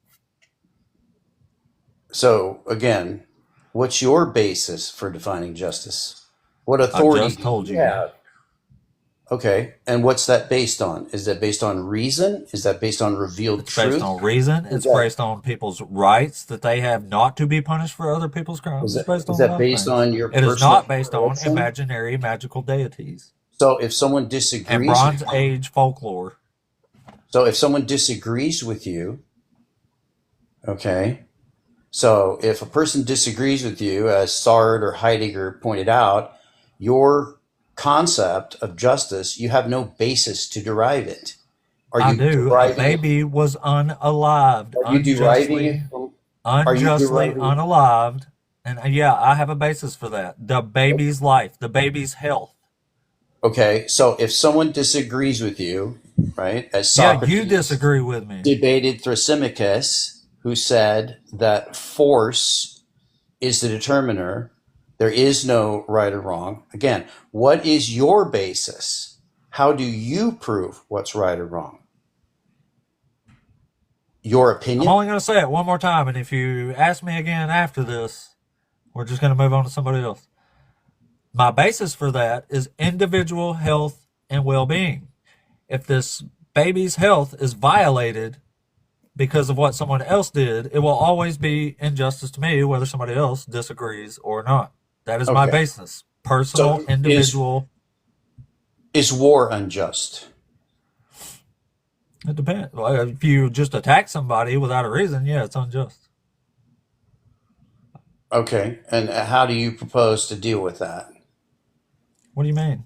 Speaker 8: So again, what's your basis for defining justice? What
Speaker 1: I
Speaker 8: authority
Speaker 1: just
Speaker 8: do
Speaker 1: told
Speaker 8: you
Speaker 1: you.
Speaker 8: have? Okay, and what's that based on? Is that based on reason? Is that based on revealed
Speaker 1: It's
Speaker 8: truth?
Speaker 1: based on reason. It's based on people's rights that they have not to be punished for other people's crimes. It's based on
Speaker 8: Is
Speaker 1: a
Speaker 8: that
Speaker 1: lot of
Speaker 8: based
Speaker 1: things.
Speaker 8: on your
Speaker 1: It is
Speaker 8: personal
Speaker 1: not based on
Speaker 8: conviction?
Speaker 1: imaginary magical deities
Speaker 8: So if someone
Speaker 1: and
Speaker 8: disagrees,
Speaker 1: Bronze Age folklore.
Speaker 8: so if someone disagrees with you, okay. So if a person disagrees with you, as Sard or Heidegger pointed out, your concept of justice, you have no basis to derive it. Are
Speaker 1: I
Speaker 8: you
Speaker 1: do. A
Speaker 8: deriving it?
Speaker 1: baby was unalived,
Speaker 8: Are you deriving it from? Are you
Speaker 1: unjustly
Speaker 8: deriving?
Speaker 1: unalived. And yeah, I have a basis for that. The baby's life, the baby's health.
Speaker 8: Okay, so if someone disagrees with you, right, as
Speaker 1: Yeah, you
Speaker 8: Socrates
Speaker 1: disagree with me.
Speaker 8: debated Thrasymachus, who said that force is the determiner, there is no right or wrong. Again, what is your basis? How do you prove what's right or wrong? Your
Speaker 1: I'm
Speaker 8: opinion?
Speaker 1: only going to say it one more time, and if you ask me again after this, we're just going to move on to somebody else. My basis for that is individual health and well-being. If this baby's health is violated because of what someone else did, it will always be injustice to me, whether somebody else disagrees or not. That is my
Speaker 8: Okay.
Speaker 1: basis. Personal,
Speaker 8: So
Speaker 1: individual.
Speaker 8: is war unjust?
Speaker 1: It depends. Well, if you just attack somebody without a reason, yeah, it's unjust.
Speaker 8: Okay, and how do you propose to deal with that?
Speaker 1: What do you mean?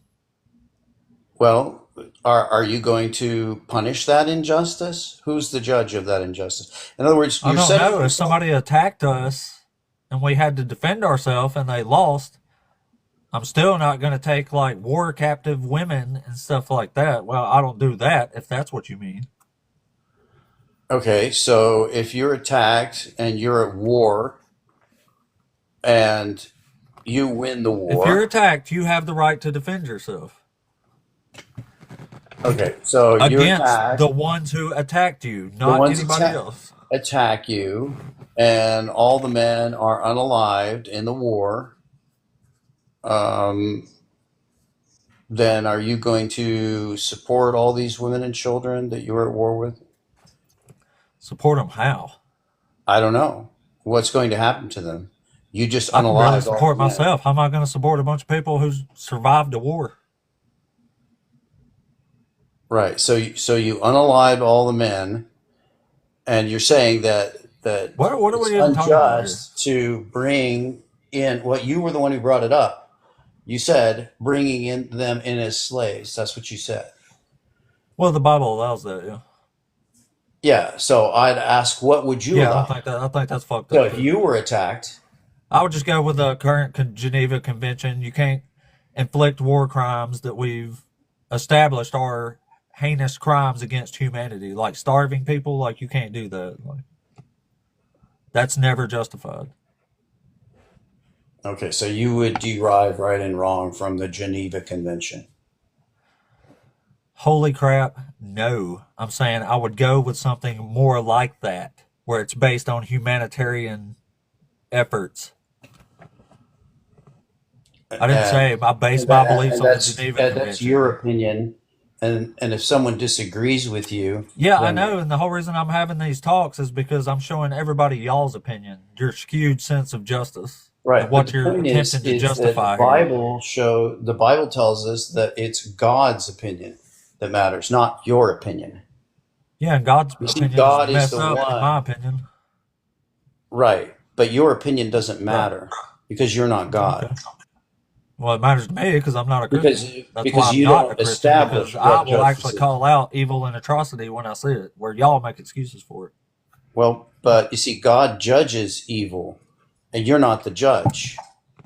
Speaker 8: Well, are you going to punish that injustice? Who's the judge of that injustice? In other words,
Speaker 1: I
Speaker 8: you're
Speaker 1: don't
Speaker 8: setting
Speaker 1: know. If
Speaker 8: yourself.
Speaker 1: somebody attacked us and we had to defend ourselves and they lost, I'm still not going to take like war captive women and stuff like that. Well, I don't do that if that's what you mean.
Speaker 8: Okay, so if you're attacked and you're at war and you win the
Speaker 1: If you're
Speaker 8: war,
Speaker 1: attacked, you have the right to defend yourself
Speaker 8: okay, so you're
Speaker 1: against
Speaker 8: attacked,
Speaker 1: the ones who attacked you,
Speaker 8: the
Speaker 1: not
Speaker 8: ones
Speaker 1: anybody else.
Speaker 8: attack you, and all the men are unalived in the war, um, then are you going to support all these women and children that you were at war with?
Speaker 1: Support them how?
Speaker 8: I don't know. What's going to happen to them? You just
Speaker 1: I can barely
Speaker 8: unalived all
Speaker 1: support
Speaker 8: the men.
Speaker 1: myself. How am I going to support a bunch of people who survived a war?
Speaker 8: Right. So you unalived all the men, and you're saying that that
Speaker 1: What are
Speaker 8: it's
Speaker 1: we even talking about here?
Speaker 8: unjust to bring in what you were the one who brought it up. You said bringing in them in as slaves. That's what you said.
Speaker 1: Well, the Bible allows that, yeah.
Speaker 8: Yeah. So I'd ask, what would you
Speaker 1: Yeah,
Speaker 8: allow?
Speaker 1: I think that's fucked
Speaker 8: So
Speaker 1: up
Speaker 8: if
Speaker 1: too.
Speaker 8: you were attacked,
Speaker 1: I would just go with the current Geneva Convention. You can't inflict war crimes that we've established are heinous crimes against humanity, like starving people. Like you can't do that. Like, that's never justified.
Speaker 8: okay, so you would derive right and wrong from the Geneva Convention.
Speaker 1: Holy crap, no. I'm saying I would go with something more like that, where it's based on humanitarian efforts. I didn't say I base my beliefs on the Geneva
Speaker 8: that's
Speaker 1: Convention.
Speaker 8: your opinion. And if someone disagrees with you,
Speaker 1: Yeah, I
Speaker 8: then
Speaker 1: know, and the whole reason I'm having these talks is because I'm showing everybody y'all's opinion, your skewed sense of justice,
Speaker 8: right.
Speaker 1: and
Speaker 8: But
Speaker 1: what
Speaker 8: the
Speaker 1: you're
Speaker 8: point
Speaker 1: attempting to
Speaker 8: is that
Speaker 1: justify here.
Speaker 8: the Bible tells us that it's God's opinion that matters, not your opinion.
Speaker 1: Yeah, and God's
Speaker 8: You see,
Speaker 1: opinion
Speaker 8: God
Speaker 1: is
Speaker 8: is
Speaker 1: messed
Speaker 8: the
Speaker 1: up, in my
Speaker 8: one,
Speaker 1: opinion.
Speaker 8: right? But your opinion doesn't matter because you're not God.
Speaker 1: Okay. Well, it matters to me because I'm not a Christian. That's why
Speaker 8: Because
Speaker 1: I'm
Speaker 8: you
Speaker 1: not
Speaker 8: don't
Speaker 1: a Christian, because
Speaker 8: establish
Speaker 1: I
Speaker 8: what
Speaker 1: will
Speaker 8: justice
Speaker 1: actually
Speaker 8: is.
Speaker 1: call out evil and atrocity when I see it, where y'all make excuses for it.
Speaker 8: Well, but you see, God judges evil, and you're not the judge.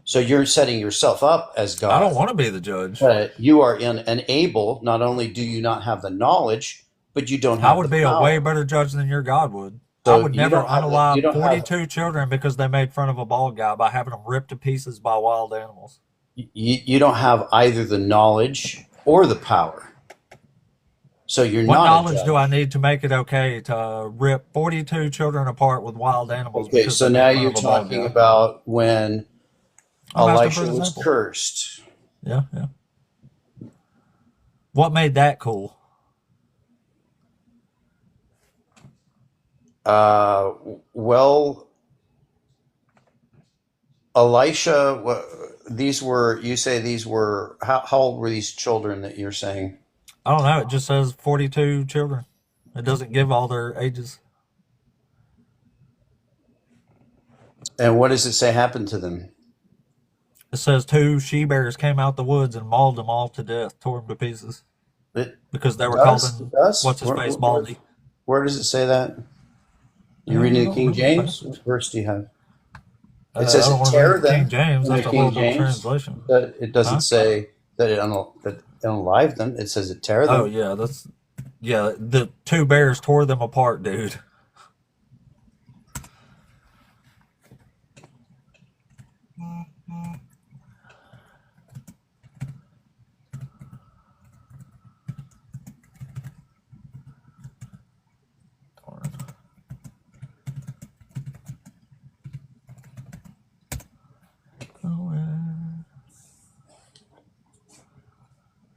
Speaker 8: So you're setting yourself up as God.
Speaker 1: I don't want to be the judge.
Speaker 8: But you are unable. Not only do you not have the knowledge, but you don't
Speaker 1: I
Speaker 8: have
Speaker 1: would
Speaker 8: the
Speaker 1: be a
Speaker 8: power.
Speaker 1: way better judge than your God would. I
Speaker 8: So
Speaker 1: would
Speaker 8: you
Speaker 1: never
Speaker 8: don't have the, you
Speaker 1: unalive
Speaker 8: don't have
Speaker 1: 42 children because they made fun of a bald guy by having them ripped to pieces by wild animals.
Speaker 8: you don't have either the knowledge or the power. So you're
Speaker 1: What
Speaker 8: not a
Speaker 1: knowledge
Speaker 8: judge.
Speaker 1: do I need to make it okay to rip 42 children apart with wild animals
Speaker 8: Okay,
Speaker 1: because
Speaker 8: so
Speaker 1: they
Speaker 8: now
Speaker 1: made fun
Speaker 8: you're
Speaker 1: of a bald
Speaker 8: talking
Speaker 1: guy?
Speaker 8: about when
Speaker 1: I'm asking for
Speaker 8: Elisha
Speaker 1: an
Speaker 8: was
Speaker 1: example.
Speaker 8: cursed.
Speaker 1: Yeah, yeah. What made that cool?
Speaker 8: Well, Elisha, these were, you say these were, how old were these children that you're saying?
Speaker 1: I don't know. It just says 42 children. It doesn't give all their ages.
Speaker 8: And what does it say happened to them?
Speaker 1: It says 2 she-bears came out the woods and mauled them all to death, tore them to pieces. Because they were calling what's-his-face Baldy.
Speaker 8: Where does it say that? You reading the King James? What verse do you have? It says
Speaker 1: I don't
Speaker 8: it
Speaker 1: want to
Speaker 8: tear
Speaker 1: read the
Speaker 8: them
Speaker 1: King James.
Speaker 8: in the
Speaker 1: That's a
Speaker 8: King
Speaker 1: horrible
Speaker 8: James.
Speaker 1: translation.
Speaker 8: But it doesn't
Speaker 1: Huh?
Speaker 8: say that it unalived them. It says it tear them.
Speaker 1: Oh, yeah. The 2 bears tore them apart, dude.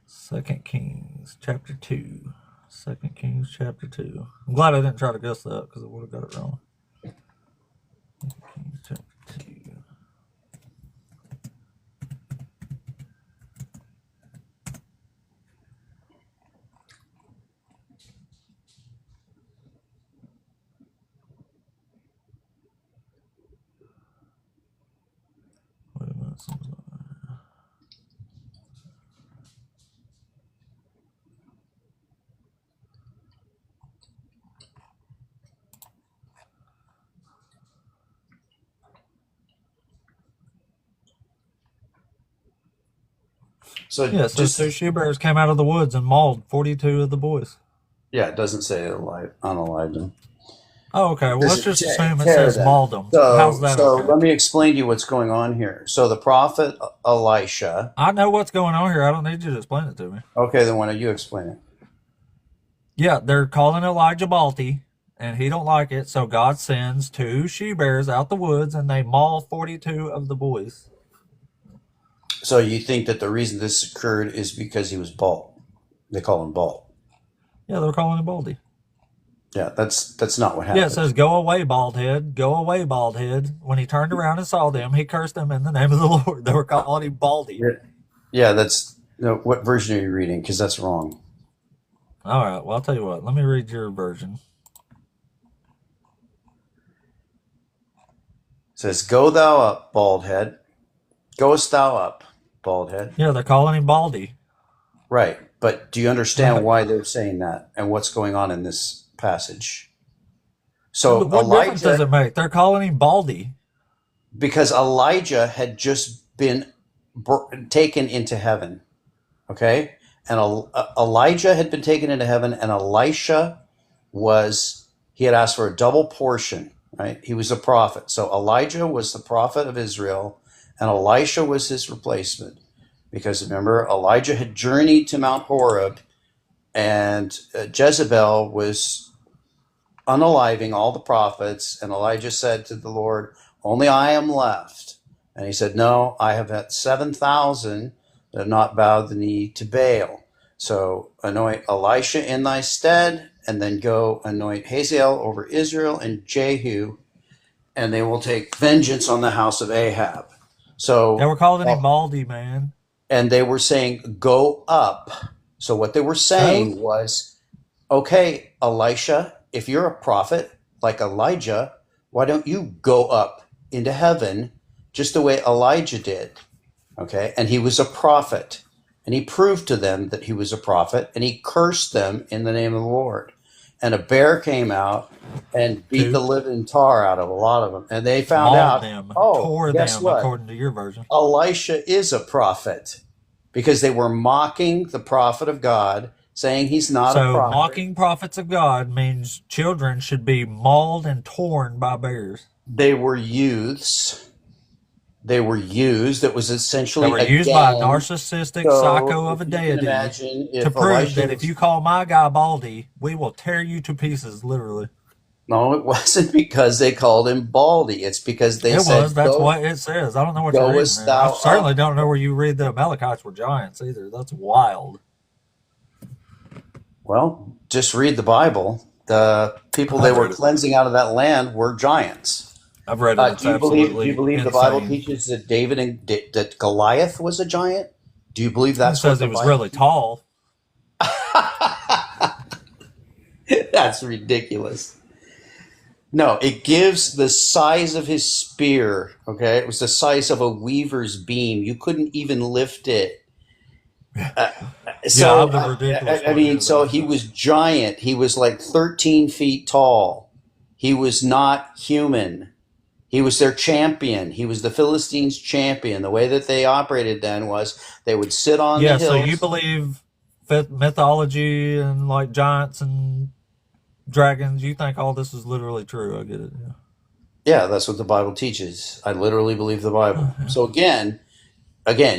Speaker 1: Second Kings chapter 2. 2 Kings chapter 2. I'm glad I didn't try to guess that because I would have got it wrong. 2 Kings chapter 2. Wait a minute.
Speaker 8: So
Speaker 1: yeah, so 2 she-bears came out of the woods and mauled 42 of the boys.
Speaker 8: Yeah, it doesn't say unalived them.
Speaker 1: Oh, okay. Well, let's just assume it
Speaker 8: Tear
Speaker 1: says
Speaker 8: them.
Speaker 1: mauled them.
Speaker 8: So,
Speaker 1: How's that okay?
Speaker 8: let me explain to you what's going on here. So the prophet Elisha.
Speaker 1: I know what's going on here. I don't need you to explain it to me.
Speaker 8: Okay, then why don't you explain it?
Speaker 1: Yeah, they're calling Elijah Balti, and he don't like it, so God sends 2 she-bears out the woods, and they maul 42 of the boys.
Speaker 8: So you think that the reason this occurred is because he was bald? They call him bald.
Speaker 1: Yeah, they're calling him Baldy.
Speaker 8: Yeah, that's not what happened.
Speaker 1: Yeah, it says, "Go away, bald head. Go away, bald head." When he turned around and saw them, he cursed them in the name of the Lord. They were calling him Baldy.
Speaker 8: Yeah, that's what version are you reading? Because that's wrong.
Speaker 1: All right, well, I'll tell you what. Let me read your version.
Speaker 8: says, "Go thou up, bald head. Goest thou up, bald head."
Speaker 1: Yeah, they're calling him Baldy.
Speaker 8: Right. But do you understand
Speaker 1: Right.
Speaker 8: why they're saying that and what's going on in this passage?
Speaker 1: But
Speaker 8: So
Speaker 1: what difference does
Speaker 8: Elijah,
Speaker 1: it make? They're calling him Baldy.
Speaker 8: because Elijah had just been taken into heaven, okay? And Elijah had been taken into heaven, and Elisha he had asked for a double portion, right? He was a prophet. So Elijah was the prophet of Israel, and Elisha was his replacement. Because remember, Elijah had journeyed to Mount Horeb, and Jezebel was unaliving all the prophets. And Elijah said to the Lord, "Only I am left." And he said, "No, I have had 7,000 that have not bowed the knee to Baal. So anoint Elisha in thy stead, and then go anoint Hazael over Israel and Jehu, and they will take vengeance on the house of Ahab." So
Speaker 1: They were calling him Baldy, man.
Speaker 8: and they were saying, "Go up." So what they were saying was, okay, Elisha, if you're a prophet like Elijah, why don't you go up into heaven just the way Elijah did? Okay. And he was a prophet, and he proved to them that he was a prophet, and he cursed them in the name of the Lord. And a bear came out and beat the living tar out of a lot of them. And they found
Speaker 1: Mauled
Speaker 8: out,
Speaker 1: them,
Speaker 8: oh,
Speaker 1: tore
Speaker 8: guess
Speaker 1: them,
Speaker 8: what?
Speaker 1: according to your version.
Speaker 8: Elisha is a prophet, because they were mocking the prophet of God, saying he's not a
Speaker 1: So
Speaker 8: prophet.
Speaker 1: mocking prophets of God means children should be mauled and torn by bears.
Speaker 8: They were youths. They were used. It was essentially
Speaker 1: They were used by a narcissistic psycho of a deity to prove that if you call my guy Baldy, we will tear you to pieces, literally.
Speaker 8: No, it wasn't because they called him Baldy. It's because they said,
Speaker 1: That's what it says. I don't know what you're reading there. I certainly don't know where you read the Amalekites were giants either. That's wild.
Speaker 8: Well, just read the Bible. The people they were cleansing out of that land were giants.
Speaker 1: I've read it.
Speaker 8: Do you believe the Bible teaches that that Goliath was a giant? Do you believe that's
Speaker 1: what it says? He was really tall.
Speaker 8: That's ridiculous. No, it gives the size of his spear. Okay, it was the size of a weaver's beam. You couldn't even lift it. So he was giant. He was like 13 feet tall. He was not human. He was their champion. He was the Philistines' champion. The way that they operated then was they would sit on the hills.
Speaker 1: So you believe mythology and like giants and dragons. You think all this is literally true. I get it.
Speaker 8: Yeah, that's what the Bible teaches. I literally believe the Bible. So again,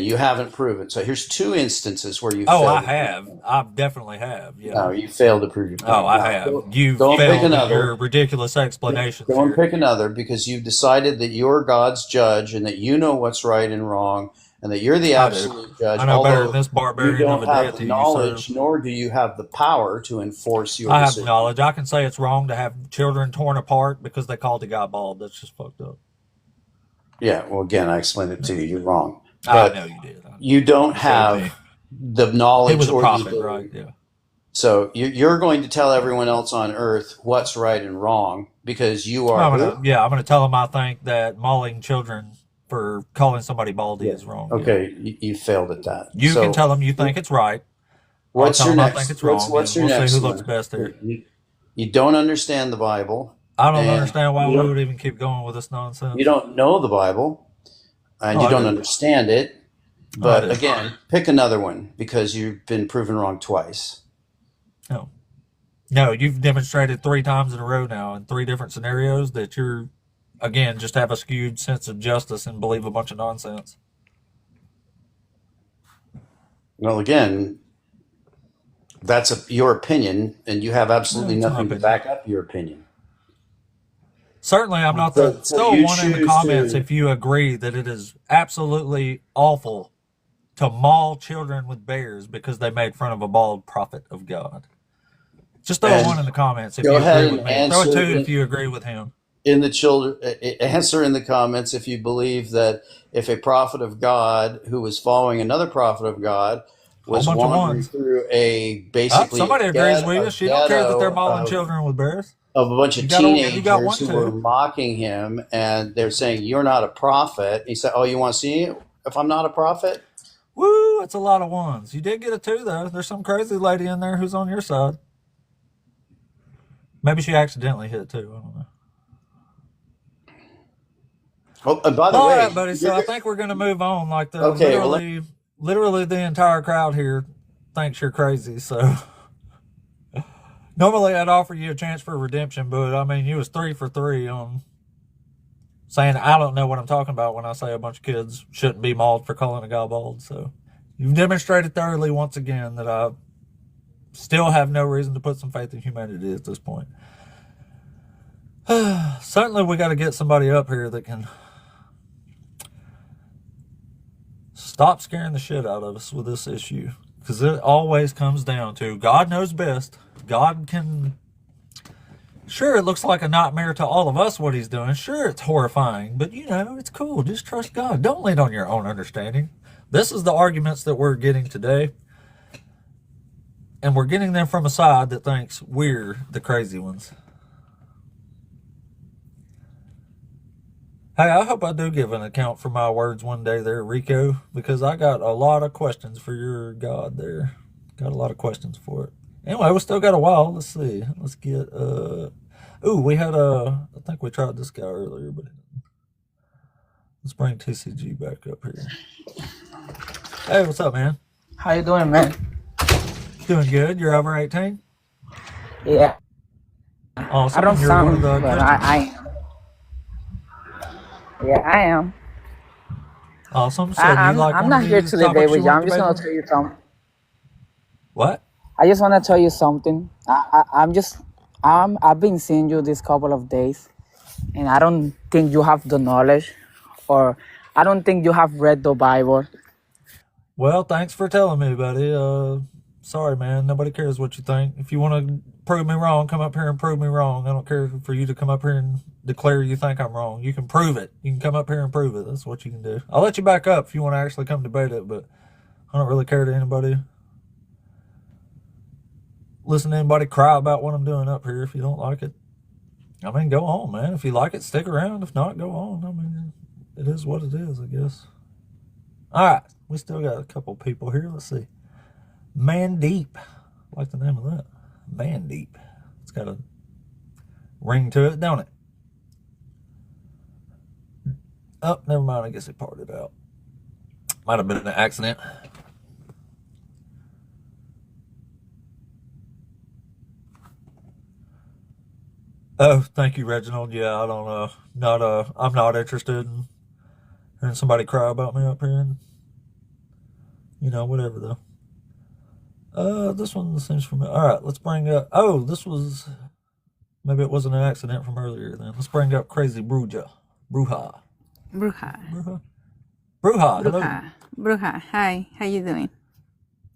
Speaker 8: you haven't proven. So here's two instances where you failed.
Speaker 1: I have. I definitely have. Yeah.
Speaker 8: No, you failed to prove your point.
Speaker 1: I have. You failed with your ridiculous explanations.
Speaker 8: Go and pick another, because you've decided that you're God's judge and that you know what's right and wrong, and that you're the absolute judge.
Speaker 1: I know better than this barbarian of a deity.
Speaker 8: You don't have the knowledge, nor do you have the power to enforce your
Speaker 1: I
Speaker 8: decision.
Speaker 1: have knowledge. I can say it's wrong to have children torn apart because they called the guy bald. That's just fucked up.
Speaker 8: Yeah, well, again, I explained it to you. You're wrong.
Speaker 1: But I know you did.
Speaker 8: You don't have the knowledge.
Speaker 1: He was a
Speaker 8: or
Speaker 1: prophet,
Speaker 8: the
Speaker 1: right? Yeah.
Speaker 8: So you're going to tell everyone else on earth what's right and wrong because you are.
Speaker 1: I'm going to tell them I think that mauling children for calling somebody baldy is wrong.
Speaker 8: Okay, you failed at that.
Speaker 1: You can tell them you think it's right.
Speaker 8: What's your next?
Speaker 1: I think it's wrong.
Speaker 8: What's your next?
Speaker 1: See who looks best there.
Speaker 8: You don't understand the Bible.
Speaker 1: I don't understand why we would even keep going with this nonsense.
Speaker 8: You don't know the Bible, and you don't understand it. But again, pick another one because you've been proven wrong twice.
Speaker 1: No, you've demonstrated 3 times in a row now in 3 different scenarios that you're, again, just have a skewed sense of justice and believe a bunch of nonsense.
Speaker 8: Well, again, that's your opinion, and you have absolutely nothing to back up your opinion.
Speaker 1: Certainly, I'm not the one in the comments if you agree that it is absolutely awful to maul children with bears because they made fun of a bald prophet of God. Just throw a 1 in the comments if you agree with me. Throw a 2 if you agree with him.
Speaker 8: Answer in the comments if you believe that if a prophet of God who was following another prophet of God was wandering through a basically
Speaker 1: somebody agrees with you. She don't care that they're mauling children with bears.
Speaker 8: of a bunch
Speaker 1: You
Speaker 8: of
Speaker 1: got
Speaker 8: teenagers
Speaker 1: one
Speaker 8: who were
Speaker 1: too.
Speaker 8: mocking him, and they're saying, "You're not a prophet." He said, "Oh, you want to see if I'm not a prophet?"
Speaker 1: Woo, that's a lot of ones. You did get a 2 though. There's some crazy lady in there who's on your side. Maybe she accidentally hit 2. I don't know.
Speaker 8: Oh, and by the
Speaker 1: All
Speaker 8: way,
Speaker 1: right, buddy. So I think we're gonna move on. Like
Speaker 8: okay. Well,
Speaker 1: literally the entire crowd here thinks you're crazy. So normally I'd offer you a chance for redemption, but I mean you was 3 for 3 on saying I don't know what I'm talking about when I say a bunch of kids shouldn't be mauled for calling a guy bald. So you've demonstrated thoroughly once again that I still have no reason to put some faith in humanity at this point. Certainly we got to get somebody up here that can stop scaring the shit out of us with this issue, because it always comes down to God knows best. God can... Sure, it looks like a nightmare to all of us what he's doing. Sure, it's horrifying, but you know, it's cool. Just trust God. Don't lean on your own understanding. This is the arguments that we're getting today, and we're getting them from a side that thinks we're the crazy ones. Hey, I hope I do give an account for my words one day there, Rico, because I got a lot of questions for your God there. Got a lot of questions for it. Anyway, we still got a while. Let's see. Let's get, we had I think we tried this guy earlier, but let's bring TCG back up here. Hey, what's up, man?
Speaker 9: How you doing, man?
Speaker 1: Doing good. You're over 18?
Speaker 9: Yeah.
Speaker 1: Awesome.
Speaker 9: I don't
Speaker 1: You're
Speaker 9: sound,
Speaker 1: one of the
Speaker 9: but
Speaker 1: Christians?
Speaker 9: I am. Yeah, I am.
Speaker 1: Awesome. So do you like
Speaker 9: I'm
Speaker 1: one
Speaker 9: not
Speaker 1: of
Speaker 9: here
Speaker 1: these
Speaker 9: to debate
Speaker 1: topics
Speaker 9: with
Speaker 1: you
Speaker 9: you.
Speaker 1: want
Speaker 9: I'm
Speaker 1: to
Speaker 9: just
Speaker 1: debate
Speaker 9: gonna
Speaker 1: on?
Speaker 9: tell you something.
Speaker 1: What?
Speaker 9: I just want to tell you something. I've been seeing you this couple of days, and I don't think you have the knowledge, or I don't think you have read the Bible.
Speaker 1: Well, thanks for telling me, buddy. Sorry, man. Nobody cares what you think. If you want to prove me wrong, come up here and prove me wrong. I don't care for you to come up here and declare you think I'm wrong. You can prove it. You can come up here and prove it. That's what you can do. I'll let you back up if you want to actually come debate it, but I don't really care to anybody. Listen to anybody cry about what I'm doing up here if you don't like it. I mean, go on, man. If you like it, stick around. If not, go on. I mean, it is what it is, I guess. All right. We still got a couple people here. Let's see. Man Deep. I like the name of that. Man Deep. It's got a ring to it, don't it? Oh, never mind. I guess it parted out. Might have been an accident. Oh, thank you, Reginald. Yeah, I don't I'm not interested in hearing somebody cry about me up here. And, whatever though. This one seems familiar. All right, let's bring up. Oh, this was. Maybe it wasn't an accident from earlier. Then let's bring up Crazy Bruja. Bruja.
Speaker 22: Bruja.
Speaker 1: Bruja. Hello.
Speaker 22: Bruja. Hi. How you doing?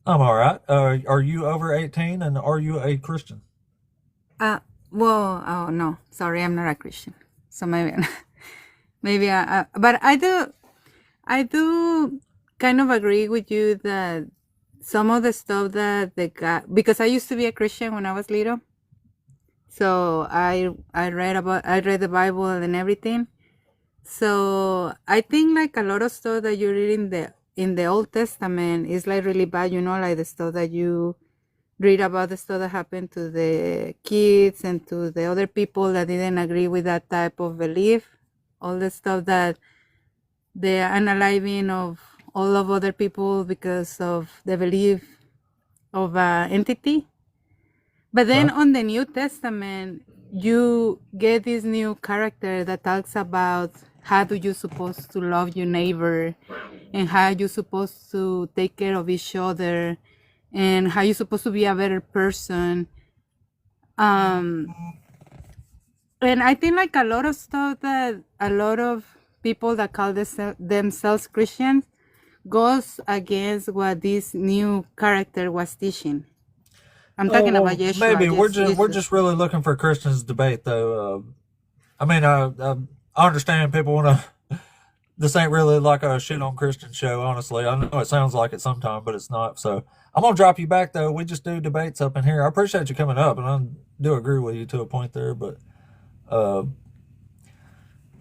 Speaker 1: I'm all right. Are you over 18 and are you a Christian?
Speaker 22: Oh no, sorry, I'm not a Christian. So maybe but I do kind of agree with you that some of the stuff that the guy, because I used to be a Christian when I was little. So I read the Bible and everything. So I think like a lot of stuff that you read in the Old Testament is like really bad, like the stuff that you read about, the stuff that happened to the kids and to the other people that didn't agree with that type of belief, all the stuff that they are unaliving of all of other people because of the belief of an entity. But then on the New Testament, you get this new character that talks about how do you supposed to love your neighbor and how you supposed to take care of each other and how you're supposed to be a better person. And I think like a lot of stuff that a lot of people that call themselves Christians goes against what this new character was teaching. I'm talking about Yeshua.
Speaker 1: Maybe we're just really looking for Christians to debate, though. I mean, I understand people want to. This ain't really like a shit on Christian show, honestly. I know it sounds like it sometimes, but it's not. So I'm gonna drop you back though. We just do debates up in here. I appreciate you coming up, and do agree with you to a point there, but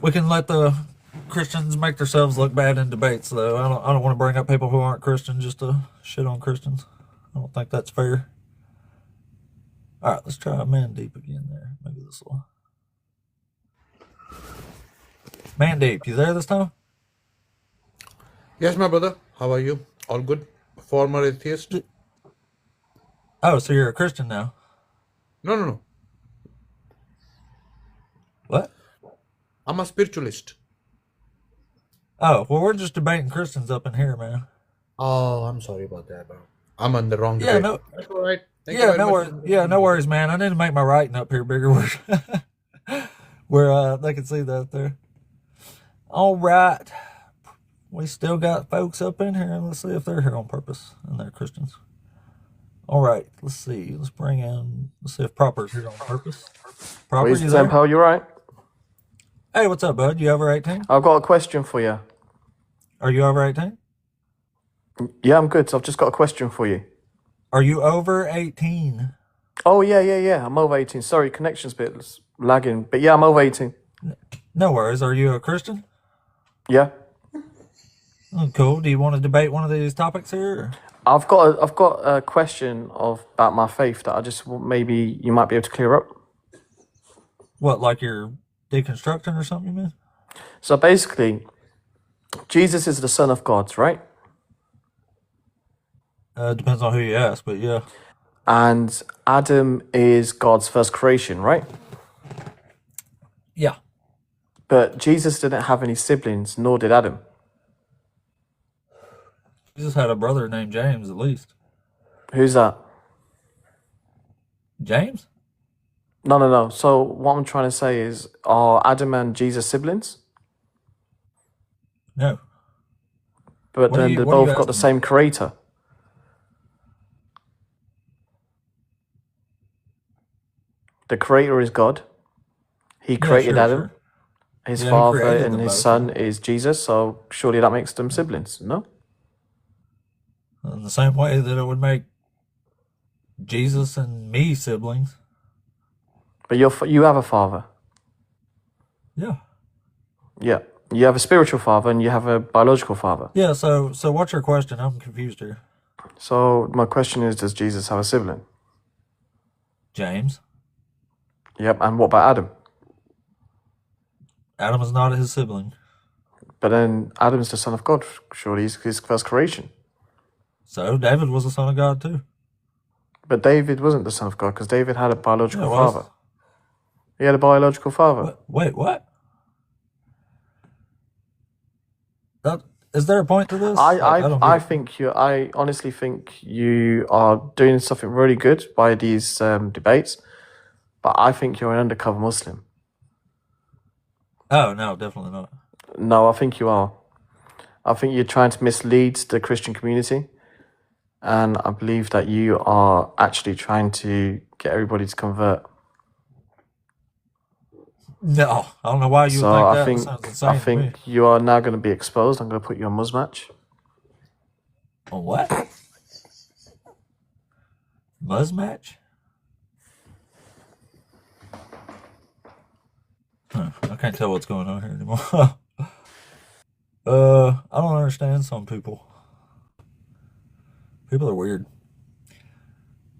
Speaker 1: we can let the Christians make themselves look bad in debates, though. I don't want to bring up people who aren't Christian just to shit on Christians. I don't think that's fair. All right, let's try Mandeep again there. Maybe this will. Mandeep, you there this time?
Speaker 10: Yes, my brother. How are you? All good? Former atheist?
Speaker 1: Oh, so you're a Christian now?
Speaker 10: No, no, no.
Speaker 1: What?
Speaker 10: I'm a spiritualist.
Speaker 1: Oh, well, we're just debating Christians up in here, man.
Speaker 10: Oh, I'm sorry about that, bro. I'm on the wrong
Speaker 1: Yeah,
Speaker 10: debate.
Speaker 1: no.
Speaker 10: That's all right. Thank you
Speaker 1: Yeah,
Speaker 10: very
Speaker 1: no
Speaker 10: much.
Speaker 1: worries. Yeah, no worries, man. I need to make my writing up here bigger where they can see that there. All right. We still got folks up in here. Let's see if they're here on purpose and they're Christians. All right, let's see. Let's see if Proper's here on purpose. Proper,
Speaker 11: Where's
Speaker 1: you
Speaker 11: the
Speaker 1: there?
Speaker 11: Tempo? You right?
Speaker 1: Hey, what's up, bud? You over 18?
Speaker 11: I've got a question for you.
Speaker 1: Are you over 18?
Speaker 11: Yeah, I'm good. So I've just got a question for you.
Speaker 1: Are you over 18?
Speaker 11: Oh, yeah. I'm over 18. Sorry, connection's a bit lagging. But yeah, I'm over 18.
Speaker 1: No worries. Are you a Christian?
Speaker 11: Yeah.
Speaker 1: Oh, cool. Do you want to debate one of these topics here? Or?
Speaker 11: I've got a question about my faith that I just maybe you might be able to clear up.
Speaker 1: What, like you're deconstructing or something, you mean?
Speaker 11: So basically, Jesus is the Son of God, right?
Speaker 1: Depends on who you ask, but yeah.
Speaker 11: And Adam is God's first creation, right?
Speaker 1: Yeah.
Speaker 11: But Jesus didn't have any siblings, nor did Adam.
Speaker 1: Jesus had a brother named James, at least.
Speaker 11: Who's that?
Speaker 1: James?
Speaker 11: No. So what I'm trying to say is, are Adam and Jesus siblings?
Speaker 1: No.
Speaker 11: But
Speaker 1: What are
Speaker 11: then
Speaker 1: you-
Speaker 11: they
Speaker 1: what are you
Speaker 11: both got the
Speaker 1: asking?
Speaker 11: same creator. The creator is God. He created Adam.
Speaker 1: Sure.
Speaker 11: His
Speaker 1: Yeah, he
Speaker 11: father
Speaker 1: created
Speaker 11: and
Speaker 1: them
Speaker 11: his
Speaker 1: both,
Speaker 11: son is Jesus, so surely that makes them siblings, no?
Speaker 1: In the same way that it would make Jesus and me siblings.
Speaker 11: But you have a father.
Speaker 1: Yeah.
Speaker 11: Yeah. You have a spiritual father and you have a biological father.
Speaker 1: Yeah, so what's your question? I'm confused here.
Speaker 11: So my question is, does Jesus have a sibling?
Speaker 1: James?
Speaker 11: Yep, and what about Adam?
Speaker 1: Adam is not his sibling.
Speaker 11: But then Adam's the son of God, surely he's his first creation.
Speaker 1: So David was the son of God too.
Speaker 11: But David wasn't the son of God because David had a biological
Speaker 1: Yeah, he was.
Speaker 11: father. He had a biological father.
Speaker 1: Wait, what? Is there a point to this?
Speaker 11: I honestly think you are doing something really good by these debates, but I think you're an undercover Muslim.
Speaker 1: Oh, no, definitely not.
Speaker 11: No, I think you are. I think you're trying to mislead the Christian community, and I believe that you are actually trying to get everybody to convert.
Speaker 1: No, I don't know why you would
Speaker 11: So
Speaker 1: think that.
Speaker 11: I
Speaker 1: That
Speaker 11: think
Speaker 1: sounds insane
Speaker 11: I
Speaker 1: to me.
Speaker 11: think you are now going to be exposed. I'm going to put you on Muzmatch.
Speaker 1: A what? Muzmatch? I can't tell what's going on here anymore. I don't understand some people. People are weird.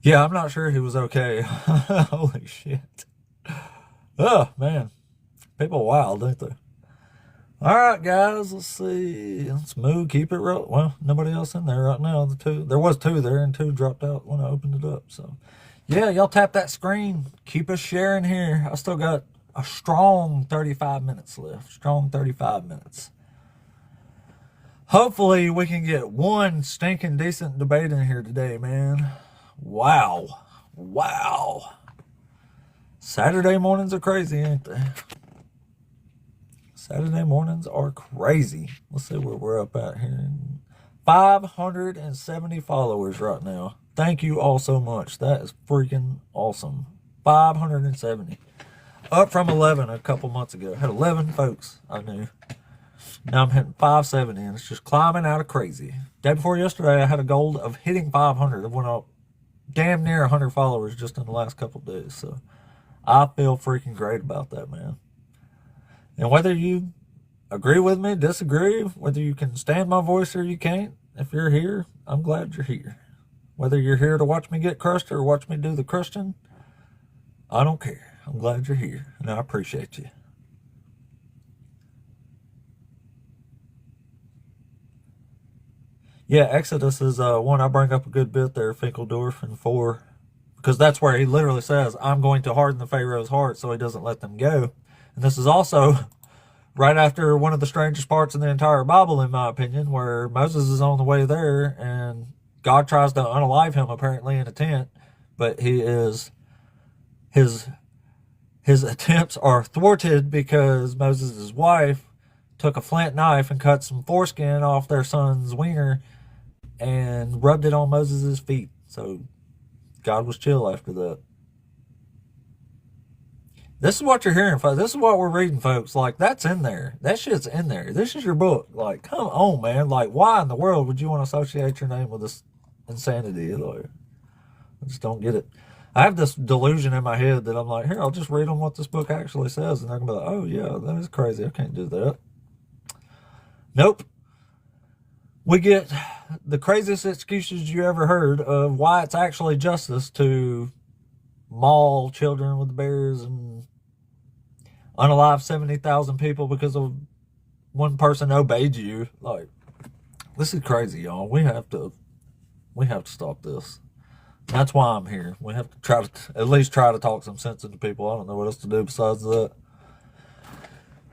Speaker 1: Yeah, I'm not sure he was okay. Holy shit. Oh, man. People are wild, ain't they? All right, guys, let's see. Let's move, keep it real. Well, nobody else in there right now. There was two there, and two dropped out when I opened it up. So, yeah, y'all tap that screen. Keep us sharing here. I still got a strong 35 minutes left. Strong 35 minutes. Hopefully, we can get one stinking decent debate in here today, man. Wow. Saturday mornings are crazy, ain't they? Saturday mornings are crazy. Let's see where we're up at here. 570 followers right now. Thank you all so much. That is freaking awesome. 570. Up from 11 a couple months ago. I had 11 folks I knew. Now I'm hitting 570 and it's just climbing out of crazy. Day before yesterday, I had a goal of hitting 500. I went up damn near 100 followers just in the last couple of days. So I feel freaking great about that, man. And whether you agree with me, disagree, whether you can stand my voice or you can't, if you're here, I'm glad you're here. Whether you're here to watch me get crushed or watch me do the Christian, I don't care. I'm glad you're here, and I appreciate you. Yeah, Exodus is one I bring up a good bit there, Finkeldorf, and 4, because that's where he literally says, I'm going to harden the Pharaoh's heart so he doesn't let them go. And this is also right after one of the strangest parts in the entire Bible, in my opinion, where Moses is on the way there, and God tries to unalive him, apparently, in a tent, but his attempts are thwarted because Moses' wife took a flint knife and cut some foreskin off their son's wiener and rubbed it on Moses' feet. So God was chill after that. This is what you're hearing, folks. This is what we're reading, folks. Like, that's in there. That shit's in there. This is your book. Like, come on, man. Like, why in the world would you want to associate your name with this insanity? Like, I just don't get it. I have this delusion in my head that I'm like, here, I'll just read them what this book actually says. And they're going to be like, oh, yeah, that is crazy. I can't do that. Nope. We get the craziest excuses you ever heard of why it's actually justice to maul children with bears and unalive 70,000 people because of one person obeyed you. Like, this is crazy, y'all. We have to stop this. That's why I'm here. We have to at least try to talk some sense into people. I don't know what else to do besides that.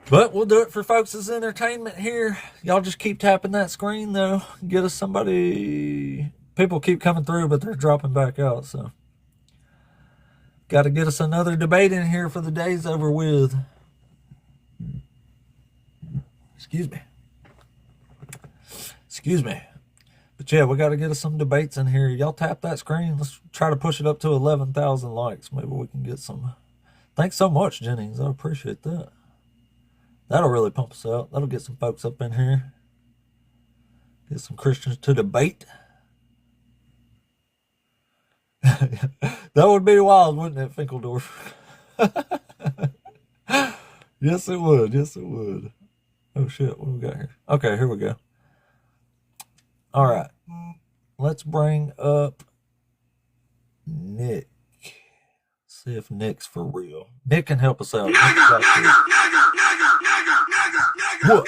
Speaker 1: But we'll do it for folks' entertainment here. Y'all just keep tapping that screen, though. Get us somebody. People keep coming through, but they're dropping back out, so. Got to get us another debate in here for the day's over with. Excuse me. But yeah, we got to get us some debates in here. Y'all tap that screen. Let's try to push it up to 11,000 likes. Maybe we can get some. Thanks so much, Jennings. I appreciate that. That'll really pump us out. That'll get some folks up in here. Get some Christians to debate. That would be wild, wouldn't it, Finkeldorf? Yes, it would. Yes, it would. Oh, shit. What do we got here? Okay, here we go. All right. Let's bring up Nick. See if Nick's for real. Nick can help us out. What?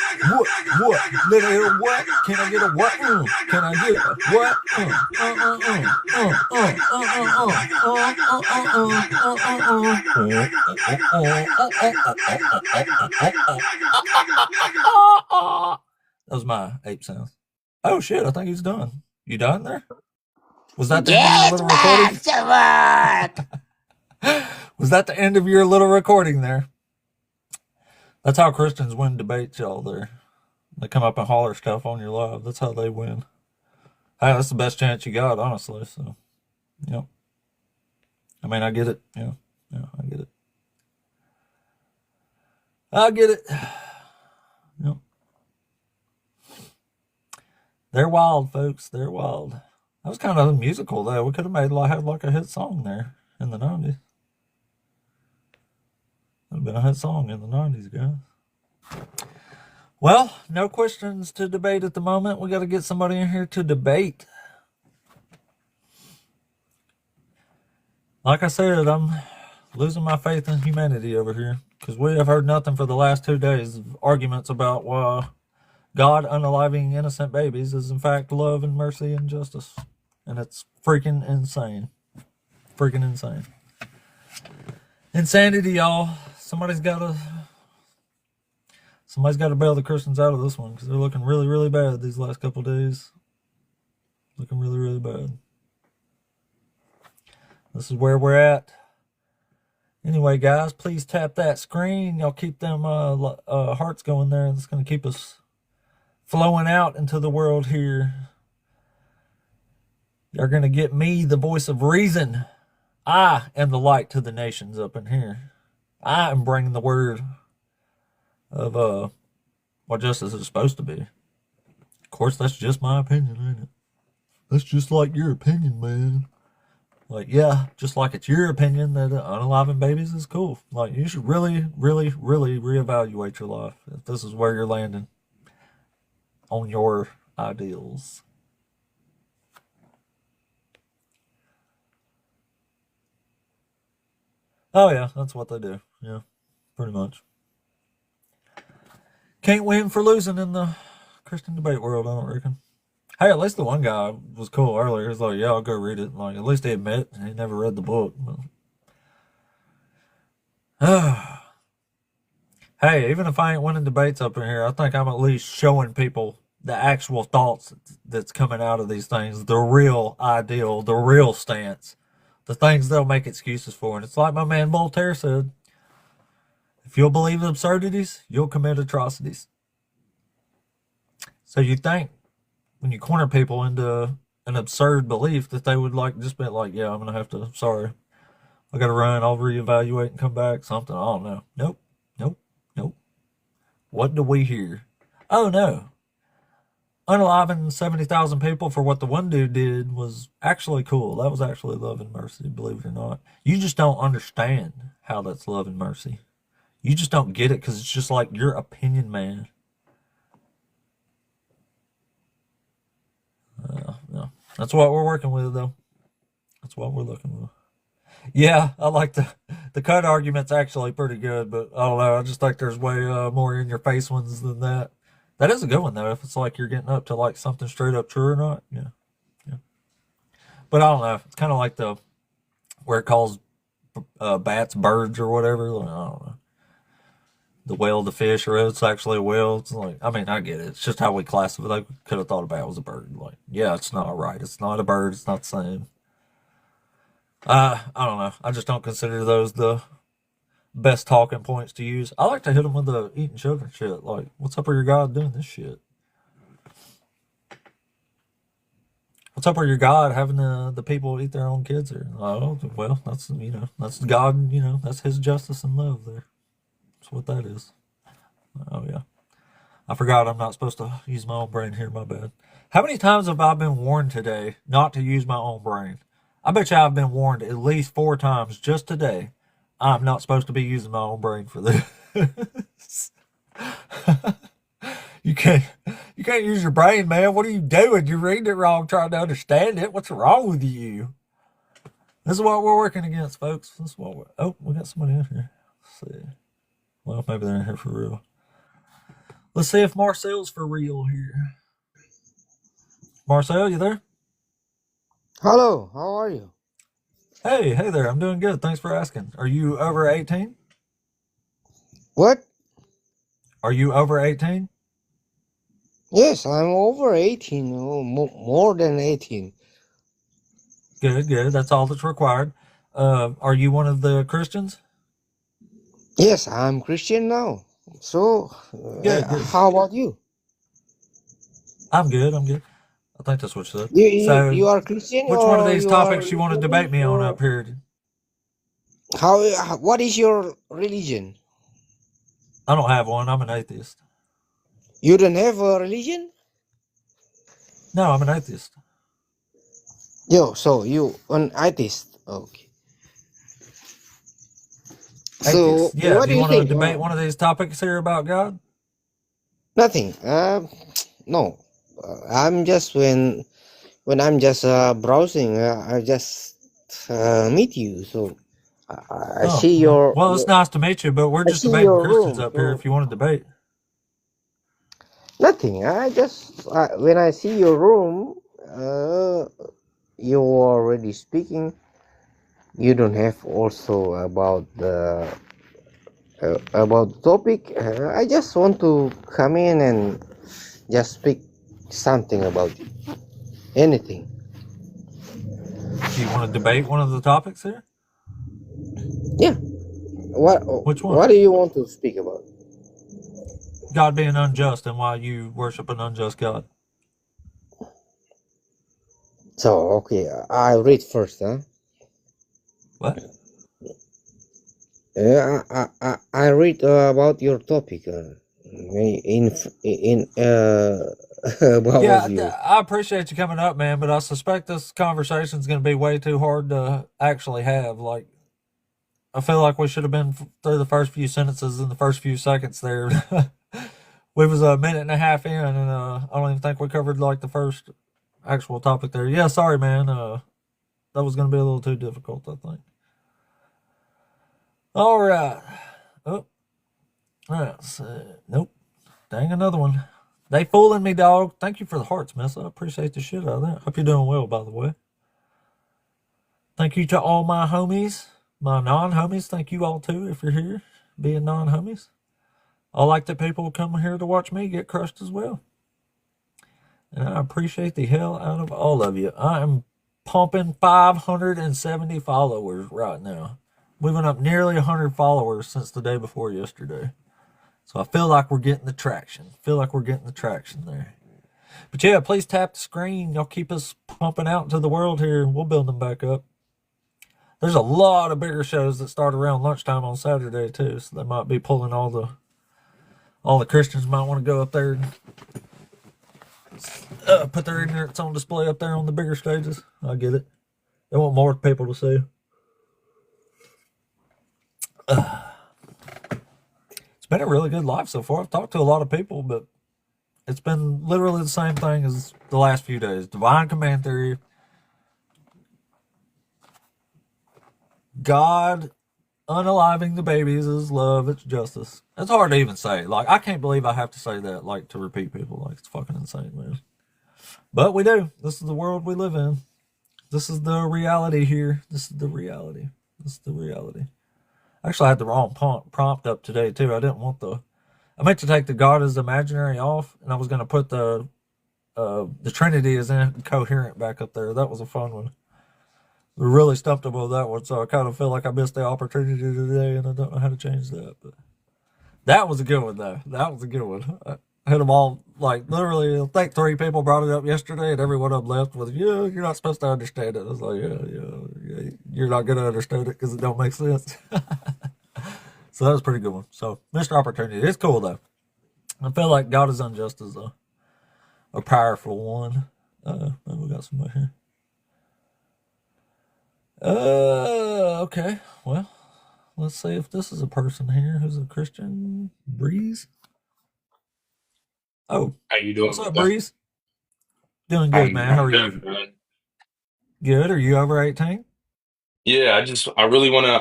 Speaker 1: Let me hear what? Can I get a what? Can I get a what? That was my ape sounds. Oh shit, I think he's done. You done there? Was that the end of your little recording? Was that the end of your little recording there? That's how Christians win debates, y'all. They come up and holler stuff on your live. That's how they win. Hey, that's the best chance you got, honestly. So, yep. I mean, I get it. Yeah, I get it. I get it. Yep. They're wild, folks. They're wild. That was kind of a musical, though. We could have had like a hit song there in the 90s. Would have been a hit song in the 90s, guys. Well, no questions to debate at the moment. We got to get somebody in here to debate. Like I said, I'm losing my faith in humanity over here because we have heard nothing for the last 2 days of arguments about why God unaliving innocent babies is in fact love and mercy and justice. And it's freaking insane. Freaking insane. Insanity, y'all. Somebody's got to bail the Christians out of this one because they're looking really, really bad these last couple days. Looking really, really bad. This is where we're at. Anyway, guys, please tap that screen. Y'all keep them hearts going there. It's going to keep us flowing out into the world here. You're going to get me, the voice of reason. I am the light to the nations up in here. I am bringing the word of what justice is supposed to be. Of course, that's just my opinion, ain't it? That's just like your opinion, man. Like, yeah, just like it's your opinion that unaliving babies is cool. Like, you should really, really, really reevaluate your life if this is where you're landing on your ideals. Oh, yeah, that's what they do. Yeah, pretty much. Can't win for losing in the Christian debate world, I don't reckon. Hey, at least the one guy was cool earlier. He's like, yeah, I'll go read it. Like, at least he admit he never read the book. Hey, even if I ain't winning debates up in here, I think I'm at least showing people the actual thoughts that's coming out of these things, the real ideal, the real stance, the things they'll make excuses for. And it's like my man Voltaire said, if you'll believe absurdities, you'll commit atrocities. So you think when you corner people into an absurd belief that they would like just be like, yeah, I'm going to have to, sorry, I got to run, I'll reevaluate and come back, something. I don't know. Nope. What do we hear? Oh no. Unaliving 70,000 people for what the one dude did was actually cool. That was actually love and mercy, believe it or not. You just don't understand how that's love and mercy. You just don't get it because it's just like your opinion, man. No. That's what we're working with, though. That's what we're looking with. Yeah, I like the cut argument's actually pretty good, but I don't know. I just think there's way more in your face ones than that. That is a good one though. If it's like you're getting up to like something straight up true or not, yeah. But I don't know. It's kind of like the where it calls bats birds or whatever. Like, I don't know. The whale, the fish, or it's actually a whale. It's like, I mean, I get it. It's just how we classify. They could have thought a bat was a bird. Like, yeah, it's not right. It's not a bird. It's not the same. I don't know. I just don't consider those the best talking points to use. I like to hit them with the eating children shit. Like, what's up with your God doing this shit? What's up with your God having the people eat their own kids? Or oh, well, that's that's God. That's His justice and love. There, that's what that is. Oh yeah, I forgot I'm not supposed to use my own brain here. My bad. How many times have I been warned today not to use my own brain? I bet you I've been warned at least 4 times just today. I'm not supposed to be using my own brain for this. You can't use your brain, man. What are you doing? You're reading it wrong, trying to understand it. What's wrong with you? This is what we're working against, folks. This is what we got somebody in here. Let's see. Well, maybe they're in here for real. Let's see if Marcel's for real here. Marcel, you there?
Speaker 12: Hello, how are you?
Speaker 1: Hey there. I'm doing good. Thanks for asking. Are you over 18?
Speaker 12: What?
Speaker 1: Are you over 18?
Speaker 12: Yes, I'm over 18, more than 18.
Speaker 1: Good. That's all that's required. Are you one of the Christians?
Speaker 12: Yes, I'm Christian now. So,
Speaker 1: Good.
Speaker 12: how about you?
Speaker 1: I'm good. I think that's what you said.
Speaker 12: You
Speaker 1: So,
Speaker 12: are Christian
Speaker 1: which one of
Speaker 12: or
Speaker 1: these
Speaker 12: you are
Speaker 1: topics you want to debate
Speaker 12: Muslim
Speaker 1: me on
Speaker 12: or
Speaker 1: up here?
Speaker 12: what is your religion?
Speaker 1: I don't have one. I'm an atheist.
Speaker 12: You don't have a religion?
Speaker 1: No, I'm an atheist.
Speaker 12: So you an atheist. Okay. So,
Speaker 1: Atheist. Yeah.
Speaker 12: what
Speaker 1: Do
Speaker 12: do
Speaker 1: you
Speaker 12: you
Speaker 1: want to
Speaker 12: think?
Speaker 1: debate one of these topics here about God?
Speaker 12: Nothing. No. I'm just when I'm just browsing, I just meet you. So I
Speaker 1: Oh,
Speaker 12: see your
Speaker 1: well, it's nice to meet you, but we're
Speaker 12: I
Speaker 1: just
Speaker 12: see
Speaker 1: debating
Speaker 12: your
Speaker 1: Christians
Speaker 12: room.
Speaker 1: up here.
Speaker 12: So
Speaker 1: If you want to debate,
Speaker 12: nothing. I just when I see your room, you already speaking. You don't have also about the topic. I just want to come in and just speak something about you. Anything.
Speaker 1: do you want to debate one of the topics here?
Speaker 12: Yeah.
Speaker 1: Which one?
Speaker 12: What do you want to speak about?
Speaker 1: God being unjust and why you worship an unjust God.
Speaker 12: So okay, I read first, huh?
Speaker 1: What?
Speaker 12: I read about your topic in What
Speaker 1: Yeah,
Speaker 12: was you?
Speaker 1: I appreciate you coming up, man, but I suspect this conversation is going to be way too hard to actually have. Like, I feel like we should have been through the first few sentences in the first few seconds there. We was a minute and a half in, and I don't even think we covered like the first actual topic there. Yeah, sorry, man. That was going to be a little too difficult, I think. All right. Oh, that's nope. Dang, another one. They fooling me, dog. Thank you for the hearts, miss. I appreciate the shit out of that. Hope you're doing well, by the way. Thank you to all my homies, my non-homies. Thank you all too if you're here, being non-homies. I like that people come here to watch me get crushed as well. And I appreciate the hell out of all of you. I am pumping 570 followers right now. We went up nearly 100 followers since the day before yesterday. So I feel like we're getting the traction. There. But yeah, please tap the screen. Y'all keep us pumping out into the world here. We'll build them back up. There's a lot of bigger shows that start around lunchtime on Saturday too. So they might be pulling all the Christians might want to go up there and put their ignorance on display up there on the bigger stages. I get it. They want more people to see. It's been a really good live so far. I've talked to a lot of people, but it's been literally the same thing as the last few days. Divine command theory. God unaliving the babies is love, it's justice. It's hard to even say. Like, I can't believe I have to say that, like, to repeat people. Like, it's fucking insane, man. But we do. This is the world we live in. This is the reality here. This is the reality. Actually, I had the wrong prompt up today, too. I I meant to take the God is imaginary off, and I was going to put the Trinity is incoherent back up there. That was a fun one. We really stumped him with that one, so I kind of feel like I missed the opportunity today, and I don't know how to change that. But that was a good one, though. That was a good one. I hit them all, like, literally, I think 3 people brought it up yesterday, and every one of them left with, yeah, you're not supposed to understand it. I was like, yeah, you're not going to understand it because it don't make sense. So that was a pretty good one. So, missed opportunity. It's cool, though. I feel like God is unjust is a powerful one. We got somebody here. Okay. Well, let's see if this is a person here who's a Christian. Breeze? Oh.
Speaker 13: How you doing,
Speaker 1: What's up,
Speaker 13: brother?
Speaker 1: Breeze? Doing good, man. How
Speaker 13: I'm
Speaker 1: are you?
Speaker 13: good, man.
Speaker 1: Good. Are you over 18?
Speaker 13: Yeah, I really wanna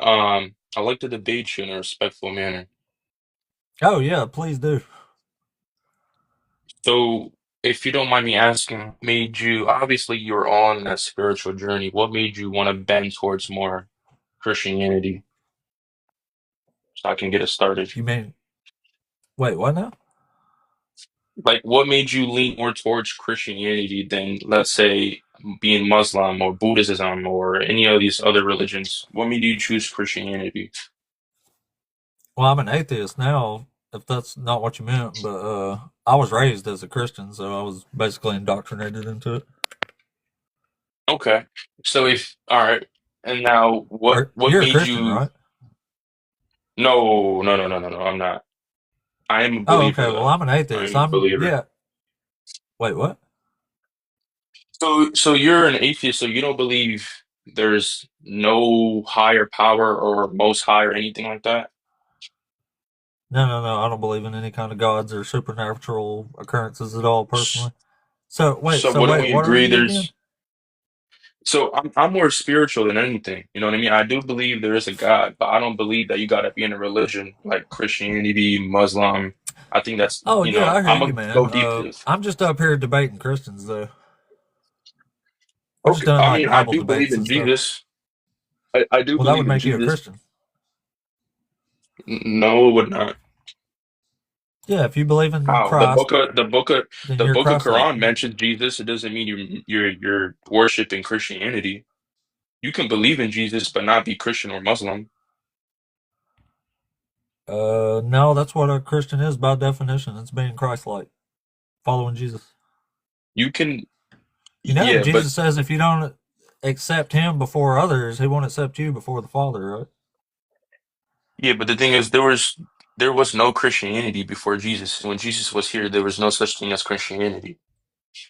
Speaker 13: I like to debate you in a respectful manner.
Speaker 1: Oh, yeah, please do.
Speaker 13: So if you don't mind me asking, made you obviously you're on a spiritual journey. What made you want to bend towards more Christianity so I can get it started?
Speaker 1: You mean, wait, what now?
Speaker 13: Like what made you lean more towards Christianity than let's say being Muslim or Buddhism or any of these other religions? What made you choose Christianity?
Speaker 1: Well, I'm an atheist now, if that's not what you meant, but I was raised as a Christian, so I was basically indoctrinated into it.
Speaker 13: Okay. So if all right, and now what
Speaker 1: You're a
Speaker 13: made
Speaker 1: Christian,
Speaker 13: you
Speaker 1: right?
Speaker 13: no, no, no, no, no, no, I'm not. I am a
Speaker 1: Oh,
Speaker 13: believer
Speaker 1: okay. Well,
Speaker 13: though.
Speaker 1: I'm an
Speaker 13: I
Speaker 1: atheist.
Speaker 13: am a believer.
Speaker 1: Yeah. Wait, what?
Speaker 13: So you're an atheist, so you don't believe there's no higher power or most high or anything like that?
Speaker 1: No, no, no. I don't believe in any kind of gods or supernatural occurrences at all,
Speaker 13: S-
Speaker 1: personally. So
Speaker 13: So
Speaker 1: wait,
Speaker 13: wouldn't we
Speaker 1: what are
Speaker 13: agree
Speaker 1: you again?
Speaker 13: so I'm more spiritual than anything. You know what I mean? I do believe there is a God, but I don't believe that you gotta be in a religion like Christianity, Muslim. I think that's,
Speaker 1: Oh yeah, I hear
Speaker 13: I'm
Speaker 1: you,
Speaker 13: gonna
Speaker 1: man.
Speaker 13: go deep to this.
Speaker 1: I'm just up here debating Christians, though. We're just
Speaker 13: Okay,
Speaker 1: doing
Speaker 13: I
Speaker 1: like
Speaker 13: mean, I
Speaker 1: Bible
Speaker 13: do believe
Speaker 1: debates
Speaker 13: in
Speaker 1: and stuff.
Speaker 13: Jesus. I do
Speaker 1: Well, that would
Speaker 13: believe in
Speaker 1: make you a
Speaker 13: Jesus.
Speaker 1: Christian.
Speaker 13: No, it would not.
Speaker 1: Yeah, if you believe in
Speaker 13: How?
Speaker 1: Christ, then
Speaker 13: The
Speaker 1: you're
Speaker 13: book of
Speaker 1: Christ-like.
Speaker 13: Quran mentions Jesus. It doesn't mean you're worshiping Christianity. You can believe in Jesus but not be Christian or Muslim.
Speaker 1: No, that's what a Christian is by definition. It's being Christ-like, following Jesus.
Speaker 13: You can,
Speaker 1: You know,
Speaker 13: yeah, but
Speaker 1: Jesus says if you don't accept Him before others, He won't accept you before the Father, right?
Speaker 13: yeah, but the thing is, there was no Christianity before Jesus. When Jesus was here, there was no such thing as Christianity.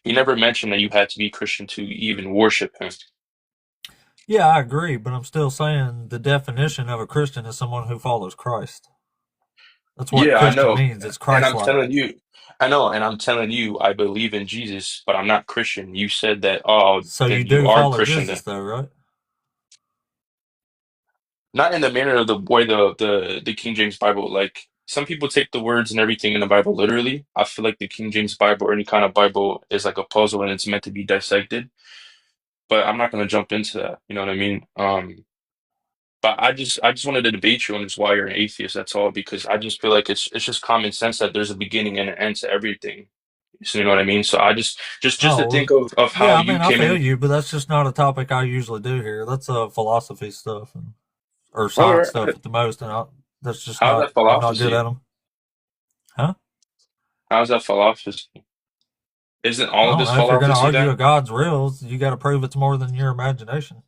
Speaker 13: He never mentioned that you had to be Christian to even worship him.
Speaker 1: Yeah, I agree, but I'm still saying the definition of a Christian is someone who follows Christ. That's what
Speaker 13: Yeah, I
Speaker 1: Christian
Speaker 13: know.
Speaker 1: means. It's
Speaker 13: And I'm
Speaker 1: Christ-like.
Speaker 13: telling you, I know, and I'm telling you, I believe in Jesus, but I'm not Christian. You said that, oh,
Speaker 1: So you
Speaker 13: then you
Speaker 1: do
Speaker 13: are
Speaker 1: follow
Speaker 13: Christian then.
Speaker 1: Jesus, though, right?
Speaker 13: Not in the manner of the way the King James Bible, like some people take the words and everything in the Bible literally. I feel like the King James Bible or any kind of Bible is like a puzzle and it's meant to be dissected. But I'm not gonna jump into that. You know what I mean? But I just wanted to debate you on this why you're an atheist. That's all because I just feel like it's just common sense that there's a beginning and an end to everything. So you know what I mean? So I just to think
Speaker 1: Oh,
Speaker 13: of how
Speaker 1: yeah, I
Speaker 13: you
Speaker 1: mean, I
Speaker 13: came
Speaker 1: feel
Speaker 13: in.
Speaker 1: you, but that's just not a topic I usually do here. That's philosophy stuff or
Speaker 13: All
Speaker 1: science stuff
Speaker 13: right.
Speaker 1: at the most, and that's just
Speaker 13: How's
Speaker 1: not,
Speaker 13: that
Speaker 1: I'm not good at
Speaker 13: philosophy?
Speaker 1: them. Huh?
Speaker 13: How's that philosophy? Isn't all
Speaker 1: I
Speaker 13: of
Speaker 1: don't
Speaker 13: this
Speaker 1: know. If you're going to
Speaker 13: philosophy
Speaker 1: argue a
Speaker 13: then?
Speaker 1: God's real, you got to prove it's more than your imagination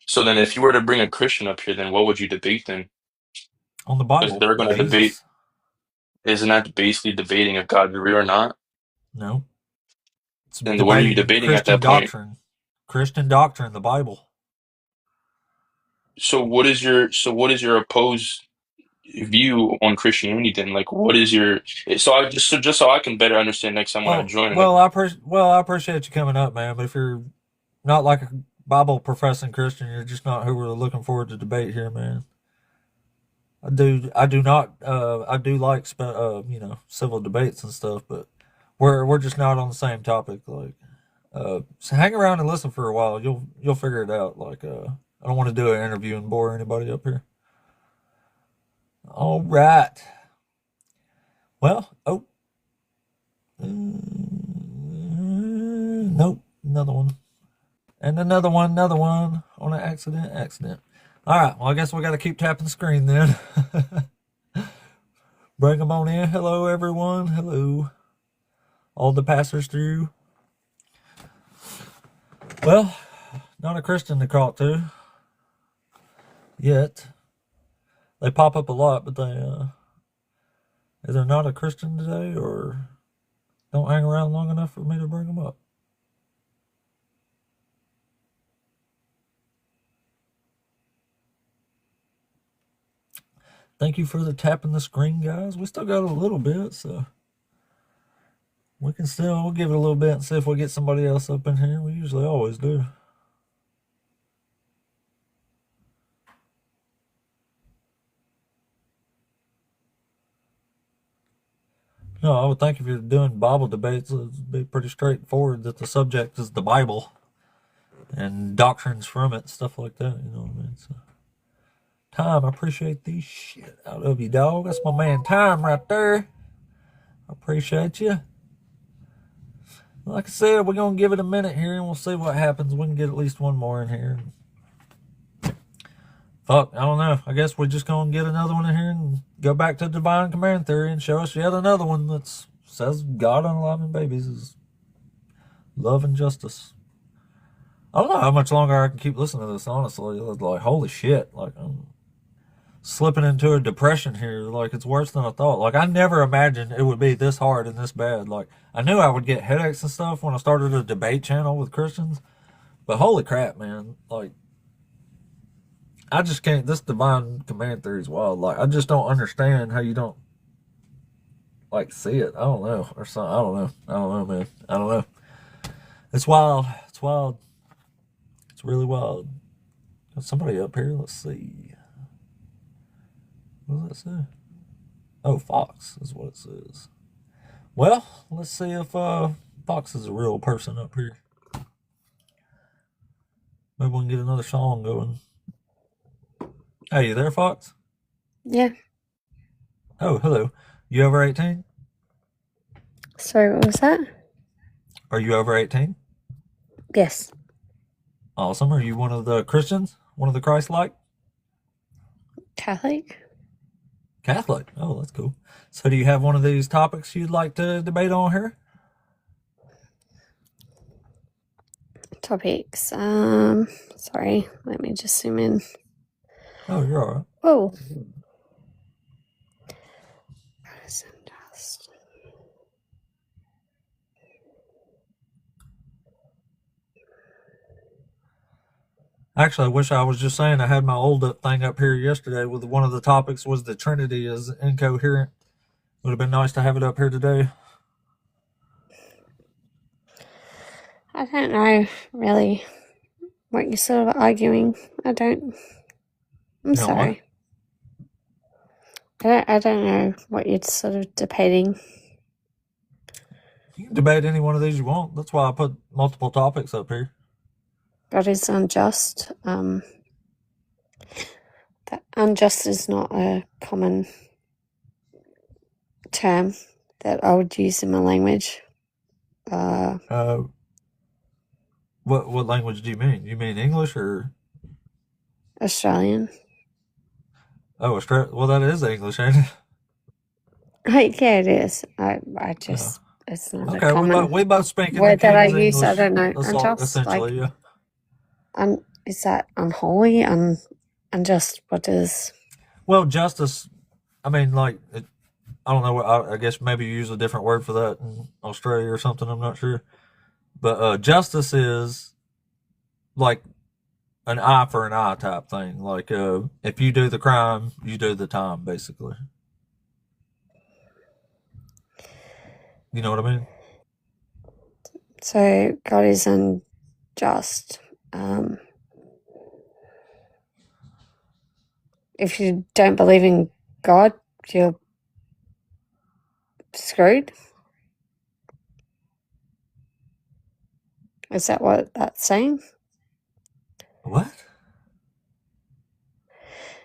Speaker 13: So then if you were to bring a Christian up here, then what would you debate then?
Speaker 1: on the
Speaker 13: Because
Speaker 1: Bible,
Speaker 13: they're going to debate,
Speaker 1: Jesus.
Speaker 13: isn't that basically debating if God's real or not?
Speaker 1: No. It's
Speaker 13: Then what are you
Speaker 1: debating
Speaker 13: debating at
Speaker 1: Christian
Speaker 13: that point?
Speaker 1: doctrine. Christian doctrine, the Bible.
Speaker 13: So what is your opposed view on Christianity then? Like what is your so I just so I can better understand next time when I
Speaker 1: Well,
Speaker 13: join
Speaker 1: well,
Speaker 13: like
Speaker 1: I appreciate you coming up, man. But if you're not like a Bible professing Christian, you're just not who we're looking forward to debate here, man. I do not, I do like, civil debates and stuff, but we're just not on the same topic. Like, so hang around and listen for a while. You'll figure it out. Like, I don't want to do an interview and bore anybody up here. All right. Well, nope, another one. And another one on an accident. All right, well, I guess we got to keep tapping the screen then. Bring them on in. Hello, everyone. Hello. All the passers through. Well, not a Christian to call it to yet. They pop up a lot, but they either not a Christian today or don't hang around long enough for me to bring them up. Thank you for the tapping the screen, guys. We still got a little bit, so we'll give it a little bit and see if we get somebody else up in here. We usually always do. No, I would think if you're doing Bible debates, it'd be pretty straightforward that the subject is the Bible and doctrines from it, stuff like that. You know what I mean? So, Time, I appreciate the shit out of you, dog. That's my man Time right there. I appreciate you. Like I said, we're going to give it a minute here and we'll see what happens. We can get at least one more in here. Fuck, I don't know. I guess we're just going to get another one in here and go back to divine command theory and show us yet another one that says God unalive babies is love and justice. I don't know how much longer I can keep listening to this, honestly. It's like, holy shit. Like, I'm slipping into a depression here. Like, it's worse than I thought. Like, I never imagined it would be this hard and this bad. Like, I knew I would get headaches and stuff when I started a debate channel with Christians. But holy crap, man. Like, I just can't. This divine command theory is wild. Like, I just don't understand how you don't, like, see it. I don't know. Or something. I don't know, man. I don't know. It's wild. It's wild. It's really wild. Got somebody up here. Let's see. What does that say? Oh, Fox is what it says. Well, let's see if Fox is a real person up here. Maybe we can get another song going. Hey, you there, Fox?
Speaker 14: Yeah.
Speaker 1: Oh, hello. You over 18?
Speaker 14: Sorry, what was that?
Speaker 1: Are you over 18?
Speaker 14: Yes.
Speaker 1: Awesome. Are you one of the Christians? One of the Christ-like?
Speaker 14: Catholic?
Speaker 1: Catholic. Oh, that's cool. So do you have one of these topics you'd like to debate on here?
Speaker 14: Topics. Sorry. Let me just zoom in.
Speaker 1: Oh, you're all right.
Speaker 14: Whoa.
Speaker 1: Actually, I wish I was just saying I had my old up thing up here yesterday with one of the topics was the Trinity is incoherent. Would have been nice to have it up here today.
Speaker 14: I don't know really what you're sort of arguing. I'm
Speaker 1: You know what?
Speaker 14: sorry. I don't know what you're sort of debating.
Speaker 1: You can debate any one of these you want. That's why I put multiple topics up here.
Speaker 14: God is unjust. That unjust is not a common term that I would use in my language.
Speaker 1: What language do you mean? You mean English or
Speaker 14: Australian.
Speaker 1: oh Australia? Well, that is English, ain't it?
Speaker 14: Yeah, it is. I just it's not a
Speaker 1: Okay,
Speaker 14: common
Speaker 1: we both speak in the
Speaker 14: word that I
Speaker 1: King's
Speaker 14: use. I
Speaker 1: English.
Speaker 14: don't know.
Speaker 1: That's all,
Speaker 14: Unjust, like
Speaker 1: essentially, yeah.
Speaker 14: is that unholy? Unjust? What is?
Speaker 1: Well, justice. I mean, like, I don't know. I guess maybe you use a different word for that in Australia or something. I'm not sure. But justice is like an eye for an eye type thing. Like, if you do the crime, you do the time, basically. You know what I mean?
Speaker 14: So God is unjust. If you don't believe in God, you're screwed. Is that what that's saying?
Speaker 1: What?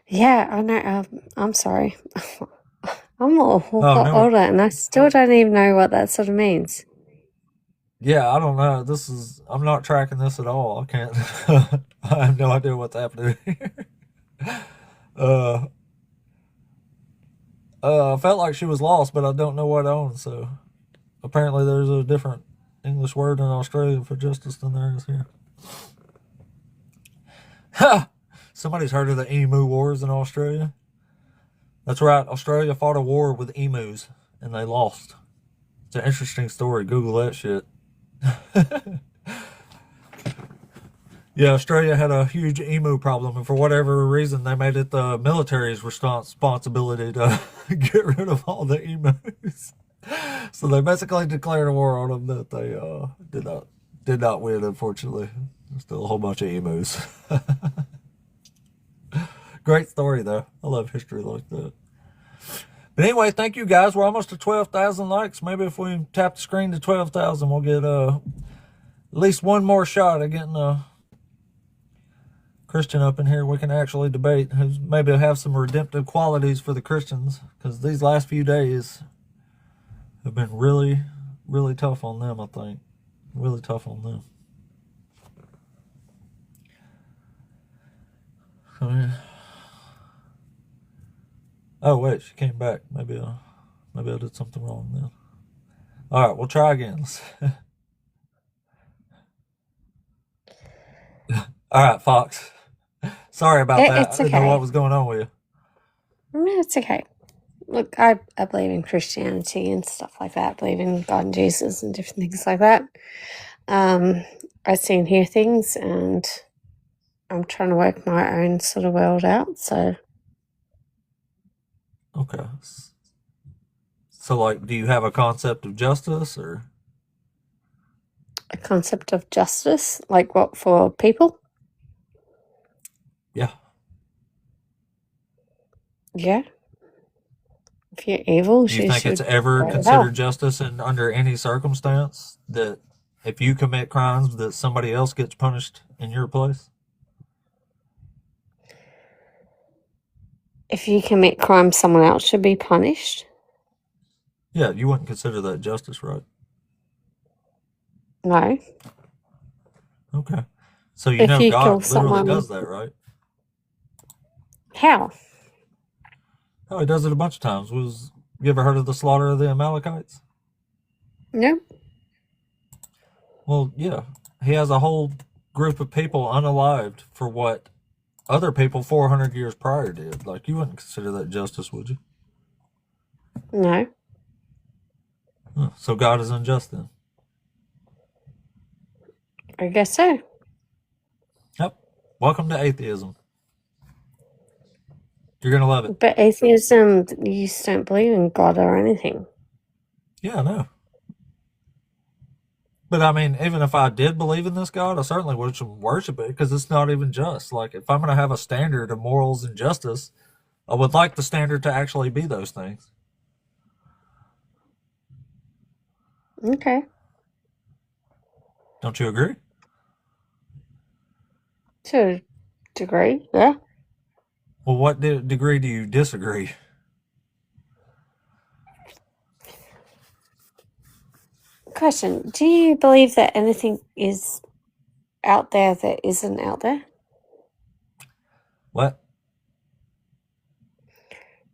Speaker 14: Yeah, I know. I'm sorry. I'm a whole
Speaker 1: Oh,
Speaker 14: lot
Speaker 1: no.
Speaker 14: older, and I still don't even know what that sort of means.
Speaker 1: Yeah, I don't know. I'm not tracking this at all. I can't. I have no idea what's happening here. I felt like she was lost, but I don't know what on. So apparently, there's a different English word in Australia for justice than there is here. Ha! Somebody's heard of the Emu Wars in Australia. That's right. Australia fought a war with emus, and they lost. It's an interesting story. Google that shit. Yeah, Australia had a huge emu problem, and for whatever reason, they made it the military's responsibility to get rid of all the emus. So they basically declared a war on them that they did not win. Unfortunately, there's still a whole bunch of emus. Great story though. I love history like that. But anyway, thank you guys. We're almost to 12,000 likes. Maybe if we tap the screen to 12,000, we'll get at least one more shot at getting a Christian up in here. We can actually debate who's maybe have some redemptive qualities for the Christians, because these last few days have been really, really tough on them. I think really tough on them. So, yeah. Oh wait, she came back. Maybe I did something wrong then. All right, we'll try again. All right, Fox. Sorry about that.
Speaker 14: It's
Speaker 1: I didn't know
Speaker 14: okay.
Speaker 1: what was going on with you.
Speaker 14: No, it's okay. Look, I believe in Christianity and stuff like that. I believe in God and Jesus and different things like that. I see and hear things, and I'm trying to work my own sort of world out. So,
Speaker 1: Okay. So, like, do you have a concept of justice, or?
Speaker 14: a concept of justice, like what for people?
Speaker 1: Yeah.
Speaker 14: Yeah. If you're evil,
Speaker 1: Do you
Speaker 14: you
Speaker 1: think it's
Speaker 14: should
Speaker 1: ever
Speaker 14: go to hell.
Speaker 1: considered justice in under any circumstance that if you commit crimes that somebody else gets punished in your place?
Speaker 14: If you commit crime, someone else should be punished?
Speaker 1: Yeah, you wouldn't consider that justice, right?
Speaker 14: No.
Speaker 1: Okay. So you
Speaker 14: If
Speaker 1: know
Speaker 14: you kill
Speaker 1: God literally
Speaker 14: someone,
Speaker 1: does that, right?
Speaker 14: how?
Speaker 1: Oh, he does it a bunch of times. You ever heard of the slaughter of the Amalekites?
Speaker 14: No.
Speaker 1: Well, yeah. He has a whole group of people unalived for what other people 400 years prior did. Like, you wouldn't consider that justice, would you?
Speaker 14: No.
Speaker 1: So God is unjust then?
Speaker 14: I guess so.
Speaker 1: Yep. Welcome to atheism. You're gonna love it.
Speaker 14: But atheism, you just don't believe in God or anything.
Speaker 1: Yeah, I know. But I mean, even if I did believe in this God, I certainly wouldn't worship it because it's not even just. Like, if I'm going to have a standard of morals and justice, I would like the standard to actually be those things.
Speaker 14: Okay.
Speaker 1: Don't you agree?
Speaker 14: To a degree, yeah.
Speaker 1: Well, what degree do you disagree?
Speaker 14: Question: do you believe that anything is out there that isn't out there?
Speaker 1: What?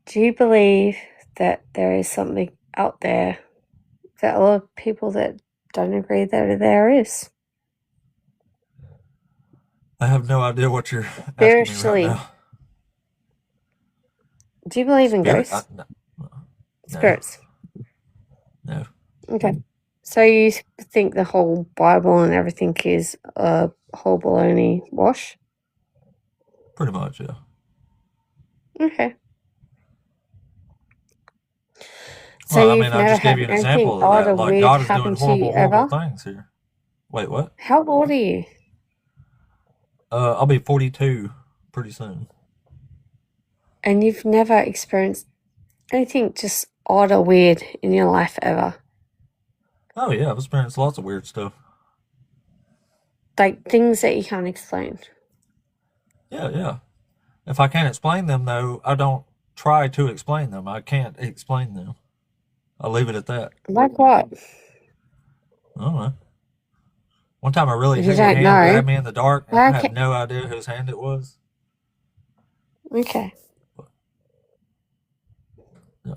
Speaker 14: Do you believe that there is something out there that a lot of people that don't agree that there is?
Speaker 1: I have no idea what you're asking me right
Speaker 14: Spiritually,
Speaker 1: now.
Speaker 14: do you believe in
Speaker 1: Spirit?
Speaker 14: ghosts?
Speaker 1: No.
Speaker 14: Spirits.
Speaker 1: No.
Speaker 14: Okay. So you think the whole Bible and everything is a whole baloney wash?
Speaker 1: Pretty much, yeah.
Speaker 14: Okay. So
Speaker 1: Well, I
Speaker 14: you've
Speaker 1: mean, I
Speaker 14: never
Speaker 1: just gave
Speaker 14: had
Speaker 1: you an
Speaker 14: anything
Speaker 1: example of
Speaker 14: odd
Speaker 1: that.
Speaker 14: or
Speaker 1: Like,
Speaker 14: weird
Speaker 1: God is doing
Speaker 14: happen to you
Speaker 1: horrible
Speaker 14: ever?
Speaker 1: things here. Wait, what?
Speaker 14: How old are you?
Speaker 1: I'll be 42 pretty soon.
Speaker 14: And you've never experienced anything just odd or weird in your life ever?
Speaker 1: Oh, yeah, I've experienced lots of weird stuff.
Speaker 14: Like things that you can't explain?
Speaker 1: Yeah, yeah. If I can't explain them, though, I don't try to explain them. I can't explain them. I'll leave it at that.
Speaker 14: Like what?
Speaker 1: I don't know. One time a really
Speaker 14: You
Speaker 1: heavy
Speaker 14: don't
Speaker 1: hand
Speaker 14: know?
Speaker 1: grabbed me in the dark, and I had
Speaker 14: Okay.
Speaker 1: no idea whose hand it was.
Speaker 14: Okay.
Speaker 1: Yeah.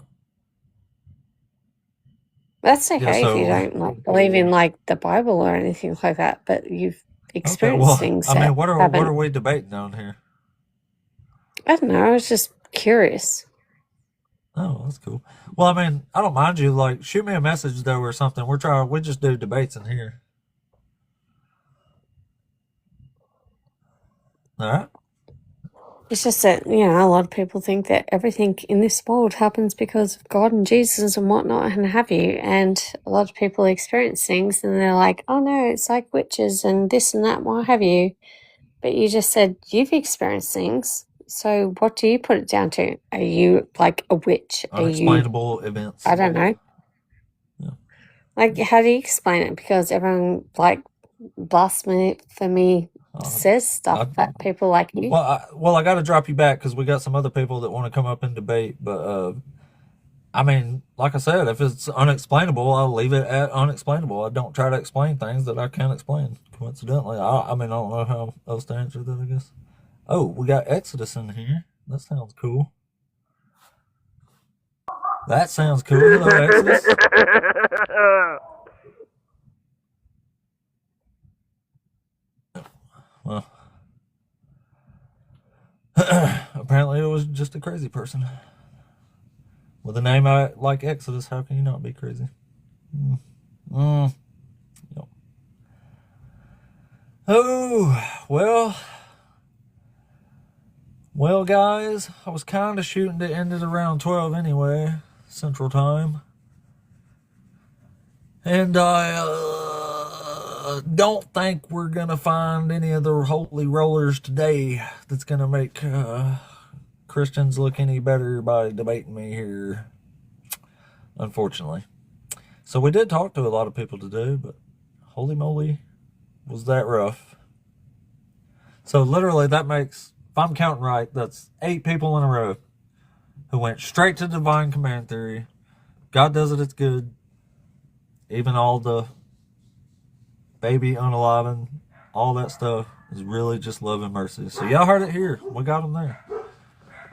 Speaker 14: That's
Speaker 1: Yeah,
Speaker 14: okay if you
Speaker 1: so,
Speaker 14: don't like believe in like the Bible or anything like that, but you've
Speaker 1: okay,
Speaker 14: experienced
Speaker 1: well,
Speaker 14: things
Speaker 1: I
Speaker 14: that
Speaker 1: mean, what are
Speaker 14: haven't.
Speaker 1: we debating on here?
Speaker 14: I don't know. I was just curious.
Speaker 1: Oh, that's cool. Well, I mean, I don't mind you. Like, shoot me a message though or something. We just do debates in here. All right.
Speaker 14: It's just that, a lot of people think that everything in this world happens because of God and Jesus and whatnot and have you. And a lot of people experience things and they're like, oh no, it's like witches and this and that, and what have you. But you just said you've experienced things. So what do you put it down to? Are you like a witch? Are you,
Speaker 1: Unexplainable events.
Speaker 14: I don't know.
Speaker 1: Yeah.
Speaker 14: Like, how do you explain it? Because everyone, like, blasphemy says stuff that people like you.
Speaker 1: Well, I got to drop you back because we got some other people that want to come up and debate. But I mean, like I said, if it's unexplainable, I'll leave it at unexplainable. I don't try to explain things that I can't explain. Coincidentally, I mean, I don't know how else to answer that, I guess. Oh, we got Exodus in here. That sounds cool. That sounds cool. Hello, Exodus. Well, apparently it was just a crazy person. With a name like Exodus, how can you not be crazy? Yep. Oh, well, guys, I was kind of shooting to end it around 12 anyway, Central Time. And I don't think we're going to find any of the holy rollers today that's going to make Christians look any better by debating me here, unfortunately. So we did talk to a lot of people today, but holy moly, was that rough. So literally that makes, if I'm counting right, that's 8 people in a row who went straight to divine command theory. God does it, it's good. Even all the baby unaliving, all that stuff is really just love and mercy. So y'all heard it here. We got them there.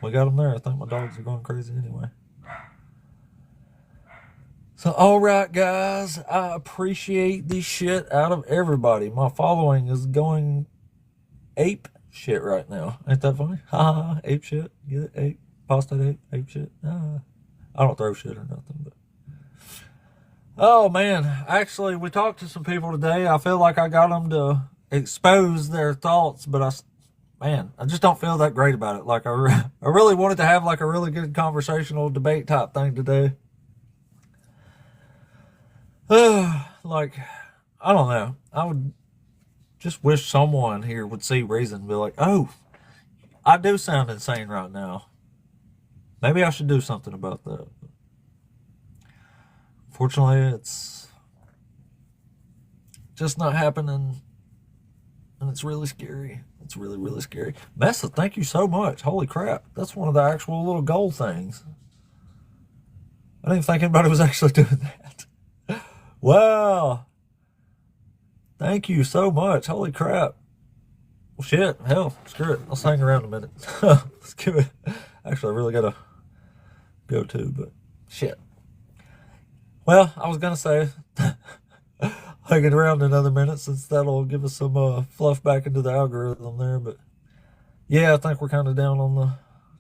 Speaker 1: I think my dogs are going crazy anyway. So, all right, guys, I appreciate the shit out of everybody. My following is going ape shit right now. Ain't that funny? Ha, ape shit. Get it? Ape. Pasta ape shit. I don't throw shit or nothing, but. Oh, man. Actually, we talked to some people today. I feel like I got them to expose their thoughts, but man, I just don't feel that great about it. Like, I really wanted to have like a really good conversational debate type thing today. Like, I don't know. I would just wish someone here would see reason and be like, oh, I do sound insane right now. Maybe I should do something about that. Fortunately, it's just not happening, and it's really scary. It's really, really scary. Mesa, thank you so much. Holy crap. That's one of the actual little goal things. I didn't think anybody was actually doing that. Wow. Thank you so much. Holy crap. Well, shit. Hell, screw it. Let's hang around a minute. Let's give it. Actually, I really got to go to, but shit. Well, I was going to say, hanging around another minute since that'll give us some fluff back into the algorithm there, but yeah, I think we're kind of down on the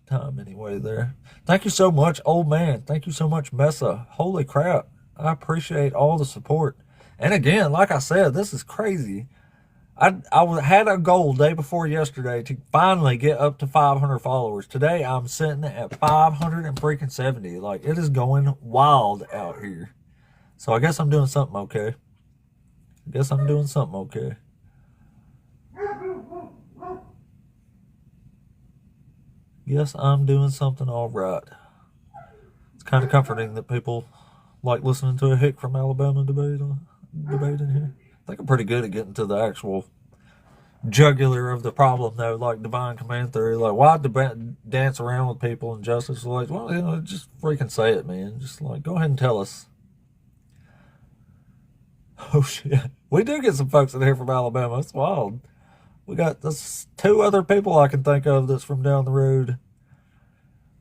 Speaker 1: time anyway there. Thank you so much, old man. Thank you so much, Mesa. Holy crap. I appreciate all the support. And again, like I said, this is crazy. I had a goal day before yesterday to finally get up to 500 followers. Today, I'm sitting at 570. Like, it is going wild out here. So I guess I'm doing something okay. Yes, I'm doing something all right. It's kind of comforting that people like listening to a hick from Alabama debate in here. I think I'm pretty good at getting to the actual jugular of the problem, though, like divine command theory. Like, why dance around with people and justice? Like, well, you know, just freaking say it, man. Just like, go ahead and tell us. Oh, shit. We do get some folks in here from Alabama. It's wild. We got this 2 other people I can think of that's from down the road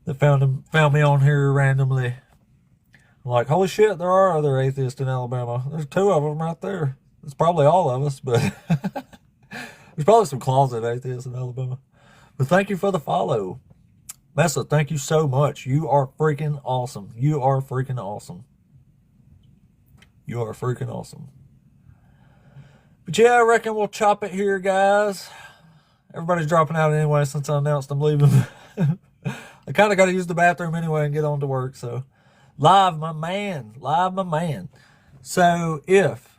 Speaker 1: that found me on here randomly. I'm like, holy shit, there are other atheists in Alabama. There's 2 of them right there. It's probably all of us, but there's probably some closet atheists in Alabama. But thank you for the follow. Mesa, thank you so much. You are freaking awesome. You are freaking awesome. You are freaking awesome. But yeah, I reckon we'll chop it here, guys. Everybody's dropping out anyway since I announced I'm leaving. I kind of got to use the bathroom anyway and get on to work. So, live, my man. So, if,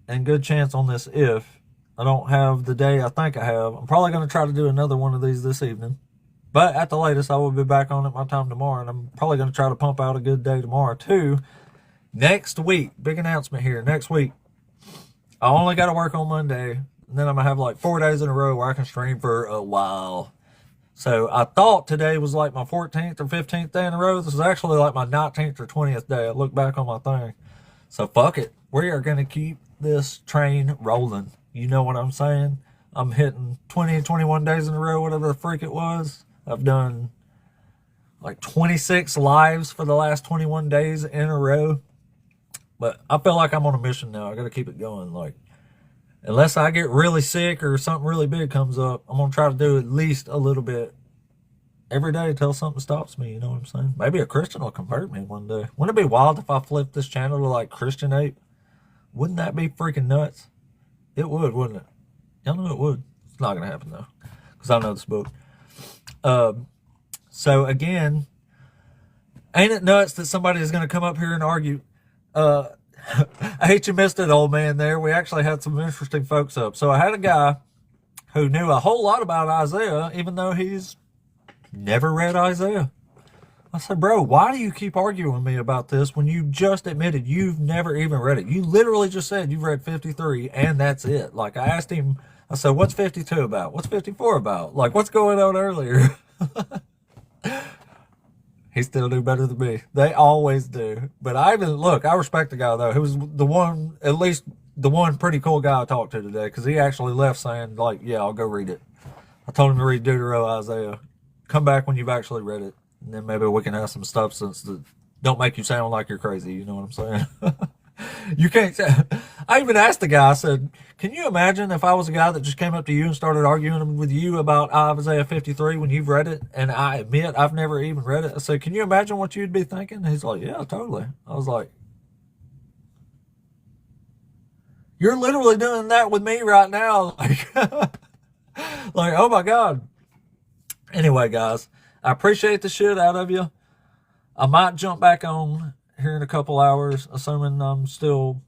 Speaker 1: and good chance on this if, I don't have the day I think I have, I'm probably going to try to do another one of these this evening. But at the latest, I will be back on at my time tomorrow, and I'm probably going to try to pump out a good day tomorrow, too. Next week, big announcement here. Next week, I only got to work on Monday, and then I'm going to have like 4 days in a row where I can stream for a while. So I thought today was like my 14th or 15th day in a row. This is actually like my 19th or 20th day. I look back on my thing. So fuck it. We are going to keep this train rolling. You know what I'm saying? I'm hitting 20, 21 days in a row, whatever the freak it was. I've done like 26 lives for the last 21 days in a row. But I feel like I'm on a mission now. I got to keep it going. Like, unless I get really sick or something really big comes up, I'm going to try to do at least a little bit every day until something stops me. You know what I'm saying? Maybe a Christian will convert me one day. Wouldn't it be wild if I flipped this channel to like Christian Ape? Wouldn't that be freaking nuts? It would, wouldn't it? Y'all know it would. It's not going to happen though, because I know this book. So again, ain't it nuts that somebody is going to come up here and argue? I hate you missed it, old man there. We actually had some interesting folks up. So I had a guy who knew a whole lot about Isaiah, even though he's never read Isaiah. I said, bro, why do you keep arguing with me about this when you just admitted you've never even read it? You literally just said you've read 53 and that's it. Like, I asked him, I said, what's 52 about? What's 54 about? Like, what's going on earlier? He still do better than me. They always do. But I respect the guy, though. He was the one, at least the one pretty cool guy I talked to today, because he actually left saying, like, yeah, I'll go read it. I told him to read Deutero Isaiah. Come back when you've actually read it, and then maybe we can have some substance that don't make you sound like you're crazy. You know what I'm saying? You can't. I even asked the guy, I said, can you imagine if I was a guy that just came up to you and started arguing with you about Isaiah 53 when you've read it, and I admit I've never even read it? I said, can you imagine what you'd be thinking? He's like, yeah, totally. I was like, You're literally doing that with me right now. Like, oh my God. Anyway, guys, I appreciate the shit out of you. I might jump back on here in a couple hours, assuming I'm still,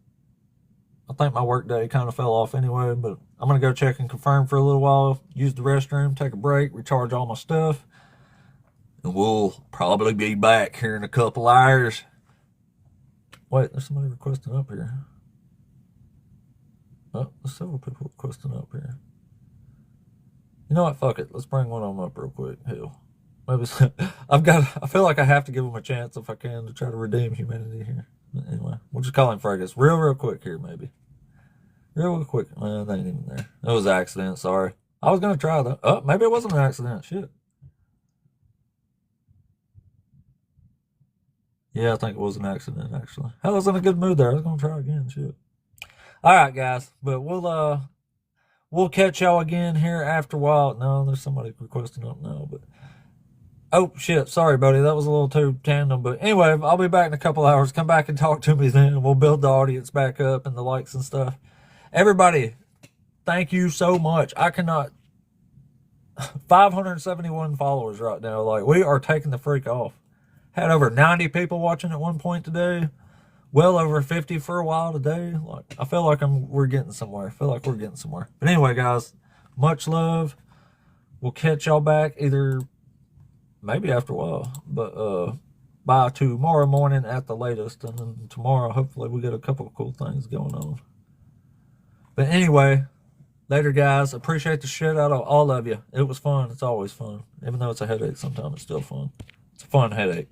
Speaker 1: I think my work day kind of fell off anyway, but I'm going to go check and confirm for a little while, use the restroom, take a break, recharge all my stuff, and we'll probably be back here in a couple hours. Wait, there's somebody requesting up here. Oh, there's several people requesting up here. You know what? Fuck it. Let's bring one of them up real quick. Hell, maybe I feel like I have to give him a chance if I can to try to redeem humanity here. But anyway, we'll just call him Fergus. Real quick here, maybe. Real quick. Well, they ain't even there. It was an accident. Sorry. I was gonna try that. Oh, maybe it wasn't an accident. Shit. Yeah, I think it was an accident actually. Hell, I was in a good mood there. I was gonna try again. Shit. All right, guys. But we'll catch y'all again here after a while. No, there's somebody requesting up now, but oh shit, sorry buddy, that was a little too tandem. But anyway, I'll be back in a couple hours. Come back and talk to me then. We'll build the audience back up and the likes and stuff. Everybody, thank you so much. I cannot 571 followers right now. Like, we are taking the freak off. Had over 90 people watching at one point today. Well over 50 for a while today. Like, I feel like we're getting somewhere. I feel like we're getting somewhere. But anyway, guys, much love. We'll catch y'all back either maybe after a while, but by tomorrow morning at the latest. And then tomorrow, hopefully, we get a couple of cool things going on. But anyway, later, guys. Appreciate the shit out of all of you. It was fun. It's always fun. Even though it's a headache, sometimes it's still fun. It's a fun headache.